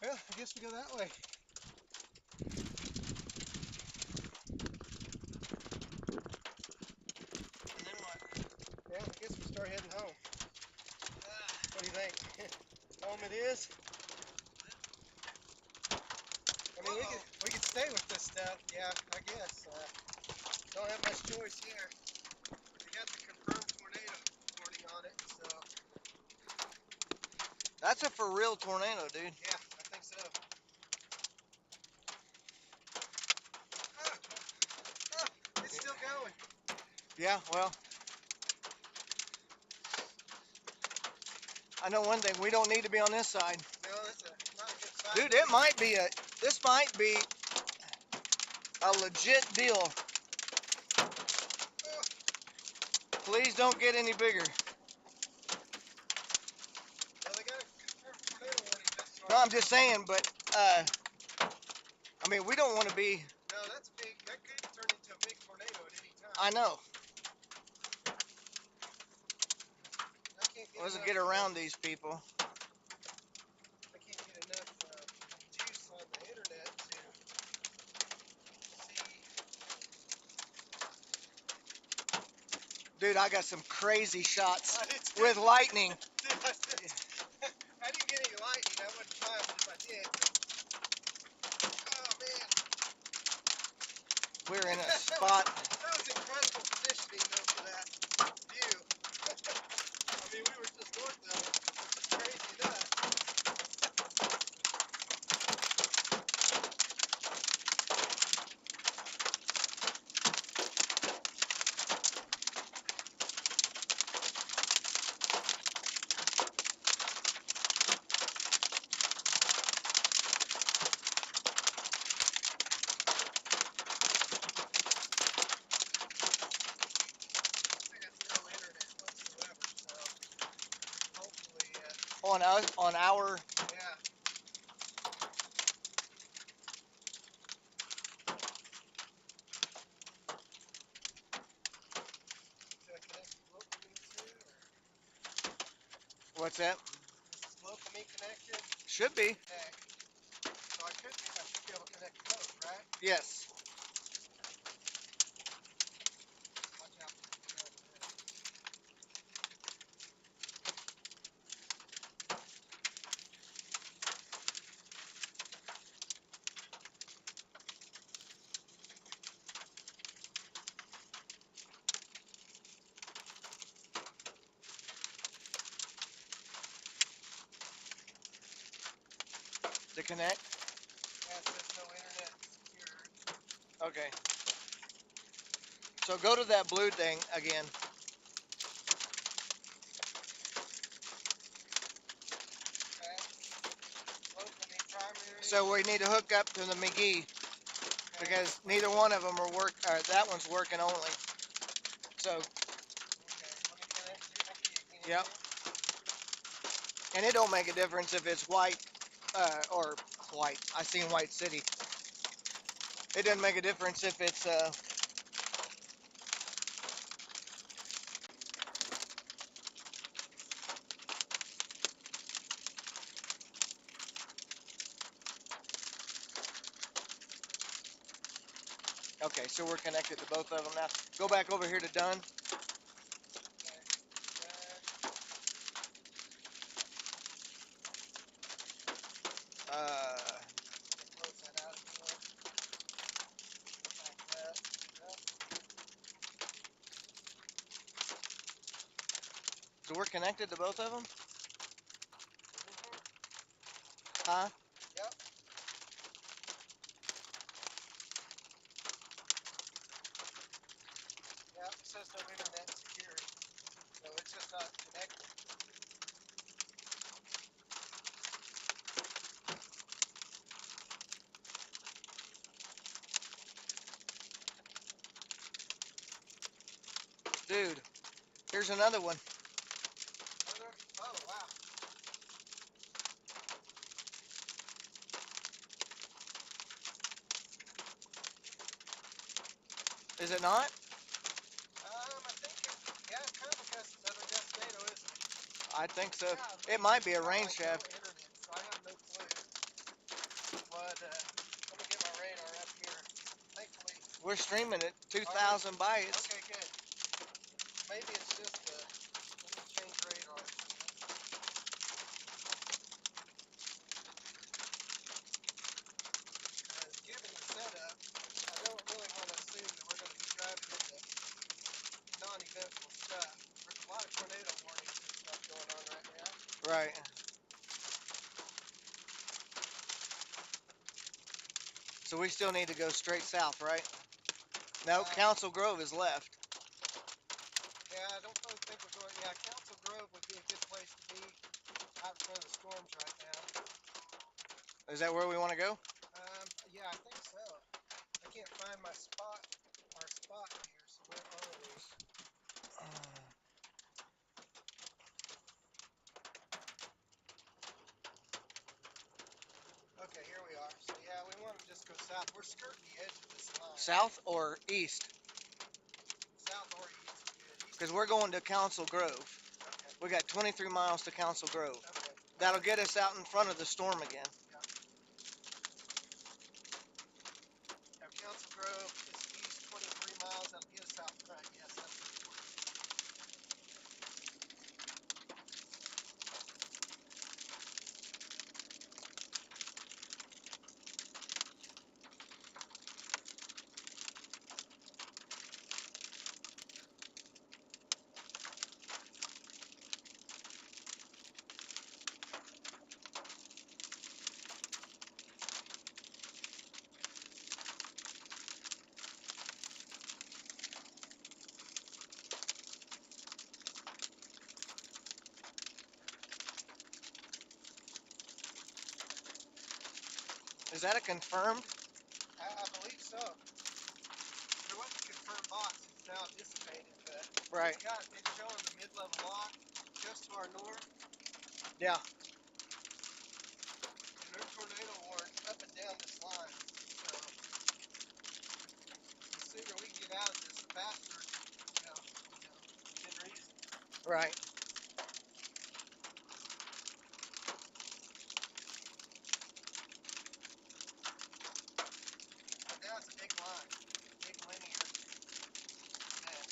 Speaker 2: Well, I guess we go that way. And then what? Well, I guess we start heading home. What do you think? Home it is? I mean, we could stay with this stuff, yeah, I guess. Don't have much choice here. We got the confirmed tornado warning on it, so
Speaker 1: That's a for real tornado, dude.
Speaker 2: yeah, I think so. It's still going.
Speaker 1: Yeah, well, I know one thing. We don't need to be on this side.
Speaker 2: No, that's not a good sign.
Speaker 1: Dude, it might be this might be a legit deal. Please don't get any bigger.
Speaker 2: Well, they got a confirmed tornado warning this far.
Speaker 1: No, I'm just saying, but, I mean, we don't want to be,
Speaker 2: No, that's big. That could turn into a big tornado at any time.
Speaker 1: I know.
Speaker 2: I can't get
Speaker 1: Let's
Speaker 2: enough,
Speaker 1: get around these people.
Speaker 2: I can't get enough juice on the internet to see.
Speaker 1: Dude, I got some crazy shots
Speaker 2: I did too.
Speaker 1: with lightning.
Speaker 2: Dude, I didn't get any lightning. I wouldn't mind if I did. Oh man,
Speaker 1: We're in a spot.
Speaker 2: that was incredible positioning though for that view. I mean, we were just north of it, which is crazy enough. I got no internet whatsoever, so hopefully,
Speaker 1: On us, on our,
Speaker 2: yeah. Should I connect locally too, or
Speaker 1: what's that?
Speaker 2: is this locally connected?
Speaker 1: Should be.
Speaker 2: Okay. So I should be able to connect both, right?
Speaker 1: Yes.
Speaker 2: Watch out.
Speaker 1: To connect?
Speaker 2: Yeah, it says no internet secured.
Speaker 1: Okay. So go to that blue thing again.
Speaker 2: Okay. Locally primary.
Speaker 1: So we need to hook up to the McGee because neither one of them are that one's working only. So,
Speaker 2: Okay, let me connect to McGee. Can you
Speaker 1: Yep.
Speaker 2: hear me?
Speaker 1: and it don't make a difference if it's white, or white. I seen White City. It doesn't make a difference if it's, okay, so we're connected to both of them now. Go back over here to done.
Speaker 2: Close that out if you want. Like that. Yep.
Speaker 1: So we're connected to both of them?
Speaker 2: Mhm.
Speaker 1: Huh?
Speaker 2: Yep. Yep. It says no internet secured. So it's just not connected.
Speaker 1: Dude, here's another one.
Speaker 2: Another? Oh, wow.
Speaker 1: Is it not?
Speaker 2: I think yeah, it kind of because it's under Desnado, isn't it?
Speaker 1: I think so.
Speaker 2: Yeah,
Speaker 1: It might be a
Speaker 2: got,
Speaker 1: rain
Speaker 2: like,
Speaker 1: shaft.
Speaker 2: no internet, so I have no clue. But let me get my radar up here. Thankfully,
Speaker 1: We're streaming it, 2,000 bytes.
Speaker 2: okay, good. Maybe it's just let me change radars. Given the setup, I don't really want to assume that we're going to be driving into non-eventful stuff. There's a lot of tornado warnings and stuff going on right now.
Speaker 1: Right. So we still need to go straight south, right? No, Council Grove is left.
Speaker 2: Yeah, I don't really think we're going. Yeah, Council Grove would be a good place to be out in front of the storms right now.
Speaker 1: Is that where we want to go?
Speaker 2: Yeah, I think so. I can't find my spot, our spot here. So where are we? Okay, here we are. So yeah, we want to just go south. We're skirting the edge of this line.
Speaker 1: South or east?
Speaker 2: South or east. Good.
Speaker 1: Because we're going to Council Grove.
Speaker 2: Okay.
Speaker 1: We got 23 miles to Council Grove.
Speaker 2: Okay.
Speaker 1: That'll get us out in front of the storm again.
Speaker 2: Now, Council Grove is east 23 miles. That'll get us out front. Yes, that's what it was.
Speaker 1: Is that a confirmed?
Speaker 2: I believe so. There wasn't a confirmed box. It's now dissipated, but
Speaker 1: Right.
Speaker 2: it's showing the mid-level lock just to our north.
Speaker 1: Yeah.
Speaker 2: And there's tornado warning up and down this line. So the sooner we can get out of this, the faster, within reason.
Speaker 1: Right.
Speaker 2: Now it's a big line, big linear mess.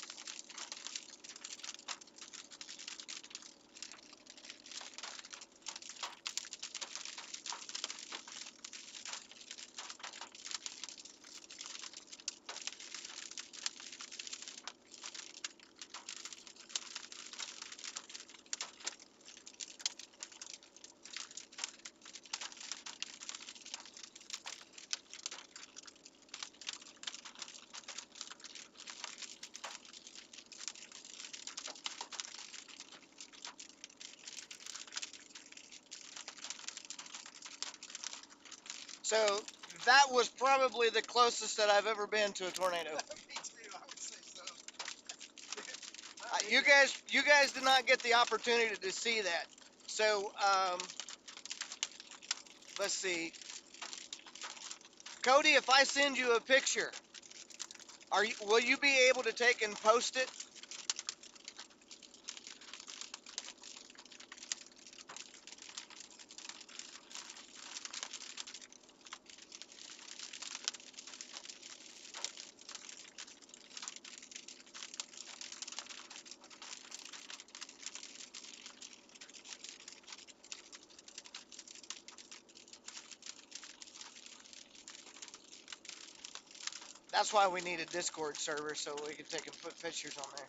Speaker 1: So that was probably the closest that I've ever been to a tornado.
Speaker 2: Me too, I would say so.
Speaker 1: You guys did not get the opportunity to see that. So let's see. Cody, if I send you a picture, will you be able to take and post it? That's why we need a Discord server so we can take and put pictures on there.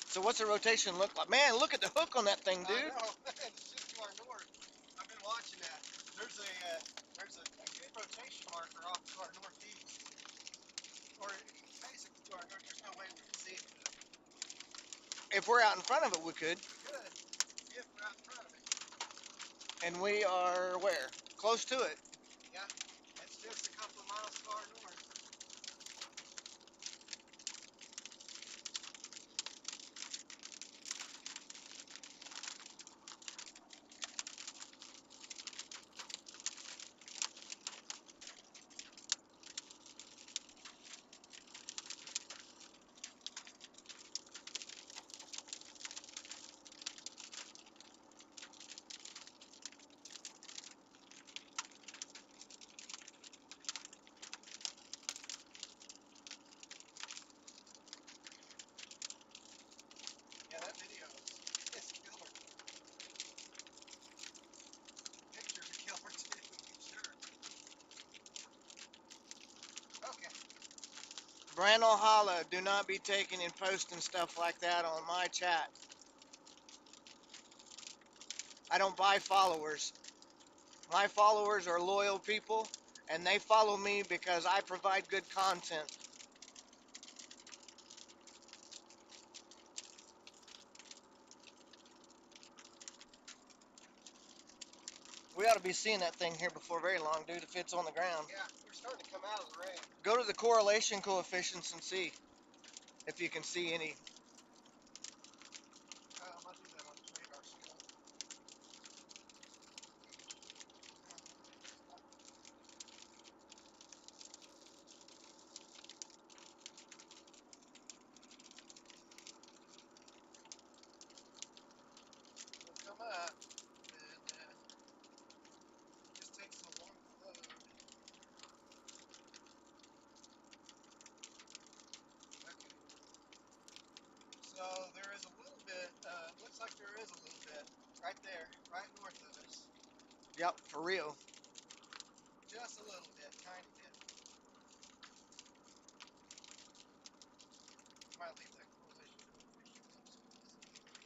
Speaker 1: So what's the rotation look like? Man, look at the hook on that thing, dude.
Speaker 2: I know. It's just to our north. I've been watching that. There's a good rotation marker off to our northeast, or basically to our north. There's no way we can see it.
Speaker 1: If we're out in front of it, we could.
Speaker 2: We could if we're out in front of it.
Speaker 1: And we are where? close to it.
Speaker 2: Yeah, it's just a couple of miles far north. Yeah, that video is killer. Pictures are killer too, sure. Okay.
Speaker 1: Brandon Holla, do not be taking and posting stuff like that on my chat. I don't buy followers. My followers are loyal people, and they follow me because I provide good content. We ought to be seeing that thing here before very long, dude, if it's on the ground.
Speaker 2: Yeah, we're starting to come out of the rain.
Speaker 1: Go to the correlation coefficients and see if you can see any.
Speaker 2: I'm gonna do that on the radar scope. We'll come up, and it just takes so long to load. Okay. So there is a little bit. Looks like there is a little bit right there, right north of us.
Speaker 1: Yep, for real.
Speaker 2: Just a little bit, tiny bit. Might leave that correlation coefficient up so we can see it.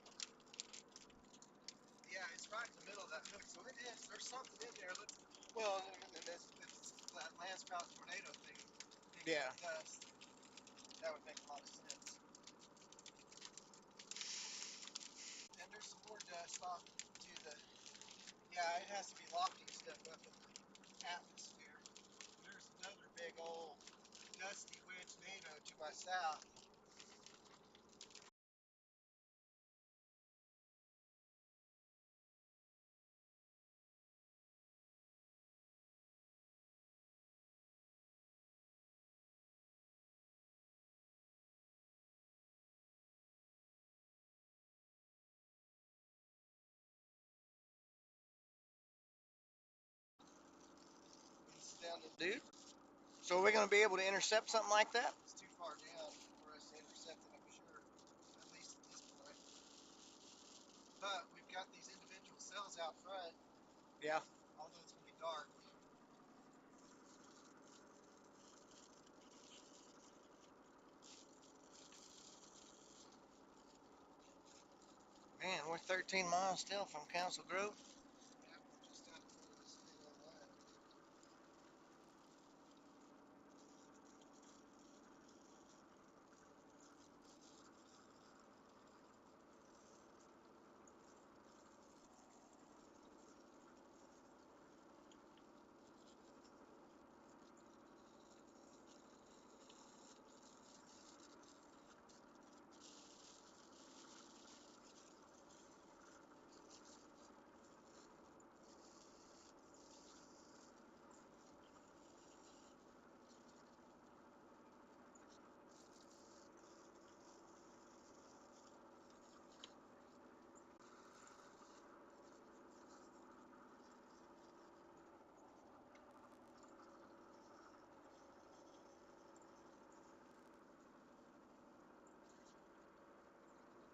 Speaker 2: Yeah, it's right in the middle of that hook, so it is. There's something in there. Let's. Well, and it's that landspout tornado thing picking
Speaker 1: Yeah.
Speaker 2: up dust. That would make a lot of sense. And there's some more dust off to the. Yeah, it has to be lofting stuff up in the atmosphere. There's another big old dusty wedge NATO to my south. It's down to.
Speaker 1: Dude. So we're going to be able to intercept something like that?
Speaker 2: It's too far down for us to intercept it, I'm sure. At least at this point. But we've got these individual cells out front.
Speaker 1: Yeah.
Speaker 2: Although it's going to be dark.
Speaker 1: Man, we're 13 miles still from Council Grove.
Speaker 2: Yeah, we're just out in front of this thing on that.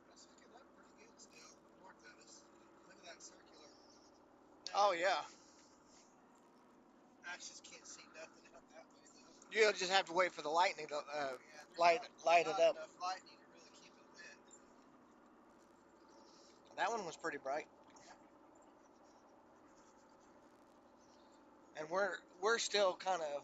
Speaker 2: That's hooking up pretty good still, north of us. Look at that circular.
Speaker 1: Oh, yeah.
Speaker 2: I just can't see nothing out that way though.
Speaker 1: You'll just have to wait for the lightning to
Speaker 2: Yeah,
Speaker 1: light it
Speaker 2: not
Speaker 1: up.
Speaker 2: enough lightning to really keep it lit.
Speaker 1: That one was pretty bright.
Speaker 2: Yeah.
Speaker 1: And we're still kind of.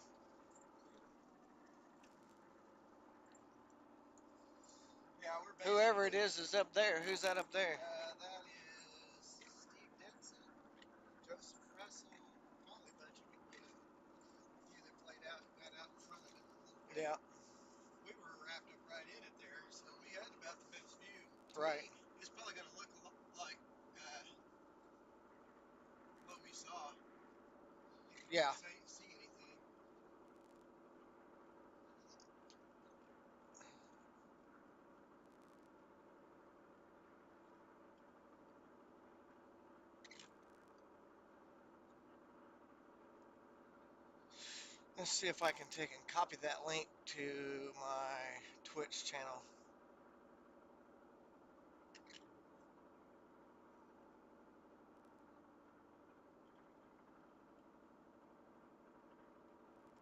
Speaker 2: Yeah, we're
Speaker 1: Whoever it
Speaker 2: basically.
Speaker 1: is up there. Who's that up there?
Speaker 2: That is Steve Denson, Joseph Russell, probably
Speaker 1: Yeah.
Speaker 2: We were wrapped up right in it there, so we had about the best view. To
Speaker 1: Right.
Speaker 2: me, it's probably going to look like what we saw. You can
Speaker 1: Yeah.
Speaker 2: barely see anything.
Speaker 1: Let's see if I can take and copy that link to my Twitch channel.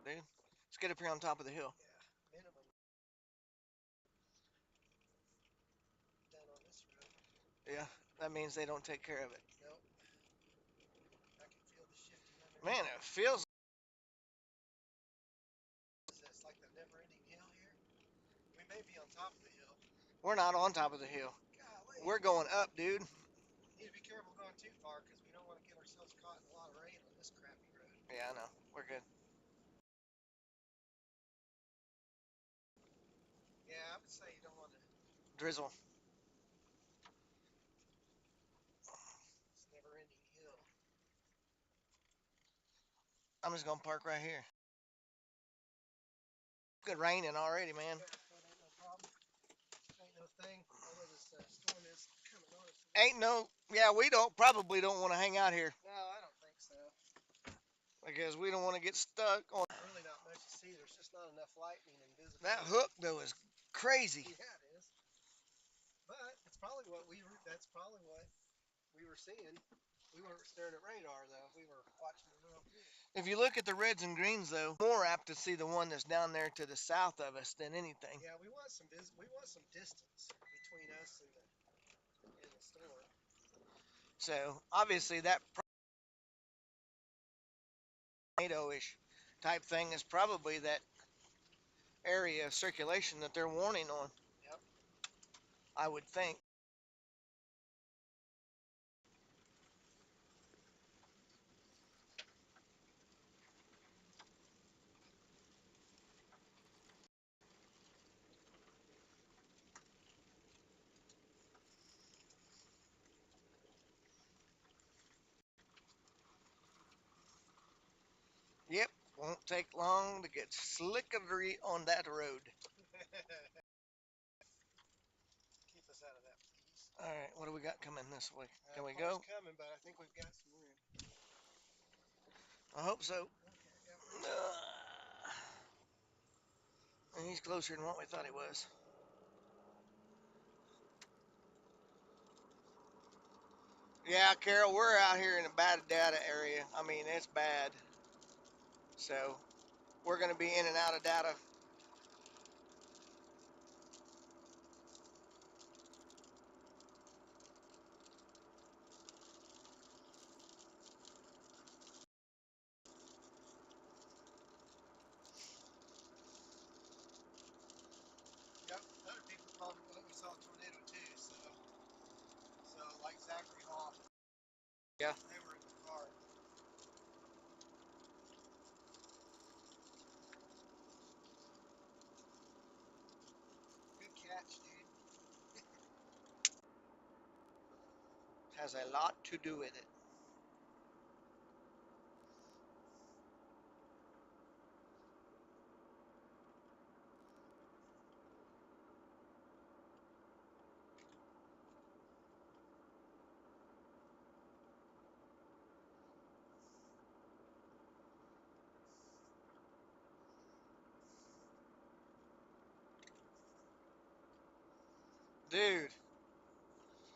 Speaker 1: Dude, let's get up here on top of the hill.
Speaker 2: Yeah, minimum. Down on this road.
Speaker 1: Yeah, that means they don't take care of it.
Speaker 2: Nope. I can feel the shifting under.
Speaker 1: Man, it feels.
Speaker 2: It's like the never-ending hill here. We may be on top of the hill.
Speaker 1: We're not on top of the hill.
Speaker 2: Golly.
Speaker 1: We're going up, dude.
Speaker 2: Need to be careful going too far because we don't want to get ourselves caught in a lot of rain on this crappy road.
Speaker 1: Yeah, I know. We're good.
Speaker 2: Yeah, I would say you don't want to.
Speaker 1: Drizzle.
Speaker 2: It's never-ending hill.
Speaker 1: I'm just gonna park right here. Good raining already, man.
Speaker 2: Yeah, that ain't no problem. Ain't no thing. Although this storm is coming on us.
Speaker 1: Ain't no. Yeah, we probably don't want to hang out here
Speaker 2: No, I don't think so.
Speaker 1: because we don't want to get stuck on.
Speaker 2: Really not much to see. There's just not enough lightning and visibility.
Speaker 1: That hook though is crazy.
Speaker 2: Yeah, it is. But it's probably what we were. That's probably what we were seeing. We weren't staring at radar though. We were watching the real view.
Speaker 1: If you look at the reds and greens though, more apt to see the one that's down there to the south of us than anything.
Speaker 2: Yeah, we want some distance between us and the storm.
Speaker 1: So obviously that tornado-ish type thing is probably that area of circulation that they're warning on.
Speaker 2: Yep.
Speaker 1: I would think. Yep, won't take long to get slickery on that road.
Speaker 2: Keep us out of that, please.
Speaker 1: All right, what do we got coming this way? Can we go?
Speaker 2: Car's coming, but I think we've got some room.
Speaker 1: I hope so.
Speaker 2: Okay, yeah, we're
Speaker 1: And he's closer than what we thought he was. Yeah, Carol, we're out here in a bad data area. I mean, it's bad. So we're going to be in and out of data.
Speaker 2: Yep, other people called it. We saw a tornado too, so like Zachary Hall.
Speaker 1: Yeah.
Speaker 2: They were in the car. Good catch, dude.
Speaker 1: Has a lot to do with it. Dude,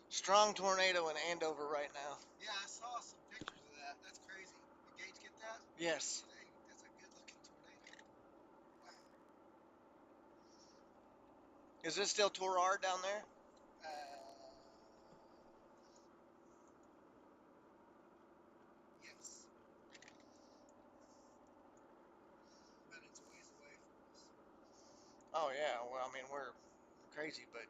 Speaker 1: strong tornado in Andover right now.
Speaker 2: Yeah, I saw some pictures of that. That's crazy. Did Gage get that?
Speaker 1: Yes.
Speaker 2: Dang, that's a good looking tornado. Wow.
Speaker 1: Is this still Torard down there?
Speaker 2: Yes. But it's a ways away from us.
Speaker 1: Oh, yeah. Well, I mean, we're crazy, but.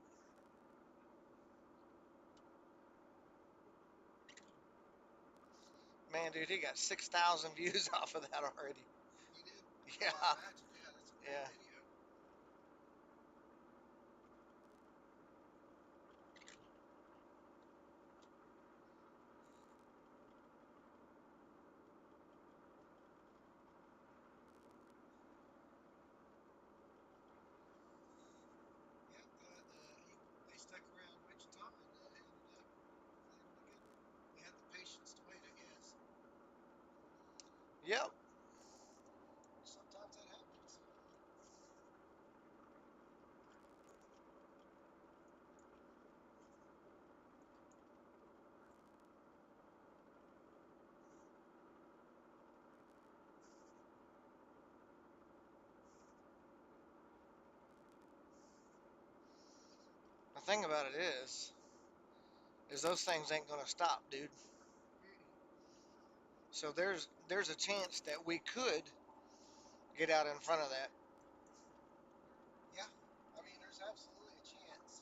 Speaker 1: Man, dude, he got 6,000 views off of that already.
Speaker 2: You did?
Speaker 1: Yeah.
Speaker 2: Oh, I imagine. Yeah, that's a great
Speaker 1: Yeah.
Speaker 2: video.
Speaker 1: Yep.
Speaker 2: Sometimes that happens.
Speaker 1: The thing about it is those things ain't gonna stop, dude. So there's a chance that we could get out in front of that.
Speaker 2: Yeah, I mean, there's absolutely a chance.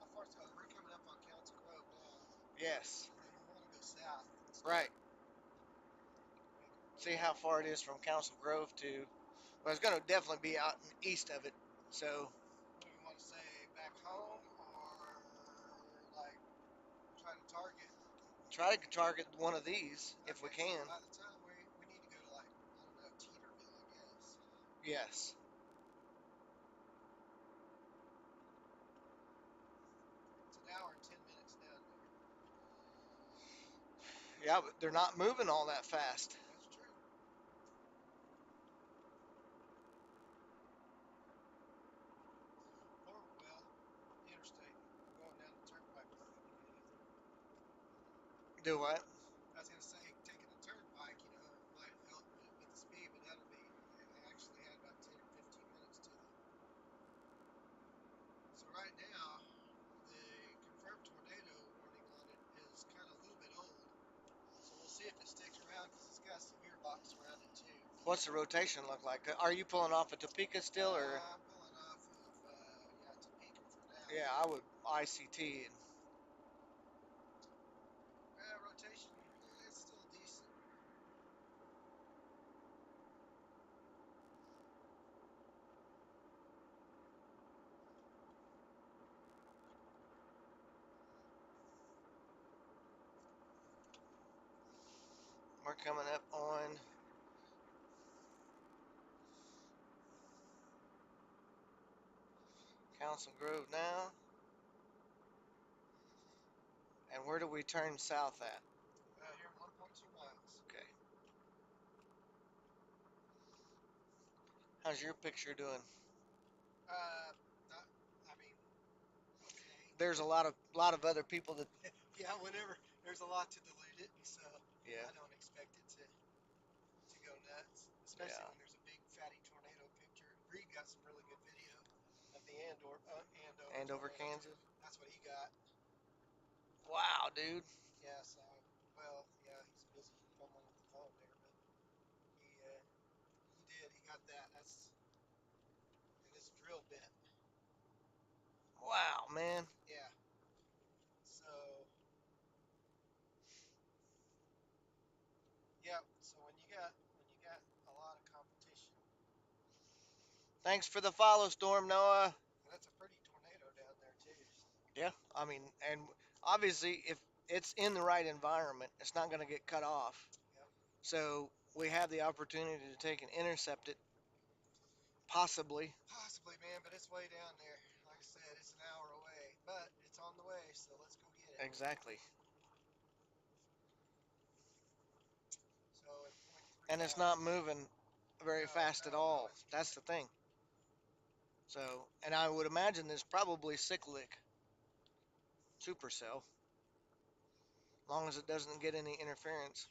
Speaker 2: How far? Oh, we're coming up on Council Grove now,
Speaker 1: Yes.
Speaker 2: and then we want to go south and
Speaker 1: Right.
Speaker 2: start making our way
Speaker 1: See how
Speaker 2: back.
Speaker 1: far it is from Council Grove to. Well, it's gonna definitely be out east of it. So
Speaker 2: What do we want to say? Back home or like try to target?
Speaker 1: try to target one of these if we
Speaker 2: Okay, so
Speaker 1: can.
Speaker 2: by the time we need to go to like I don't know Teeterville, I guess.
Speaker 1: Yes.
Speaker 2: It's an hour and 10 minutes down there.
Speaker 1: Yeah, but they're not moving all that fast.
Speaker 2: That's true. Or well, the interstate. Going down the turnpike won't do any good either.
Speaker 1: Do what?
Speaker 2: I was gonna say taking the turnpike, it might help with the speed, but that'll be. They actually had about 10 or 15 minutes to the. So right now, the confirmed tornado warning on it is kind of a little bit old. So we'll see if it sticks around because it's got a severe box around it too.
Speaker 1: What's the rotation look like? Are you pulling off of Topeka still, or?
Speaker 2: I'm pulling off of yeah Topeka for now.
Speaker 1: Yeah, I would ICT.
Speaker 2: Rotation, it's still decent.
Speaker 1: We're coming up on Council Grove now. And where do we turn south at?
Speaker 2: Here 1.2 miles.
Speaker 1: Okay. How's your picture doing?
Speaker 2: Not, I mean, okay.
Speaker 1: There's a lot of other people that.
Speaker 2: Yeah, whenever there's a lot to dilute it, and so
Speaker 1: Yeah.
Speaker 2: I don't expect it to go nuts, especially
Speaker 1: Yeah.
Speaker 2: when there's a big fatty tornado picture. Reed got some really good video of the
Speaker 1: Andover,
Speaker 2: tornado too.
Speaker 1: Kansas.
Speaker 2: That's what he got.
Speaker 1: Wow, dude.
Speaker 2: Yeah, so well, yeah, he's busy fumbling with the phone there, but he did. He got that. And it's drill bit.
Speaker 1: Wow, man.
Speaker 2: Yeah. So yeah. So when you got a lot of competition,
Speaker 1: Thanks for the follow, Storm Noah.
Speaker 2: and that's a pretty tornado down there too. So.
Speaker 1: Yeah, I mean, and obviously, if it's in the right environment, it's not going to get cut off.
Speaker 2: Yep.
Speaker 1: So we have the opportunity to take and intercept it, possibly.
Speaker 2: Possibly, man, but it's way down there. Like I said, it's an hour away, but it's on the way, so let's go get it.
Speaker 1: Exactly.
Speaker 2: So at point 3
Speaker 1: And it's
Speaker 2: miles.
Speaker 1: not moving very
Speaker 2: No,
Speaker 1: fast at
Speaker 2: no, no,
Speaker 1: all.
Speaker 2: it's
Speaker 1: That's the thing. So, and I would imagine there's probably cyclic supercell, as long as it doesn't get any interference.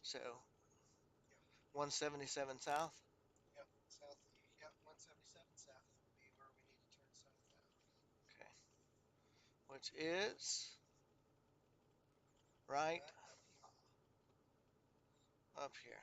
Speaker 1: So,
Speaker 2: Yep.
Speaker 1: 177 south.
Speaker 2: Yep, south. Yep, 177 south would be where we need to turn south out.
Speaker 1: Okay. Which is right up here.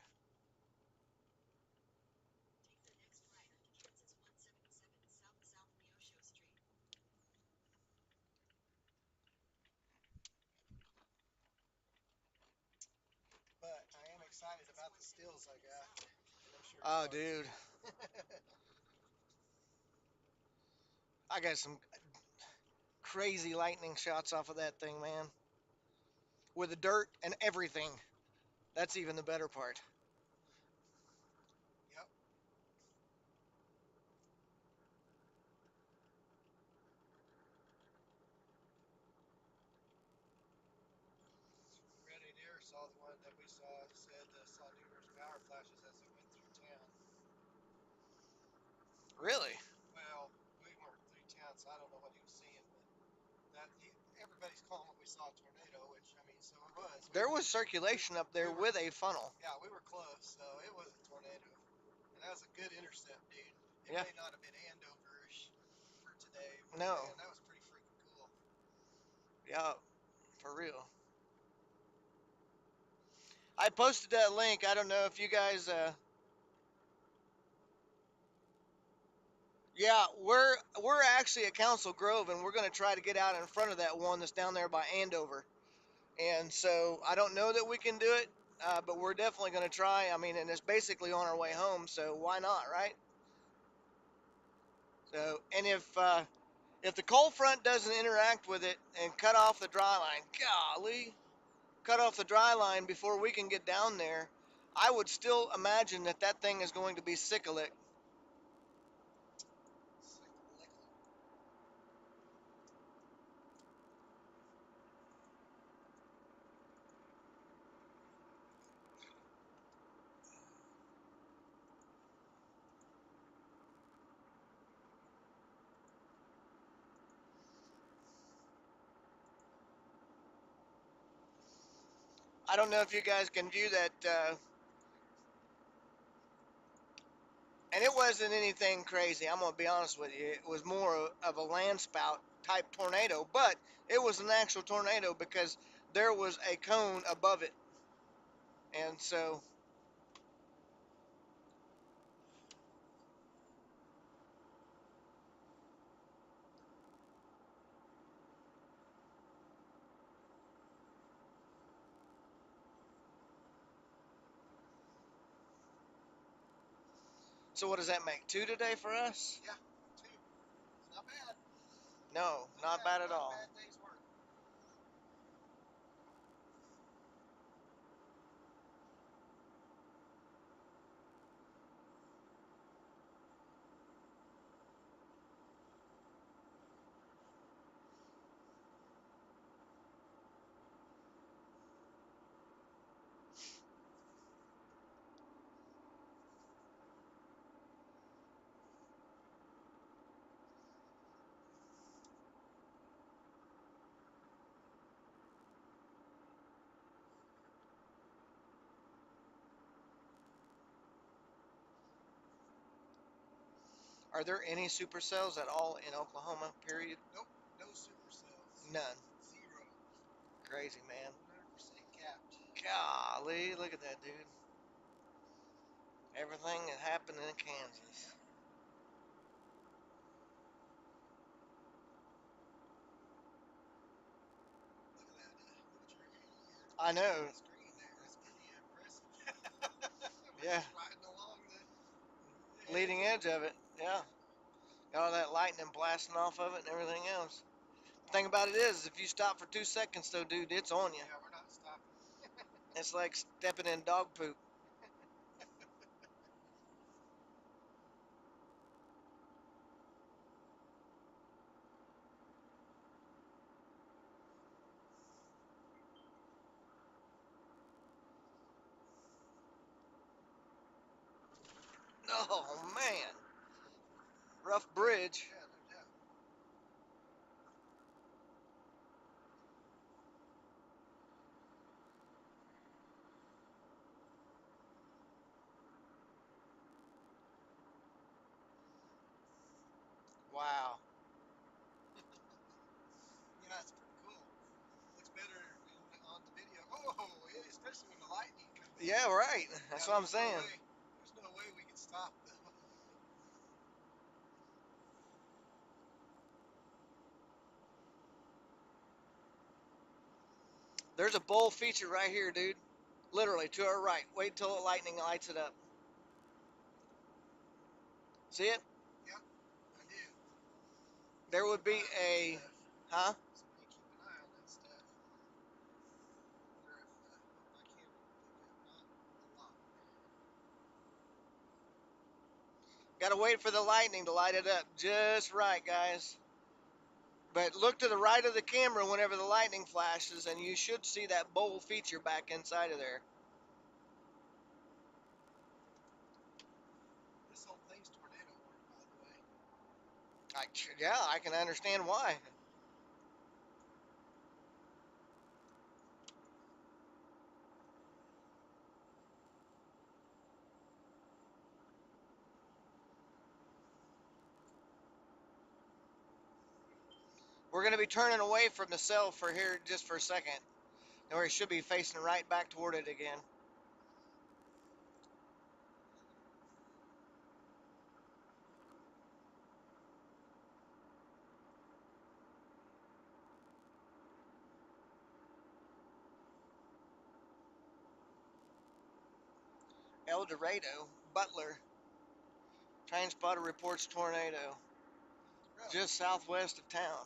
Speaker 2: But I am excited about the stills I got, and I'm sure
Speaker 1: Oh,
Speaker 2: you are
Speaker 1: dude.
Speaker 2: too.
Speaker 1: I got some crazy lightning shots off of that thing, man. With the dirt and everything. That's even the better part.
Speaker 2: Yep. said saw numerous power flashes as they went through town.
Speaker 1: Really?
Speaker 2: Well, we weren't through town, so I don't know what he was seeing, but everybody's calling what we saw a tornado, which I mean, so it was.
Speaker 1: There was circulation up there with a funnel.
Speaker 2: Yeah, we were close, so it was a tornado, and that was a good intercept, dude. It
Speaker 1: Yeah.
Speaker 2: may not have been Andover-ish for today, but
Speaker 1: No.
Speaker 2: man, that was pretty freaking cool.
Speaker 1: Yeah, for real. I posted that link. I don't know if you guys. Yeah, we're actually at Council Grove, and we're going to try to get out in front of that one that's down there by Andover. And so I don't know that we can do it, but we're definitely going to try. I mean, and it's basically on our way home, so why not, right? So, and if the cold front doesn't interact with it and cut off the dry line, golly, cut off the dry line before we can get down there, I would still imagine that that thing is going to be cyclic. I don't know if you guys can view that, and it wasn't anything crazy. I'm gonna be honest with you. It was more of a land spout type tornado, but it was an actual tornado because there was a cone above it, and so. So what does that make? 2 today for us?
Speaker 2: Yeah, 2. It's not bad.
Speaker 1: No, not bad at all.
Speaker 2: Not bad day's work.
Speaker 1: Are there any supercells at all in Oklahoma? Period.
Speaker 2: Nope, no supercells.
Speaker 1: None.
Speaker 2: 0.
Speaker 1: Crazy, man.
Speaker 2: 100% capped.
Speaker 1: Golly, look at that, dude. Everything that happened in Kansas.
Speaker 2: Yep. Look at that. Look at your
Speaker 1: I know.
Speaker 2: screen there. That's pretty impressive.
Speaker 1: Yeah.
Speaker 2: Just riding along the
Speaker 1: Leading edge of it. Yeah. Got all that lightning blasting off of it and everything else. The thing about it is, if you stop for 2 seconds, though, dude, it's on you.
Speaker 2: Yeah, we're not stopping.
Speaker 1: It's like stepping in dog poop. Oh, man. Rough bridge.
Speaker 2: Yeah, no doubt.
Speaker 1: Wow.
Speaker 2: Yeah, it's pretty cool. Looks better on the video. Oh, especially when the lightning comes in.
Speaker 1: Yeah, right. That's what I'm saying.
Speaker 2: There's no way we could stop though.
Speaker 1: There's a bowl feature right here, dude. Literally to our right. Wait till the lightning lights it up. See it?
Speaker 2: Yep, I do.
Speaker 1: There would be a, huh?
Speaker 2: Somebody keep an eye on that stuff. Wonder if my camera will pick up. Not a lot.
Speaker 1: Gotta wait for the lightning to light it up just right, guys. But look to the right of the camera whenever the lightning flashes, and you should see that bowl feature back inside of there. Yeah, I can understand why. We're going to be turning away from the cell for here just for a second. And we should be facing right back toward it again. El Dorado, Butler. Train reports tornado
Speaker 2: Really?
Speaker 1: just southwest of town.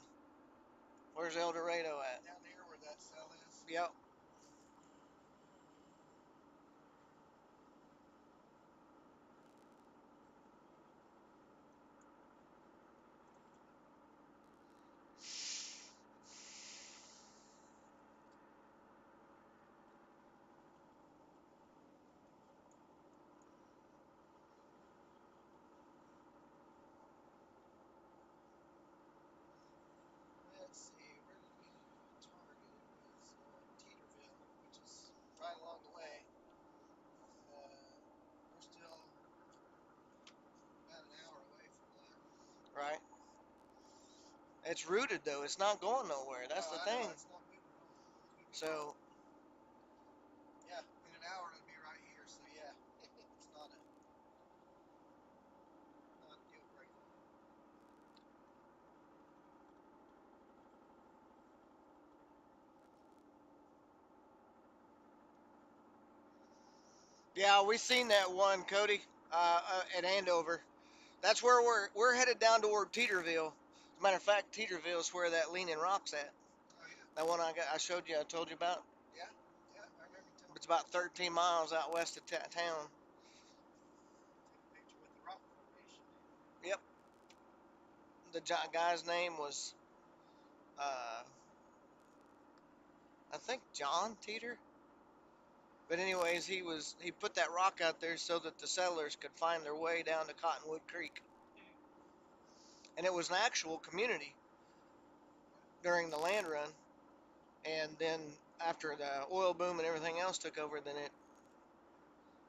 Speaker 1: Where's El Dorado at?
Speaker 2: Down here where that cell is.
Speaker 1: Yep.
Speaker 2: Let's see, where did we target? It was Teeterville, which is right along the way. We're still about an hour away from that.
Speaker 1: Right. It's rooted though. It's not going nowhere. That's the
Speaker 2: I
Speaker 1: thing.
Speaker 2: know, it's not moving at all. It's moving
Speaker 1: So,
Speaker 2: yeah, in an hour it'll be right here. So yeah, it's not a deal breaker.
Speaker 1: yeah, we seen that one, Cody, at Andover. That's where we're headed down toward Teeterville. As a matter of fact, Teeterville is where that Leaning Rock's at.
Speaker 2: Oh yeah,
Speaker 1: That one I showed you, I told you about.
Speaker 2: yeah, yeah. I remember you telling
Speaker 1: It's
Speaker 2: me
Speaker 1: about
Speaker 2: that.
Speaker 1: 13 miles out west of town.
Speaker 2: Take a picture with the rock formation.
Speaker 1: Yep. The guy's name was, uh, I think John Teeter. But anyways, he put that rock out there so that the settlers could find their way down to Cottonwood Creek, and it was an actual community during the land run. And then after the oil boom and everything else took over, then it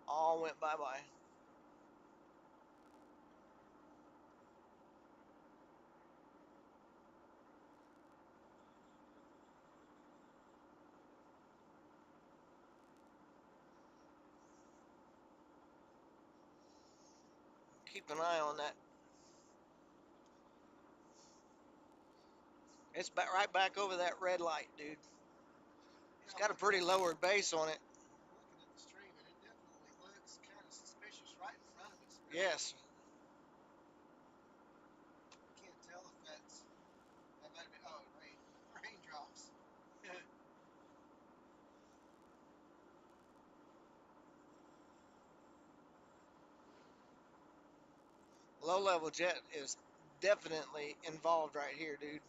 Speaker 1: all went bye bye. Keep an eye on that. It's right back over that red light, dude. It's
Speaker 2: Yeah,
Speaker 1: got a pretty lowered base on it.
Speaker 2: I'm looking at the stream, and it definitely looks kind of suspicious right in front of us. Really.
Speaker 1: Yes.
Speaker 2: I can't tell if that might have been. Oh, raindrops.
Speaker 1: Low level jet is definitely involved right here, dude.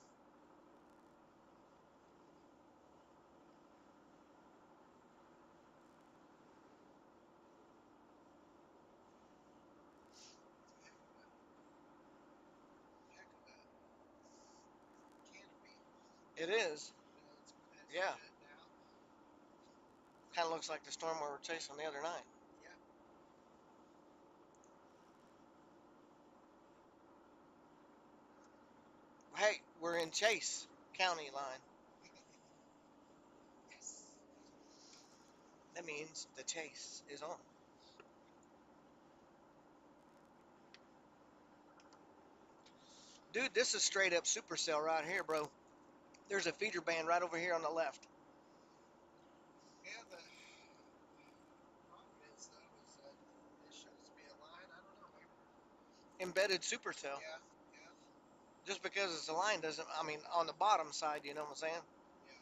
Speaker 2: Heck of a canopy.
Speaker 1: It is.
Speaker 2: It's
Speaker 1: Yeah.
Speaker 2: jet now.
Speaker 1: Kind of looks like the storm we were chasing the other night.
Speaker 2: Yeah.
Speaker 1: Hey, we're in Chase County line.
Speaker 2: Yes.
Speaker 1: That means the chase is on. Dude, this is straight up supercell right here, bro. There's a feeder band right over here on the left.
Speaker 2: Yeah. The problem is though is that it shows to be a line. I don't know. Maybe.
Speaker 1: Embedded supercell.
Speaker 2: Yeah. Yeah.
Speaker 1: Just because it's a line doesn't, I mean, on the bottom side, you know what I'm saying?
Speaker 2: Yeah.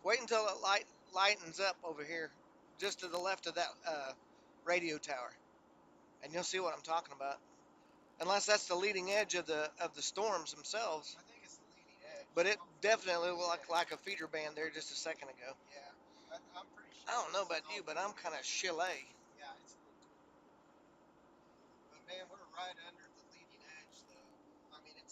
Speaker 1: Wait until it lightens up over here, just to the left of that radio tower, and you'll see what I'm talking about. Unless that's the leading edge of the storms themselves,
Speaker 2: I think it's the leading edge.
Speaker 1: but it definitely looked like a feeder band there just a second ago.
Speaker 2: Yeah. I'm pretty sure.
Speaker 1: I don't know about you, but I'm kind of chalet.
Speaker 2: Yeah, it's a little cool. But man, we're right under the leading edge, though. I mean, it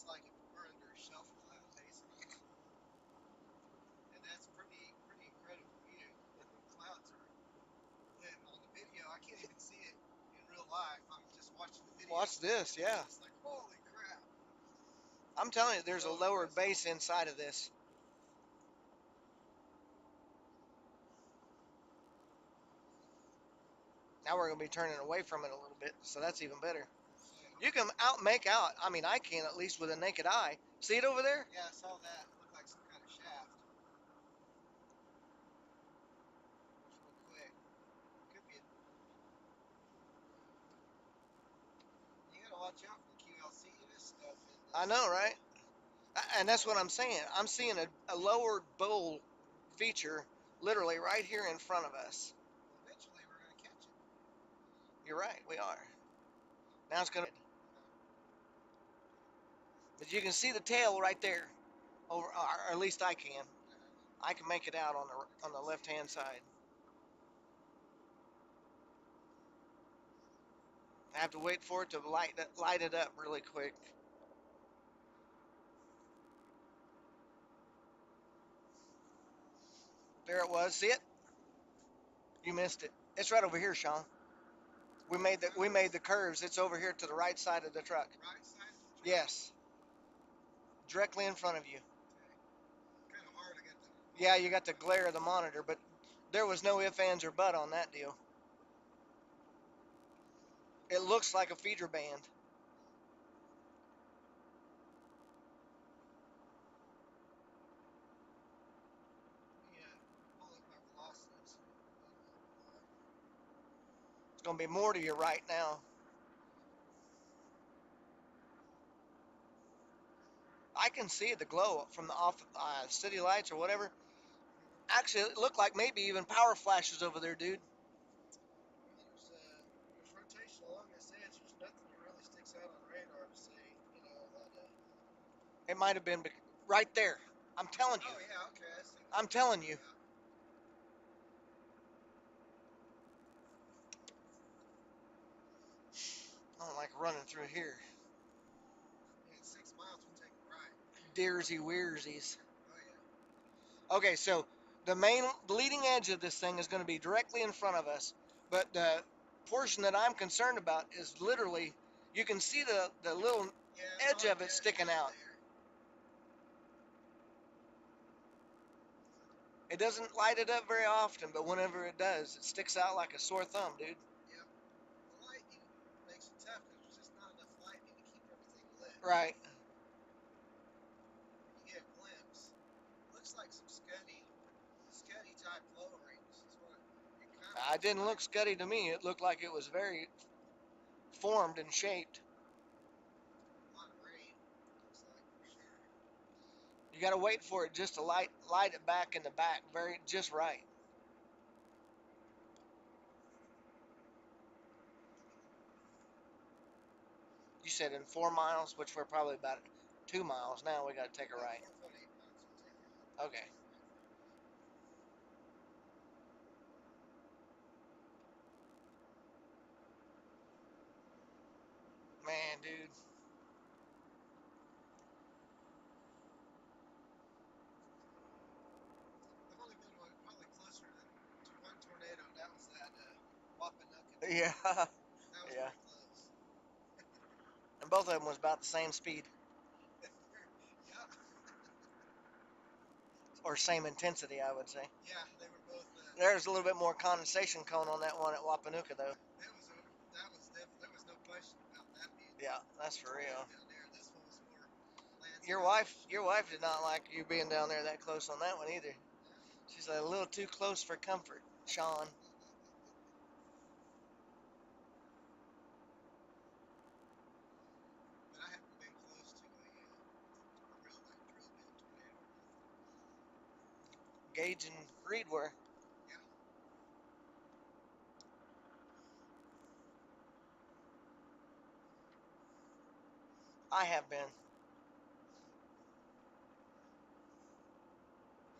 Speaker 1: Watch this, yeah.
Speaker 2: It's like, holy crap.
Speaker 1: I'm telling you, there's a
Speaker 2: So
Speaker 1: lowered
Speaker 2: impressive.
Speaker 1: base inside of this. Now we're gonna be turning away from it a little bit, so that's even better. You can make out. I mean, I can at least with a naked eye. See it over there?
Speaker 2: Yeah, I saw that. It looked like some kind of shaft. Just real quick. Could be. You gotta watch out for the QLC and this stuff.
Speaker 1: I know, right? And that's what I'm saying. I'm seeing a lowered bowl feature literally right here in front of us.
Speaker 2: Well, eventually we're gonna catch it.
Speaker 1: You're right, we are. Now it's gonna. But you can see the tail right there, over, or at least I can. I can make it out on the left hand side. I have to wait for it to light it up really quick. There it was. See it? You missed it. It's right over here, Sean. We made the curves. It's over here to the right side of the truck.
Speaker 2: Right side of the truck?
Speaker 1: Yes. Directly in front of you.
Speaker 2: Okay. Kind of hard. I got the.
Speaker 1: Yeah, you got the glare of the monitor, but there was no ifs, ands, or but on that deal. It looks like a feeder band.
Speaker 2: Yeah. Pull up my velocities.
Speaker 1: It's going to be more to your right now. I can see the glow from the off city lights or whatever. Actually, it looked like maybe even power flashes over there, dude.
Speaker 2: Well, there's rotation along this edge. There's nothing that really sticks out on radar to say, that.
Speaker 1: It might have been right there. I'm telling you.
Speaker 2: Oh yeah, okay. I see.
Speaker 1: I'm telling you.
Speaker 2: Yeah.
Speaker 1: I don't like running through here.
Speaker 2: Yeah, 6 miles we take a right.
Speaker 1: Deersy weirsies.
Speaker 2: Oh yeah.
Speaker 1: Okay, so the main leading edge of this thing is going to be directly in front of us, but the portion that I'm concerned about is literally, you can see the little
Speaker 2: Yeah,
Speaker 1: edge of it sticking out. It doesn't light it up very often, but whenever it does, it sticks out like a sore thumb, dude.
Speaker 2: Yep. The lightning makes it tough because there's just not enough lightning to keep everything lit.
Speaker 1: Right.
Speaker 2: You get a glimpse. Looks like some Scuddy type flow rings. Is what it kind of.
Speaker 1: It didn't look scuddy to me. It looked like it was very formed and shaped.
Speaker 2: A lot of rain. Looks like for sure.
Speaker 1: You got to wait for it just to light it back in the back, just right. You said in 4 miles, which we're probably about 2 miles now. We got to take a right.
Speaker 2: 4.8 miles. We'll take it.
Speaker 1: Okay. Man, dude.
Speaker 2: I've only been probably closer to one tornado, and that was that Wapanucket.
Speaker 1: Yeah.
Speaker 2: That was
Speaker 1: Yeah.
Speaker 2: pretty close.
Speaker 1: And both of them was about the same speed
Speaker 2: Yeah.
Speaker 1: or same intensity, I would say.
Speaker 2: Yeah, they were both.
Speaker 1: There's a little bit more condensation cone on that one at Wapanuka, though.
Speaker 2: There was no question about that being.
Speaker 1: Yeah, that's for real.
Speaker 2: Down there, this one was more.
Speaker 1: Your wife did not like you being down there that close on that one either. She's a little too close for comfort, Sean.
Speaker 2: But I haven't been close to a real drill bit tornado.
Speaker 1: Gage and Reed were.
Speaker 2: Yeah.
Speaker 1: I have been.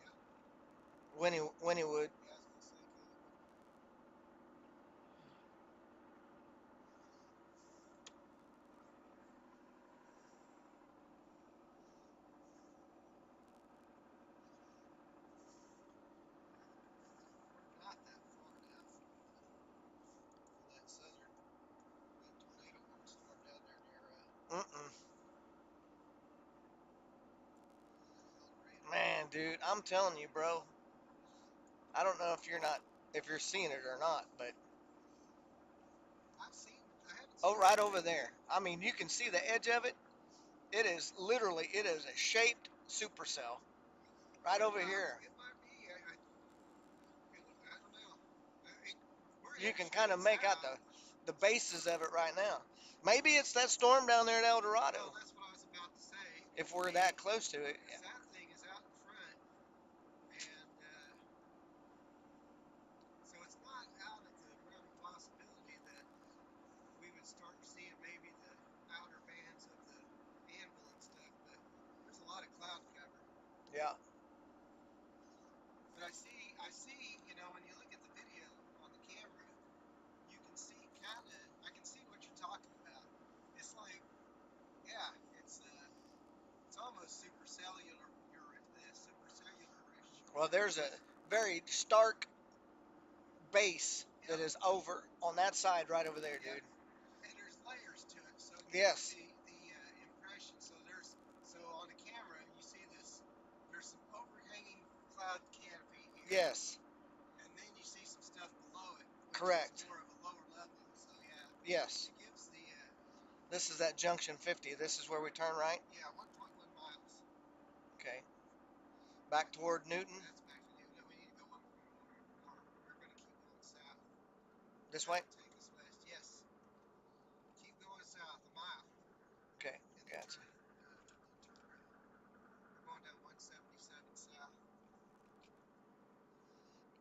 Speaker 2: Yeah.
Speaker 1: Wynnywood.
Speaker 2: Yeah, I was gonna say. We're not that far now from that southern tornado warning storm
Speaker 1: Mm-mm.
Speaker 2: El Dorado.
Speaker 1: Man, dude, I'm telling you, bro. I don't know if you're seeing it or not, but
Speaker 2: I haven't
Speaker 1: oh,
Speaker 2: seen
Speaker 1: right
Speaker 2: it.
Speaker 1: over there. I mean, you can see the edge of it. It is a shaped supercell right over here.
Speaker 2: It might be. I don't know. It, we're
Speaker 1: You
Speaker 2: headed
Speaker 1: can kind
Speaker 2: straight
Speaker 1: of make out
Speaker 2: south.
Speaker 1: the bases of it right now. Maybe it's that storm down there in El Dorado.
Speaker 2: Well, that's what I was about to say. It
Speaker 1: If
Speaker 2: could
Speaker 1: we're
Speaker 2: be
Speaker 1: that close to it,
Speaker 2: because that thing is out in front, and so it's not out of the realm of possibility that we would start seeing maybe the outer bands of the anvil and stuff. But there's a lot of cloud cover.
Speaker 1: yeah.
Speaker 2: But I see, when you look at the video on the camera, you can see I can see what you're talking about. It's like, yeah, it's almost supercellular, supercellularish.
Speaker 1: Well, there's a very stark base that
Speaker 2: Yep,
Speaker 1: is over on that side right over there,
Speaker 2: yep.
Speaker 1: dude.
Speaker 2: And there's layers to it, so it gives you
Speaker 1: Yes.
Speaker 2: the impression. So on the camera, you see this. There's some overhanging cloud canopy here,
Speaker 1: Yes.
Speaker 2: and then you see some stuff below it, which is
Speaker 1: Correct.
Speaker 2: more of a lower level. So yeah,
Speaker 1: Yes.
Speaker 2: it gives the
Speaker 1: This is that junction 50. This is where we turn right.
Speaker 2: 1.1 miles.
Speaker 1: Okay. Back toward Newton.
Speaker 2: That's back to Newton. No, we need to go one more. We're going to keep going south.
Speaker 1: This way.
Speaker 2: That'll take us west. Yes. Keep going south a mile,
Speaker 1: Okay.
Speaker 2: and then
Speaker 1: Gotcha.
Speaker 2: turn. Then turn around. We're going down 177 south.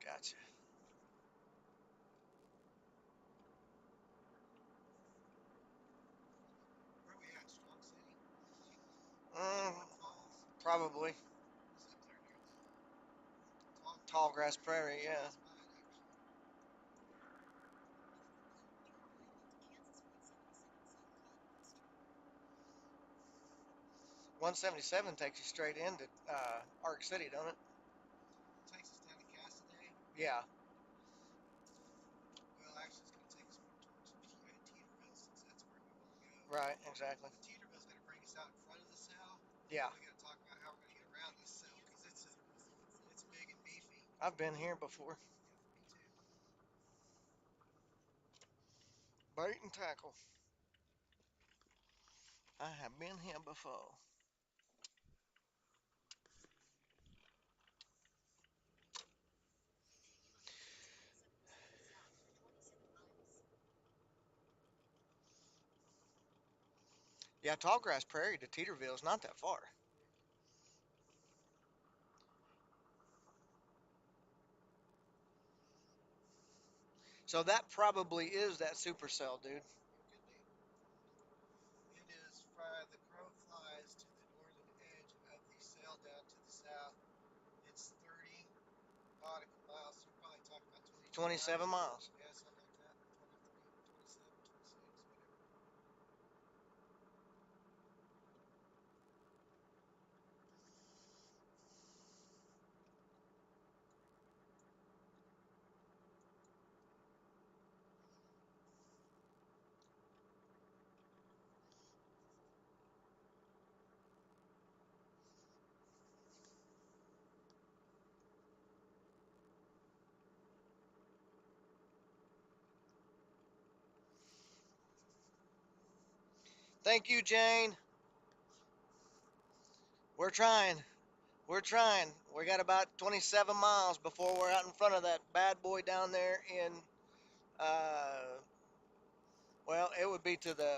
Speaker 1: Gotcha.
Speaker 2: Where are we at? Strong City?
Speaker 1: Mm,
Speaker 2: Wood Falls?
Speaker 1: probably.
Speaker 2: It's up there near the
Speaker 1: Tall grass prairie.
Speaker 2: Just
Speaker 1: Yeah.
Speaker 2: passed by it, actually.
Speaker 1: 177 takes you straight into Arc City, don't it?
Speaker 2: It takes us down to Cassidy.
Speaker 1: Yeah.
Speaker 2: Well, actually, it's going to take us more towards Teeterville since that's where we want to go.
Speaker 1: Right. Exactly.
Speaker 2: The Teeterville's going to bring us out in front of the cell.
Speaker 1: Yeah.
Speaker 2: Then we got to talk about how we're going to get around this cell because it's big and beefy.
Speaker 1: I've been here before.
Speaker 2: Yeah, me too.
Speaker 1: Bait and tackle. I have been here before. Yeah, Tallgrass Prairie to Teeterville is not that far. So that probably is that supercell, dude.
Speaker 2: It could be. It is the crow flies to the northern edge of the cell down to the south. It's 30 nautical miles. So you're probably talking about 22
Speaker 1: 27
Speaker 2: miles.
Speaker 1: miles.
Speaker 2: Yeah, something like that. 23, 27, 26, whatever.
Speaker 1: Thank you, Jane. We're trying. We're trying. We got about 27 miles before we're out in front of that bad boy down there in, well, it would be to the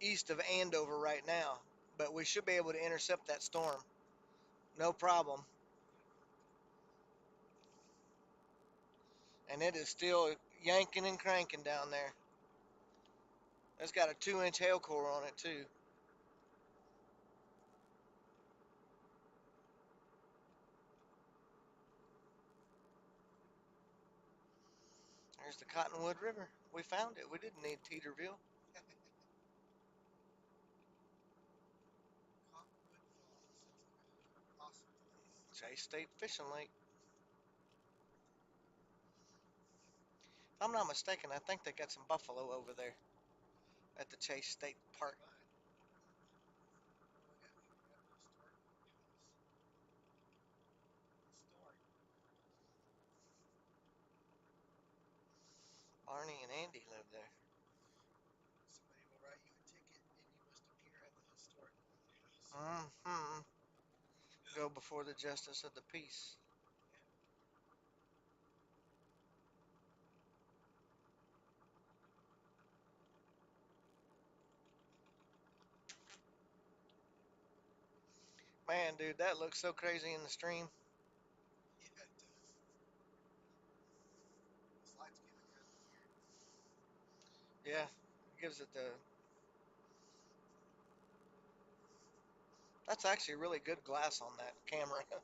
Speaker 1: east of Andover right now. But we should be able to intercept that storm. No problem. And it is still yanking and cranking down there. It's got a 2-inch hail core on it, too. There's the Cottonwood River. We found it. We didn't need Teeterville.
Speaker 2: Cottonwood Falls. Sounds like an awesome place.
Speaker 1: Chase State Fishing Lake. If I'm not mistaken, I think they got some buffalo over there at the Chase State Park.
Speaker 2: They might.
Speaker 1: Andy lived there.
Speaker 2: Somebody will write you a ticket and you must appear at the historic haunted house.
Speaker 1: Mm-hmm. Go before the justice of the peace. Man, dude, that looks so crazy in the stream.
Speaker 2: Yeah, it does. This light's getting kind of weird.
Speaker 1: Yeah, it gives it the. That's actually really good glass on that camera.
Speaker 2: Yeah.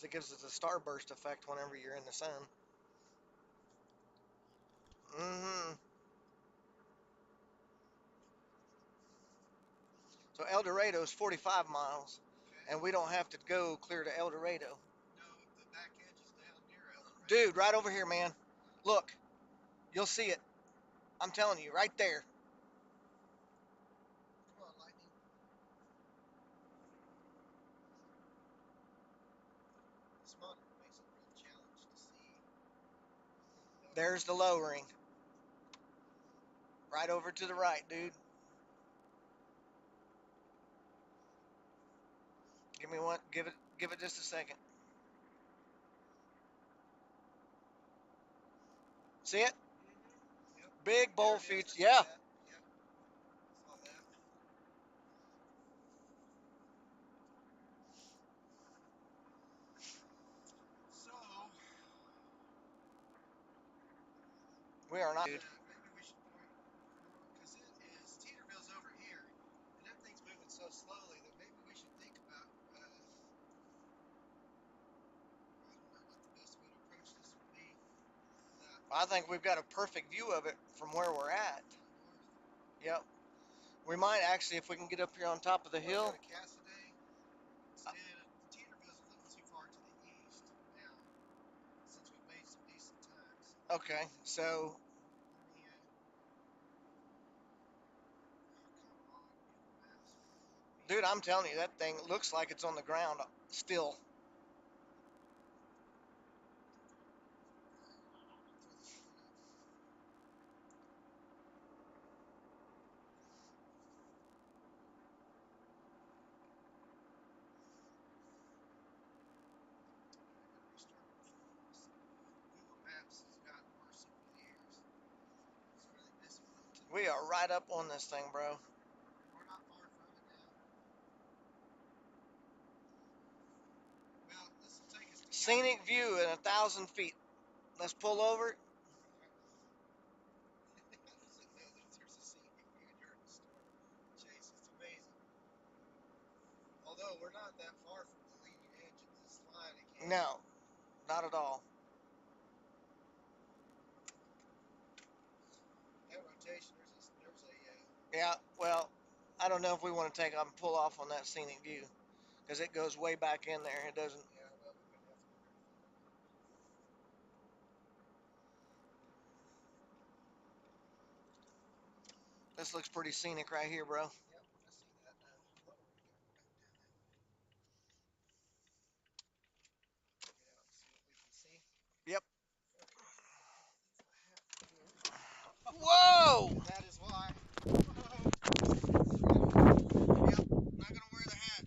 Speaker 1: It gives it the starburst effect whenever you're in the sun. Mm-hmm. So El Dorado is 45 miles,
Speaker 2: Okay.
Speaker 1: and we don't have to go clear to El Dorado.
Speaker 2: No, the back edge is down near El Dorado.
Speaker 1: Dude, right over here, man. Look, you'll see it. I'm telling you, right there.
Speaker 2: Come on, Lightning. This monitor makes it a real challenge to see.
Speaker 1: There's the lowering. Right over to the right, dude. Give me one. Give it just a second. See it?
Speaker 2: Yep.
Speaker 1: Big bold
Speaker 2: There it is.
Speaker 1: feature.
Speaker 2: I see
Speaker 1: Yeah.
Speaker 2: that. Yep. Saw that. So,
Speaker 1: We are not, dude.
Speaker 2: maybe we should point because it is Teeterville's over here, and that thing's moving so slowly that maybe we should think about. I don't know what the best way to approach this would be. Without
Speaker 1: I think we've got a perfect view of it from where we're at.
Speaker 2: north.
Speaker 1: Yep. We might actually, if we can get up here on top of the
Speaker 2: Go
Speaker 1: hill.
Speaker 2: to Cassaday instead. Teeterville's a little too far to the east now, since we've made some decent times.
Speaker 1: Okay, so
Speaker 2: Let me. Oh, come on, Google Maps.
Speaker 1: dude, I'm telling you, that thing looks like it's on the ground still.
Speaker 2: Throw this light up. I gotta restart my phone. Google Maps has gotten worse over the years. It's really messing with it too.
Speaker 1: We are right up on this thing, bro.
Speaker 2: We're not far from it now. Well, this will take us to
Speaker 1: Scenic
Speaker 2: Cassaday.
Speaker 1: view at 1,000 feet. Let's pull over.
Speaker 2: How does it know that there's a scenic view during the storm? Chase, it's amazing. Although we're not that far from the leading edge of this line, it can't.
Speaker 1: No, not at all.
Speaker 2: That rotation, there's a
Speaker 1: Yeah, well, I don't know if we want to take and pull off on that scenic view because it goes way back in there. It doesn't.
Speaker 2: yeah. Well, we're gonna have to go very far.
Speaker 1: This looks pretty scenic right here, bro.
Speaker 2: Yep, I see that. Oh, we're gonna go back down that way. Get out and see what we can see.
Speaker 1: Yep.
Speaker 2: Okay. Leave my hat in here.
Speaker 1: Whoa!
Speaker 2: And that is why. Yep, not gonna wear the hat.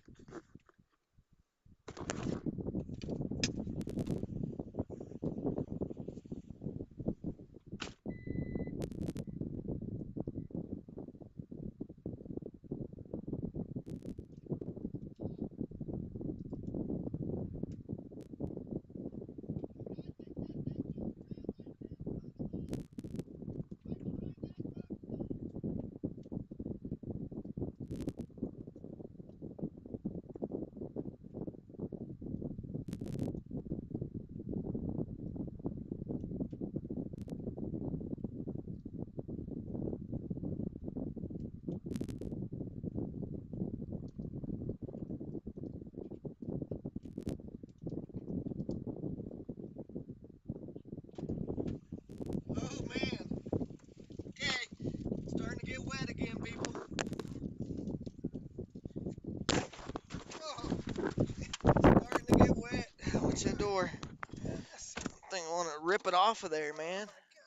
Speaker 1: Oh man. Okay, starting to get wet again, people.
Speaker 2: Oh,
Speaker 1: Starting to get wet. What's that door?
Speaker 2: yes.
Speaker 1: I think I want to rip it off of there, man.
Speaker 2: Oh my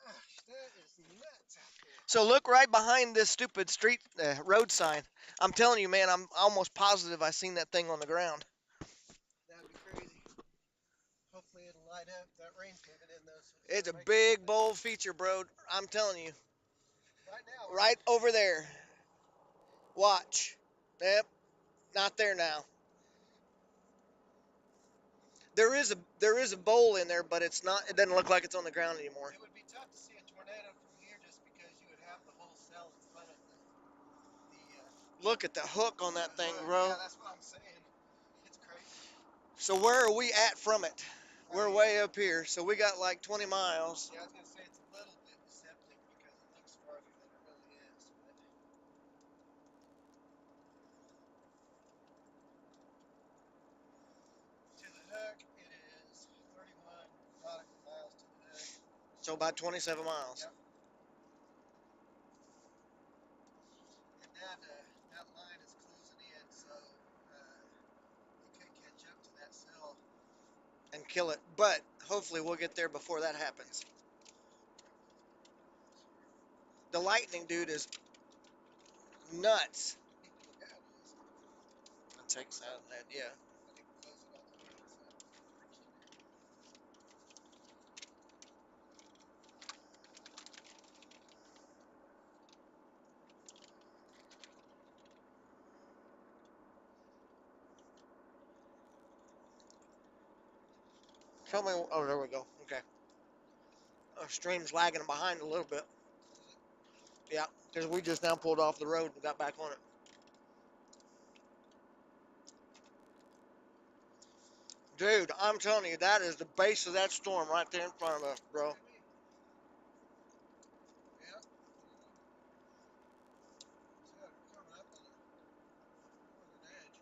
Speaker 1: So look right behind this stupid street road sign. I'm telling you, man, I'm almost positive I seen that thing on the ground.
Speaker 2: That'd be crazy. Hopefully it'll light up. That rain's moving in though, so
Speaker 1: It's a
Speaker 2: gonna make it
Speaker 1: big,
Speaker 2: look better.
Speaker 1: bold feature, bro. I'm telling you.
Speaker 2: Right now,
Speaker 1: Right over there. Watch. Yep. Not there now. There is a bowl in there, but it's not. It doesn't look like it's on the ground anymore.
Speaker 2: it would be tough to see a tornado from here just because you would have the whole cell in front of
Speaker 1: Look at the hook on that
Speaker 2: the
Speaker 1: thing,
Speaker 2: hook.
Speaker 1: bro.
Speaker 2: Yeah, that's what I'm saying. It's crazy.
Speaker 1: So where are we at from it?
Speaker 2: Right
Speaker 1: We're
Speaker 2: here.
Speaker 1: way up here, so we got like 20 miles.
Speaker 2: Yeah, I was gonna say it's a little bit deceptive because it looks farther than it really is, but to the hook it is 31 nautical miles to the hook.
Speaker 1: So about 27 miles.
Speaker 2: Yep. And that line is closing in, so it could catch up to that cell.
Speaker 1: And kill it. But hopefully we'll get there before that happens. The lightning dude is nuts.
Speaker 2: Yeah, it is.
Speaker 1: It takes out that, yeah.
Speaker 2: I think close it all the way. It's freaking.
Speaker 1: Tell me. Oh, there we go. Okay. Our stream's lagging behind a little bit.
Speaker 2: Is it?
Speaker 1: Yeah, because we just now pulled off the road and got back on it. Dude, I'm telling you, that is the base of that storm right there in front of us, bro.
Speaker 2: What do you mean? Yeah. So we're coming up on the northern edge.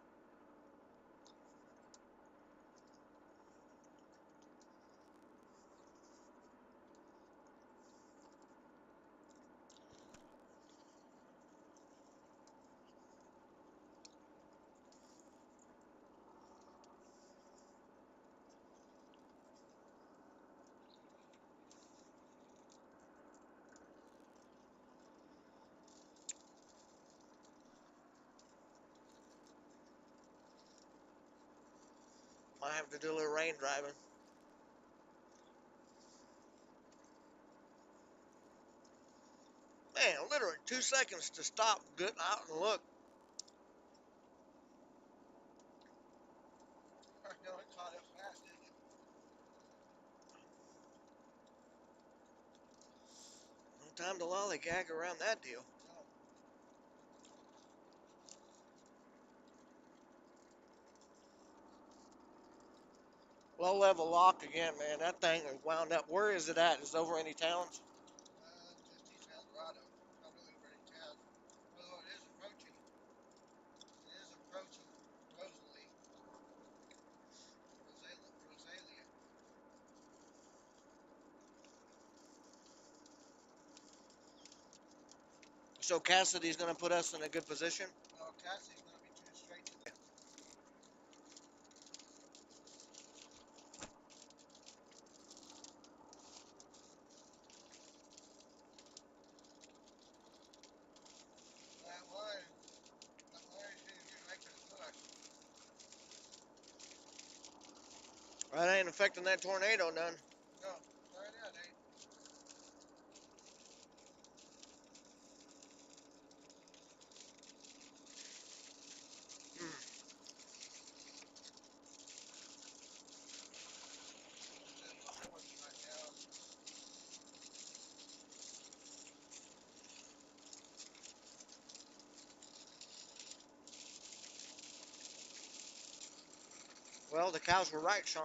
Speaker 1: Might have to do a little rain driving. Man, literally 2 seconds to stop, get out and look.
Speaker 2: I know it caught up fast, didn't it?
Speaker 1: No time to lollygag around that deal.
Speaker 2: No.
Speaker 1: Low level lock again, man. That thing is wound up. Where is it at? Is it over any towns?
Speaker 2: Just east of El Dorado. Not really over any towns. Although it is approaching. It is approaching Rosalie. Rosalia.
Speaker 1: So Cassidy's going to put us in a good position.
Speaker 2: No, Cassie's going to be too straight to the. That line. That line shouldn't get right to the hook.
Speaker 1: That ain't affecting that tornado none.
Speaker 2: No, right now, Nate.
Speaker 1: Mm.
Speaker 2: It's in the force right now.
Speaker 1: Well, the cows were right, Sean.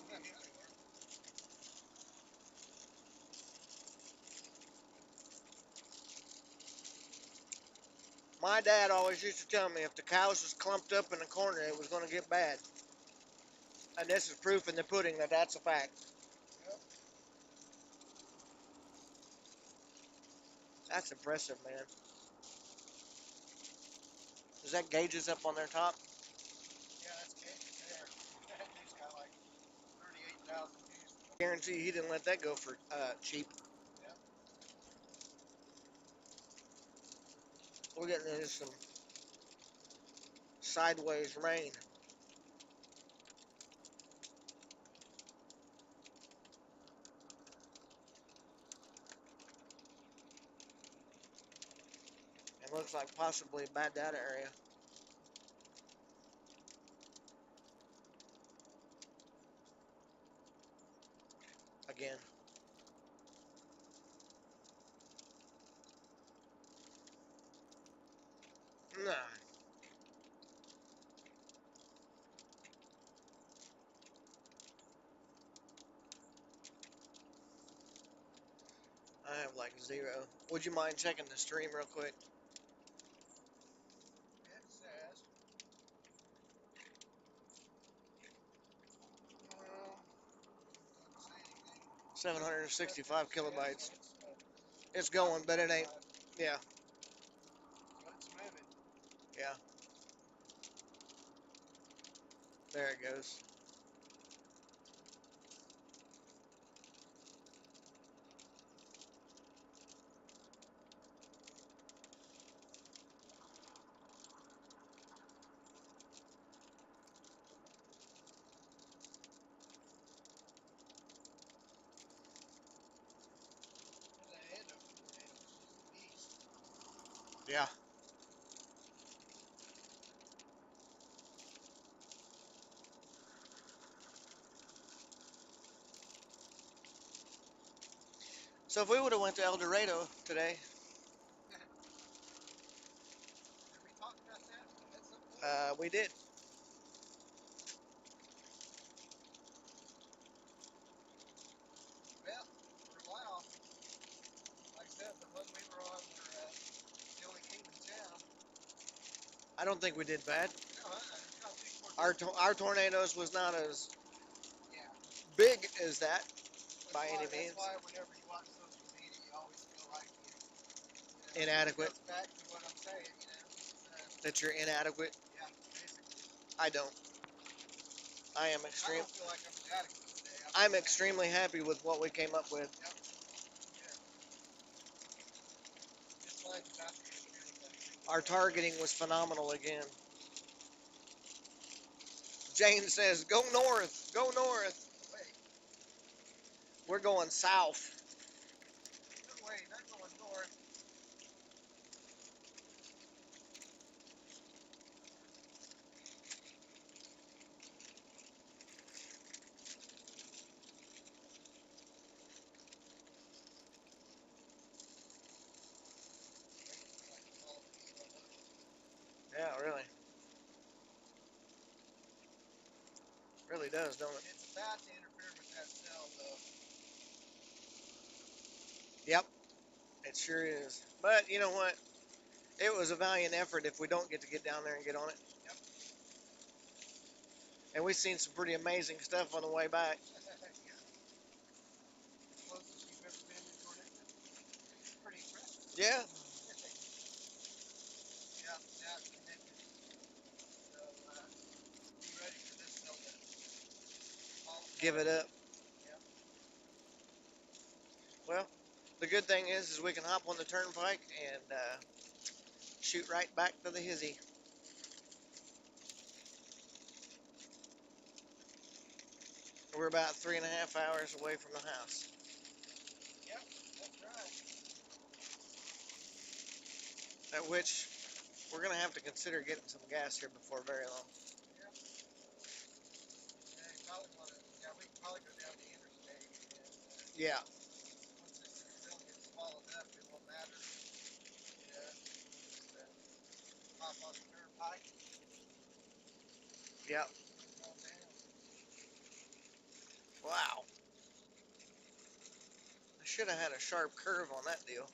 Speaker 2: Yeah, they were.
Speaker 1: My dad always used to tell me if the cows was clumped up in the corner, it was going to get bad. And this is proof in the pudding that that's a fact.
Speaker 2: Yep.
Speaker 1: That's impressive, man. Is that gauges up on their top?
Speaker 2: Yeah, that's Gage's there. That thing's got like 38,000 views.
Speaker 1: Guarantee he didn't let that go for cheap.
Speaker 2: Yep.
Speaker 1: We're getting into some sideways rain. It looks like possibly a bad data area. Again. Nah. I have like 0. Would you mind checking the stream real quick?
Speaker 2: It says, doesn't say anything.
Speaker 1: 765 kilobytes.
Speaker 2: So
Speaker 1: It's going, but it ain't. Yeah,
Speaker 2: it's moving.
Speaker 1: yeah. There it goes.
Speaker 2: There's a head of tornadoes just east.
Speaker 1: Yeah. So if we would have went to El Dorado today,
Speaker 2: Did we talk about that at some point?
Speaker 1: we did.
Speaker 2: Well, for a while, like I said, the one we were on where they only came in town.
Speaker 1: I don't think we did bad.
Speaker 2: No, it's not too far.
Speaker 1: Our tornadoes was not as
Speaker 2: Yeah.
Speaker 1: big as that by any
Speaker 2: That's
Speaker 1: means.
Speaker 2: why whenever you watch social media, you always feel like
Speaker 1: Inadequate.
Speaker 2: It goes back to what I'm saying,
Speaker 1: That you're inadequate.
Speaker 2: Yeah, basically.
Speaker 1: I don't. I am
Speaker 2: I
Speaker 1: extreme.
Speaker 2: don't feel like I'm inadequate today.
Speaker 1: I'm extremely happy with what we came up with.
Speaker 2: Yep. Yeah. Just like about the internet.
Speaker 1: Our targeting was phenomenal again. Jane says, "Go north, go north."
Speaker 2: Wait,
Speaker 1: We're going south.
Speaker 2: no way, not going north.
Speaker 1: Yeah, really. Really does, don't it?
Speaker 2: It's about to interfere with that cell, though.
Speaker 1: Yep, it sure is. But you know what? It was a valiant effort if we don't get to get down there and get on it.
Speaker 2: Yep.
Speaker 1: And we've seen some pretty amazing stuff on the way back.
Speaker 2: Yeah. Closest you've ever been in tornado. It's pretty impressive.
Speaker 1: Yeah.
Speaker 2: Yeah, now it's connected. So, be ready for this cell to fall apart.
Speaker 1: Give it up.
Speaker 2: Yep.
Speaker 1: Well, the good thing is we can hop on the turnpike and shoot right back to the hizzy. We're about 3.5 hours away from the house.
Speaker 2: Yep, that's right.
Speaker 1: At which we're going to have to consider getting some gas here before very long.
Speaker 2: Yep. Yeah, you probably want to, yeah, we can probably go down the interstate and
Speaker 1: Yeah.
Speaker 2: once this cell gets swallowed up, it won't matter. Just hop on the turnpike.
Speaker 1: Yep.
Speaker 2: All down.
Speaker 1: Wow. I should have had a sharp curve on that deal.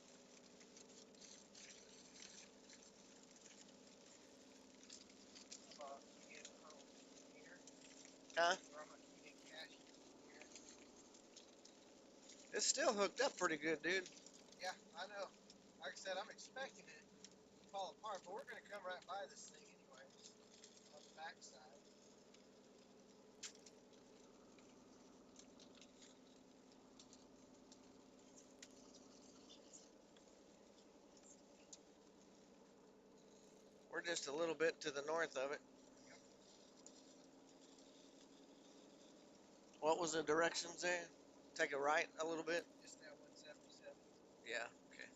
Speaker 1: Huh? It's still hooked up pretty good, dude.
Speaker 2: Yeah, I know. Like I said, I'm expecting it to fall apart, but we're going to come right by this thing anyway on the backside.
Speaker 1: We're just a little bit to the north of it.
Speaker 2: Yep.
Speaker 1: What was the directions there? Take a right a little bit?
Speaker 2: Just now 177.
Speaker 1: Yeah, okay.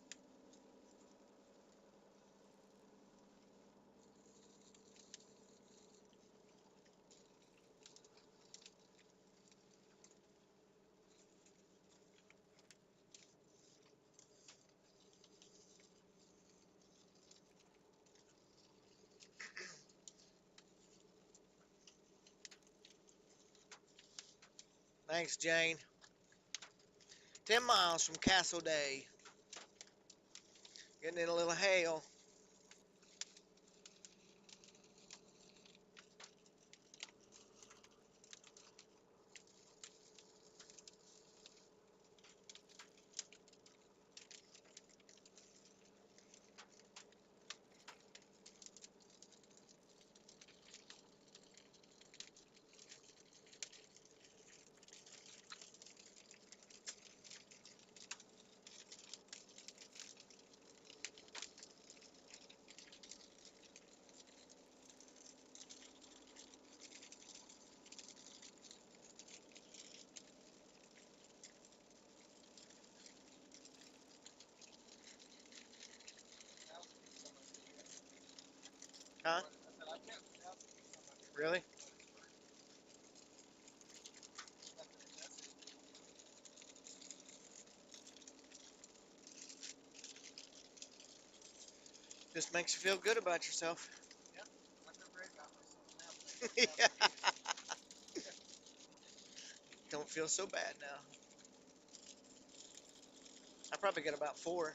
Speaker 1: Thanks, Jane. 10 miles from Castle Day. Getting in a little hail.
Speaker 2: Thousand feet some of it yet.
Speaker 1: Huh?
Speaker 2: I said I've got 1,000 feet some of it.
Speaker 1: Really?
Speaker 2: But it's burning. Nothing in that big deal, you know.
Speaker 1: Just makes you feel good about yourself.
Speaker 2: Yep. I feel great about myself now that I got
Speaker 1: Yeah.
Speaker 2: 1,000 feet.
Speaker 1: Don't feel so bad now. I probably get about four.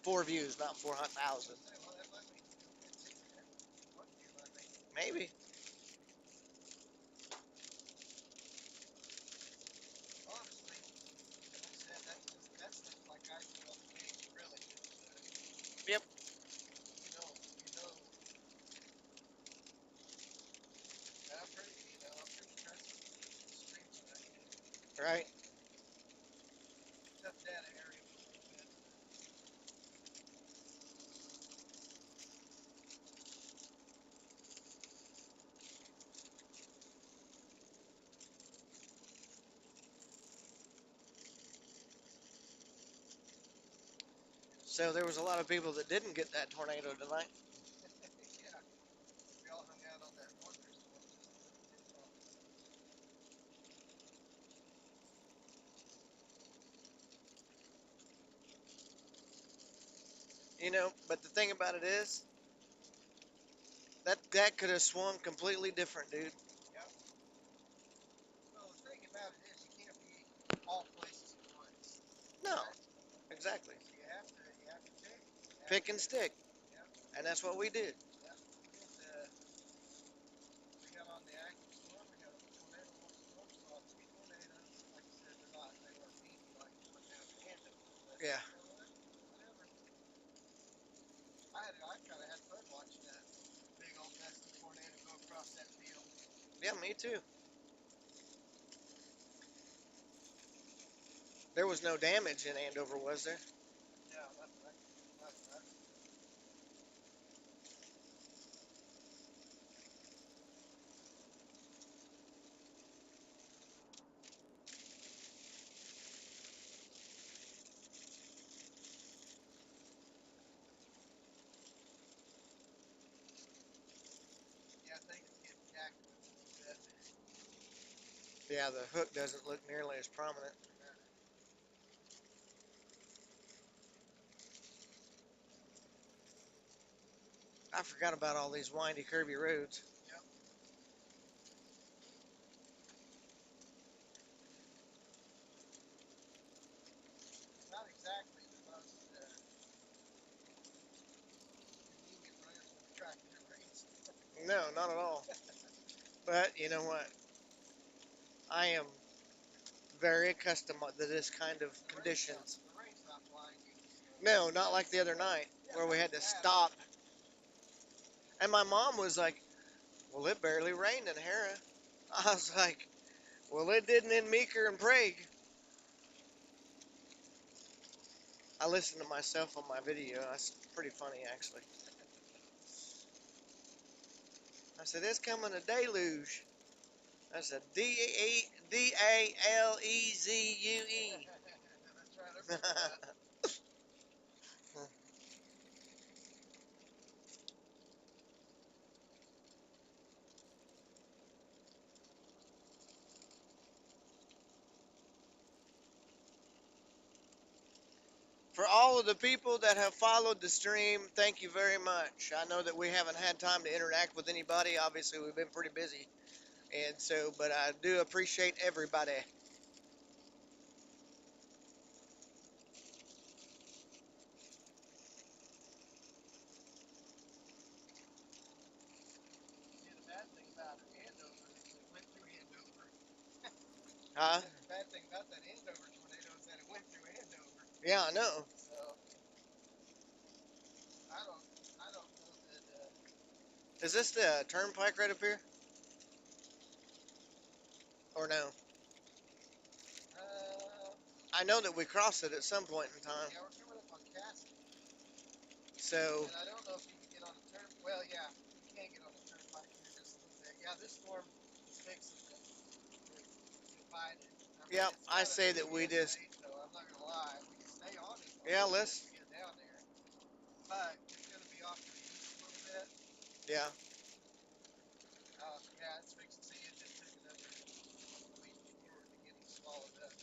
Speaker 1: Four views, not 400,000.
Speaker 2: Say, well, that might make you feel good too, man. One view might make you feel
Speaker 1: Maybe.
Speaker 2: good. Honestly, like I said, that stuff's like icing on the cake. It really feels good.
Speaker 1: Yep.
Speaker 2: You know, and I'm pretty impressed with the streams that I get.
Speaker 1: Right.
Speaker 2: Tough data area for a little bit.
Speaker 1: So there was a lot of people that didn't get that tornado tonight.
Speaker 2: Yeah, we all hung out on that thunderstorm just to let the tip off.
Speaker 1: But the thing about it is, that could have swung completely different, dude.
Speaker 2: Yep. Well, the thing about it is, you can't be all places at once,
Speaker 1: No,
Speaker 2: right?
Speaker 1: exactly.
Speaker 2: So you have to pick. You have
Speaker 1: Pick
Speaker 2: to.
Speaker 1: and stick,
Speaker 2: Yep.
Speaker 1: and that's what we did.
Speaker 2: Yep. We got on the active storm. We got on the tornado watch storm. Saw three tornadoes. Like I said, they weren't meaty like coming down to Andover, but
Speaker 1: Yeah.
Speaker 2: you know what? Whatever. I kind of had fun watching that big old dusty tornado go across that field.
Speaker 1: Yeah, me too. There was no damage in Andover, was there?
Speaker 2: No, not that I've seen. Yeah, I think it's getting jacked with a little bit.
Speaker 1: Yeah, the hook doesn't look nearly as prominent. I forgot about all these windy, curvy roads.
Speaker 2: Yep. Not exactly the most convenient road for the tractor to race.
Speaker 1: No, not at all. But you know what? I am very accustomed to this kind of conditions.
Speaker 2: The rain's not blinding. So.
Speaker 1: No, not like the other night
Speaker 2: Yeah,
Speaker 1: where we had to
Speaker 2: bad.
Speaker 1: stop. And my mom was like, "Well, it barely rained in Hera." I was like, "Well, it didn't in Meeker and Prague." I listen to myself on my video. That's pretty funny, actually. I said, "It's coming a deluge." I said, Daleeze.
Speaker 2: That's right. I remember that.
Speaker 1: For all of the people that have followed the stream, thank you very much. I know that we haven't had time to interact with anybody. Obviously, we've been pretty busy. And so, but I do appreciate everybody.
Speaker 2: See, the bad thing about Andover is it went through Andover.
Speaker 1: Huh?
Speaker 2: The bad thing about that Andover tornado is that it went through Andover.
Speaker 1: Yeah, I know.
Speaker 2: So I don't know that.
Speaker 1: Is this the turnpike right up here? Or no?
Speaker 2: Uh,
Speaker 1: I know that we crossed it at some point in time.
Speaker 2: yeah, we're coming up on Cassidy,
Speaker 1: So,
Speaker 2: and I don't know if you can get on the turn. Well, yeah, you can get on the turnpike here just a little bit. Yeah, this storm is fixing to fight it. I mean,
Speaker 1: yeah,
Speaker 2: it's
Speaker 1: I
Speaker 2: got a
Speaker 1: say that
Speaker 2: pretty
Speaker 1: we
Speaker 2: good
Speaker 1: just,
Speaker 2: fate, though. I'm not gonna lie. We can stay on it a
Speaker 1: yeah,
Speaker 2: little bit
Speaker 1: let's,
Speaker 2: to get down there, but it's gonna be off to the east a little bit.
Speaker 1: yeah.
Speaker 2: Yeah, it's fixing. See, it just took another leap forward to getting swallowed up.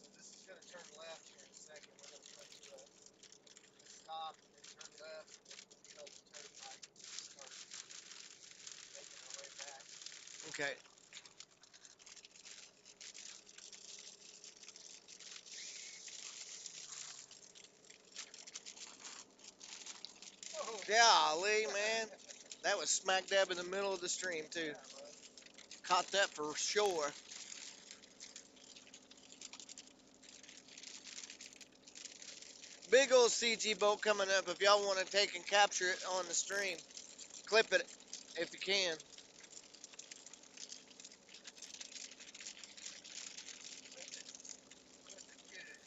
Speaker 2: So this is gonna turn left here in a second. We're gonna come to a stop and then turn left, and then we'll get on the turnpike and start making our way back.
Speaker 1: Okay.
Speaker 2: Oh,
Speaker 1: Golly, man. That was smack dab in the middle of the stream, too.
Speaker 2: yeah, it was.
Speaker 1: Caught that for sure. Big old CG boat coming up. If y'all want to take and capture it on the stream, clip it if you can.
Speaker 2: Flip it good.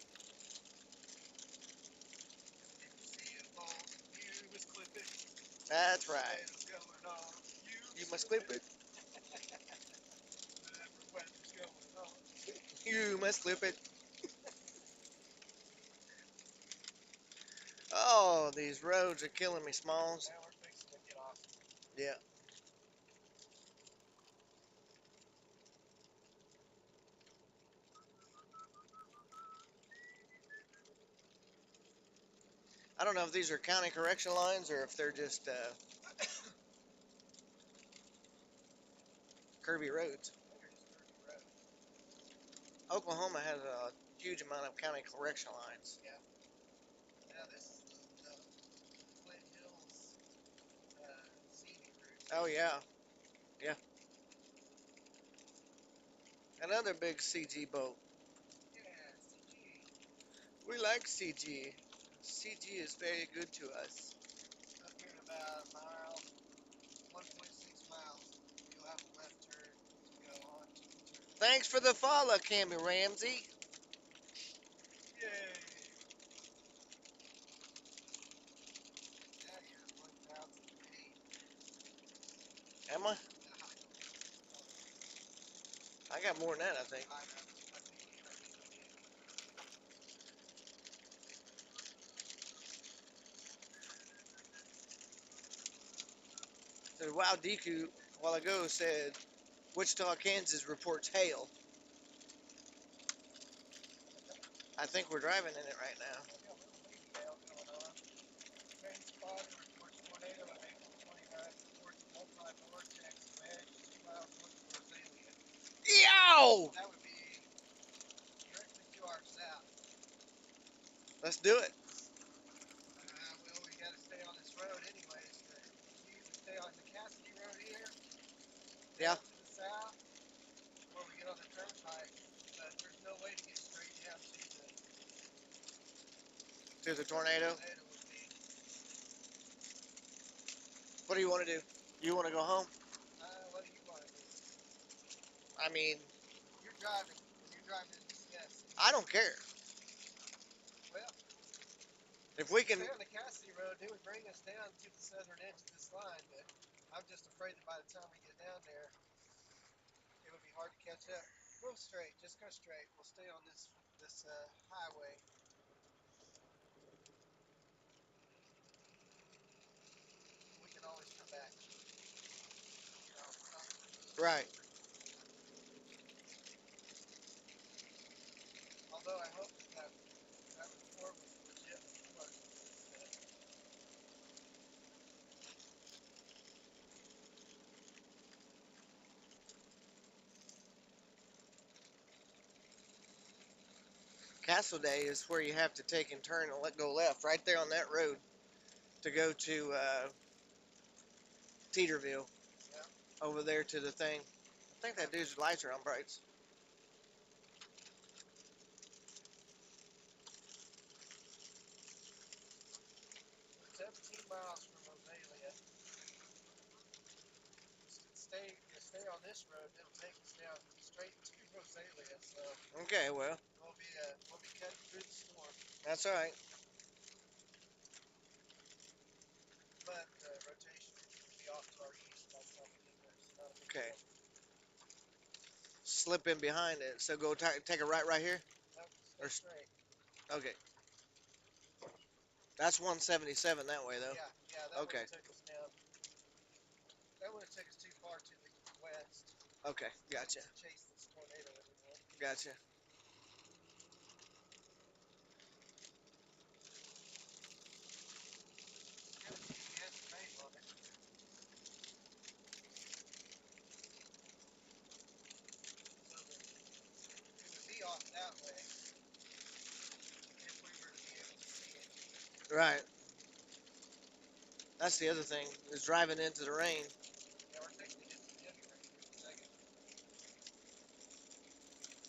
Speaker 2: If you see a boat, you must clip it.
Speaker 1: That's right.
Speaker 2: Tornado's going on.
Speaker 1: You must clip it.
Speaker 2: Whatever weather's going on.
Speaker 1: You must clip it. Oh, these roads are killing me, Smalls.
Speaker 2: Now we're fixing to get off.
Speaker 1: Yeah. I don't know if these are county correction lines or if they're just curvy roads.
Speaker 2: I think you're just curvy road.
Speaker 1: Oklahoma has a huge amount of county correction lines.
Speaker 2: Yeah. Now this is the Flint Hills scenic route.
Speaker 1: Oh, yeah. Yeah. Another big CG boat.
Speaker 2: Yeah, CG.
Speaker 1: We like CG. CG is very good to us.
Speaker 2: Up here in about a mile, 1.6 miles, you'll have a left turn to go on to the turn.
Speaker 1: Thanks for the follow, Cammy Ramsey.
Speaker 2: Yay! Now you're 1,008.
Speaker 1: Am I?
Speaker 2: I don't know.
Speaker 1: I got more than that, I think.
Speaker 2: I know. I think you did.
Speaker 1: So, Wow Deku, a while ago, said Wichita, Kansas reports hail. I think we're driving in it right now.
Speaker 2: I got a little baby hail going on. Train spotter reports tornado on April 29th. Reports multi-vortex wedge 2 miles north of Rosalia.
Speaker 1: Yow!
Speaker 2: That would be directly to our south.
Speaker 1: Let's do it.
Speaker 2: Well, we got to stay on this road anyways. We either stay on the Cassidy Road here,
Speaker 1: Yeah.
Speaker 2: down to the south, or we get on the turnpike. But there's no way to get straight down to
Speaker 1: To the tornado.
Speaker 2: tornado would be.
Speaker 1: What do you want to do? You want to go home?
Speaker 2: What do you want to do?
Speaker 1: I mean,
Speaker 2: You're driving, and you're driving in the CS.
Speaker 1: I don't care.
Speaker 2: Well,
Speaker 1: If we can,
Speaker 2: Stay on the Cassidy Road, it would bring us down to the southern edge of this line, but I'm just afraid that by the time we get down there, it would be hard to catch up. Go straight, just go straight. We'll stay on this highway. We can always come back. You know,
Speaker 1: right.
Speaker 2: although I hope that report was a legit report. That
Speaker 1: Castle Day is where you have to take and turn and let go left, right there on that road, to go to Teeterville,
Speaker 2: yeah.
Speaker 1: over there to the thing. I think that dude's lights are on brights.
Speaker 2: 17 miles from Rosalia. Stay on this road. It'll take us down straight to Rosalia. So
Speaker 1: Okay, well,
Speaker 2: we'll be cutting through the storm,
Speaker 1: that's all right.
Speaker 2: but the rotation will be off to our east by the time we get there. So not a big
Speaker 1: Okay.
Speaker 2: deal.
Speaker 1: Slip in behind it. So go take a right here.
Speaker 2: Nope,
Speaker 1: Or
Speaker 2: stay straight.
Speaker 1: okay. That's 177 that way though.
Speaker 2: Yeah, yeah. That would
Speaker 1: Okay.
Speaker 2: have took us down. That would have took us too far to the west
Speaker 1: Okay. Gotcha.
Speaker 2: to chase this tornado anymore.
Speaker 1: Gotcha.
Speaker 2: It's got a GPS name on it, so that it would be off that way if we were to be able to see it.
Speaker 1: Right. That's the other thing is driving into the rain.
Speaker 2: Yeah, we're taking a hit some heavy rain here in a second.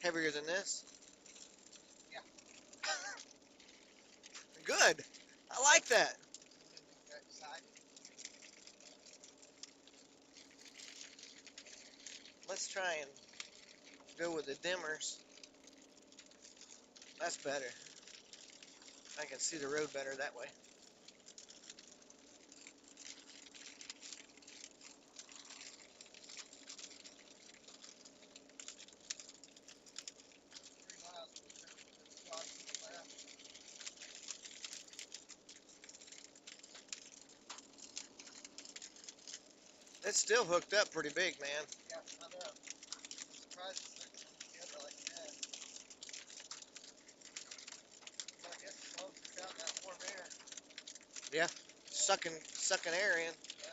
Speaker 1: Heavier than this.
Speaker 2: Yeah.
Speaker 1: Good. I like that.
Speaker 2: Got excited.
Speaker 1: Let's try and go with the dimmers. That's better. I can see the road better that way.
Speaker 2: 3 miles and let's jog to the left.
Speaker 1: It's still hooked up pretty big, man.
Speaker 2: Yeah, I know. I'm surprised it's hooking them together like that. But I guess as long as it's out in that warm air.
Speaker 1: Yeah. Sucking air in.
Speaker 2: Yeah.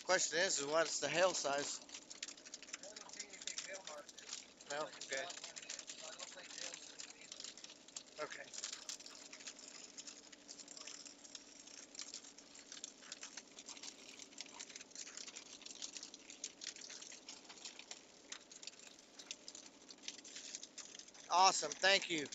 Speaker 1: Question is what's the hail size?
Speaker 2: I don't see any big hail markers.
Speaker 1: No?
Speaker 2: Looks like it's
Speaker 1: Okay.
Speaker 2: about 1 inch, so I don't think hail's in it either.
Speaker 1: Okay. Awesome. Thank you.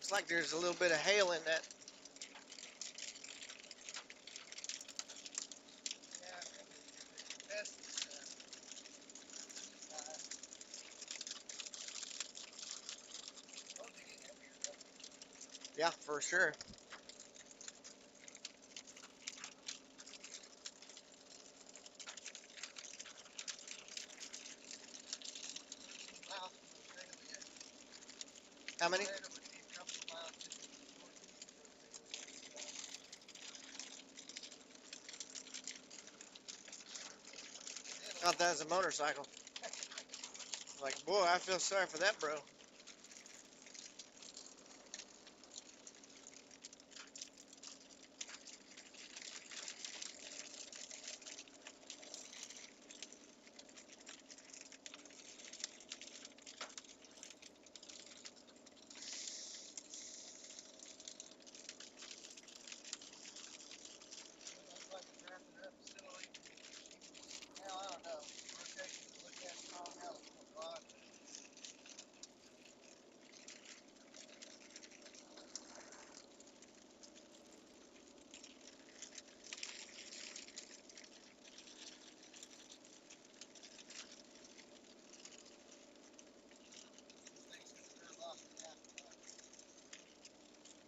Speaker 1: It's like there's a little bit of hail in that.
Speaker 2: Yeah, if the best is east side, supposed to get heavier though.
Speaker 1: Yeah, for sure.
Speaker 2: Miles from Rosalia.
Speaker 1: How many?
Speaker 2: Tornado would be a couple of miles to the northeast of Rosalia. So, and then
Speaker 1: Thought that was a motorcycle. Like, boy, I feel sorry for that, bro.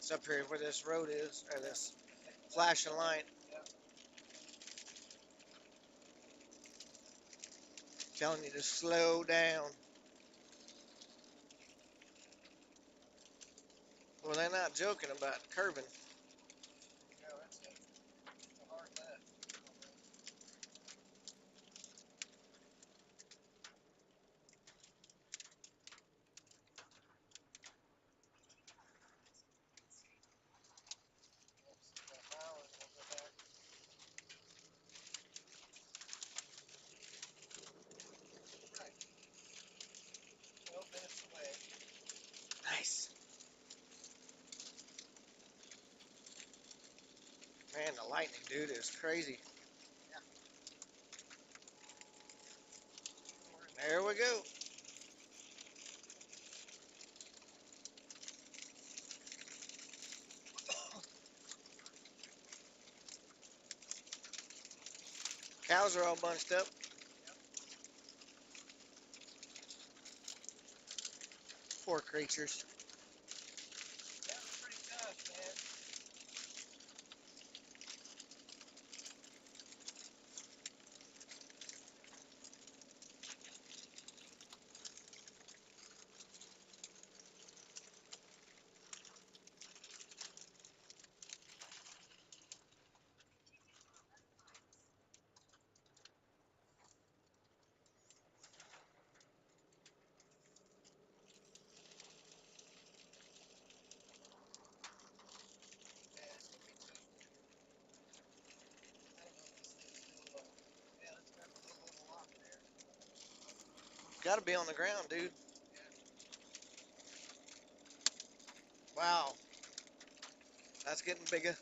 Speaker 1: It's up here where this road is, or this flashing light. Telling you to slow down. Well, they're not joking about curbing.
Speaker 2: No, it's a hard left. That mile and we'll go back. Right. 12 minutes away.
Speaker 1: Nice. Man, the lightning, dude, is crazy. There we go. Cows are all bunched up. Poor creatures.
Speaker 2: That was pretty tough, man. Yeah, it's gonna be tough for you. I don't know if this thing's still yeah, it's got a little bit of lock there.
Speaker 1: Got to be on the ground, dude.
Speaker 2: Yeah.
Speaker 1: Wow. That's getting bigger.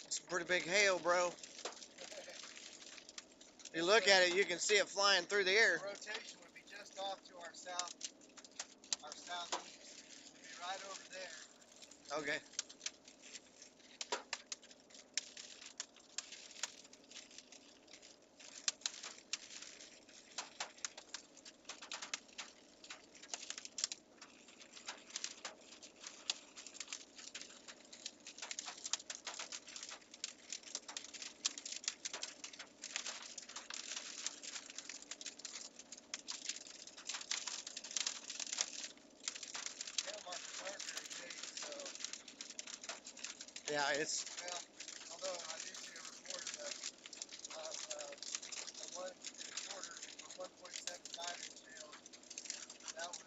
Speaker 1: Some pretty big hail, bro. You look at it, you can see it flying through the air.
Speaker 2: The rotation would be just off to our southeast. Would be right over there.
Speaker 1: Okay.
Speaker 2: Tail markers aren't very big, so
Speaker 1: Yeah, it's
Speaker 2: well, although I do see a report of a 1 1/4 or 1.75 inch hail. That was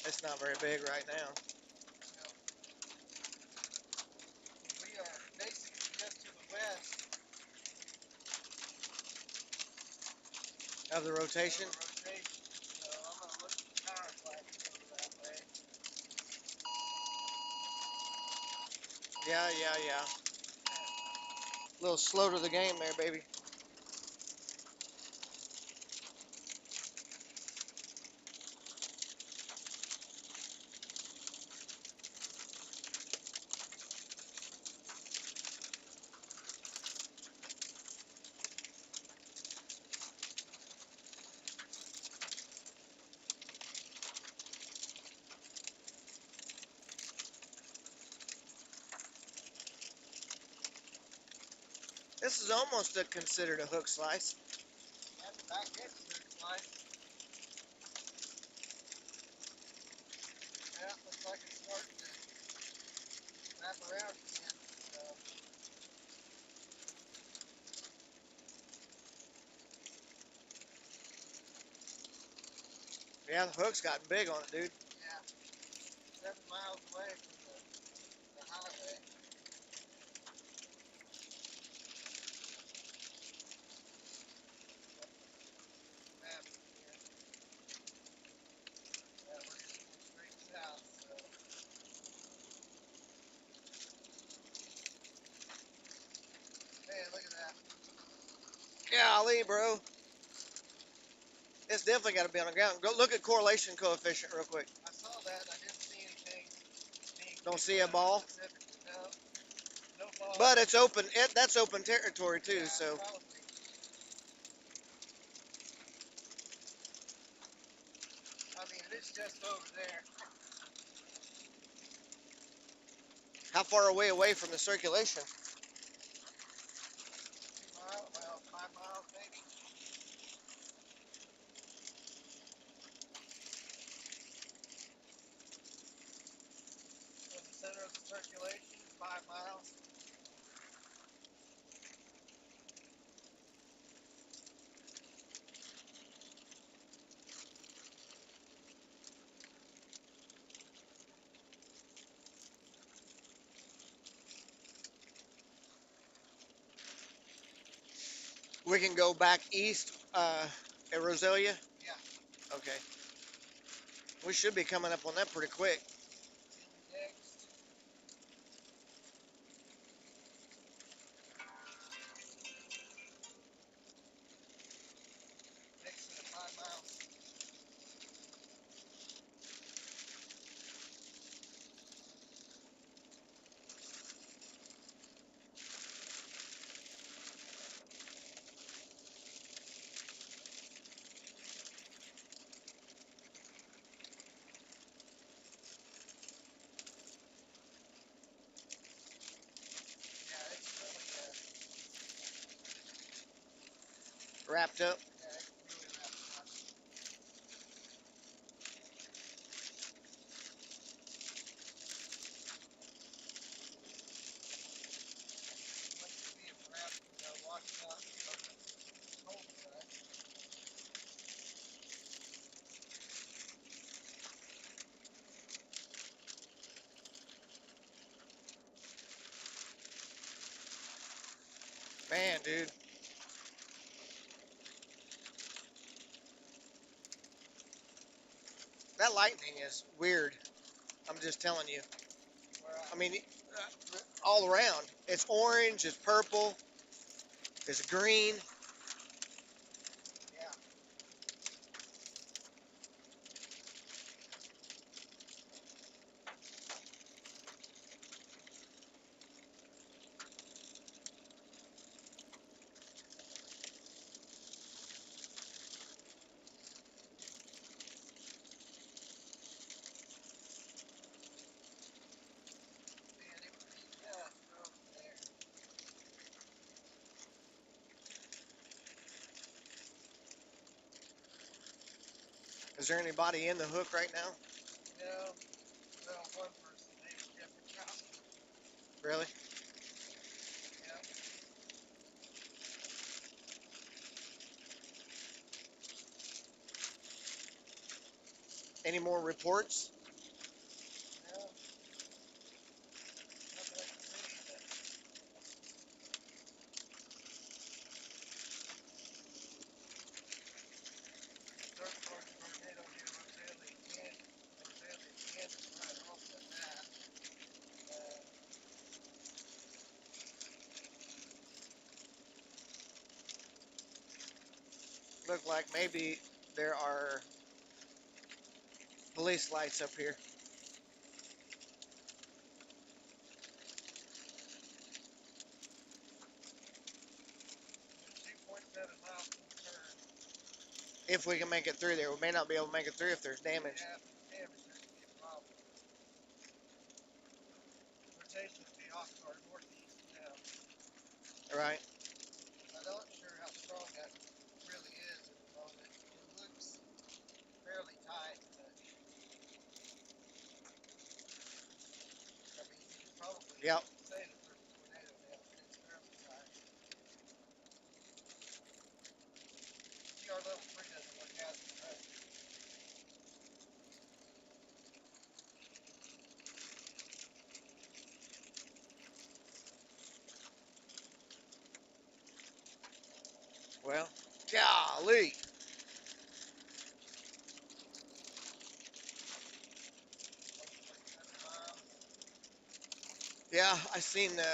Speaker 1: it's not very big right now.
Speaker 2: you know, we are basically just to the west
Speaker 1: Of the
Speaker 2: of
Speaker 1: rotation.
Speaker 2: the rotation. So I'm gonna look for the power flags over that way.
Speaker 1: Yeah. A little slow to the game there, baby. This is almost considered a hook slice.
Speaker 2: Yeah, the back edge is very slight. Yeah, looks like it's starting to wrap around again. So
Speaker 1: Yeah, the hook's gotten big on it, dude.
Speaker 2: yeah, 7 miles away from the highway. Map again. Yeah, we're just going straight south. So man, look at that.
Speaker 1: Golly, bro. It's definitely got to be on the ground. Go look at correlation coefficient real quick.
Speaker 2: I saw that. I didn't see anything. Being
Speaker 1: Don't see a ball?
Speaker 2: specifically, no. No ball.
Speaker 1: But it's open. That's open territory too.
Speaker 2: Yeah,
Speaker 1: So
Speaker 2: probably. I mean, it's just over there.
Speaker 1: how far are we away from the circulation?
Speaker 2: 2 miles, well, 5 miles maybe. From the center of the circulation, 5 miles.
Speaker 1: We can go back east at Roselia.
Speaker 2: Yeah.
Speaker 1: Okay. We should be coming up on that pretty quick.
Speaker 2: Next. Next to the 5 miles. Yeah, it's really,
Speaker 1: Wrapped up.
Speaker 2: yeah, it's really wrapped up. Looks to be wrapped, washed up from the cold front.
Speaker 1: Man, dude. That lightning is weird. I'm just telling you.
Speaker 2: Where
Speaker 1: I mean, all around. It's orange, it's purple, it's green.
Speaker 2: yeah. Man, it would be just over there.
Speaker 1: Is there anybody in the hook right now?
Speaker 2: No, well, one person, maybe Jeffrey Trout.
Speaker 1: Really?
Speaker 2: Yeah.
Speaker 1: Any more reports?
Speaker 2: No, nothing I can see, but third party tornado near Roselia, Kansas, right off the map. Uh,
Speaker 1: Look like maybe there are police lights up here.
Speaker 2: 2.7 miles from the turn.
Speaker 1: If we can make it through there. We may not be able to make it through if there's damage.
Speaker 2: Yeah, if there's damage, there could be a problem. Rotation would be off to our northeast now.
Speaker 1: Right?
Speaker 2: I'm not sure how strong that really is at the moment. It looks fairly tight, but I mean, you could probably
Speaker 1: Yep.
Speaker 2: say that there's a tornado now. It's fairly tight. CR level 3 doesn't look hazardous, right?
Speaker 1: Well, golly.
Speaker 2: 1.7 miles.
Speaker 1: Yeah, I seen the.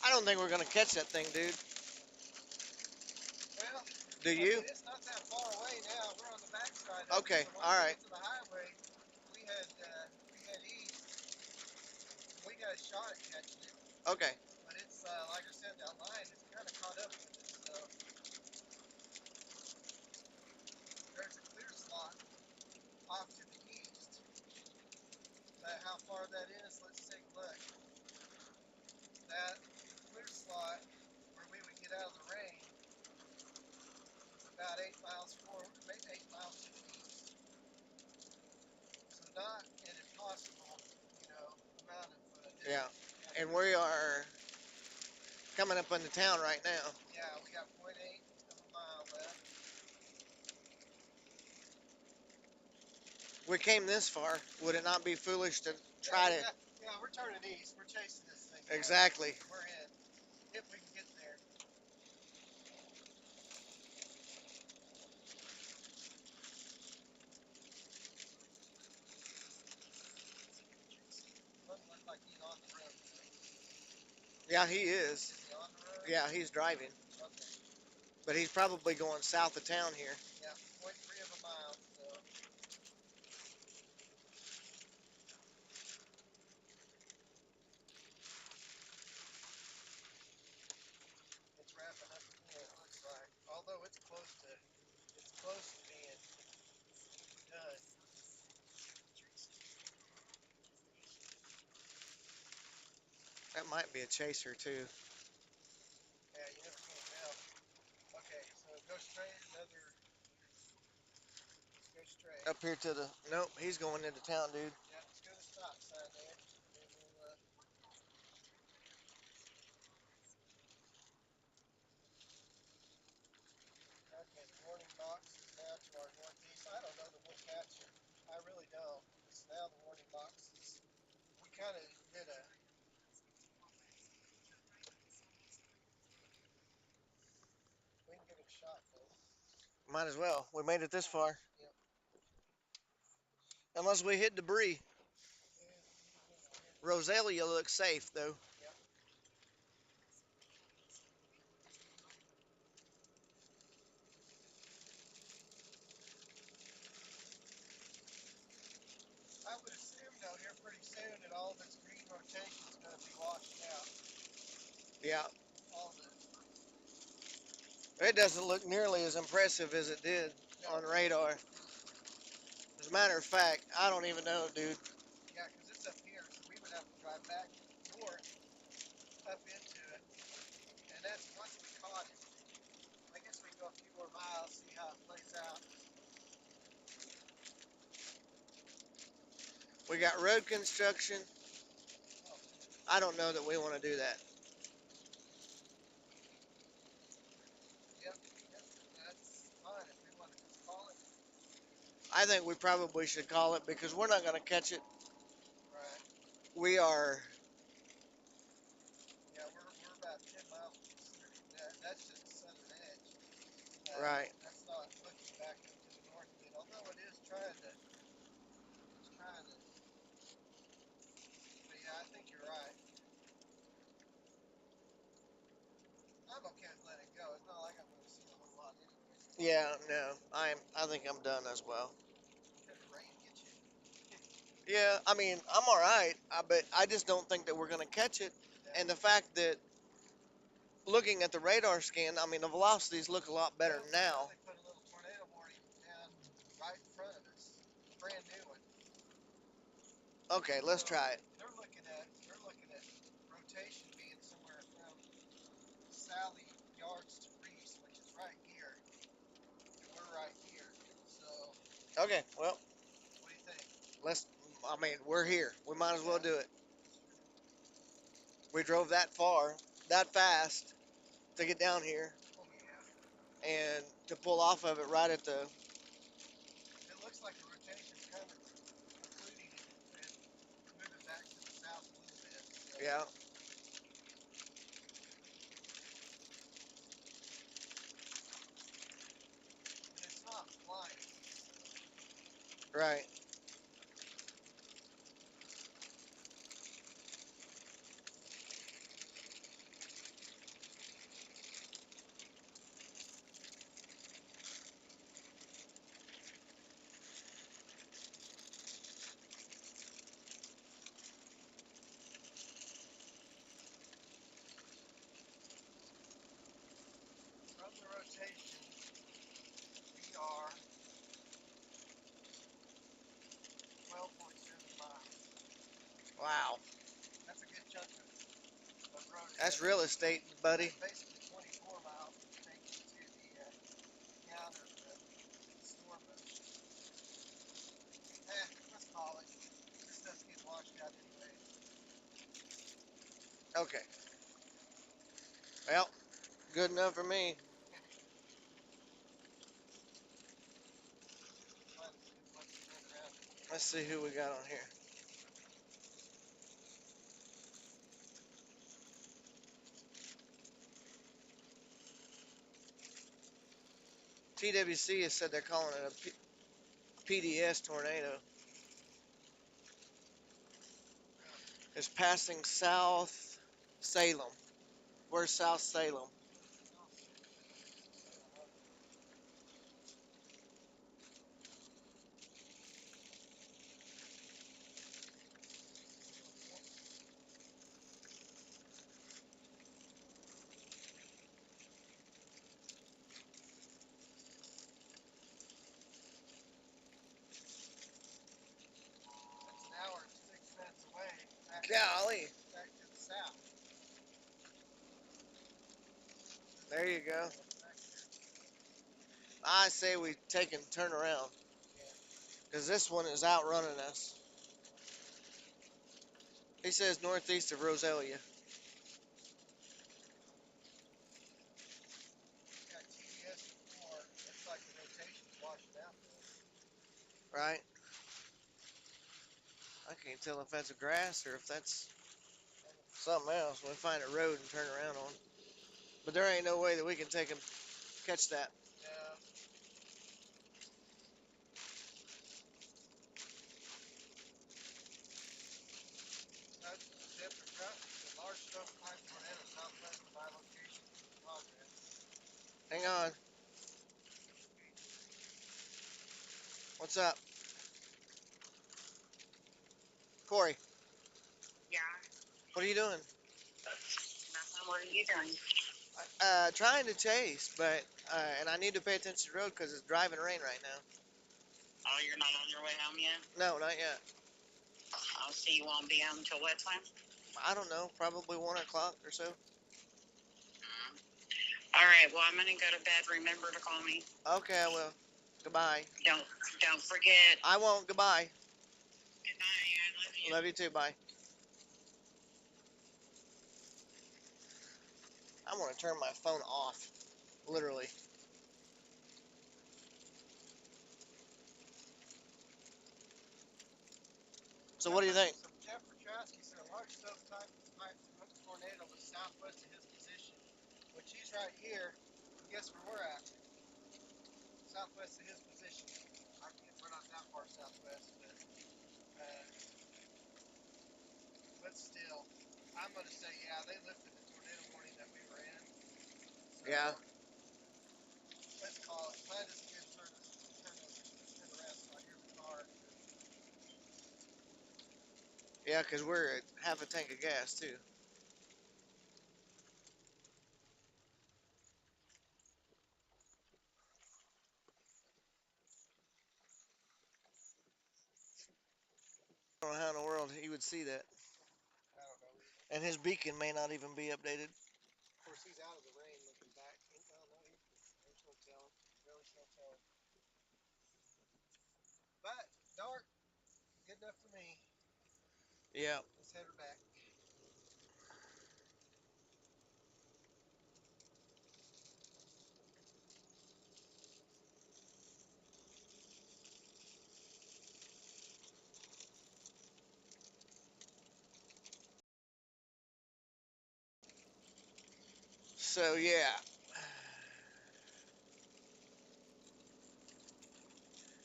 Speaker 1: I don't think we're gonna catch that thing, dude.
Speaker 2: Well,
Speaker 1: Do
Speaker 2: I
Speaker 1: you?
Speaker 2: mean, it's not that far away now. We're on the backside of
Speaker 1: Okay,
Speaker 2: it. So once
Speaker 1: all
Speaker 2: we
Speaker 1: right.
Speaker 2: get to the highway, we head east. We got a shot at catching it,
Speaker 1: Okay.
Speaker 2: but it's like I said, that line is kind of caught up with it. So there's a clear slot off to the east. But how far that is, let's take a look. That clear slot where we would get out of the rain is about 8 miles forward, maybe 8 miles to the east. So not an impossible, amount of
Speaker 1: Yeah.
Speaker 2: distance to catch
Speaker 1: And
Speaker 2: it.
Speaker 1: we are coming up into town right now.
Speaker 2: Yeah, we got 0.8 of a mile left.
Speaker 1: We came this far. Would it not be foolish to
Speaker 2: Yeah,
Speaker 1: try to?
Speaker 2: yeah, we're turning east. We're chasing this thing.
Speaker 1: Exactly.
Speaker 2: We're in. If we can get there. Doesn't look like he's on the road.
Speaker 1: Yeah, he is.
Speaker 2: Is he on the road?
Speaker 1: Yeah, he's driving.
Speaker 2: Okay.
Speaker 1: But he's probably going south of town here.
Speaker 2: Yeah, 0.3 of a mile. So it's wrapping up again. It looks like. Although it's close to being done.
Speaker 1: That might be a chaser too.
Speaker 2: Yeah, you never can tell. Okay, so go straight. Let's go straight.
Speaker 1: Up here to the. Nope, he's going into town, dude.
Speaker 2: Yeah, let's go to the stop sign there. And we'll, okay, the warning box is now to our northeast. I don't know that we'll catch it. I really don't. Because now the warning box is. We kind of did a. We can give it a shot, though.
Speaker 1: Might as well. We made it this far.
Speaker 2: Yep.
Speaker 1: Unless we hit debris.
Speaker 2: Yeah,
Speaker 1: Rosalia looks safe though.
Speaker 2: yep. I would assume, though, here pretty soon that all this green rotation is going to be washed out.
Speaker 1: Yeah.
Speaker 2: All the.
Speaker 1: It doesn't look nearly as impressive as it did on radar. As a matter of fact, I don't even know, dude.
Speaker 2: Yeah, because it's up here, so we would have to drive back north up into it. And that's once we caught it. I guess we can go a few more miles, see how it plays out.
Speaker 1: We got road construction. I don't know that we want to do that.
Speaker 2: Yep, that's fine if we want to just call it.
Speaker 1: I think we probably should call it because we're not going to catch it.
Speaker 2: Right.
Speaker 1: We are.
Speaker 2: Yeah, we're about 10 miles from the center. That's just the southern edge.
Speaker 1: Right.
Speaker 2: That's not looking back up to the north of it, although it's trying to. But yeah, I think you're right. I'm okay with letting it go. It's not like I'm going to see a whole lot anyway.
Speaker 1: Yeah. No. I think I'm done as well.
Speaker 2: Can the rain get you?
Speaker 1: Yeah. I mean, I'm all right. But I just don't think that we're going to catch it.
Speaker 2: Yeah.
Speaker 1: And the fact that looking at the radar scan, I mean, the velocities look a lot better now.
Speaker 2: They put a little tornado warning down right in front of us. Brand new one.
Speaker 1: Okay, let's try it.
Speaker 2: They're looking at rotation being somewhere from Sally Yards to Reese, which is right here, and we're right here. So,
Speaker 1: Okay. Well,
Speaker 2: what do you think?
Speaker 1: let's. I mean, we're here. We might as well do it. We drove that far, that fast, to get down here,
Speaker 2: Oh yeah.
Speaker 1: and to pull off of it right at the.
Speaker 2: It looks like the rotation's kind of concluding and moving back to the south a little bit. So.
Speaker 1: Yeah.
Speaker 2: And it's not flying.
Speaker 1: Right.
Speaker 2: rotation, we are 12.7 miles.
Speaker 1: Wow.
Speaker 2: That's a good chunk of road ahead
Speaker 1: That's
Speaker 2: of
Speaker 1: real
Speaker 2: us.
Speaker 1: estate, buddy.
Speaker 2: That's basically 24 miles when you take into the account of the storm motion. Let's call it. This stuff's getting washed out anyway.
Speaker 1: Okay. Well, good enough for me.
Speaker 2: Find us a good place to turn around.
Speaker 1: Let's see who we got on here. TWC has said they're calling it a PDS tornado. It's passing South Salem. Where's South Salem?
Speaker 2: That's an hour and 6 minutes away.
Speaker 1: Golly.
Speaker 2: Back to the south.
Speaker 1: There you go.
Speaker 2: Back here.
Speaker 1: I say we take and turn around.
Speaker 2: Yeah.
Speaker 1: Because this one is outrunning us. He says northeast of Roselia.
Speaker 2: Got TDS at 4. Looks like the rotation's washing out though.
Speaker 1: Right? I can't tell if that's grass or if that's something else. We'll find a road and turn around on. But there ain't no way that we can take and catch that.
Speaker 2: No. That's different. The large stroke type tornado southwest of my location in progress.
Speaker 1: Hang on. What's up? Corey,
Speaker 4: Yeah.
Speaker 1: what are you doing?
Speaker 4: Nothing. What are you doing?
Speaker 1: Trying to chase, but and I need to pay attention to the road because it's driving rain right now.
Speaker 4: Oh, you're not on your way home yet?
Speaker 1: No, not yet.
Speaker 4: I'll see you won't be home till what time?
Speaker 1: I don't know, probably 1 o'clock or so.
Speaker 4: All right. Well, I'm gonna go to bed. Remember to call me.
Speaker 1: Okay, I will. Goodbye.
Speaker 4: Don't forget.
Speaker 1: I won't. Goodbye.
Speaker 4: Goodbye. I love you.
Speaker 1: Love you too. Bye. I'm gonna turn my phone off. Literally. So what do you think?
Speaker 2: So Jeff Petrowski said a large stroke type tornado was southwest of his position, which he's right here. Guess where we're at? Southwest of his position. We're not that far southwest, but still, I'm gonna say yeah, they lifted the tornado warning that we were in. So
Speaker 1: Yeah.
Speaker 2: let's call it. Find us a good turn around spot. Here's the car.
Speaker 1: Yeah, because we're at half a tank of gas too. I don't know how in the world he would see that.
Speaker 2: I don't know.
Speaker 1: And his beacon may not even be updated.
Speaker 2: Of course, he's out of the rain looking back. Well, no, there's no telling. Really can't tell. But dark, good enough for me.
Speaker 1: Yeah.
Speaker 2: Let's head her back.
Speaker 1: So yeah.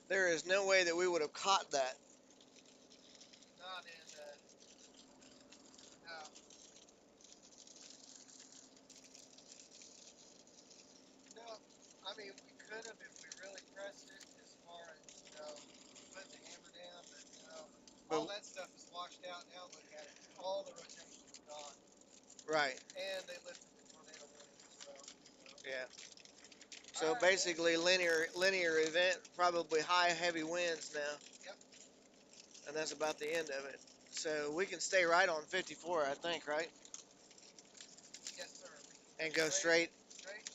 Speaker 1: There is no way that we would have caught that.
Speaker 2: Not in, no. No, I mean, we could have if we really pressed it as far as, putting the hammer down, but no. All
Speaker 1: But
Speaker 2: that stuff is washed out now. Look at it. All the rotation's gone.
Speaker 1: right.
Speaker 2: And they lifted the tornado warning as well. So.
Speaker 1: Yeah. So basically linear event, probably high heavy winds now.
Speaker 2: Yep.
Speaker 1: And that's about the end of it. So we can stay right on 54, I think, right?
Speaker 2: Yes, sir. We can
Speaker 1: And go straight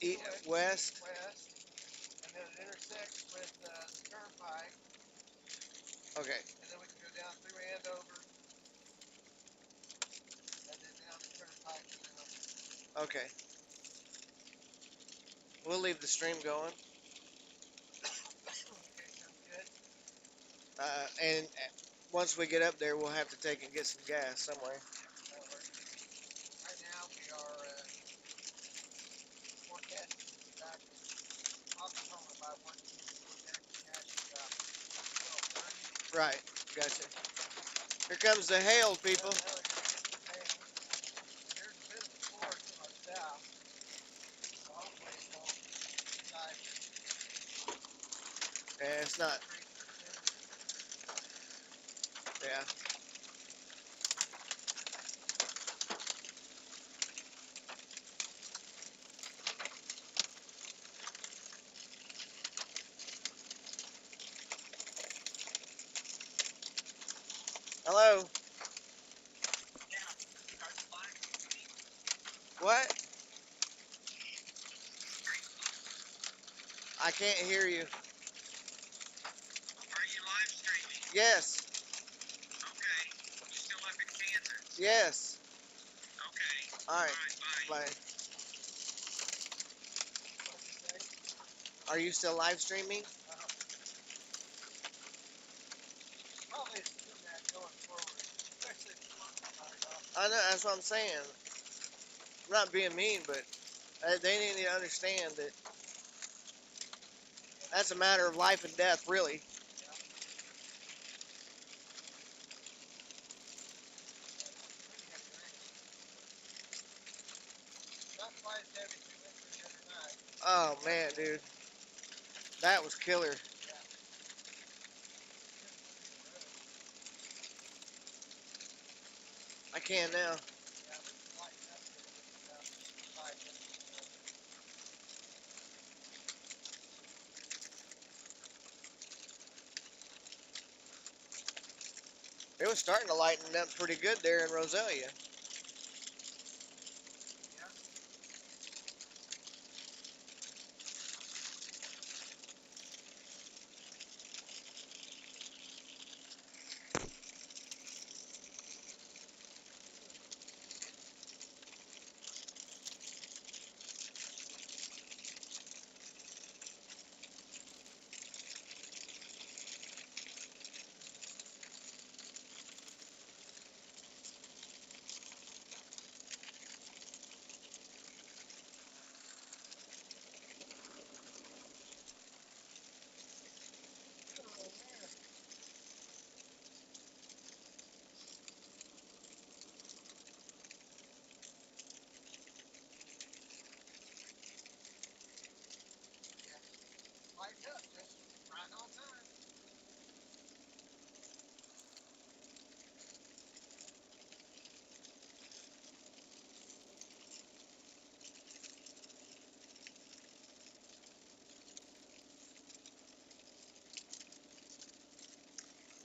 Speaker 2: to
Speaker 1: west.
Speaker 2: west, and then it intersects with the turnpike,
Speaker 1: Okay.
Speaker 2: and then we can go down through Andover, and then down the turnpike and then over.
Speaker 1: Okay. We'll leave the stream going.
Speaker 2: Okay, sounds good.
Speaker 1: And once we get up there, we'll have to take and get some gas somewhere.
Speaker 2: That'll work. Right now we are forecasting to be back. I'll be home by 1 p.m. Forecasting cash about 12:30.
Speaker 1: Right. Gotcha. Here comes the hail, people.
Speaker 2: Now we're gonna get some hail. And there's a bit of a floor to our south, so hopefully it won't decide to
Speaker 1: Yeah, it's not.
Speaker 2: increase or soon.
Speaker 1: Yeah. Hello. What? I can't hear you.
Speaker 4: Are you live streaming?
Speaker 1: Yes.
Speaker 4: Okay. You still up in Kansas?
Speaker 1: Yes.
Speaker 4: Okay.
Speaker 1: All right.
Speaker 4: Bye.
Speaker 1: Bye.
Speaker 2: What'd you say?
Speaker 1: Are you still live streaming?
Speaker 2: Probably assume that going forward, especially if you want to start off.
Speaker 1: I know. That's what I'm saying. I'm not being mean, but they need to understand that that's a matter of life and death, really.
Speaker 2: Pretty heavy rain. Not quite as heavy as we went through the other night.
Speaker 1: Oh man, dude, that was killer.
Speaker 2: Yeah. Couldn't see the road.
Speaker 1: I can now.
Speaker 2: Yeah, but it's lighting up here with about 5 minutes or so.
Speaker 1: It was starting to lighten up pretty good there in Roselia.
Speaker 2: Yeah. Oh man. Yeah. Lighten up just right on time.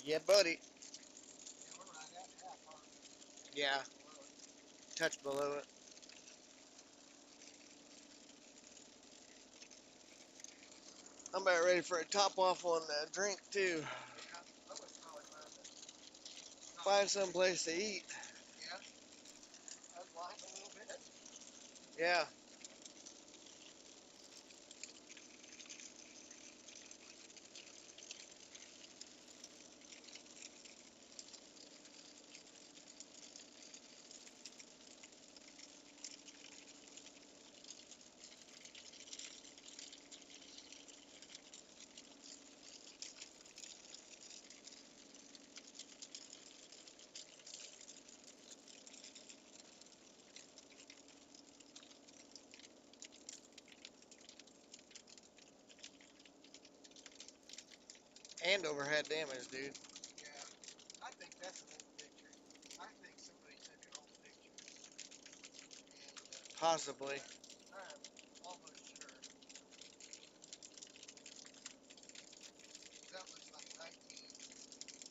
Speaker 1: Yeah, buddy.
Speaker 2: Yeah, we're right at half, aren't we?
Speaker 1: Yeah,
Speaker 2: Below it.
Speaker 1: touch below it. I'm about ready for a top off on that drink too.
Speaker 2: Yeah. I would probably
Speaker 1: Find some place to eat.
Speaker 2: Yeah. Unwind a little bit.
Speaker 1: Yeah. And overhead damage, dude.
Speaker 2: Yeah. I think that's an old picture. I think somebody took an old picture. And
Speaker 1: Possibly.
Speaker 2: I'm almost sure.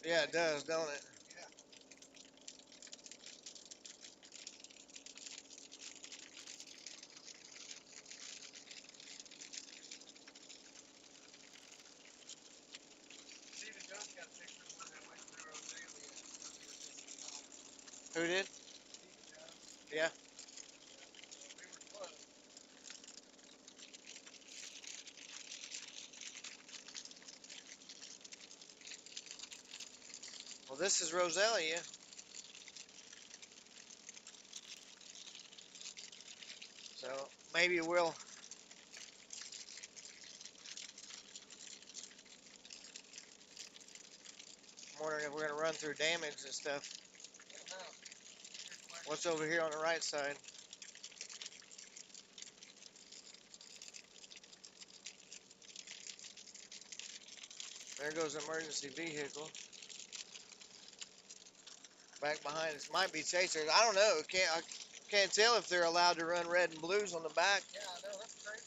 Speaker 1: Yeah, it does, don't it?
Speaker 2: Yeah. Stephen Jones got a picture of one that went through Rosalia when we were missing power.
Speaker 1: Who did?
Speaker 2: Stephen Jones.
Speaker 1: Yeah.
Speaker 2: Yeah. So we were close.
Speaker 1: Well, this is Rosalia. So maybe we'll. I'm wondering if we're gonna run through damage and stuff.
Speaker 2: I don't know. Good question.
Speaker 1: What's over here on the right side? There goes the emergency vehicle. Back behind us might be chasers. I don't know. I can't tell if they're allowed to run red and blues on the back.
Speaker 2: Yeah, I know. That's crazy.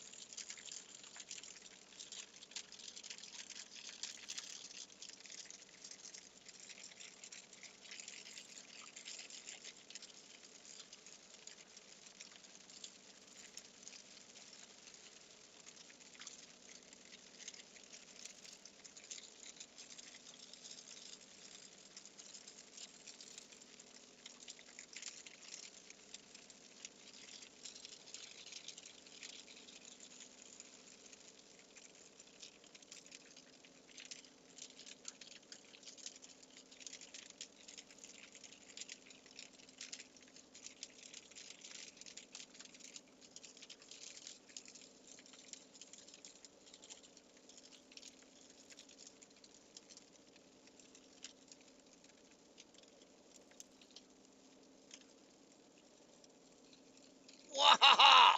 Speaker 1: Wow!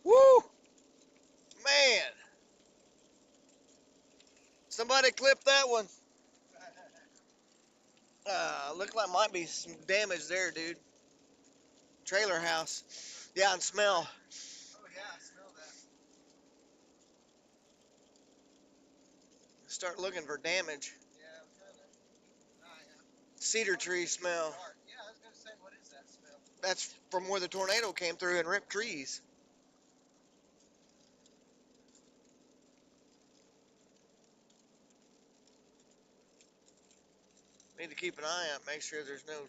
Speaker 1: Woo! Man! Somebody clip that one. Look like might be some damage there, dude. Trailer house. Yeah, and smell.
Speaker 2: Oh yeah, I smell that.
Speaker 1: Start looking for damage.
Speaker 2: Yeah, I'm trying to keep an eye out.
Speaker 1: Cedar tree smell.
Speaker 2: Dark. Yeah, I was gonna say, what is that smell?
Speaker 1: That's from where the tornado came through and ripped trees. Need to keep an eye out, make sure there's no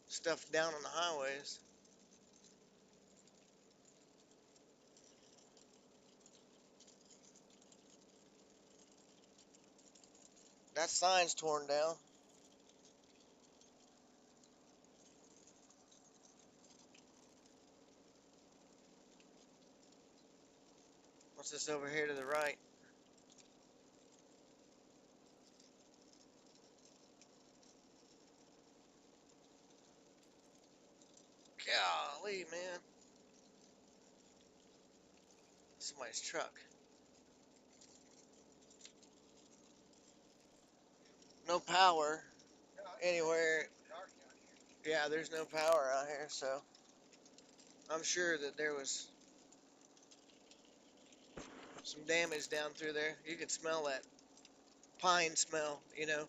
Speaker 1: stuff down on the highways. That sign's torn down. What's this over here to the right? Golly, man. Somebody's truck. No power
Speaker 2: No,
Speaker 1: anywhere.
Speaker 2: super dark out here.
Speaker 1: Yeah, there's no power out here, so I'm sure that there was some damage down through there. You could smell that pine smell, you know.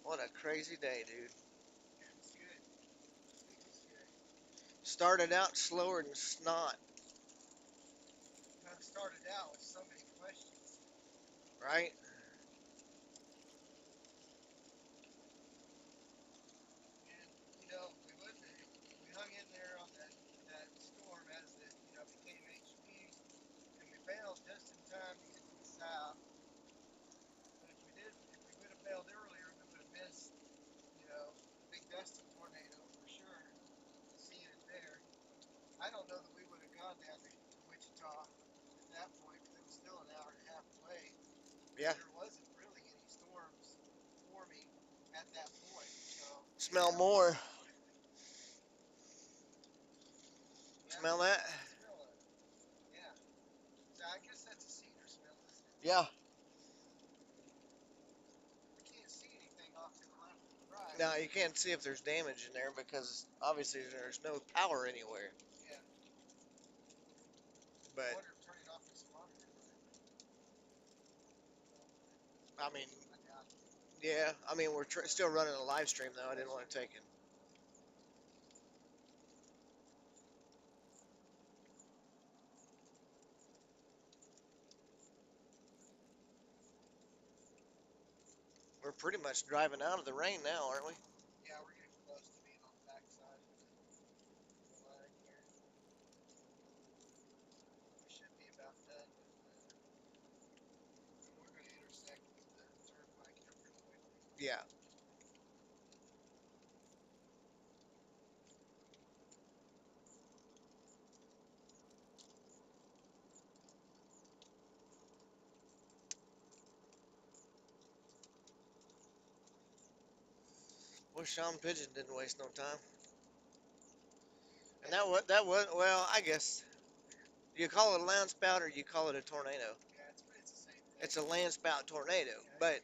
Speaker 1: What a crazy day, dude.
Speaker 2: It's good. It's good.
Speaker 1: Started out slower than snot,
Speaker 2: You know, it started out with so many questions.
Speaker 1: right?
Speaker 2: And you know, we hung in there on that storm as it, became HV, and we bailed just in time to get to the south. But if we would have bailed earlier, we would have missed, the big Dustin tornado for sure, seeing it there. I don't know that we would have gone down to Wichita at that point because it was still an hour and a half away.
Speaker 1: Yeah.
Speaker 2: There wasn't really any storms, at that point. So
Speaker 1: Smell more.
Speaker 2: yeah,
Speaker 1: Smell that?
Speaker 2: smell it. Yeah. So I guess that's a cedar smell, isn't it?
Speaker 1: Yeah.
Speaker 2: We can't see anything off to the left or the right.
Speaker 1: Now you can't see if there's damage in there because obviously there's no power anywhere.
Speaker 2: Yeah. I
Speaker 1: But
Speaker 2: wonder if turning off this monitor would.
Speaker 1: I mean,
Speaker 2: I doubt it.
Speaker 1: yeah. I mean, we're still running a live stream though. I didn't want to take it. We're pretty much driving out of the rain now, aren't we?
Speaker 2: Yeah, we're getting close to being on the backside of the line here. We should be about done with and we're going to intersect with the turnpike here pretty quickly.
Speaker 1: Yeah. Well, Sean Pigeon didn't waste no time. And that was well, I guess you call it a land spout or you call it a tornado.
Speaker 2: Yeah, it's the same thing.
Speaker 1: It's a land spout tornado,
Speaker 2: Yeah,
Speaker 1: but
Speaker 2: a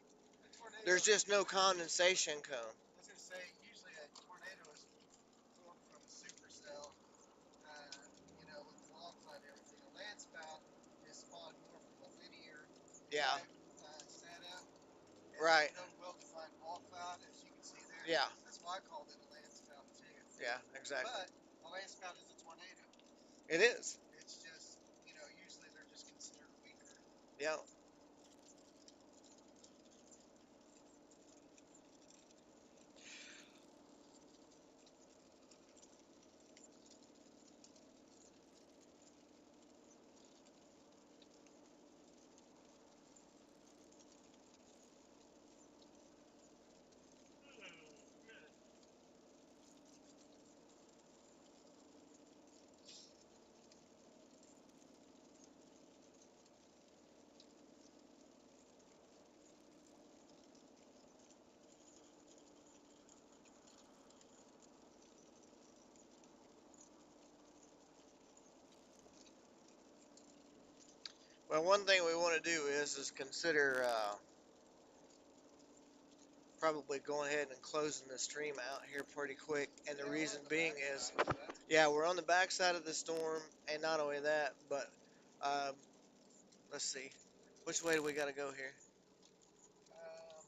Speaker 2: tornado.
Speaker 1: there's just no condensation cone.
Speaker 2: I was going to say, usually a tornado is formed from a supercell, you know, with the long cloud and everything. A land spout is spawned more from a linear
Speaker 1: Yeah.
Speaker 2: type setup. And
Speaker 1: Right.
Speaker 2: there's no well-defined wall cloud, as you can see there.
Speaker 1: Yeah.
Speaker 2: That's why I called it a land spout too.
Speaker 1: Yeah, exactly.
Speaker 2: But a land spout is a tornado.
Speaker 1: It is.
Speaker 2: It's just, you know, usually they're just considered weaker.
Speaker 1: Yeah. Well, one thing we want to do is consider probably going ahead and closing the stream out here pretty quick. And the reason being is, yeah, we're on the backside of the storm, and not only that, but let's see, which way do we got to go here?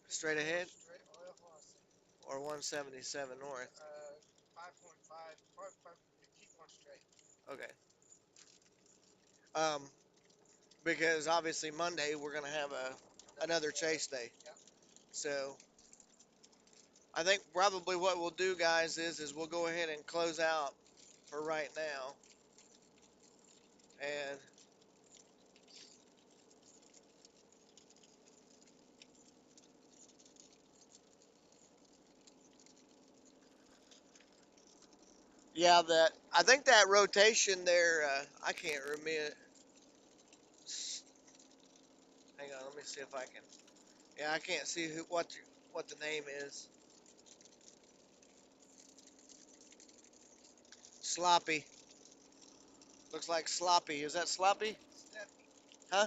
Speaker 1: Straight ahead
Speaker 2: Straight, well, hold on a second.
Speaker 1: or 177 north?
Speaker 2: 5.5, keep on straight.
Speaker 1: Okay. Because obviously Monday we're gonna have another chase day.
Speaker 2: Yep.
Speaker 1: So I think probably what we'll do, guys, is we'll go ahead and close out for right now. And yeah, that I think that rotation there, I can't remember. Hang on, let me see if I can. Yeah, I can't see what the name is. Sloppy. Looks like sloppy. Is that sloppy?
Speaker 2: Steppy.
Speaker 1: Huh?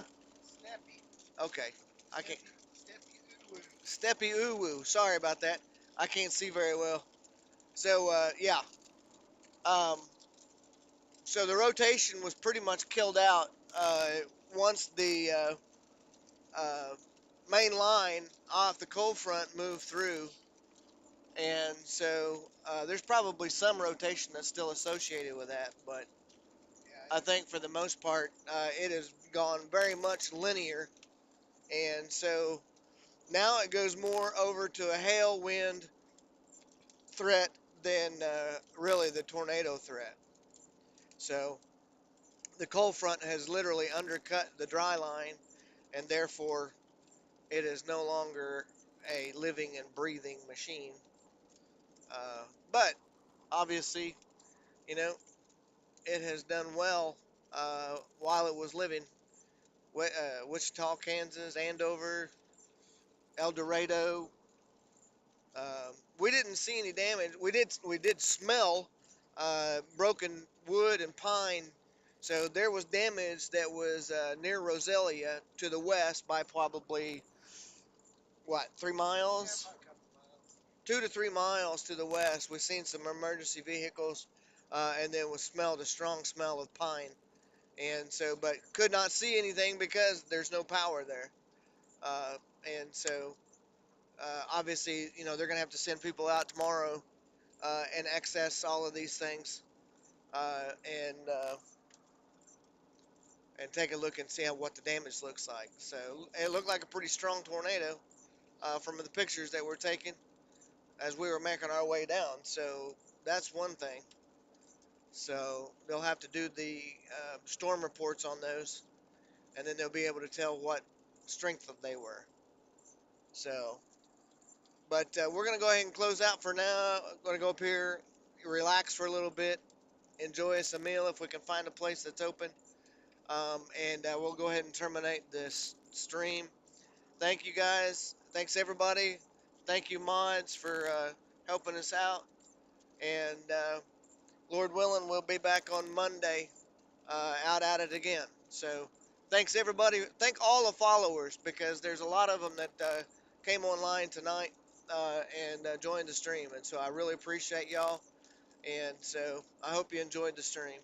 Speaker 2: Steppy.
Speaker 1: Okay. I can't.
Speaker 2: Steppy Uwu.
Speaker 1: Steppy Uwu. Sorry about that. I can't see very well. So yeah. Um, so the rotation was pretty much killed out once the uh, main line off the cold front moved through, and so there's probably some rotation that's still associated with that, but
Speaker 2: Yeah,
Speaker 1: I think for the most part it has gone very much linear, and so now it goes more over to a hail wind threat than really the tornado threat. So the cold front has literally undercut the dry line, and therefore it is no longer a living and breathing machine. But obviously, you know, it has done well while it was living. Wichita, Kansas, Andover, El Dorado, We didn't see any damage. We did smell broken wood and pine. So there was damage that was near Roselia to the west by probably what, 3 miles?
Speaker 2: Yeah, about a couple miles.
Speaker 1: 2 to 3 miles to the west. We've seen some emergency vehicles, and then we smelled a strong smell of pine. And so, but could not see anything because there's no power there. Uh, and so, obviously, they're going to have to send people out tomorrow and access all of these things uh, and uh, and take a look and see what the damage looks like. So it looked like a pretty strong tornado from the pictures that were taken as we were making our way down. So that's one thing. So they'll have to do the storm reports on those, and then they'll be able to tell what strength they were. So, but we're gonna go ahead and close out for now. Going to go up here, relax for a little bit, enjoy us a meal if we can find a place that's open, and we'll go ahead and terminate this stream. Thank you guys. Thanks everybody. Thank you mods for helping us out, and Lord willing, we'll be back on Monday out at it again. So thanks everybody. Thank all the followers because there's a lot of them that came online tonight and joined the stream. And so I really appreciate y'all. And so I hope you enjoyed the stream.